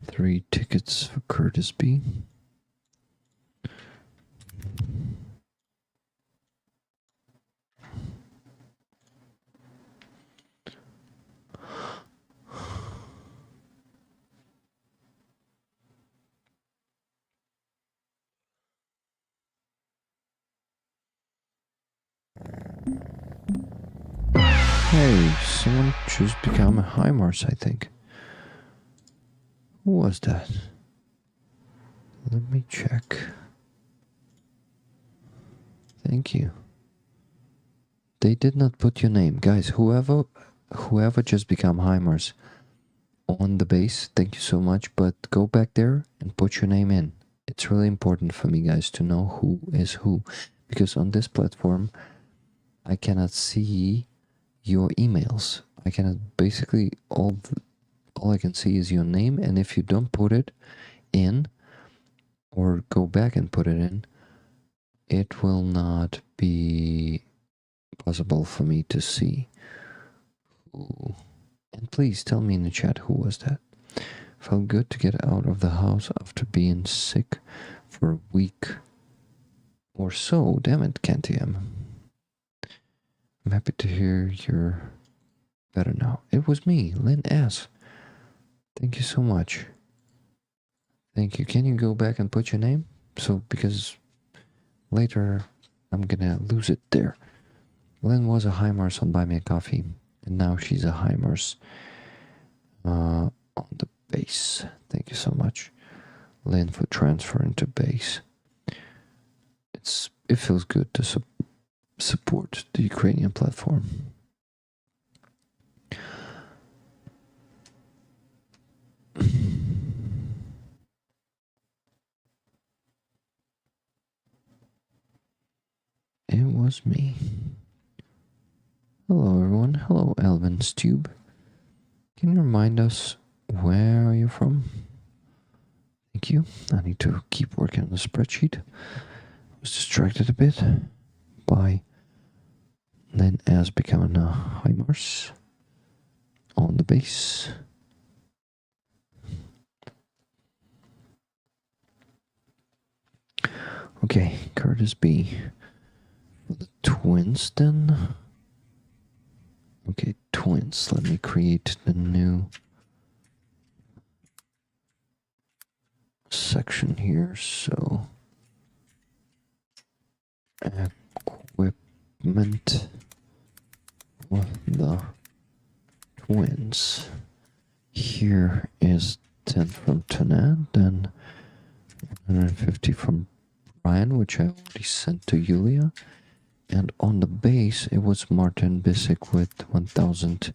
Speaker 2: 3 tickets for Curtis B. Hey, someone just become a HIMARS, I think. Who was that? Let me check. Thank you. They did not put your name. Guys, whoever just become HIMARS on the base, thank you so much, but go back there and put your name in. It's really important for me, guys, to know who is who, because on this platform I cannot see your emails. I cannot, basically all I can see is your name, and if you don't put it in or go back and put it in, it will not be possible for me to see who. And please tell me in the chat, who was that? Felt good to get out of the house after being sick for a week or so. Damn it, KenTM. I'm happy to hear you're better now. It was me, Lynn S. Thank you so much. Thank you. Can you go back and put your name? So, because later I'm gonna lose it there. Lynn was a HIMARS on Buy Me a Coffee, and now she's a HIMARS on the base. Thank you so much, Lynn, for transferring to base. It feels good to support the Ukrainian platform. It was me. Hello everyone. Hello Elvin's Tube. Can you remind us where are you from? Thank you. I need to keep working on the spreadsheet. I was distracted a bit by then as becoming a HIMARS on the base. Okay, Curtis B. For the twins then. Okay, twins. Let me create the new section here. So, equipment for the twins. Here is 10 from Tanan, then 150 from Brian, which I already sent to Yulia. And on the base, it was Martin Bisick with 1,000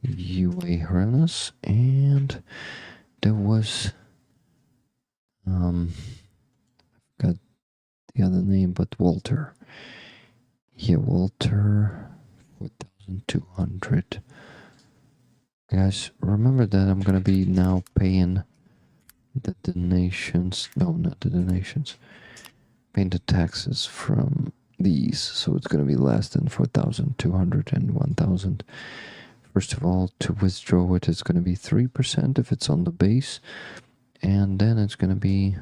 Speaker 2: UA hryvnias, and there was got the other name, but Walter. Yeah, Walter 4,200. Guys, remember that I'm gonna be now paying the donations. No, not the donations. Paying the taxes from these, so it's going to be less than 4,200 and 1,000. First of all, to withdraw it, it's going to be 3% if it's on the base, and then it's going to be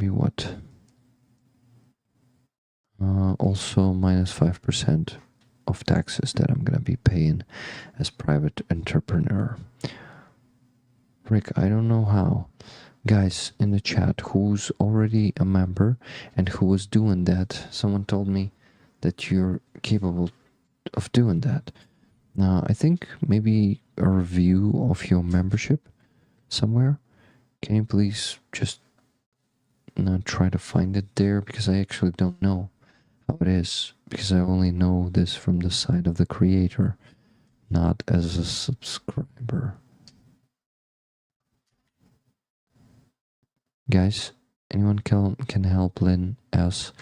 Speaker 2: what? Also minus 5% of taxes that I'm going to be paying as private entrepreneur. Rick, I don't know how. Guys in the chat, who's already a member and who was doing that, someone told me that you're capable of doing that. Now, I think maybe a review of your membership somewhere. Can you please just try to find it there? Because I actually don't know how it is, because I only know this from the side of the creator, not as a subscriber. Guys, anyone can help Lynn S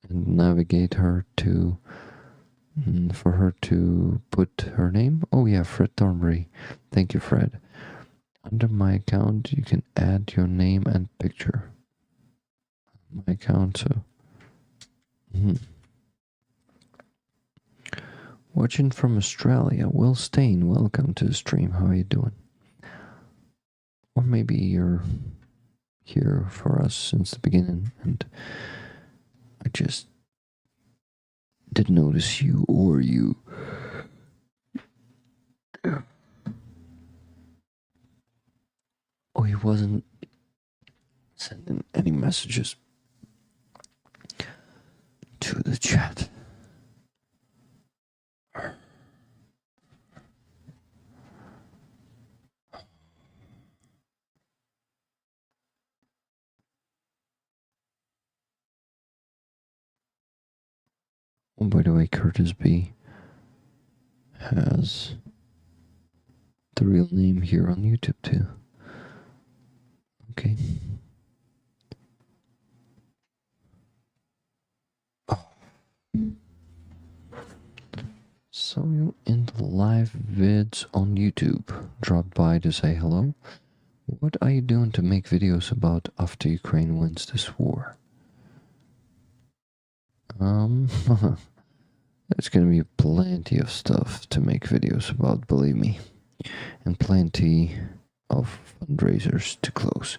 Speaker 2: and navigate her to for her to put her name? Oh yeah, Fred Thornbury. Thank you, Fred. Under my account, you can add your name and picture. My account, so. Watching from Australia, Will Stain, welcome to the stream. How are you doing? Or maybe you're here for us since the beginning and I just didn't notice you, or you. Oh, he wasn't sending any messages to the chat. Oh, by the way, Curtis B has the real name here on YouTube too. Okay. Oh. So you in the live vids on YouTube dropped by to say hello. What are you doing to make videos about after Ukraine wins this war? There's gonna be plenty of stuff to make videos about, believe me. And plenty of fundraisers to close.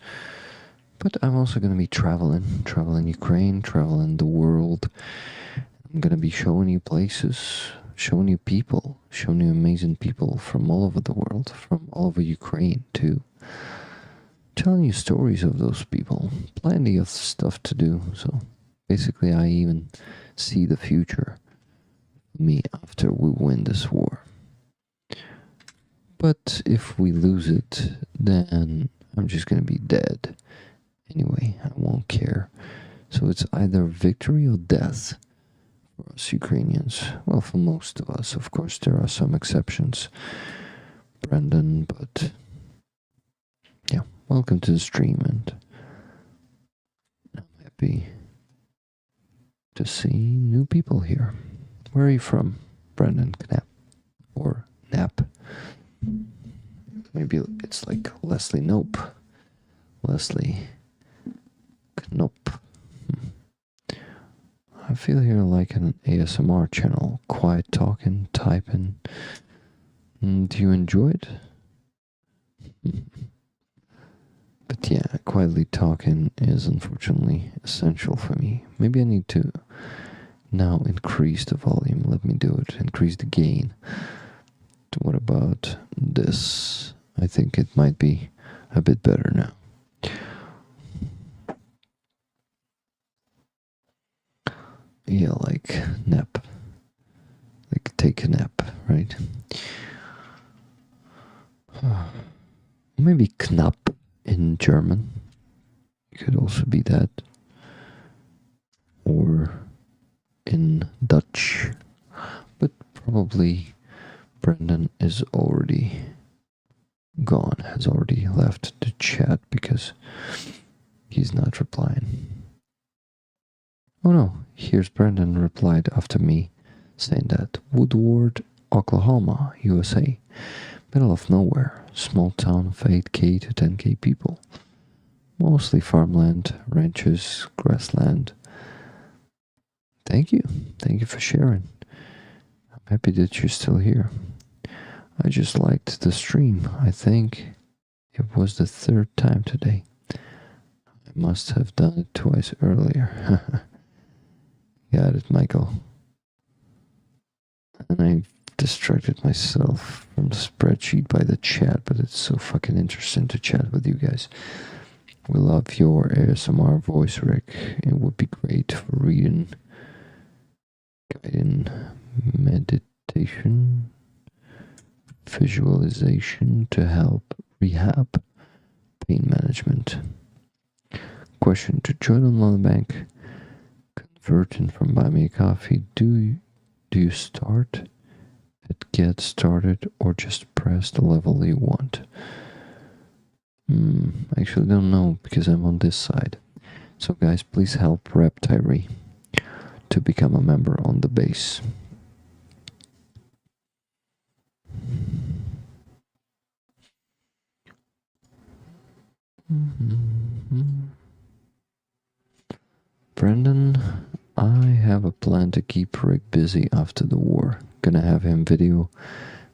Speaker 2: But I'm also gonna be traveling Ukraine, traveling the world. I'm gonna be showing you places, showing you people, showing you amazing people from all over the world, from all over Ukraine too. Telling you stories of those people. Plenty of stuff to do, so basically I even see the future of me after we win this war. But if we lose it, then I'm just gonna be dead. Anyway, I won't care. So it's either victory or death for us Ukrainians. Well, for most of us, of course, there are some exceptions. Brendan, but yeah, welcome to the stream, and I'm happy to see new people here. Where are you from, Brendan? Knapp or Knapp? Maybe it's like Leslie Nope. Leslie Knope. I feel here like an ASMR channel. Quiet talking, typing. Do you enjoy it? But yeah, quietly talking is unfortunately essential for me. Maybe I need to now increase the volume. Let me do it. Increase the gain. What about this? I think it might be a bit better now. Yeah, like nap. Like take a nap, right? Maybe knapp in German. It could also be that. Or in Dutch. But probably Brendan is already gone, has already left the chat because he's not replying. Oh no, here's Brendan replied after me saying that Woodward, Oklahoma, USA, middle of nowhere, small town of 8k to 10k people, mostly farmland, ranches, grassland. Thank you for sharing. I'm happy that you're still here. I just liked the stream. I think it was the third time today. I must have done it twice earlier. Got it, Michael. And I distracted myself from the spreadsheet by the chat, but it's so fucking interesting to chat with you guys. We love your ASMR voice, Rick. It would be great for reading, guiding, meditation, visualization to help rehab, pain management. Question: to join online bank, converting from Buy Me a Coffee, do you start at Get Started or just press the level you want? I actually don't know because I'm on this side. So guys, please help Rep Tyree to become a member on the base. Brendan, I have a plan to keep Rick busy after the war. Gonna have him video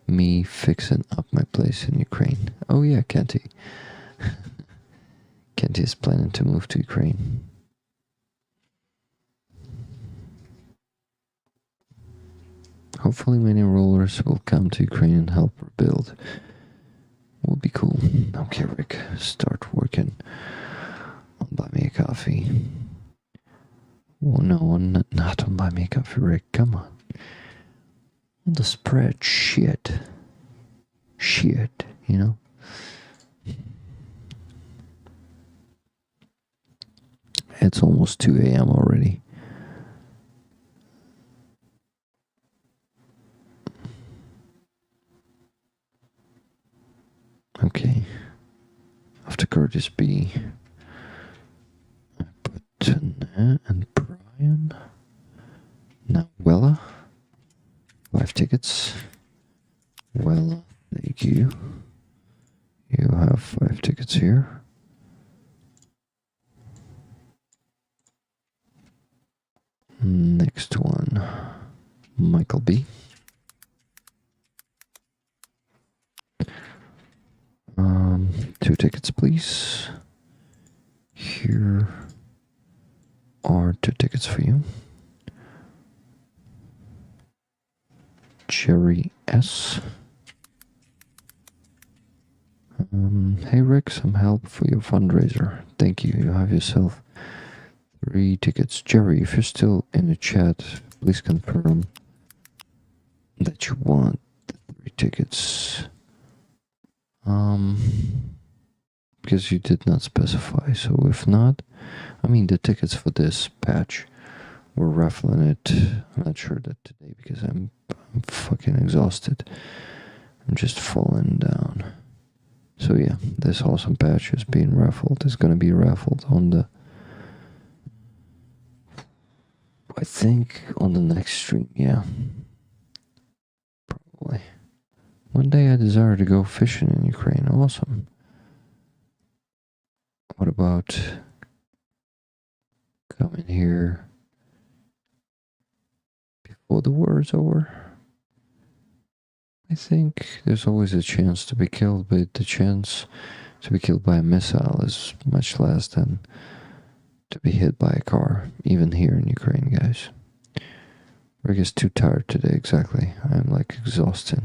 Speaker 2: me fixing up my place in Ukraine. Oh yeah, Kenty. Kenty is planning to move to Ukraine. Hopefully many rollers will come to Ukraine and help rebuild. Would be cool. Okay, Rick, start working on Buy Me a Coffee. Oh no, not on Buy Me a Coffee, Rick, come on. On the spread, shit, you know? It's almost 2 a.m. already. Okay. After Curtis B. I put Nat and Brian. Now Wella. 5 tickets. Wella, thank you. You have 5 tickets here. Next one. Michael B. Two tickets, please. Here are 2 tickets for you. Jerry S. Hey Rick, some help for your fundraiser. Thank you. You have yourself 3 tickets. Jerry, if you're still in the chat, please confirm that you want the 3 tickets. because you did not specify. So if not, I mean, the tickets for this patch, we're raffling it. I'm not sure that today because I'm fucking exhausted. I'm just falling down. So yeah, this awesome patch is being raffled. It's gonna be raffled on the, I think on the next stream, yeah. Probably. One day I desire to go fishing in Ukraine. Awesome. What about coming here before the war is over? I think there's always a chance to be killed, but the chance to be killed by a missile is much less than to be hit by a car, even here in Ukraine, guys. Rick is too tired today, exactly. I'm like exhausted.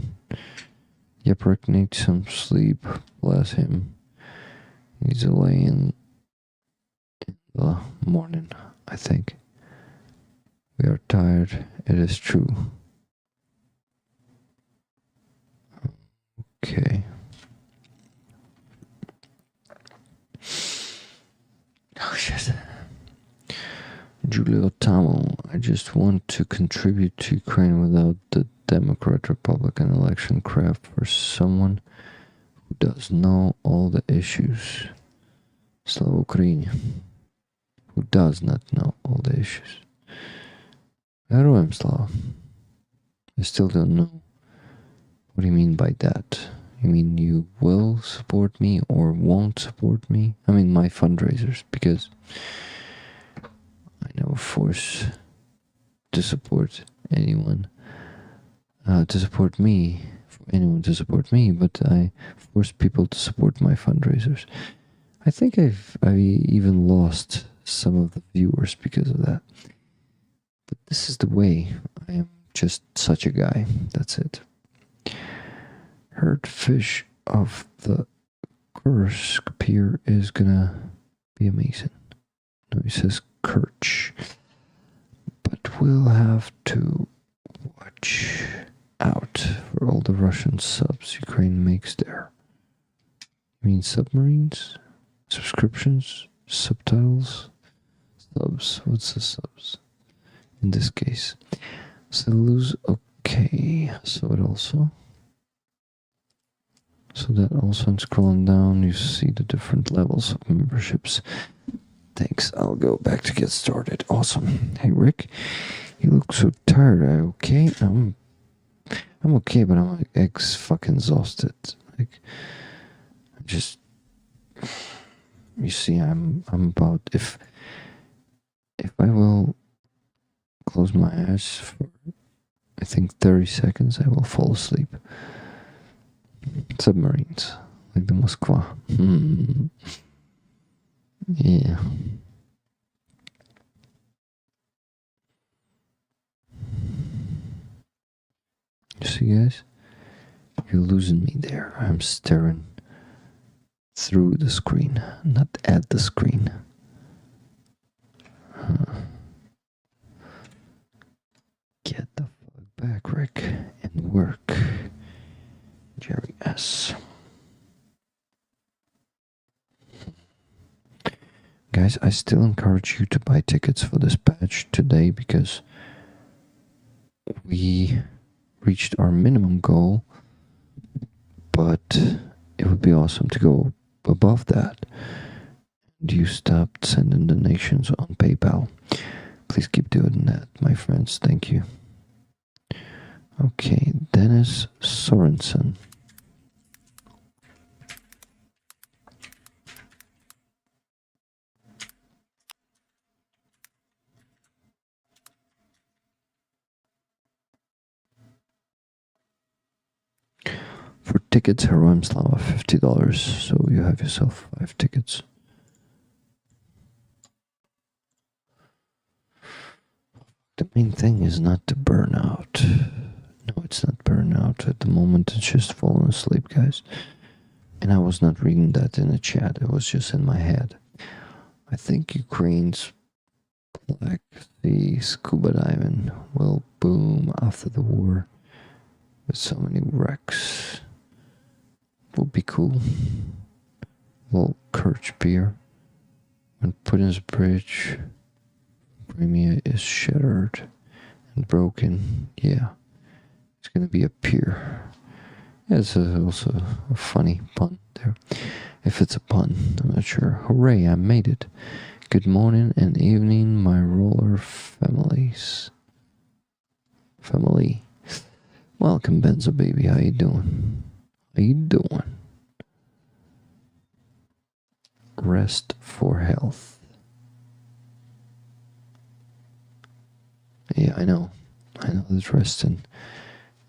Speaker 2: Yep, Rick needs some sleep, bless him. He's lay in the morning, I think. We are tired, it is true. Okay. Oh shit. Giulio Tamo, I just want to contribute to Ukraine without the Democrat-Republican election crap for someone who does know all the issues. Slava Ukraine. Who does not know all the issues. Героям слава. I still don't know. What do you mean by that? You mean you will support me or won't support me? I mean my fundraisers, because I never force to support anyone to support me, for anyone to support me, but I force people to support my fundraisers. I think I even lost some of the viewers because of that. But this is the way. I am just such a guy. That's it. Herd fish of the Kursk pier is gonna be amazing. No, he says Kerch. But we'll have to watch out for all the Russian subs Ukraine makes there. You mean submarines? Subscriptions? Subtitles? Subs? What's the subs? In this case. Cellulose, okay. So it also. So that also, and scrolling down, you see the different levels of memberships. Thanks, I'll go back to get started. Awesome. Hey Rick, you look so tired. Are you okay? I'm okay, but I'm like fucking exhausted. Like, I'm just, you see, I'm about, if I will close my eyes for, I think 30 seconds, I will fall asleep. Submarines, like the Moskva. Yeah. You see, guys? You're losing me there. I'm staring through the screen, not at the screen. Get the fuck back, Rick, and work. Jerry S. Guys, I still encourage you to buy tickets for this patch today because we reached our minimum goal, but it would be awesome to go above that. And you stopped sending donations on PayPal. Please keep doing that, my friends. Thank you. Okay, Dennis Sorensen. For tickets, Heroim Slava, $50. So you have yourself 5 tickets. The main thing is not to burn out. No, it's not burnout at the moment. It's just falling asleep, guys. And I was not reading that in the chat. It was just in my head. I think Ukraine's Black Sea scuba diving will boom after the war with so many wrecks. Would be cool. possible courage beer. When put in the bridge, Crimea is shattered and broken. Yeah, it's gonna be a pier. Yeah, it's also a funny pun there. If it's a pun, I'm not sure. Hooray, I made it. Good morning and evening, my roller families. Family. Welcome, Benzo baby. How you doing? How you doing? Rest for health. Yeah, I know that resting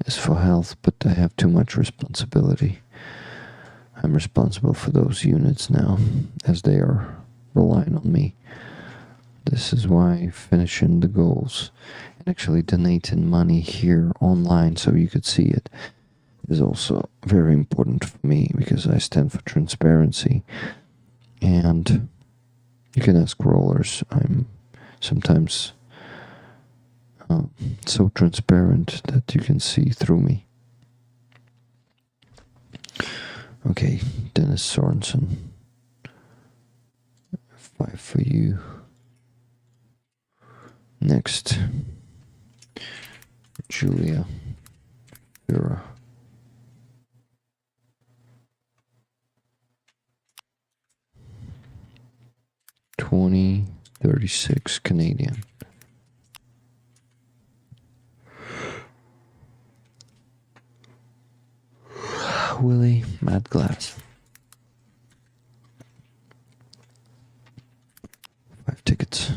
Speaker 2: is for health, but I have too much responsibility. I'm responsible for those units now, as they are relying on me. This is why finishing the goals and actually donating money here online so you could see it is also very important for me, because I stand for transparency. And you can ask rollers. I'm sometimes so transparent that you can see through me. Okay, Dennis Sorensen. 5 for you. Next, Julia Vera. $20.36 Canadian. Willie Mad Glass. 5 tickets.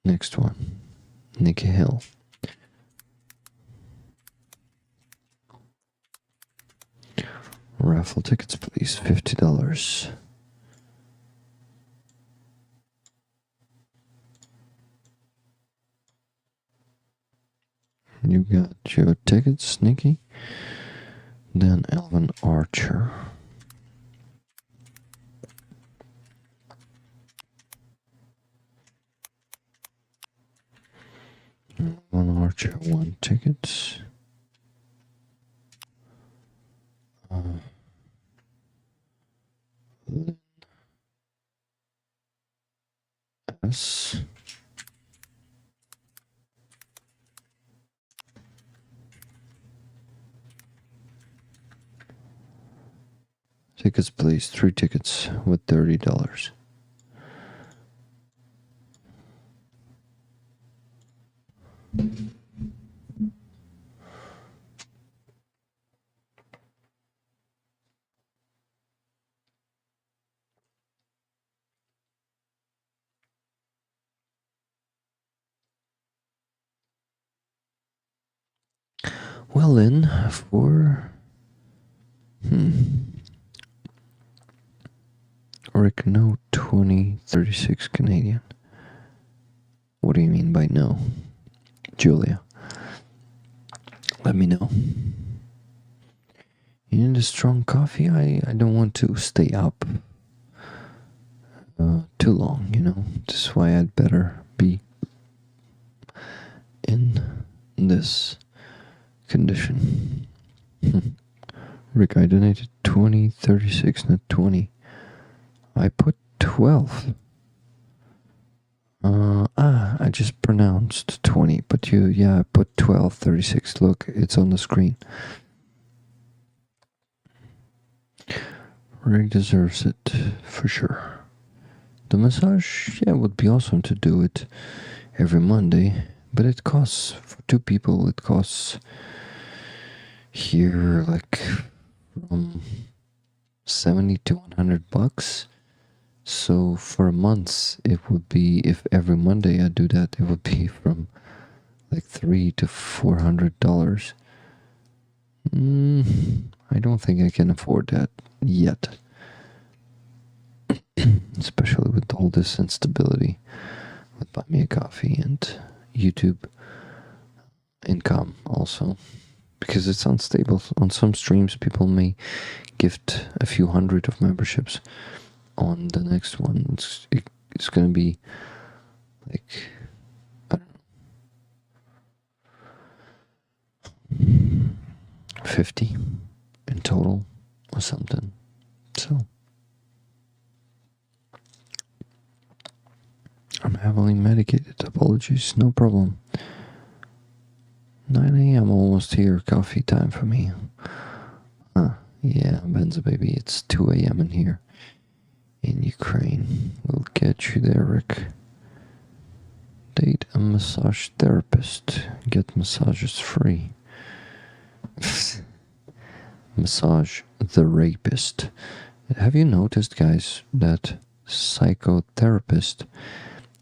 Speaker 2: Next one, Nikki Hill. Raffle tickets, please. $50. You got your tickets, Nikki. Then Alvin Archer. Alvin Archer, 1 ticket. Lynn S. Tickets, please. 3 tickets with $30. Well then, for Rick, no, 20.36 Canadian. What do you mean by no? Julia, let me know. You need a strong coffee? I don't want to stay up too long, you know. This is why I'd better be in this condition. Rick, I donated 20.36, not 20. I put 12. I just pronounced 20, but I put 12.36. Look, it's on the screen. Rick deserves it, for sure. The massage, it would be awesome to do it every Monday, but it costs, for 2 people, it costs here like from $70 to $100. So for a month, it would be, if every Monday I do that, it would be from like $300 to $400. I don't think I can afford that yet. Especially with all this instability with Buy Me a Coffee and YouTube income also. Because it's unstable. On some streams, people may gift a few hundred of memberships. On the next one, it's going to be like, I don't know, 50 in total or something. So I'm heavily medicated. Apologies, no problem. 9 a.m. almost here. Coffee time for me. Yeah, Benza baby, it's 2 a.m. in here. In Ukraine. We'll get you there, Rick. Date a massage therapist. Get massages free. Massage the rapist. Have you noticed, guys, that psychotherapist,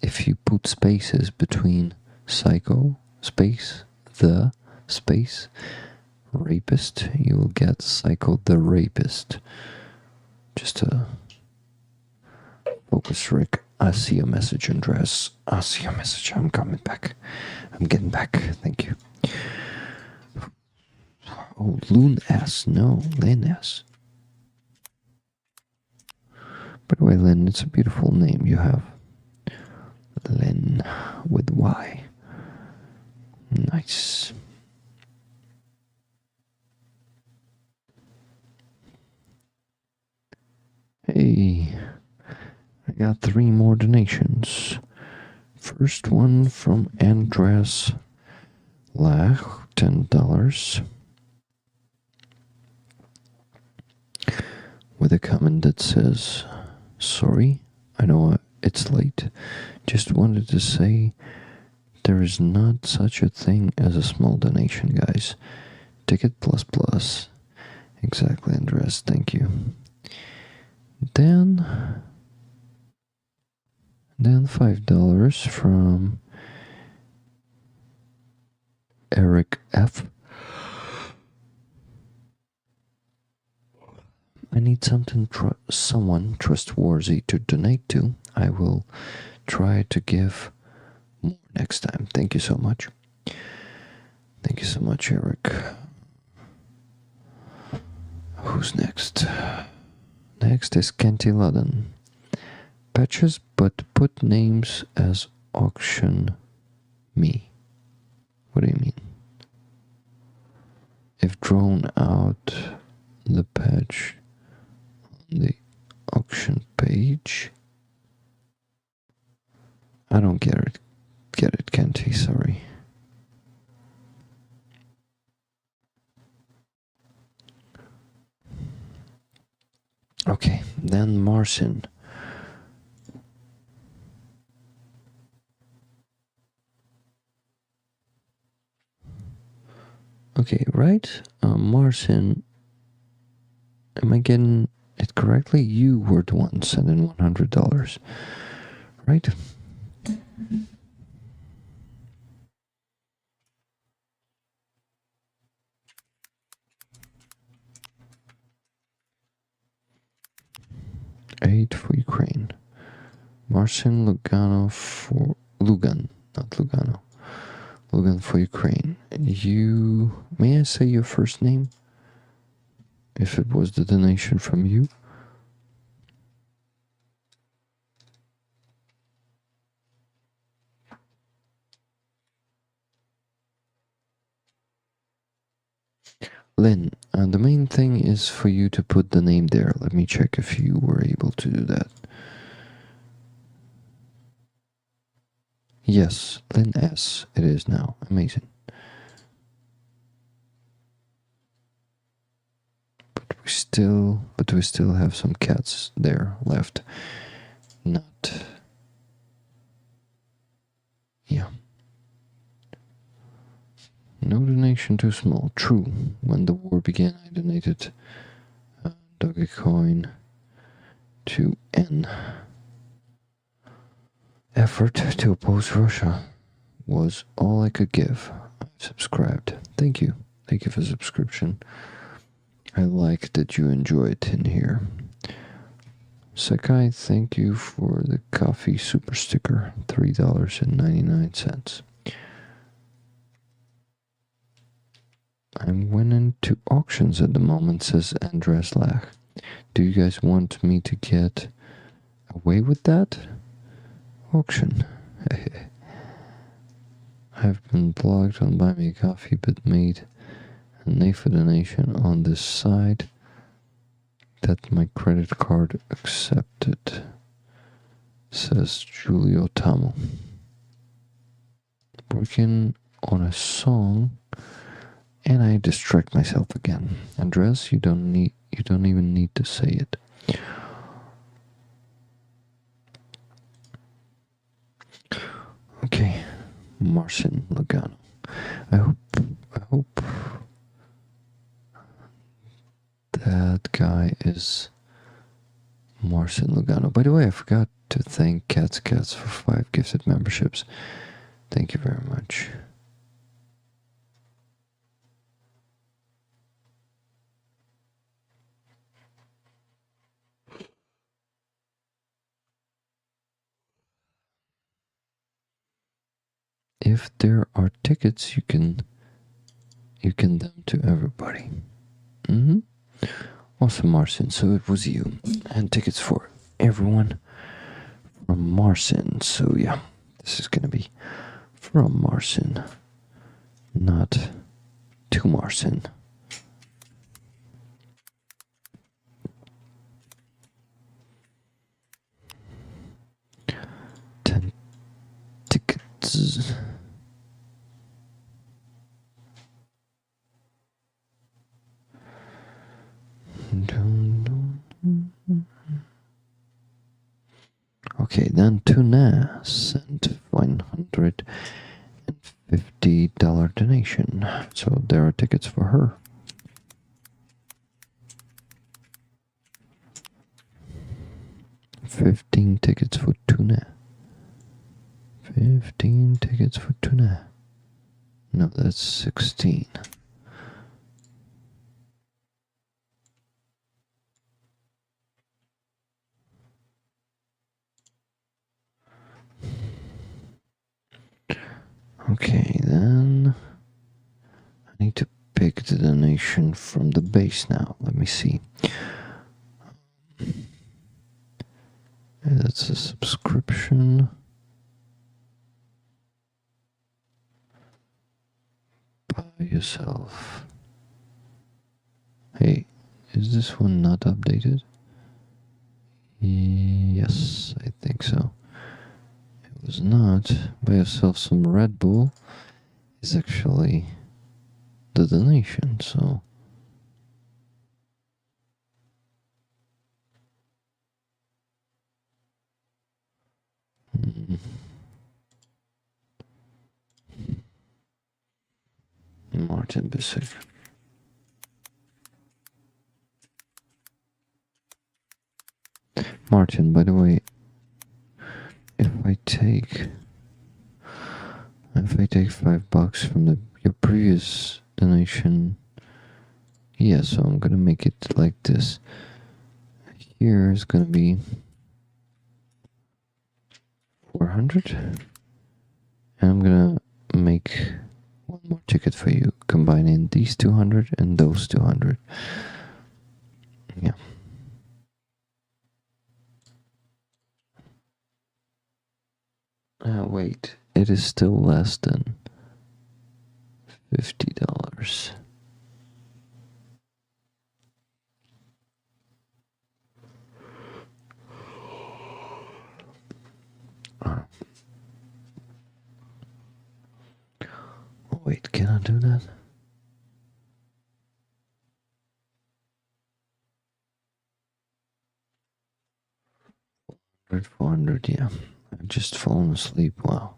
Speaker 2: if you put spaces between psycho, space, the, space, rapist, you will get psycho the rapist. Just a focus, Rick. I see your message, Andres. I see your message. I'm coming back. I'm getting back. Thank you. Oh, Loon S. No, Lynn S. By the way, Lynn, it's a beautiful name you have. Lynn with Y. Nice. Hey, I got 3 more donations. First one from Andres Lach, $10. With a comment that says, sorry, I know it's late. Just wanted to say there is not such a thing as a small donation, guys. Ticket plus plus. Exactly, Andres, thank you. Then $5 from Eric F. I need someone trustworthy to donate to. I will try to give more next time. Thank you so much. Thank you so much, Eric. Who's next? Next is Kenty Ludden. Patches, but put names as auction me. What do you mean? If drawn out the patch on the auction page. I don't get it, Kenty, sorry. Okay, then Marcin. Okay, right? Marcin, am I getting it correctly? You were the one sending $100, right? Aid for Ukraine. Marcin Lugano for Lugan, not Lugano. Lugan for Ukraine. You, may I say your first name? If it was the donation from you? Lynn, the main thing is for you to put the name there. Let me check if you were able to do that. Yes, Lynn S. It is now. Amazing. But we still have some cats there left. Not. Yeah. No donation too small. True. When the war began, I donated Dogecoin to N. Effort to oppose Russia was all I could give. I subscribed. Thank you. Thank you for subscription. I like that you enjoy it in here. Sakai, thank you for the coffee super sticker. $3.99. I'm winning 2 auctions at the moment, says Andres Lach. Do you guys want me to get away with that? Auction. I've been blocked on Buy Me a Coffee, but made an AFA donation on this side that my credit card accepted, says Giulio Tamo. Working on a song and I distract myself again. Andres, you don't even need to say it. Okay, Marcin Logano. I hope that guy is Marcin Logano. By the way, I forgot to thank Cats for 5 gifted memberships. Thank you very much. If there are tickets, you can them to everybody. Awesome, Marcin. So it was you, and tickets for everyone from Marcin. So yeah, this is gonna be from Marcin, not to Marcin. Tickets. Okay, then Tuna sent $150 donation. So there are tickets for her. $15 tickets for Tuna. 15 tickets for Tuna. No, that's 16. Okay, then I need to pick the donation from the base now. Let me see. That's a subscription. Buy yourself. Hey, is this one not updated? Yes, I think so. It was not. Buy yourself some Red Bull is actually the donation, so Martin Bissek. Martin, by the way, if I take $5 from your previous donation, yeah, so I'm gonna make it like this. Here is gonna be 400, and I'm gonna make one more ticket for you, combining these 200 and those 200. Yeah. Wait, it is still less than $50. Oh, wait, can I do that? 400, yeah. I've just fallen asleep. Wow.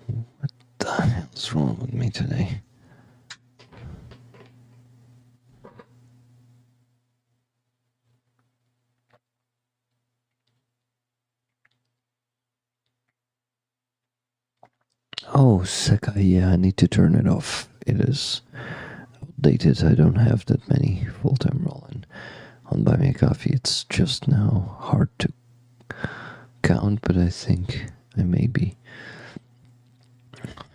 Speaker 2: What the hell's wrong with me today? Oh, Sekai, yeah, I need to turn it off. It is outdated. I don't have that many full-time rolling on Buy Me a Coffee. It's just now hard to count, but I think I maybe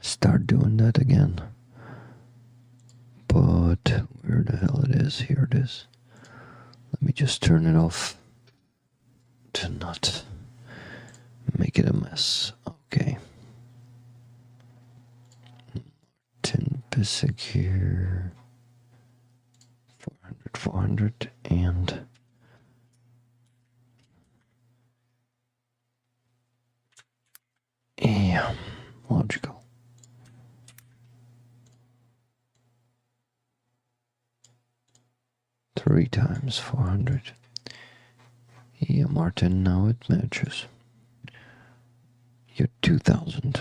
Speaker 2: start doing that again. But where the hell it is? Here it is. Let me just turn it off to not make it a mess. Okay. Martin basic here. 400, and yeah, logical. Three times 400. Yeah, Martin, now it matches. You're 2,000.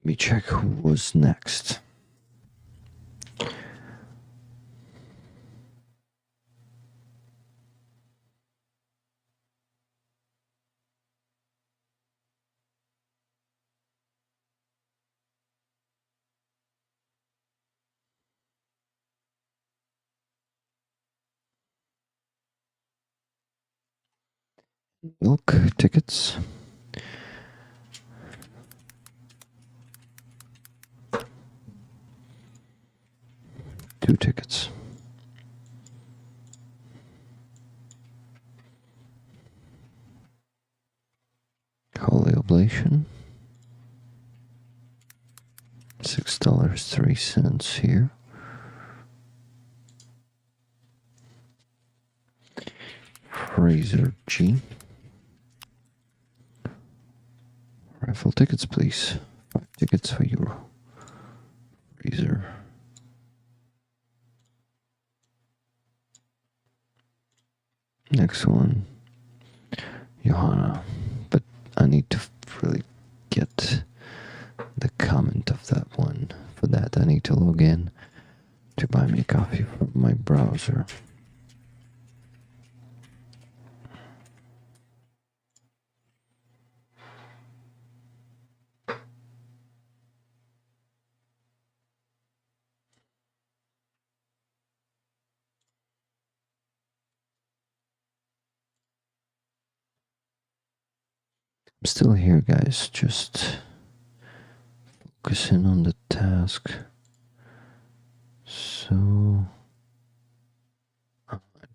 Speaker 2: Let me check who was next. Milk tickets. Two tickets. Holy Oblation. $6.03 here. Fraser G. Raffle tickets, please. 5 tickets for you. Fraser. Next one. Johanna. But I need to really get the comment of that one. For that, I need to log in to buy me a coffee from my browser. I'm still here, guys, just focusing on the task. So,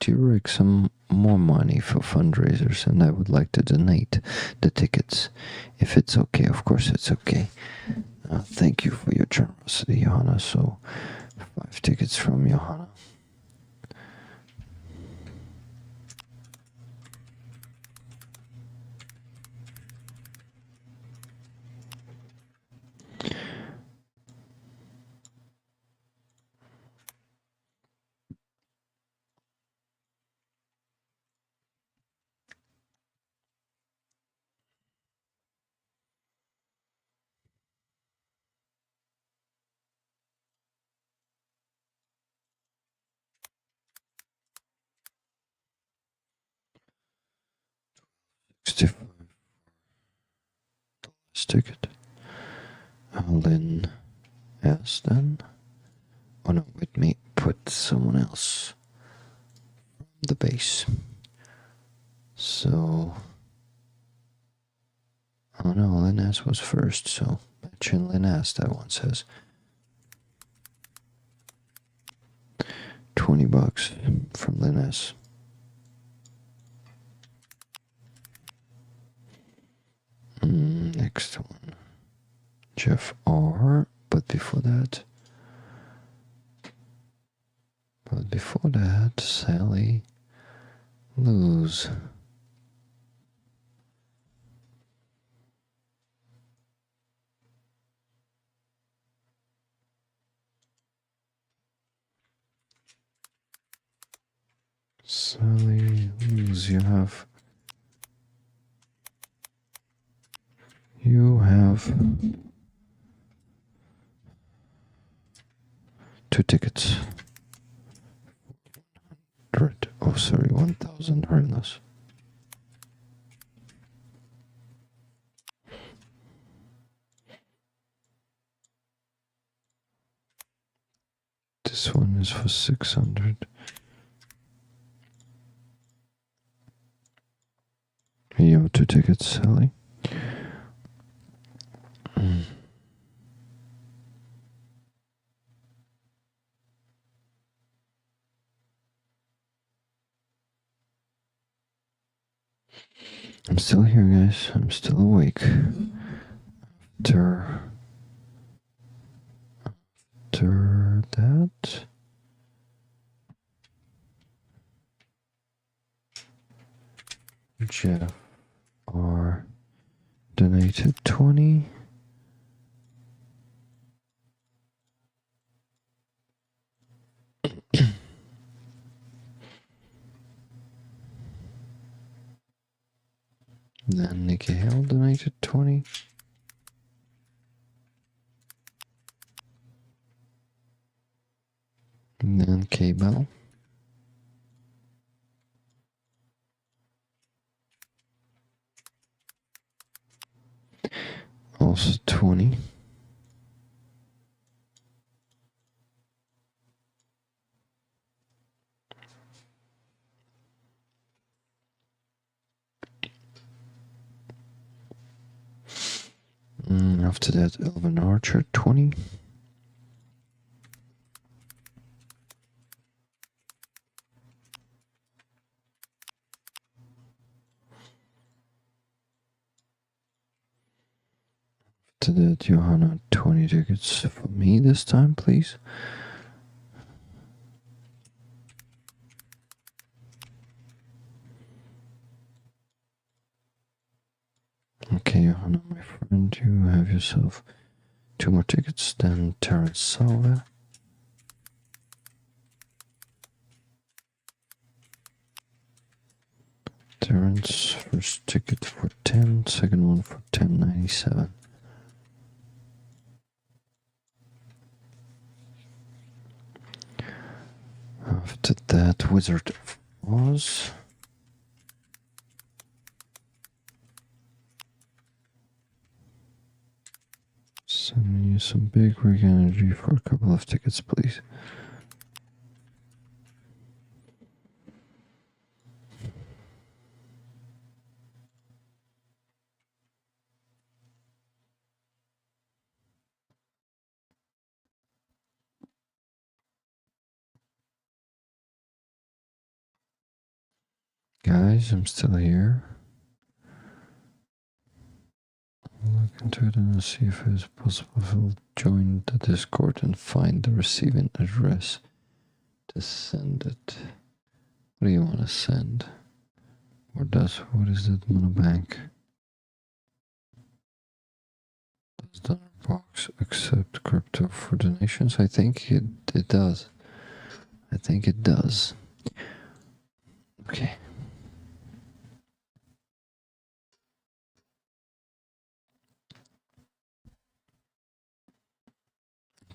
Speaker 2: do rig some more money for fundraisers, and I would like to donate the tickets, if it's okay. Of course, it's okay. Thank you for your generosity, Johanna. So, 5 tickets from Johanna. $65 ticket. Lynn S. Then. Oh no, let me put someone else from the base. So, oh no, Lynn S. was first, so mention Lynn S. That one says $20 from Lynn S. Next one, Jeff R. But before that, Sally Lose. Sally Lose, you have 2 tickets. 1,000 hryvnias. This one is for 600. You have 2 tickets, Sally. I'm still here, guys. I'm still awake. After that, Jeff R donated 20. Then Nikki Hale donated 20. And then K-Bell. Also 20. After that, Elvin Archer, 20. After that, Johanna, 20 tickets for me this time, please. Okay, Johanna, my friend, you have yourself 2 more tickets. Then Terence Salve. Terence, first ticket for 10, second one for 10.97. After that, Wizard of Oz. Send me some big rig energy for a couple of tickets, please. Guys, I'm still here. I'll look into it and see if it's possible to join the Discord and find the receiving address to send it. What do you want to send? What is that monobank? Does Donnerbox accept crypto for donations? I think it does. I think it does. Okay.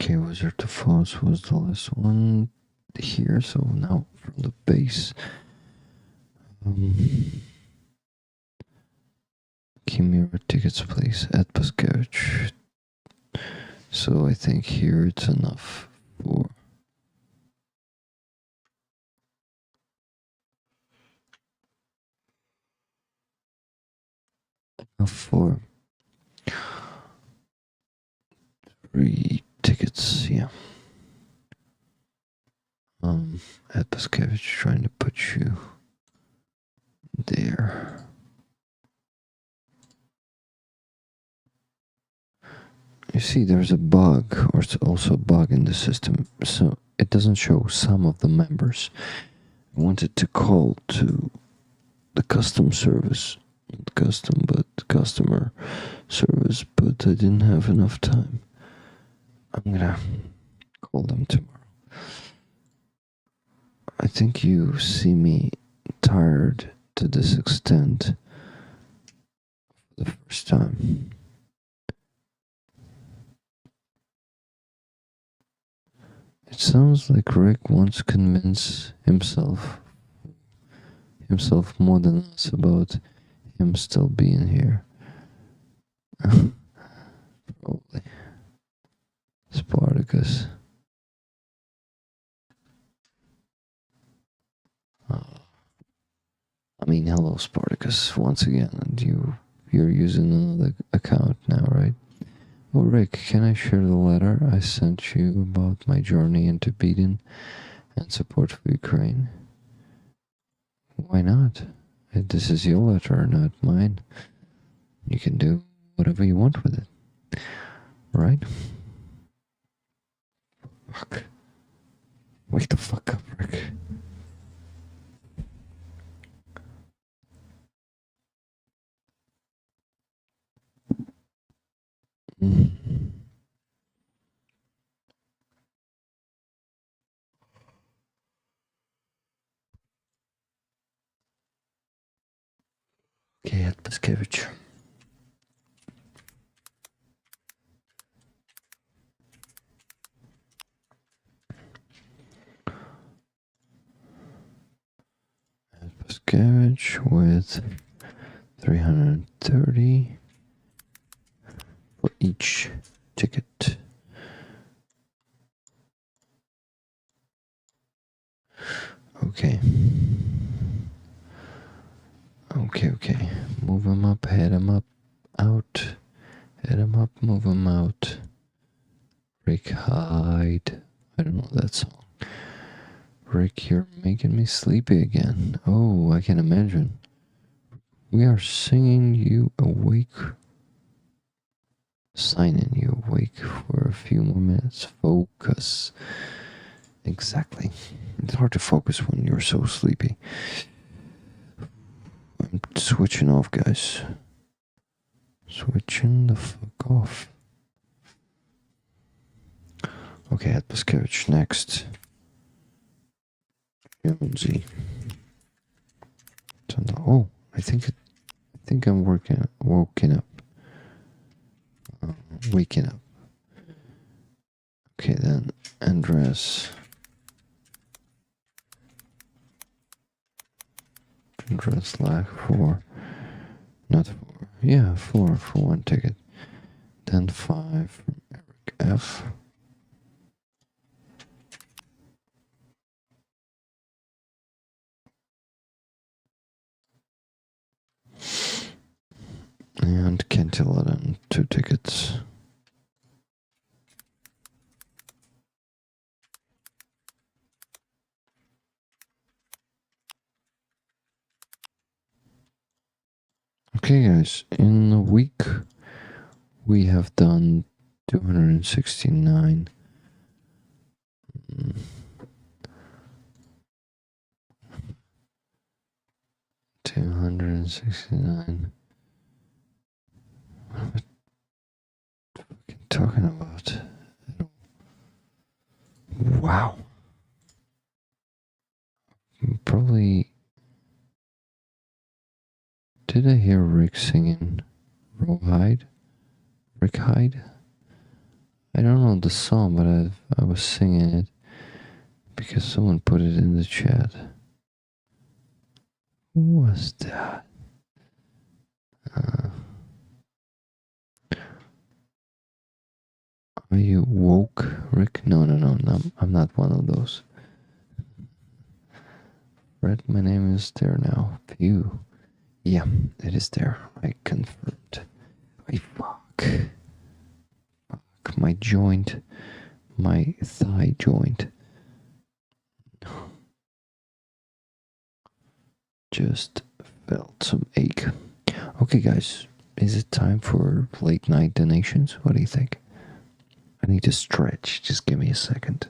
Speaker 2: Okay, Wizard of Oz was the last one here, so now from the base. Chimera tickets, please, at Paskevich. So I think here it's enough for for 3 tickets, yeah. At Paskevich, trying to put you there. You see, there's a bug, or it's also a bug in the system, so it doesn't show some of the members. I wanted to call to the custom service, not custom, but customer service, but I didn't have enough time. I'm gonna call them tomorrow. I think you see me tired to this extent for the first time. It sounds like Rick wants to convince himself more than us about him still being here. Probably. Spartacus. Hello Spartacus once again, and you're using another account now, right? Oh, Rick, can I share the letter I sent you about my journey into beating and support for Ukraine? Why not? This is your letter, not mine. You can do whatever you want with it. Right? Fuck. Wake the fuck up, Rick. Okay, Ed Paskevich. Ed Paskevich with 330 for each ticket. Okay. Okay. Move him up, head him up, out. Head him up, move him out. Rick, hide. I don't know that song. Rick, you're making me sleepy again. Oh, I can imagine. We are singing you awake. Signing you awake for a few more minutes. Focus. Exactly. It's hard to focus when you're so sleepy. I'm switching off, guys. Switching the fuck off. Okay, Ed Paskevich next. Jonesy. Oh, I think I'm waking up. Waking up. Okay, then Andres. Andres Lack for one ticket. Then 5 from Eric F. And Kentilladen, 2 tickets. Okay, guys, in a week we have done 269. 269. What am I fucking talking about? Wow. Probably. Did I hear Rick singing Rawhide? Rick Hyde? I don't know the song, but I was singing it because someone put it in the chat. Who was that? Are you woke, Rick? No, I'm not one of those. Fred, my name is there now. Phew. Yeah, it is there. I confirmed. Fuck. My joint. My thigh joint. Just felt some ache. Okay, guys. Is it time for late night donations? What do you think? I need to stretch. Just give me a second.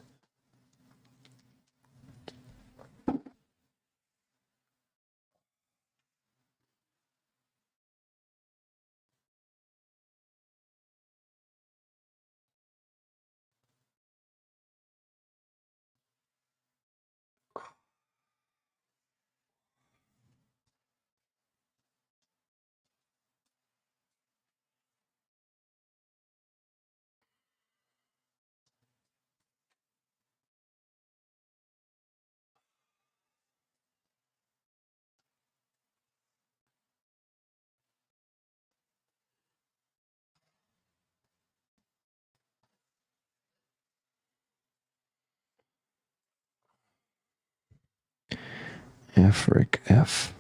Speaker 2: F, Rick, F.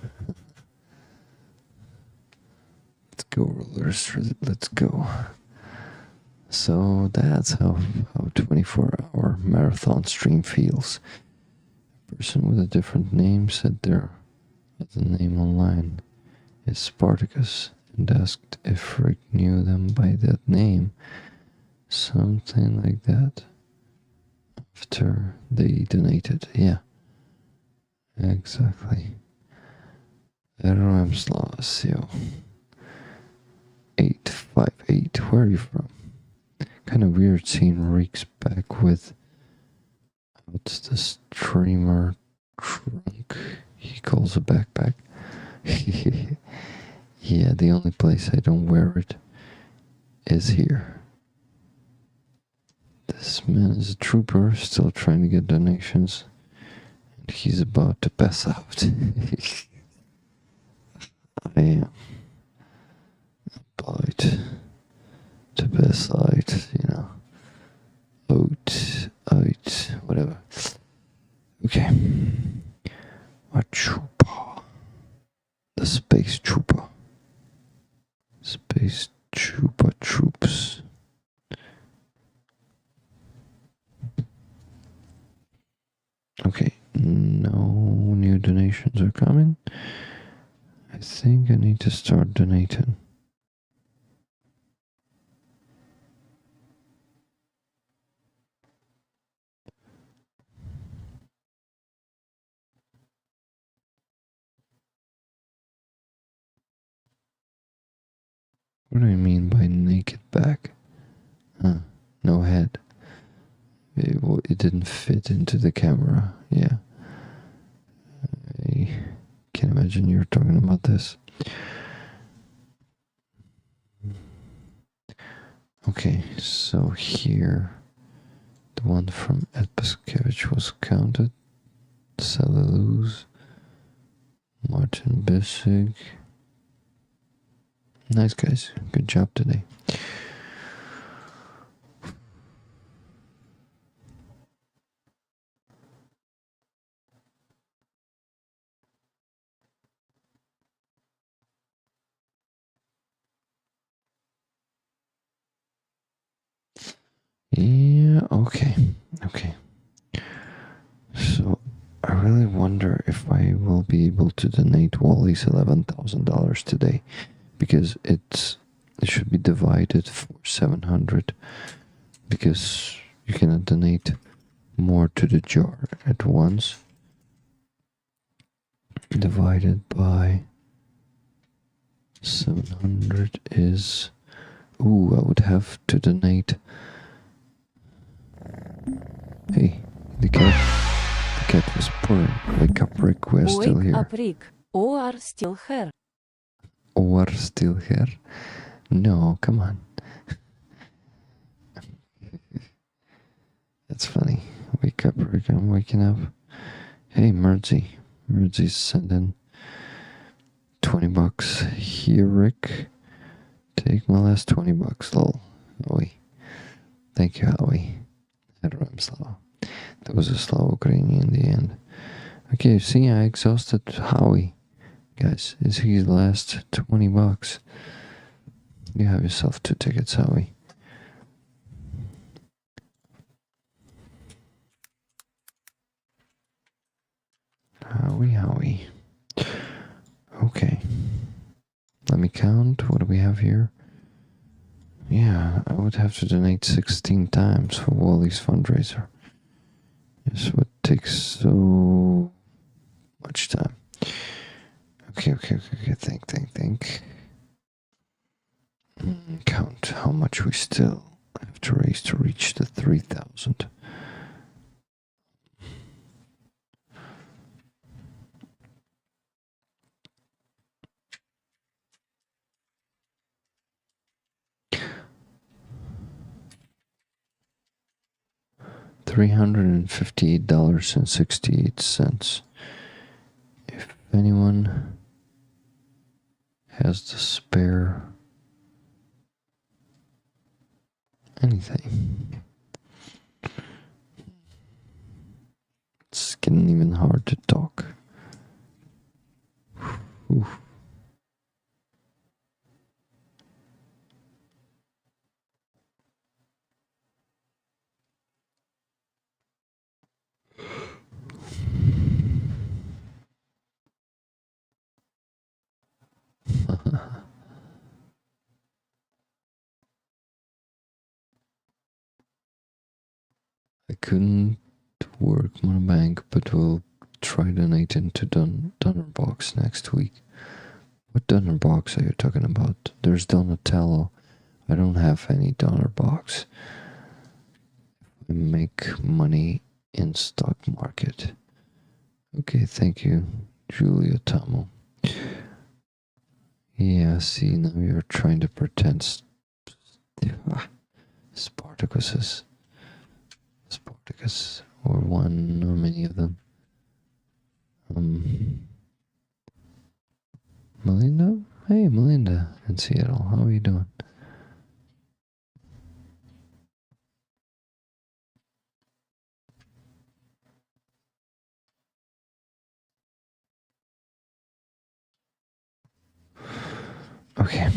Speaker 2: Let's go, rollers. Let's go. So that's how 24-hour marathon stream feels. A person with a different name said they're The name online is Spartacus and asked if Rick knew them by that name. Something like that. After they donated. Yeah. Exactly. Ramslasio 858. Where are you from? Kind of weird seeing Rick's back with what's the streamer trunk he calls a backpack. Yeah, the only place I don't wear it is here. This man is a trooper, still trying to get donations, and he's about to pass out. I am about to pass out, you know. Out, whatever. Okay. A trooper. The space trooper. Space trooper troops. Okay, no new donations are coming. I think I need to start donating. What do I mean by naked back? No head. It didn't fit into the camera. Yeah. I can't imagine you're talking about this. Okay, so here, the one from Ed Paskevich was counted. Cellulose. Martin Bissig. Nice guys. Good job today. Yeah, okay. So I really wonder if I will be able to donate Wally's $11,000 today, because it should be divided for 700, because you cannot donate more to the jar at once. Divided by 700 is, I would have to donate. Hey, the cat was purring. Wake up, Rick, we're still
Speaker 5: Wake
Speaker 2: here.
Speaker 5: up, Rick. Oh, are still here.
Speaker 2: Or still here? No, come on. That's funny. Wake up, Rick, I'm waking up. Hey, Murzy's sending $20. Here, Rick. Take my last $20, lol. Howie. Thank you, Howie. That was a slow Ukrainian in the end. Okay, see, I exhausted Howie. Guys, is his last $20. You have yourself 2 tickets, Howie. Howie. Okay. Let me count. What do we have here? Yeah, I would have to donate 16 times for Wally's fundraiser. This would take so much time. Okay. Think. Count how much we still have to raise to reach the 3,000. $358.68. If anyone has the spare anything. It's getting even hard to talk. Oof. I couldn't work Monobank, but we'll try donating to Donor Box next week. What Donor Box are you talking about? There's Donatello. I don't have any Donor Box. I make money in stock market. Okay, thank you, Julia Tamo. Yeah, see, now you're trying to pretend Spartacus, or one or many of them. Melinda? Hey, Melinda in Seattle, how are you doing? Okay.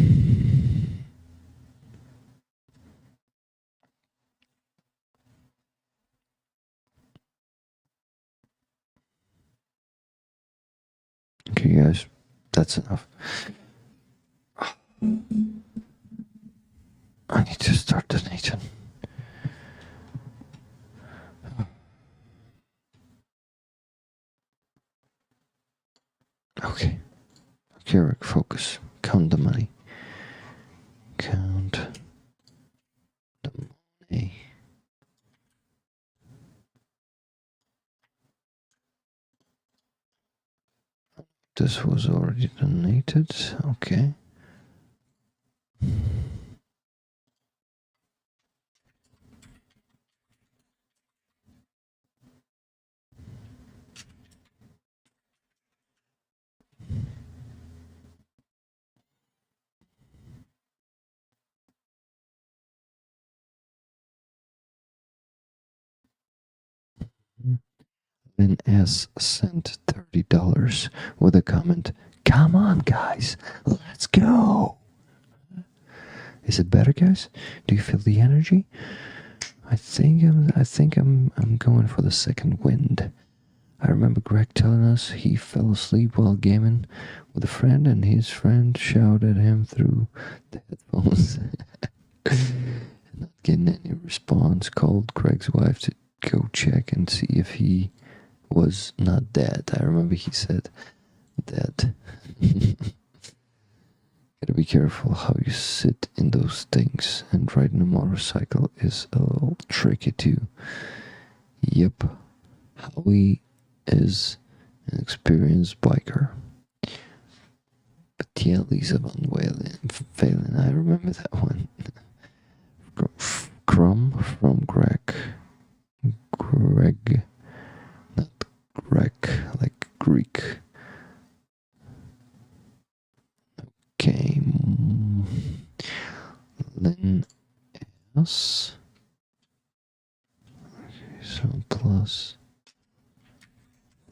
Speaker 2: Okay, guys, that's enough. I need to start donating. Okay. Eric, focus. Count the money. Count the money. This was already donated. Okay. Then S sent $30 with a comment, "Come on, guys, let's go." Is it better, guys? Do you feel the energy? I think I'm going for the second wind. I remember Greg telling us he fell asleep while gaming with a friend, and his friend shouted at him through the headphones. Not getting any response, called Greg's wife to go check and see if he was not dead. I remember he said dead. Gotta be careful how you sit in those things, and riding a motorcycle is a little tricky too. Yep, Howie is an experienced biker. But yeah, Lisa Van Valen, I remember that one. Crumb from Greg, not Greg, like Greek. Okay, Lynn S. Okay, so plus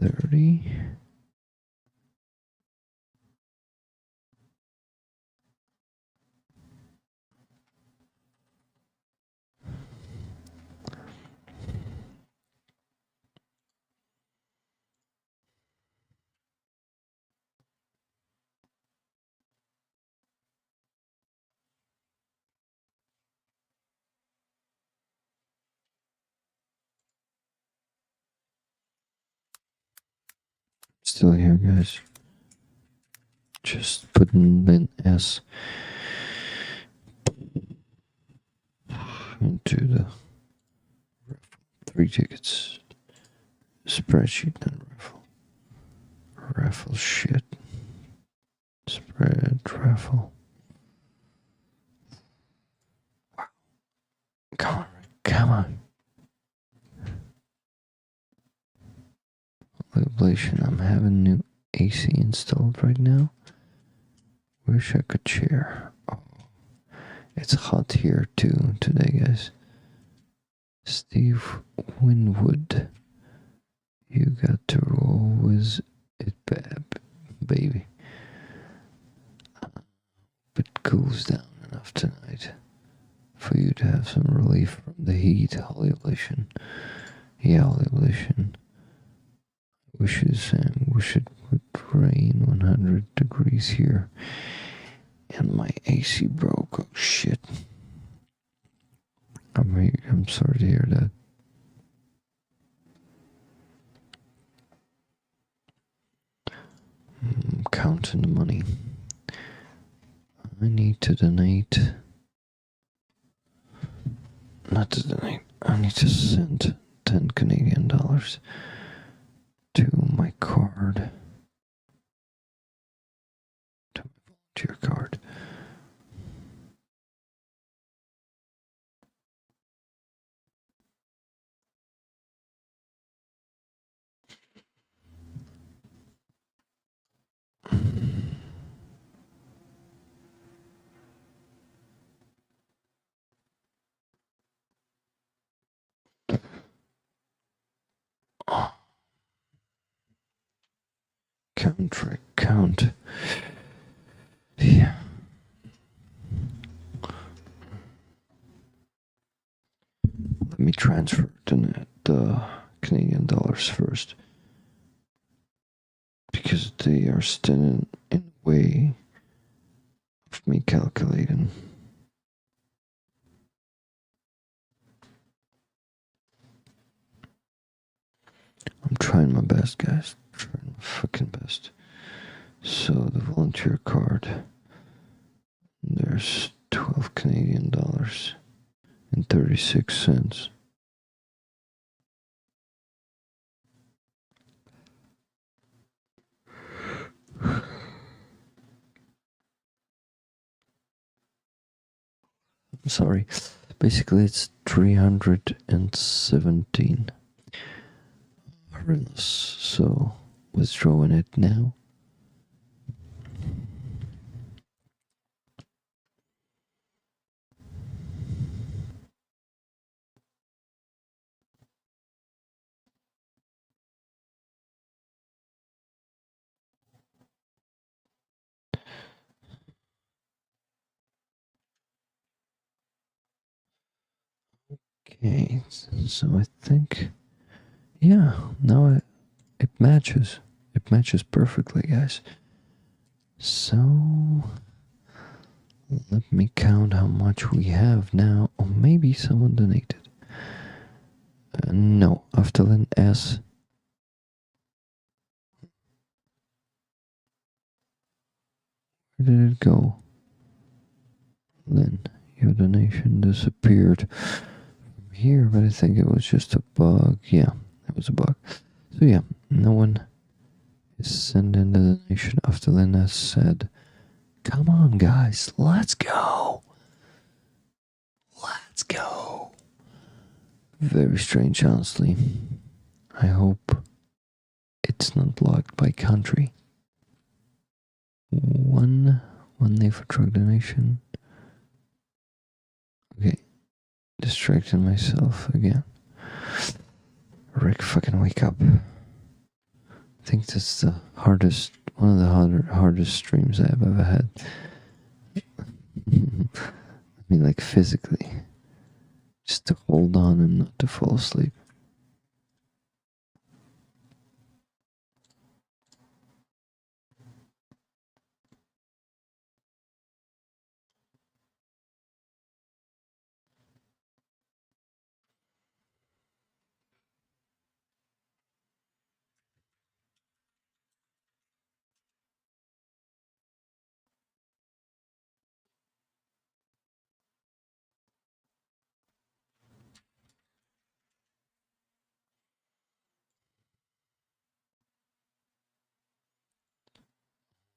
Speaker 2: 30. Still here, guys. Just putting Lynn S into the raffle. 3 tickets. Spreadsheet and raffle. Raffle shit. Spread raffle. Wow. Come on. Ablation. I'm having new AC installed right now. Wish I could share. Oh, it's hot here too today, guys. Steve Winwood, you got to roll with it, baby. It cools down enough tonight for you to have some relief from the heat. Holy ablation. Yeah, holy ablation. Wish it would rain 100 degrees here. And my AC broke. Oh shit. I'm sorry to hear that. I'm counting the money. I need to donate. Not to donate. I need to send 10 Canadian dollars to my card. To my volunteer card. Count. Yeah. Let me transfer the Canadian dollars first. Because they are still in the way of me calculating. I'm trying my best, guys. Trying my fucking best. So the volunteer card, there's 12 Canadian dollars and 36 cents. I'm sorry. Basically, it's 317 hryvnias. So withdrawing it now. Okay, so I think, yeah, now it matches. It matches perfectly, guys. So let me count how much we have now. Or maybe someone donated. No, Afterlin S. Where did it go? Lynn, your donation disappeared from here, but I think it was just a bug. Yeah, it was a bug. So yeah, no one is sending the donation. Afterlin S said, come on, guys, let's go. Let's go. Very strange, honestly. I hope it's not blocked by country. One day for drug donation. Okay, distracting myself again. Rick, fucking wake up. I think that's the hardest, one of the hardest streams I've ever had. I mean, like physically. Just to hold on and not to fall asleep.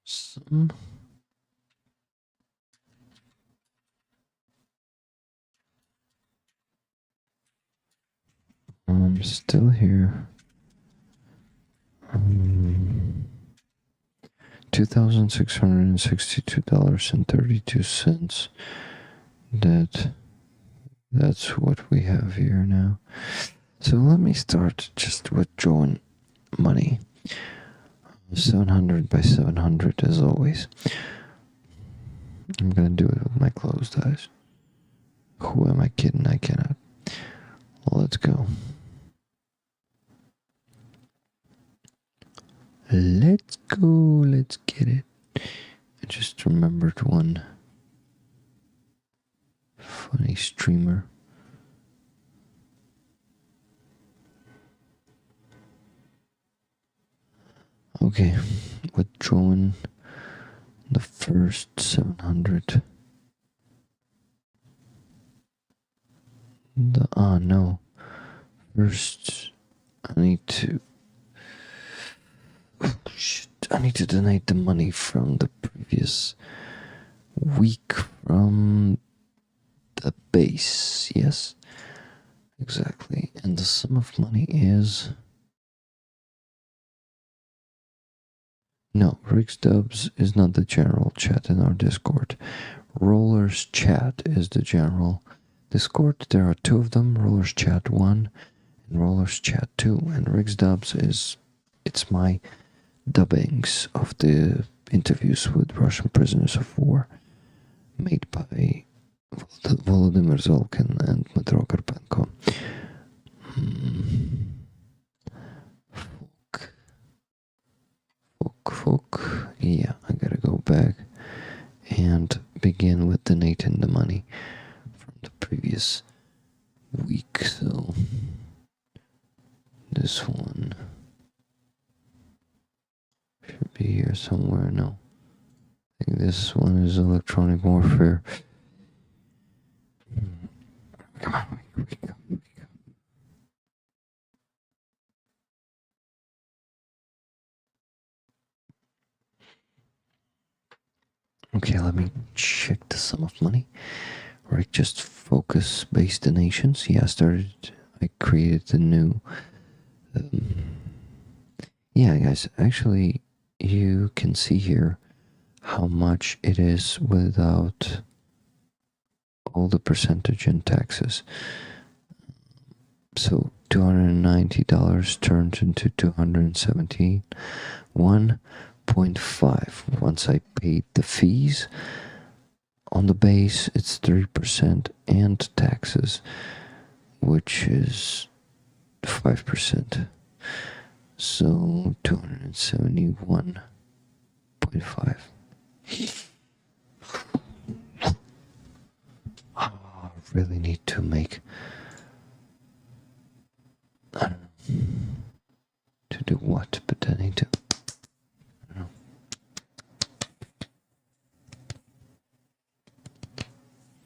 Speaker 2: Some. I'm still here. $2,662.32. That's what we have here now. So let me start just withdrawing money. 700 by 700 as always. I'm gonna do it with my closed eyes. Who am I kidding? I cannot. Let's go. Let's go. Let's get it. I just remembered one funny streamer. Okay, withdrawing the first 700. No. First, I need to. I need to donate the money from the previous week from the base. Yes, exactly. And the sum of money is. No, Rick's Dubs is not the general chat in our Discord. Roller's chat is the general Discord. There are two of them, Roller's chat 1 and Roller's chat 2. And Rick's Dubs it's my dubbings of the interviews with Russian prisoners of war made by Volodymyr Zolkin and Dmytro Karpenko. Fuck. Yeah, I gotta go back and begin with donating the money from the previous week. So this one should be here somewhere. No, I think this one is electronic warfare. Come on, wake up. Okay, let me check the sum of money. Right, just focus-based donations. Yeah, I created a new. Yeah, guys, actually, you can see here how much it is without all the percentage and taxes. So $290 turned into $271.5 once I paid the fees. On the base, it's 3% and taxes, which is 5%. So 271.5. I really need to make, I don't know, to do what, but I need to, I don't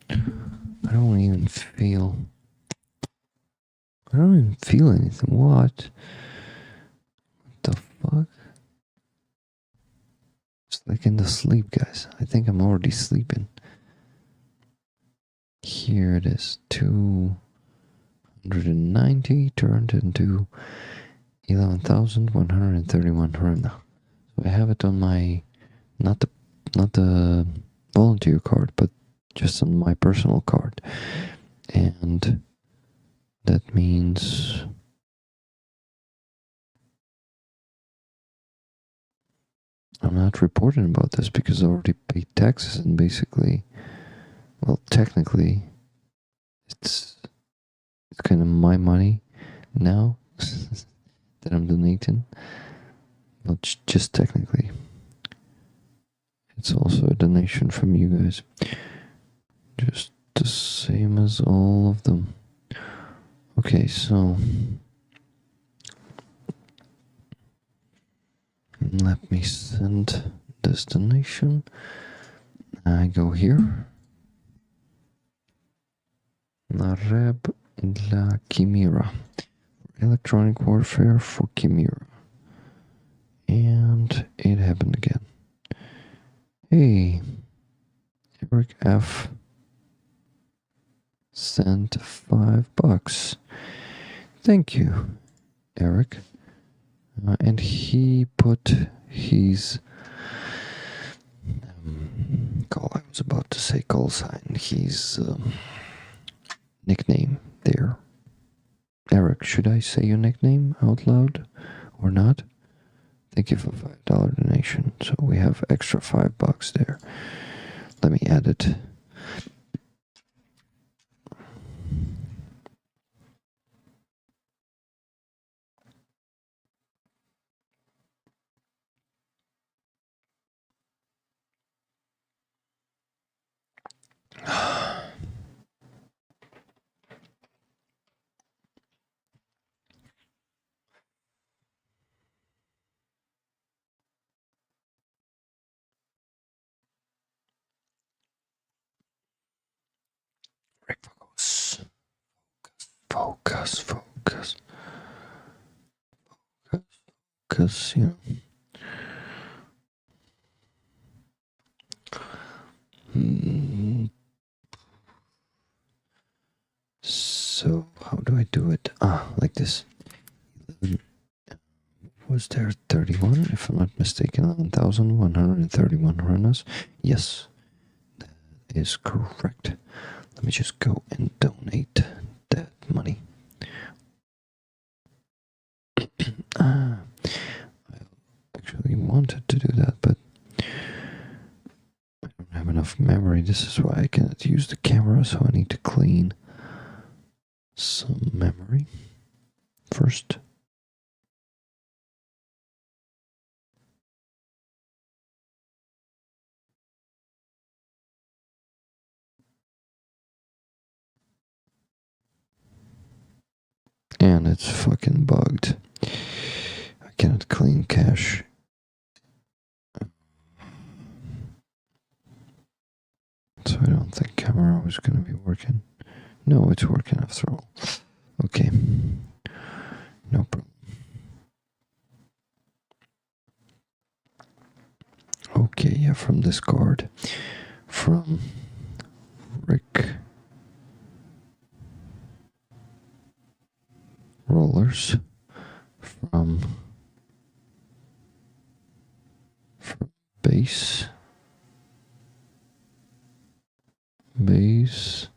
Speaker 2: know. I don't even feel anything. What the fuck? It's like in the sleep, guys. I think I'm already sleeping. Here it is. 290 turned into 11,131 hryvnia. So I have it on my not the volunteer card, but just on my personal card. And that means I'm not reporting about this because I already paid taxes and basically, well, technically, it's kind of my money now that I'm donating. But just technically, it's also a donation from you guys. Just the same as all of them. Okay, so let me send this donation. I go here. Nareb dla Chimera. Electronic warfare for Chimera. And it happened again. Hey, Eric F. sent $5. Thank you, Eric. And he put his I was about to say call sign, his nickname there. Eric, should I say your nickname out loud or not? Thank you for $5 donation. So we have extra $5 there. Let me add it. Rick, focus. Focus, focus. Focus, you know. So, how do I do it? Like this. 11, was there 31? If I'm not mistaken, 11,131 runners. Yes, that is correct. Let me just go and donate that money. I actually wanted to do that, but I don't have enough memory. This is why I cannot use the camera, so I need to clean some memory first. And it's fucking bugged. I cannot clean cache. So I don't think camera was gonna be working. No, it's working after all. Okay. No problem. Okay, yeah, from Discord. From Rick Rollers. From base. Base.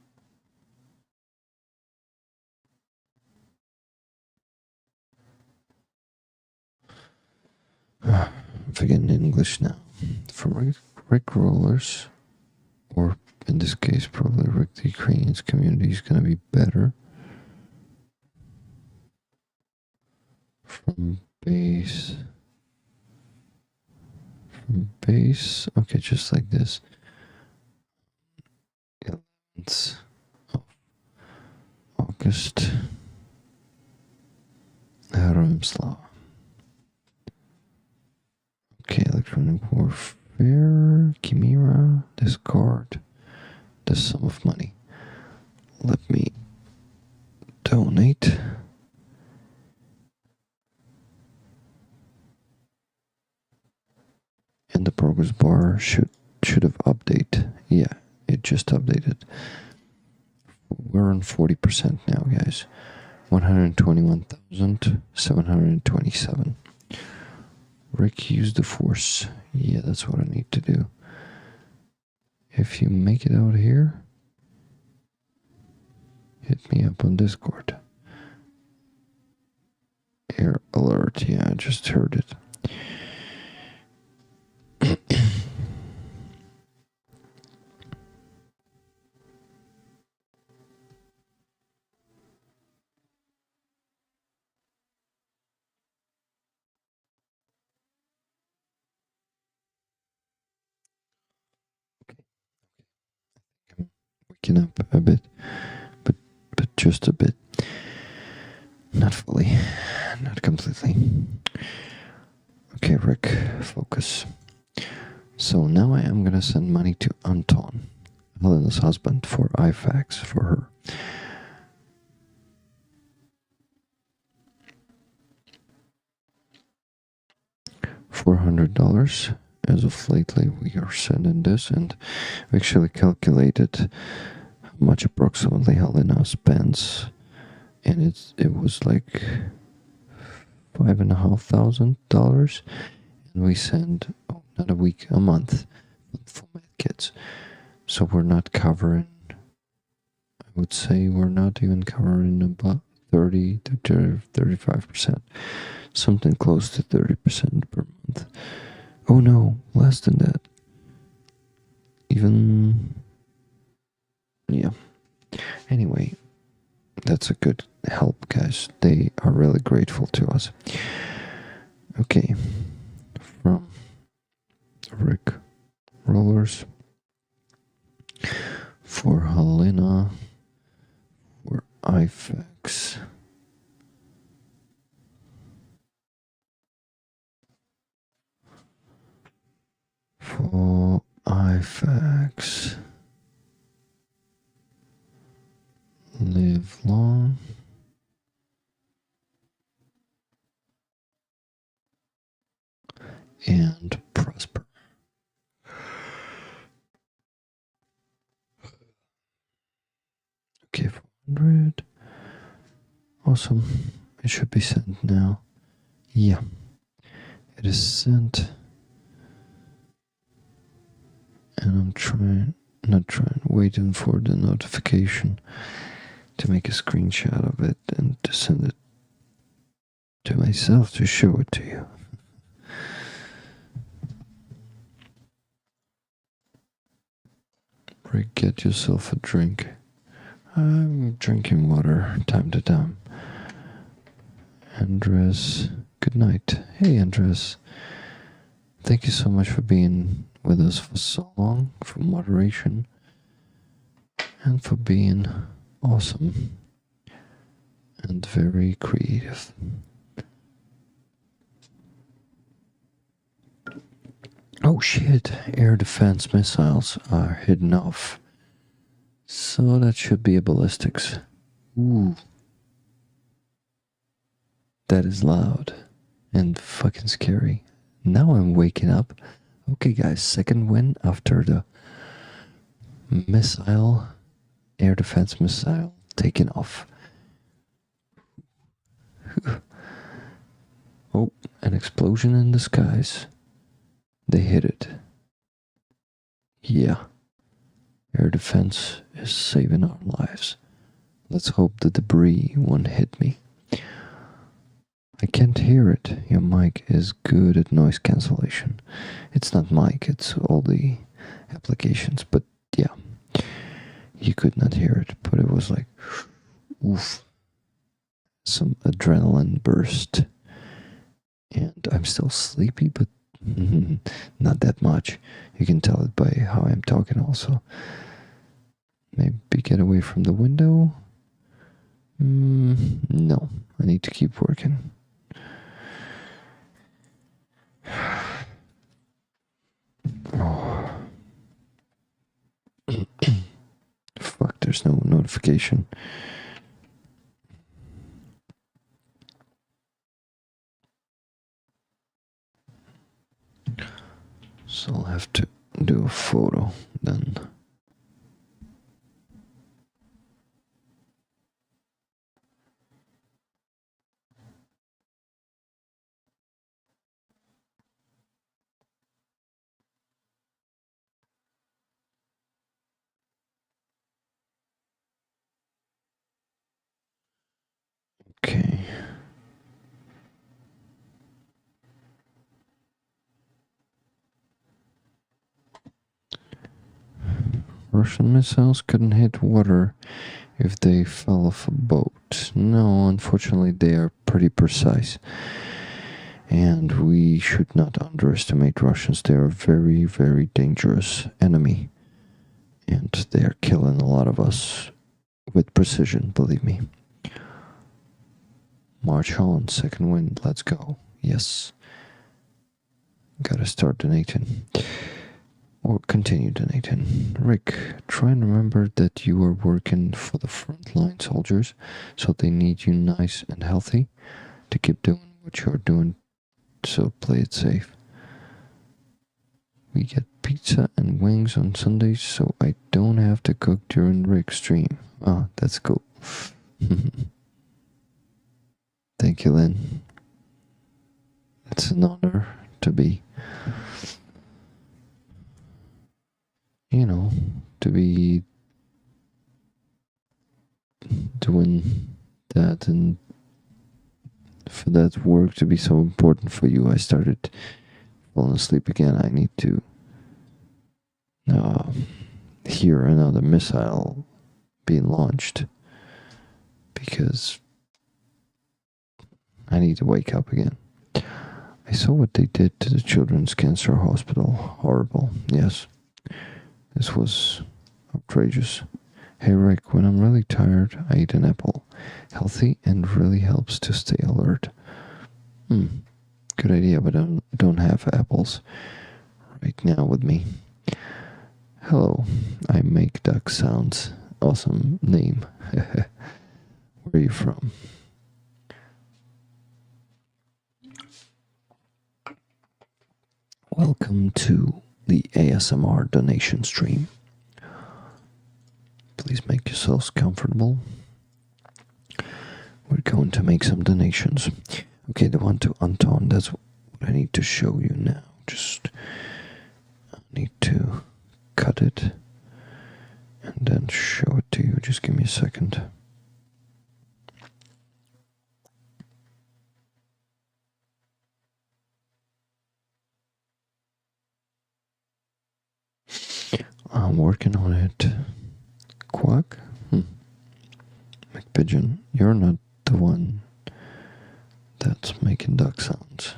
Speaker 2: I'm forgetting English now. From Rick Rollers, or in this case, probably Rick the Ukrainian's community is going to be better. From base. From base. Okay, just like this. 11th of August. Heroim Slava. Okay, electronic warfare, Chimera, discard the sum of money. Let me donate. And the progress bar should have updated. Yeah, it just updated. We're on 40% now, guys. 121,727. Rick, use the force. Yeah, that's what I need to do. If you make it out here, hit me up on Discord. Air alert. Yeah, I just heard it. Waking up a bit, but just a bit. Not fully, not completely. Okay, Rick, focus. So now I am gonna send money to Anton, Helena's husband, for IFAX for her. $400. As of lately, we are sending this, and we actually calculated how much approximately Helena spends, and it was like $5,500, and we send not a week, a month for my kids. So we're not covering. I would say we're not even covering about 30 to 35%, something close to 30% per month. Oh no, less than that. Even, yeah. Anyway, that's a good help, guys. They are really grateful to us. Okay, from Rick Rollers, for Helena, for IFAX. For IFAX. and prosper. Okay, 400. Awesome. It should be sent now. Yeah. It is sent. And I'm waiting for the notification to make a screenshot of it and to send it to myself to show it to you. Rick, get yourself a drink. I'm drinking water time to time. Andres, good night. Hey, Andres. Thank you so much for being with us for so long, for moderation, and for being awesome and very creative. Oh shit, air defense missiles are hidden off. So that should be a ballistics. Ooh. That is loud and fucking scary. Now I'm waking up. Okay guys, second win after the missile, air defense missile taken off. Oh, an explosion in the skies. They hit it. Yeah. Air defense is saving our lives. Let's hope the debris won't hit me. I can't hear it. Your mic is good at noise cancellation. It's not mic, it's all the applications. But yeah, you could not hear it. But it was like, oof. Some adrenaline burst. And I'm still sleepy, but not that much. You can tell it by how I'm talking also. Maybe get away from the window. No, I need to keep working. Oh. Fuck, there's no notification. So I'll have to do a photo then. Okay. Russian missiles couldn't hit water if they fell off a boat. No, unfortunately, they are pretty precise. And we should not underestimate Russians. They are a very, very dangerous enemy. And they are killing a lot of us with precision, believe me. March on, second wind, let's go. Yes. Gotta start donating. Or continue donating. Rick, try and remember that you are working for the frontline soldiers, so they need you nice and healthy to keep doing what you're doing, so play it safe. We get pizza and wings on Sundays, so I don't have to cook during Rick's stream. Ah, that's cool. Thank you, Lynn. It's an honor to be, to be doing that, and for that work to be so important for you. I started falling asleep again. I need to hear another missile being launched because I need to wake up again. I saw what they did to the Children's Cancer Hospital. Horrible, yes. This was outrageous. Hey Rick, when I'm really tired, I eat an apple. Healthy and really helps to stay alert. Good idea, but I don't have apples right now with me. Hello, I make duck sounds. Awesome name. Where are you from? Welcome to the ASMR donation stream. Please make yourselves comfortable. We're going to make some donations. Okay, the one to Anton, that's what I need to show you now. I need to cut it and then show it to you. Just give me a second. I'm working on it. Quack? McPigeon, you're not the one that's making duck sounds.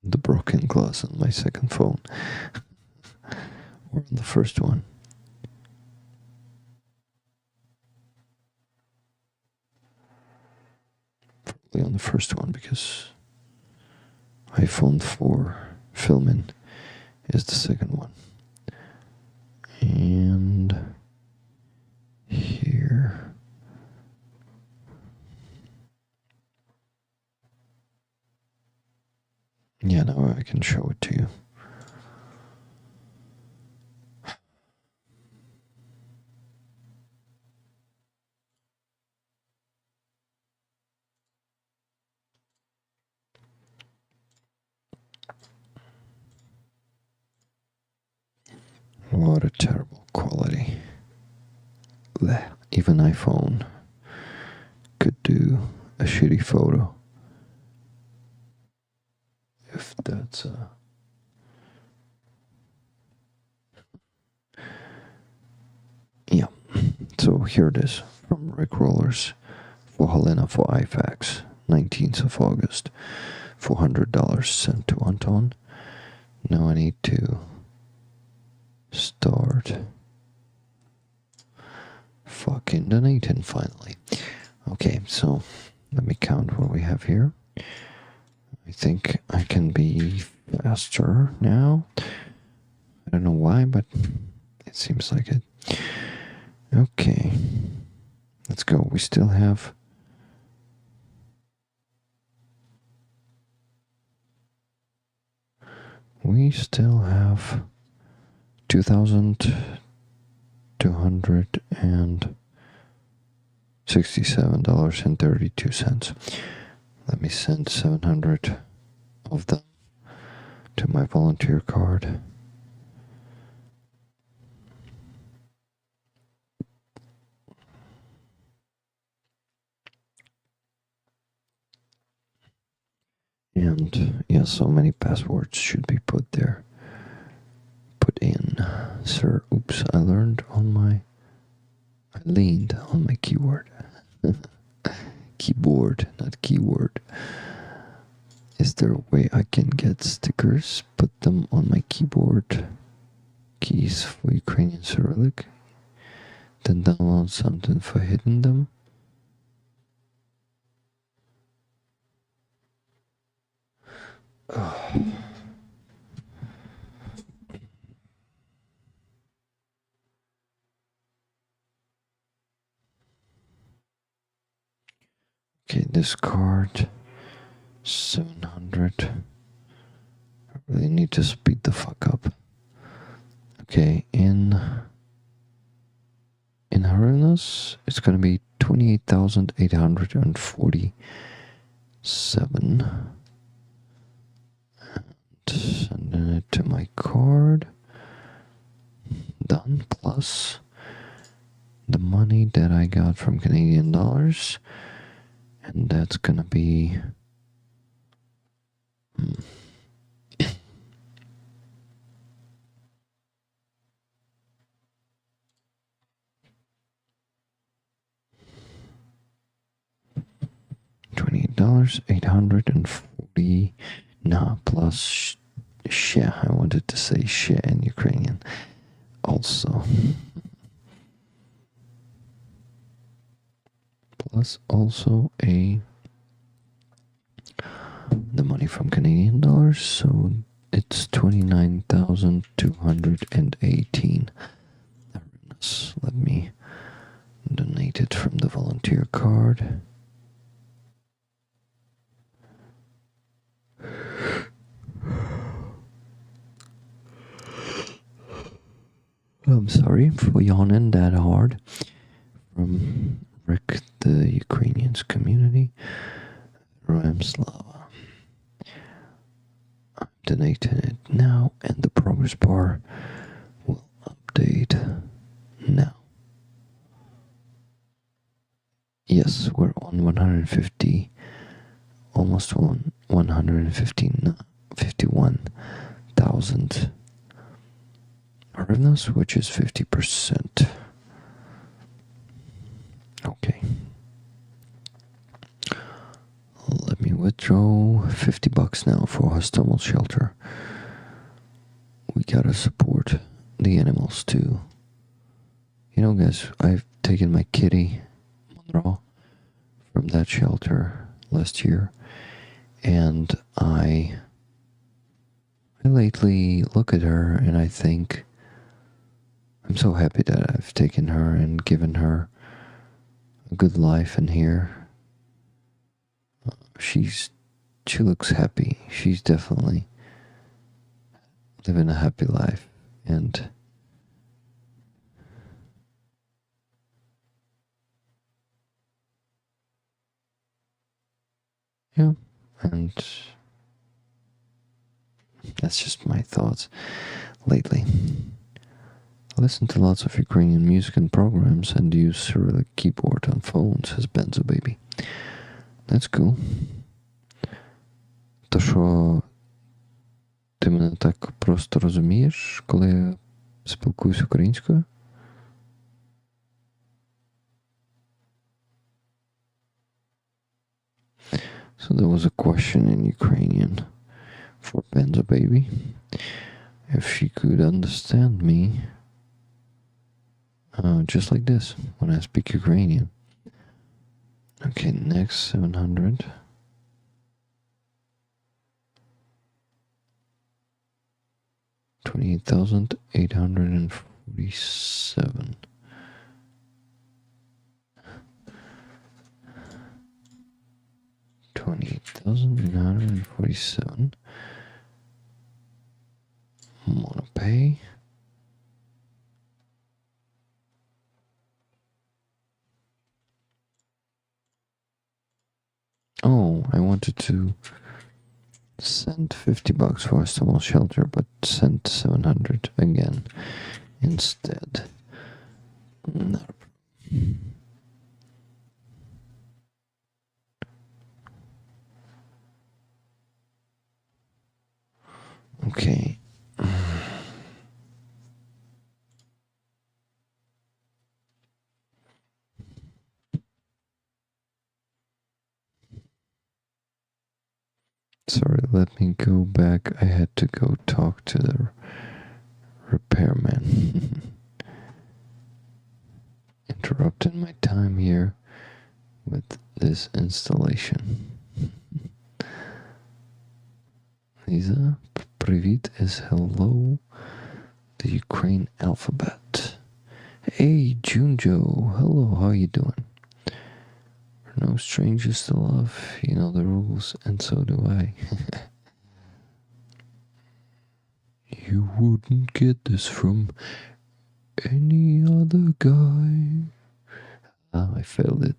Speaker 2: The broken glass on my second phone. Or on the first one. Probably on the first one because iPhone 4 filming is the second one. And here. Yeah, now I can show it to you. What a terrible quality. Blech. Even iPhone could do a shitty photo. If that's yeah. So here it is from Rick Rollers for Helena for IFAX, 19th of August, $400 sent to Anton. Now I need to start fucking donating finally. Okay, so let me count what we have here. I think I can be faster now. I don't know why, but it seems like it. Okay, let's go. We still have $2,267.32. Let me send 700 of them to my volunteer card. And yeah, so many passwords should be put there. Put in, sir. Oops, I leaned on my keyboard. Keyboard, not keyword. Is there a way I can get stickers, put them on my keyboard? Keys for Ukrainian Cyrillic? Then download something for hitting them? Okay, this card, 700. I really need to speed the fuck up. Okay, in hryvnias, it's gonna be 28,847. Sending it to my card. Done. Plus the money that I got from Canadian dollars. And that's gonna be $28, 840. Nah, plus she. I wanted to say she in Ukrainian. Also. Plus also the money from Canadian dollars, so it's 29,218. Yes, let me donate it from the volunteer card. I'm sorry for yawning that hard. From Rick, the Ukrainians community, Ramslava. I'm donating it now, and the progress bar will update now. Yes, we're on 150, almost 151,000 hryvnias, which is 50%. Okay. Let me withdraw $50 now for Hostomel shelter. We gotta support the animals too. You know, guys, I've taken my kitty, Monroe, from that shelter last year, and I lately look at her and I think I'm so happy that I've taken her and given her a good life in here. She looks happy. She's definitely living a happy life, and yeah, and that's just my thoughts lately. I listen to lots of Ukrainian music and programs and use Cyrillic keyboard on phones, says Benzo Baby. That's cool. То що ти мене так просто розумієш, коли я спілкуюсь українською? So there was a question in Ukrainian for Benzo Baby. If she could understand me just like this when I speak Ukrainian. Okay, next 700. $28,847. $28,847. Wanna pay? Oh, I wanted to send $50 for a small shelter, but sent 700 again instead. Not a problem. Okay. Sorry, let me go back. I had to go talk to the repairman. Interrupting my time here with this installation. Lisa, привіт is hello, the Ukraine alphabet. Hey, Junjo, hello, how you doing? We're no strangers to love, you know the rules, and so do I. You wouldn't get this from any other guy. I failed it.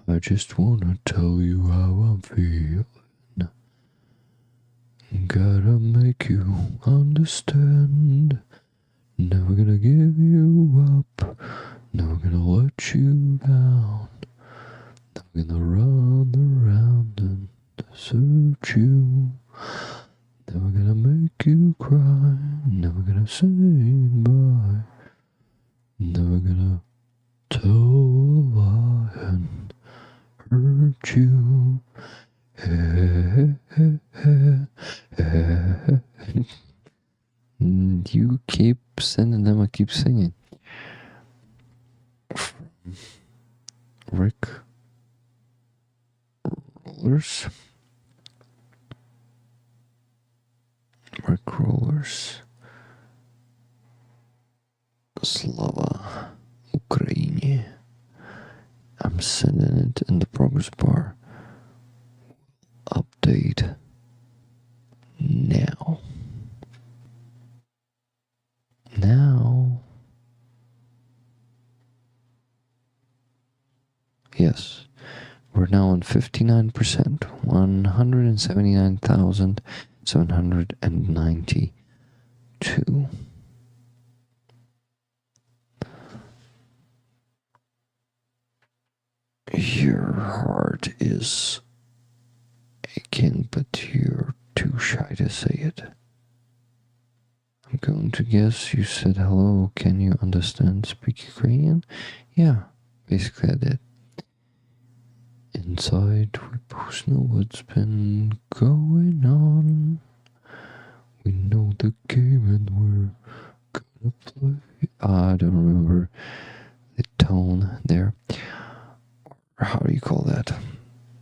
Speaker 2: I just wanna tell you how I'm feeling. Gotta make you understand. Never gonna give you up. Never gonna let you down. Never gonna run around and desert you. Never gonna make you cry. Never gonna say goodbye. Never gonna tell a lie and hurt you. You keep sending them, I keep singing. From Rick Rollers. Rick Rollers. Slava Ukraini. I'm sending it in the progress bar. Update now. Now. Yes. We're now on 59%. 179,792. Your heart is aching, but you're too shy to say it. I'm going to guess you said hello. Can you understand, speak Ukrainian? Yeah, basically I did. Inside, we both know what's been going on. We know the game and we're gonna play. I don't remember the tone there. Or how do you call that?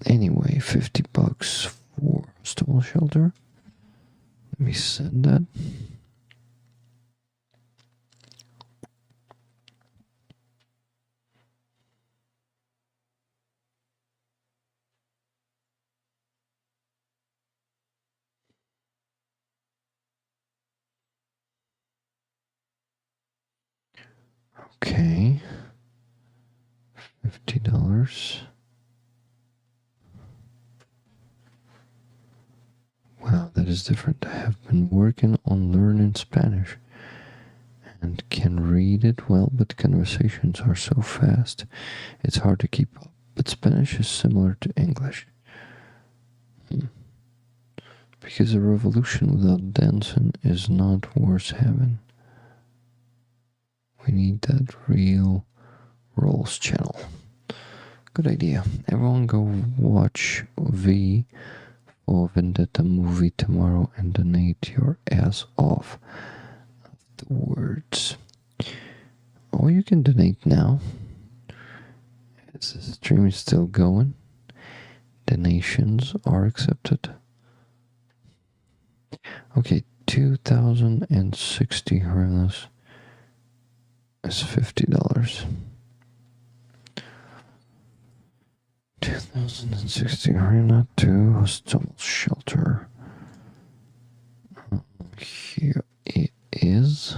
Speaker 2: Anyway, $50 for stable shelter. Let me send that. Okay. $50. Wow, that is different. I have been working on learning Spanish and can read it well, but conversations are so fast, it's hard to keep up. But Spanish is similar to English. Because a revolution without dancing is not worth having. We need that real Rolls channel. Good idea. Everyone go watch V for Vendetta movie tomorrow and donate your ass off afterwards. Or you can donate now. As the stream is still going. Donations are accepted. Okay, 2,060 hryvnias is $50. 2,060 hryvnia to hostile shelter. Here it is.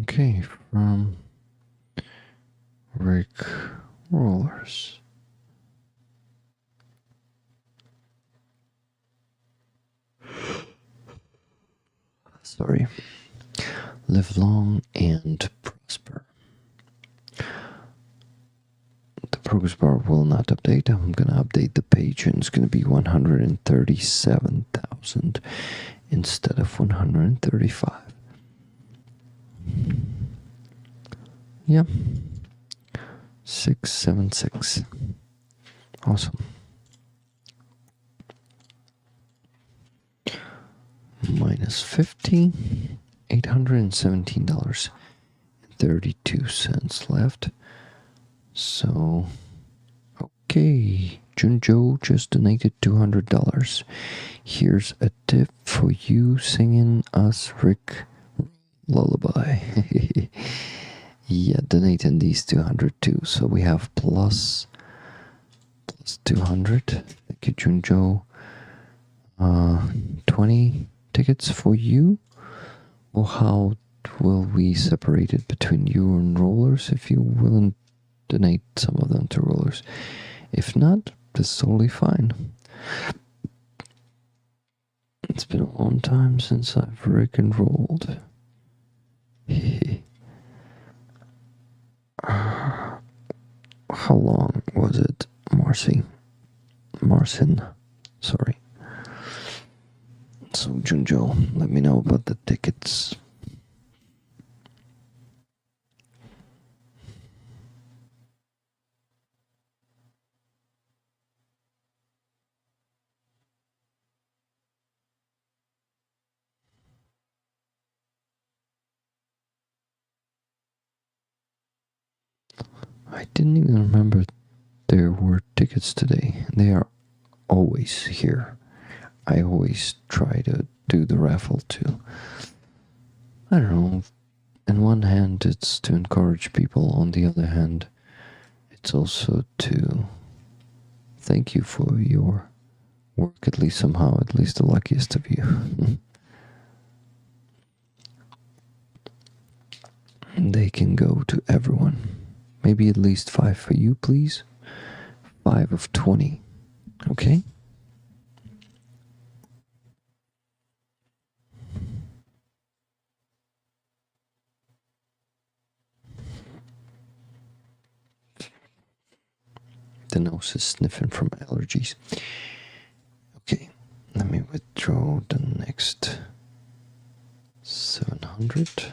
Speaker 2: Okay, from Rick Rollers. Sorry. Live long and prosper. The progress bar will not update. I'm gonna update the page and it's gonna be 137,000 instead of 135. Yeah. 676. Awesome. Minus 50, $817.32 left. So, okay. Junjo just donated $200. Here's a tip for you singing us Rick lullaby. Yeah, donating these 200 too. So we have plus 200. Thank you, Junjo. 20 tickets for you. Or how will we separate it between you and Rollers? If you will donate some of them to Rollers. If not, that's totally fine. It's been a long time since I've Rick and rolled. How long was it, Marcin? Sorry. So, Junjo, let me know about the tickets. I didn't even remember there were tickets today. They are always here. I always try to do the raffle too. I don't know. On one hand, it's to encourage people. On the other hand, it's also to thank you for your work, at least somehow, at least the luckiest of you. They can go to everyone. Maybe at least 5 for you, please. 5 of 20. Okay? The nose is sniffing from allergies. Okay, let me withdraw the next 700.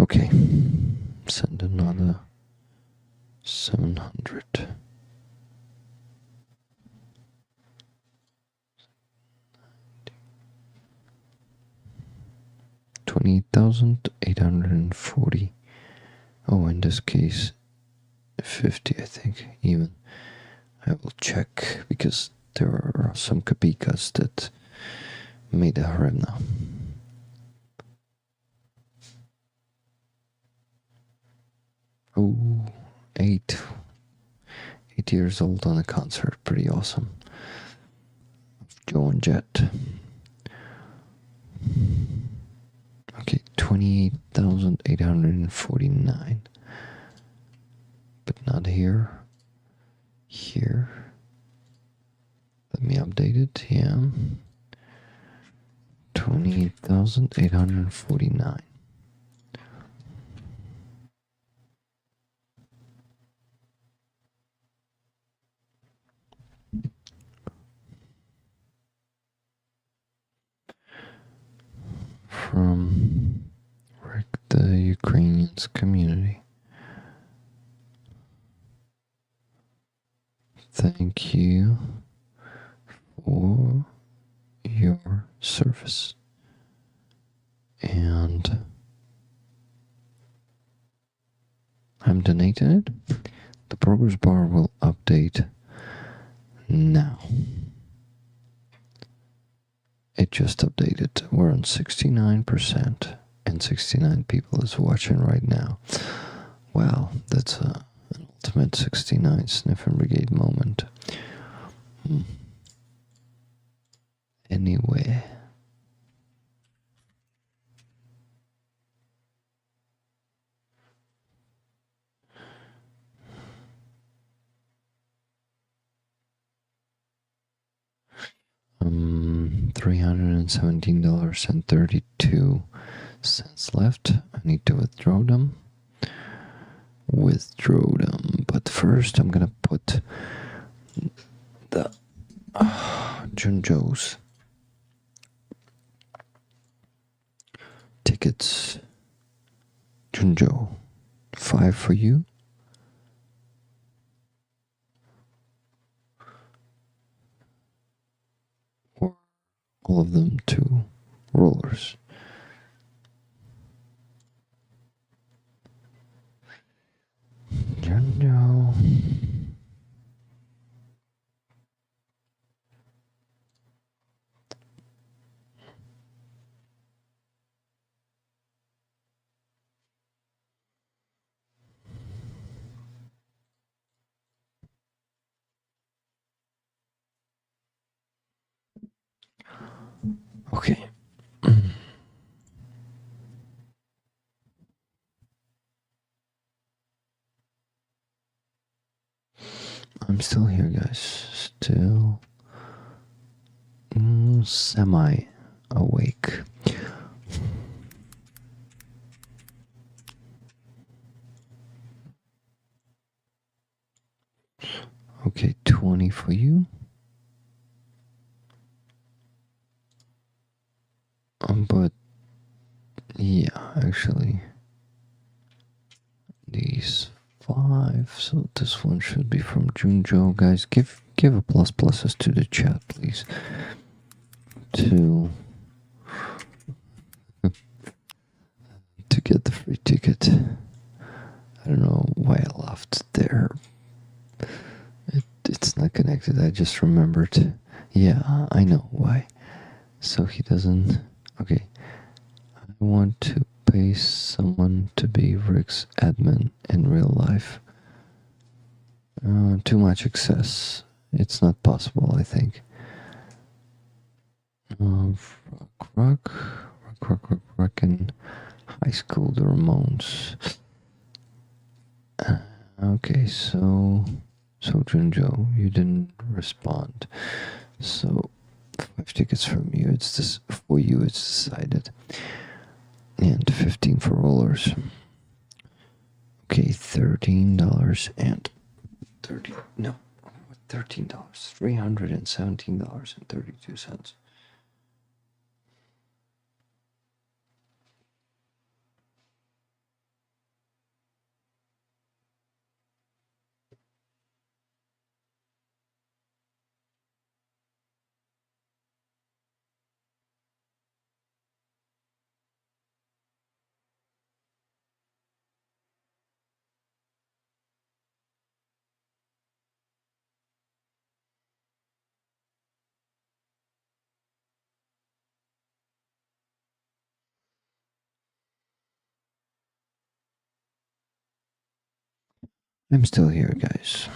Speaker 2: Okay, send another 700. $28,840. Oh, in this case, 50, I think, even. I will check, because there are some kapikas that made a hryvnia. Oh, 8 years old on a concert, pretty awesome. Joe and Jet. Okay, 28,849. But not here. Here. Let me update it. Yeah. 28,849. From the Ukrainians community. Thank you for your service. And I'm donating it. The progress bar will update now. It just updated. We're on 69%, and 69 people is watching right now. Wow, that's an ultimate 69 Sniffing Brigade moment. Anyway. $317.32 left. I need to withdraw them. But first I'm gonna put the Junjo's tickets. Junjo, 5 for you. Or all of them to rollers. Junjo. Okay. I'm still here, guys. Still semi-awake. Okay, 20 for you. But yeah, actually, these 5. So this one should be from Junjo. Guys, give a pluses to the chat, please. To get the free ticket. I don't know why I laughed there. It's not connected. I just remembered. Yeah, I know why. So he doesn't. Okay. I want to pay someone to be Rick's admin in real life. Too much excess. It's not possible, I think. Rock in high school, the Ramones. Okay, so Junjo, you didn't respond. So 5 tickets from you. It's this for you. It's decided, and 15 for rollers. Okay, $13 and $317.32. I'm still here, guys.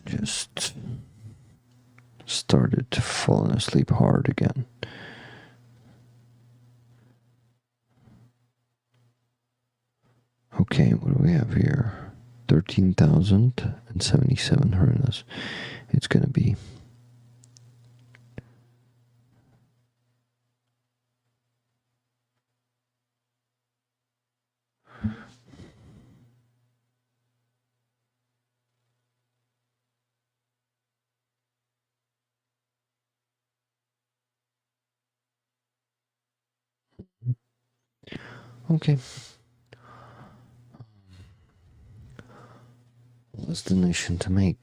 Speaker 2: Just started falling asleep hard again. Okay, what do we have here? 13,077 hryvnias. It's gonna be. Okay. Less donation to make,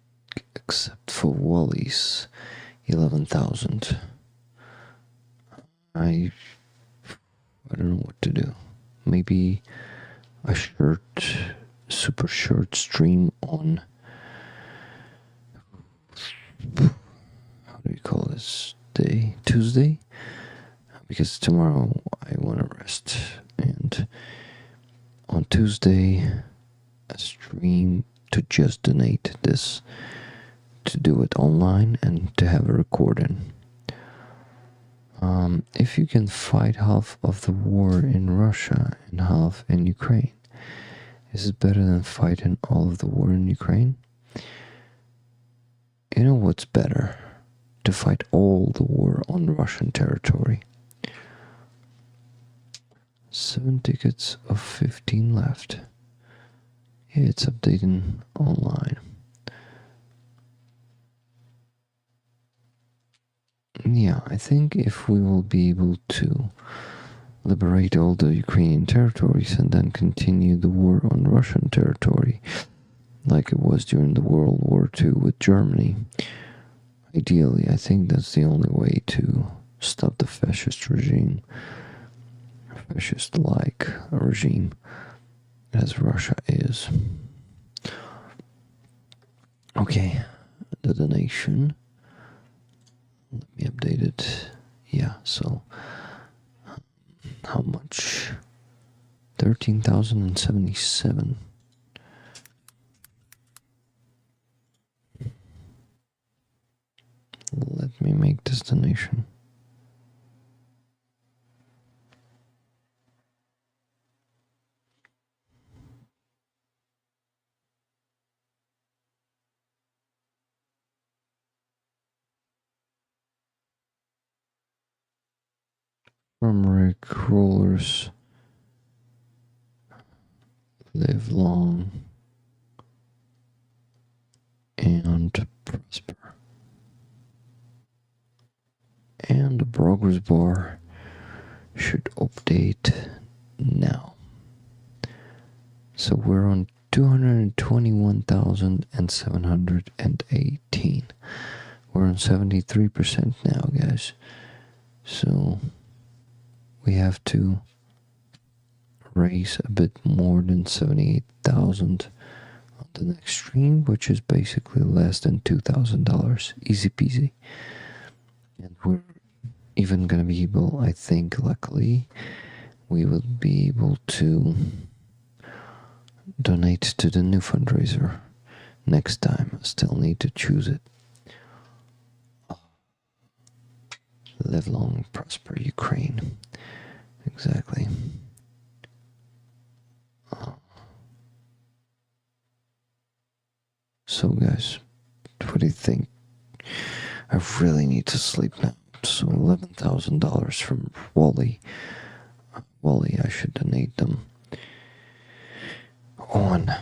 Speaker 2: except for Wally's 11,000. I don't know what to do. Maybe a super short stream on, how do you call this day? Tuesday? Because tomorrow I want to rest, and on Tuesday a stream to just donate this, to do it online and to have a recording. If you can fight half of the war in Russia and half in Ukraine, is it better than fighting all of the war in Ukraine? You know what's better? To fight all the war on Russian territory. 7 tickets of 15 left. Yeah, it's updating online. Yeah, I think if we will be able to liberate all the Ukrainian territories and then continue the war on Russian territory, like it was during the World War II with Germany, ideally, I think that's the only way to stop the fascist regime, fascist-like regime as Russia is. Okay, the donation. Let me update it. Yeah, so how much? 13,077. Let me make this donation. From Rick Rollers, live long and prosper. and the progress bar should update now. So we're on 221,718. We're on 73% now, guys. So we have to raise a bit more than 78,000 on the next stream, which is basically less than $2,000. Easy peasy. And we're even going to be able, I think, luckily, we will be able to donate to the new fundraiser next time. I still need to choose it. Live long and prosper, Ukraine. Exactly. So guys, what do you think? I really need to sleep now. So $11,000 from Wally. Wally, I should donate them on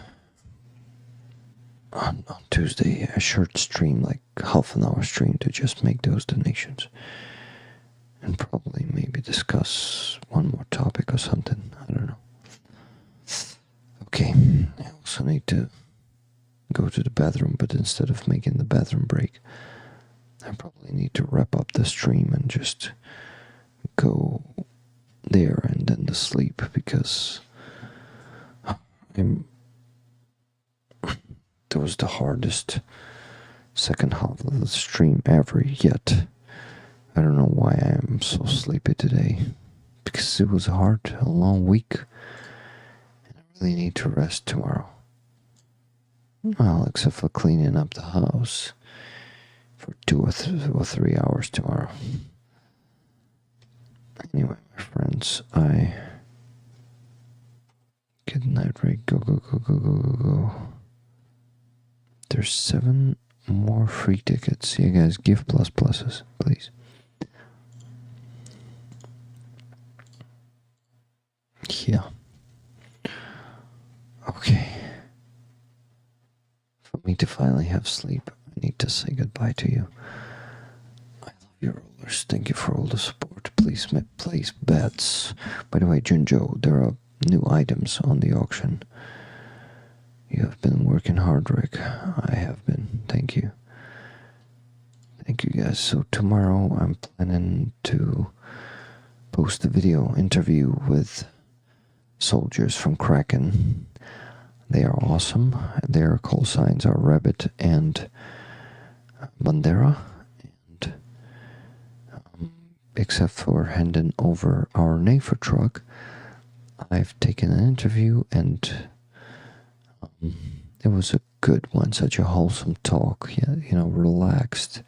Speaker 2: Tuesday. A short stream, like half an hour stream, to just make those donations. And probably maybe discuss one more topic or something. I don't know. Okay, I also need to go to the bathroom, but instead of making the bathroom break, I probably need to wrap up the stream and just go there and then to sleep, because that was the hardest second half of the stream ever yet. I don't know why I am so sleepy today, because it was hard, a long week, and I really need to rest tomorrow. Well, except for cleaning up the house for 2 or 3 hours tomorrow. Anyway, my friends, good night, Rick. Go, go, go, go, go, go, go. There's 7 more free tickets. Yeah, guys, give pluses, please. Yeah. Okay. For me to finally have sleep, I need to say goodbye to you. I love you, rollers. Thank you for all the support. Please place bets. By the way, Junjo, there are new items on the auction. You have been working hard, Rick. I have been. Thank you. Thank you, guys. So tomorrow I'm planning to post a video interview with soldiers from Kraken. They are awesome. Their call signs are Rabbit and Bandera. And except for handing over our NAFER truck, I've taken an interview, and it was a good one. Such a wholesome talk. Yeah, you know, relaxed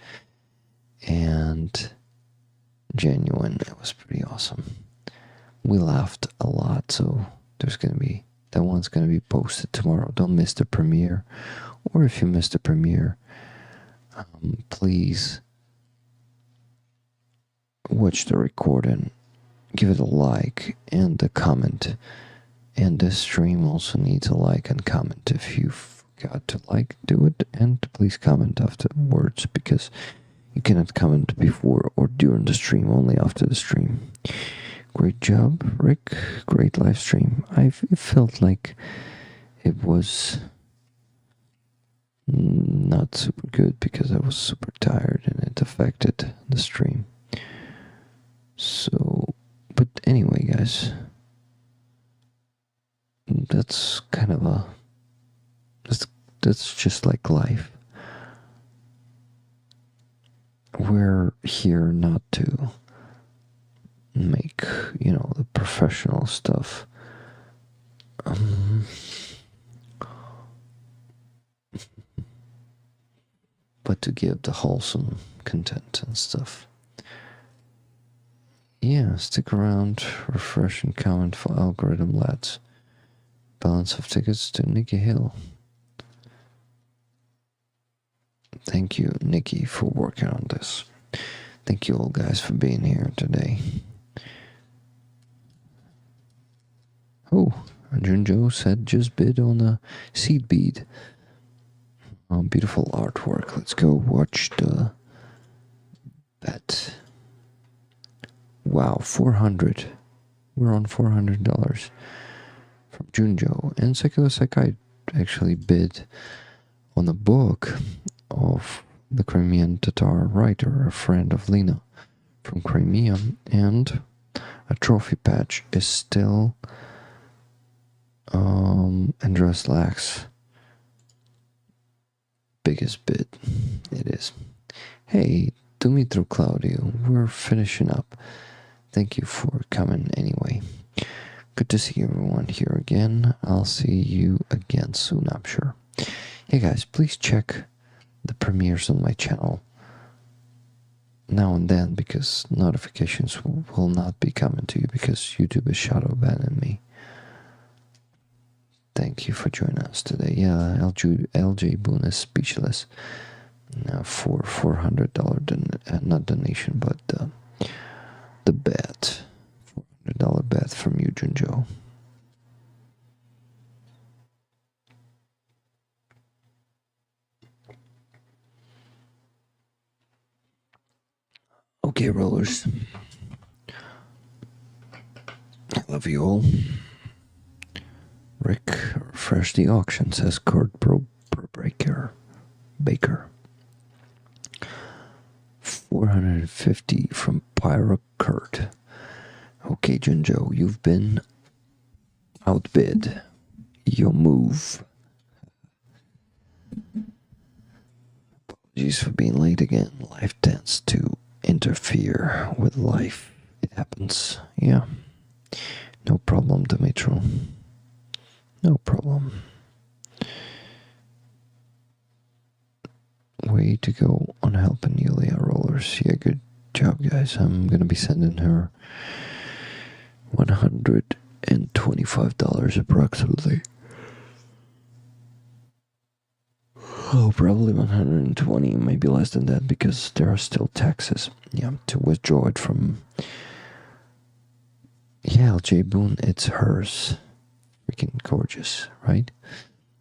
Speaker 2: and genuine. It was pretty awesome. We laughed a lot, so that one's gonna be posted tomorrow. Don't miss the premiere, or if you missed the premiere, please watch the recording, give it a like and a comment. And this stream also needs a like and comment. If you forgot to like, do it, and please comment afterwards, because you cannot comment before or during the stream, only after the stream. Great job, Rick. Great live stream. It felt like it was not super good because I was super tired and it affected the stream. So, but anyway, guys, that's kind of that's just like life. We're here not to make, you know, the professional stuff. But to give the wholesome content and stuff. Yeah, stick around, refresh and comment for algorithm lads. Balance of tickets to Nikki Hill. Thank you, Nikki, for working on this. Thank you all guys for being here today. Oh, Junjo said just bid on a seed bead. Beautiful artwork. Let's go watch the bet. Wow, 400. We're on $400 from Junjo. And Secular Sakai actually bid on a book of the Crimean Tatar writer, a friend of Lena from Crimea, and a trophy patch is still Andres Lack's biggest bid. It is. Hey, Dumitru Claudio, we're finishing up. Thank you for coming anyway. Good to see everyone here again. I'll see you again soon, I'm sure. Hey guys, please check the premieres on my channel now and then, because notifications will not be coming to you because YouTube is shadow banning me. Thank you for joining us today. Yeah, LJ Boone is speechless for $400 not donation, but the bet, $400 bet from you, Junjo. Okay, rollers. I love you all. Rick, refresh the auction, says Kurt Baker. 450 from Pyro Kurt. Okay, Junjo, you've been outbid. Your move. Apologies for being late again. Life tends to interfere with life. It happens. Yeah. No problem, Dimitro. No problem. Way to go on helping Yulia, rollers. Yeah, good job, guys. I'm gonna be sending her $125 approximately. Oh, probably 120, maybe less than that, because there are still taxes. Yeah, to withdraw it from... Yeah, LJ Boone, it's hers. Freaking gorgeous, right?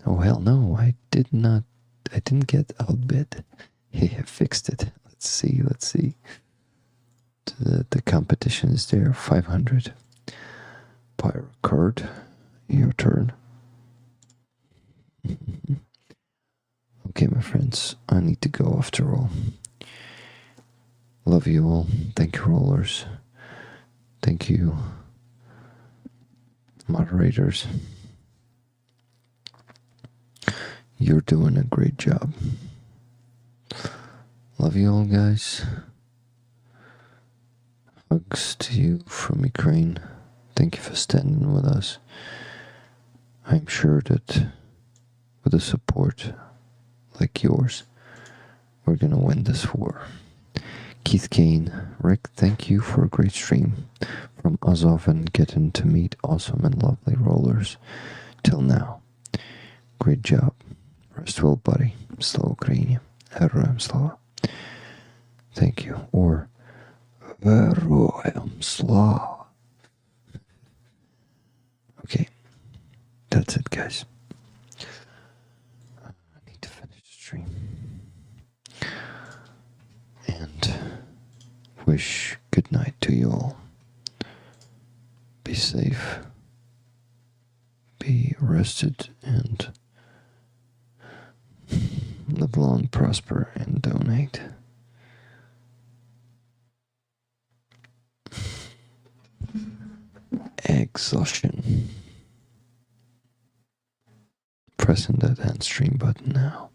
Speaker 2: Oh, hell no, I didn't get outbid. Hey, I fixed it. Let's see. The competition is there, 500. Pyro card, your turn. Okay, my friends, I need to go after all. Love you all. Thank you, rollers. Thank you, moderators. You're doing a great job. Love you all, guys. Hugs to you from Ukraine. Thank you for standing with us. I'm sure that with the support like yours, we're gonna win this war. Keith Kane, Rick, thank you for a great stream from Azov and getting to meet awesome and lovely rollers. Till now, great job. Rest well, buddy. Slava Ukraine. Heroям slava. Thank you. Or Heroям slava. Okay, that's it, guys. I need to finish the stream. And wish good night to you all. Be safe. Be rested and live long, prosper, and donate. Exhaustion. Pressing that end stream button now.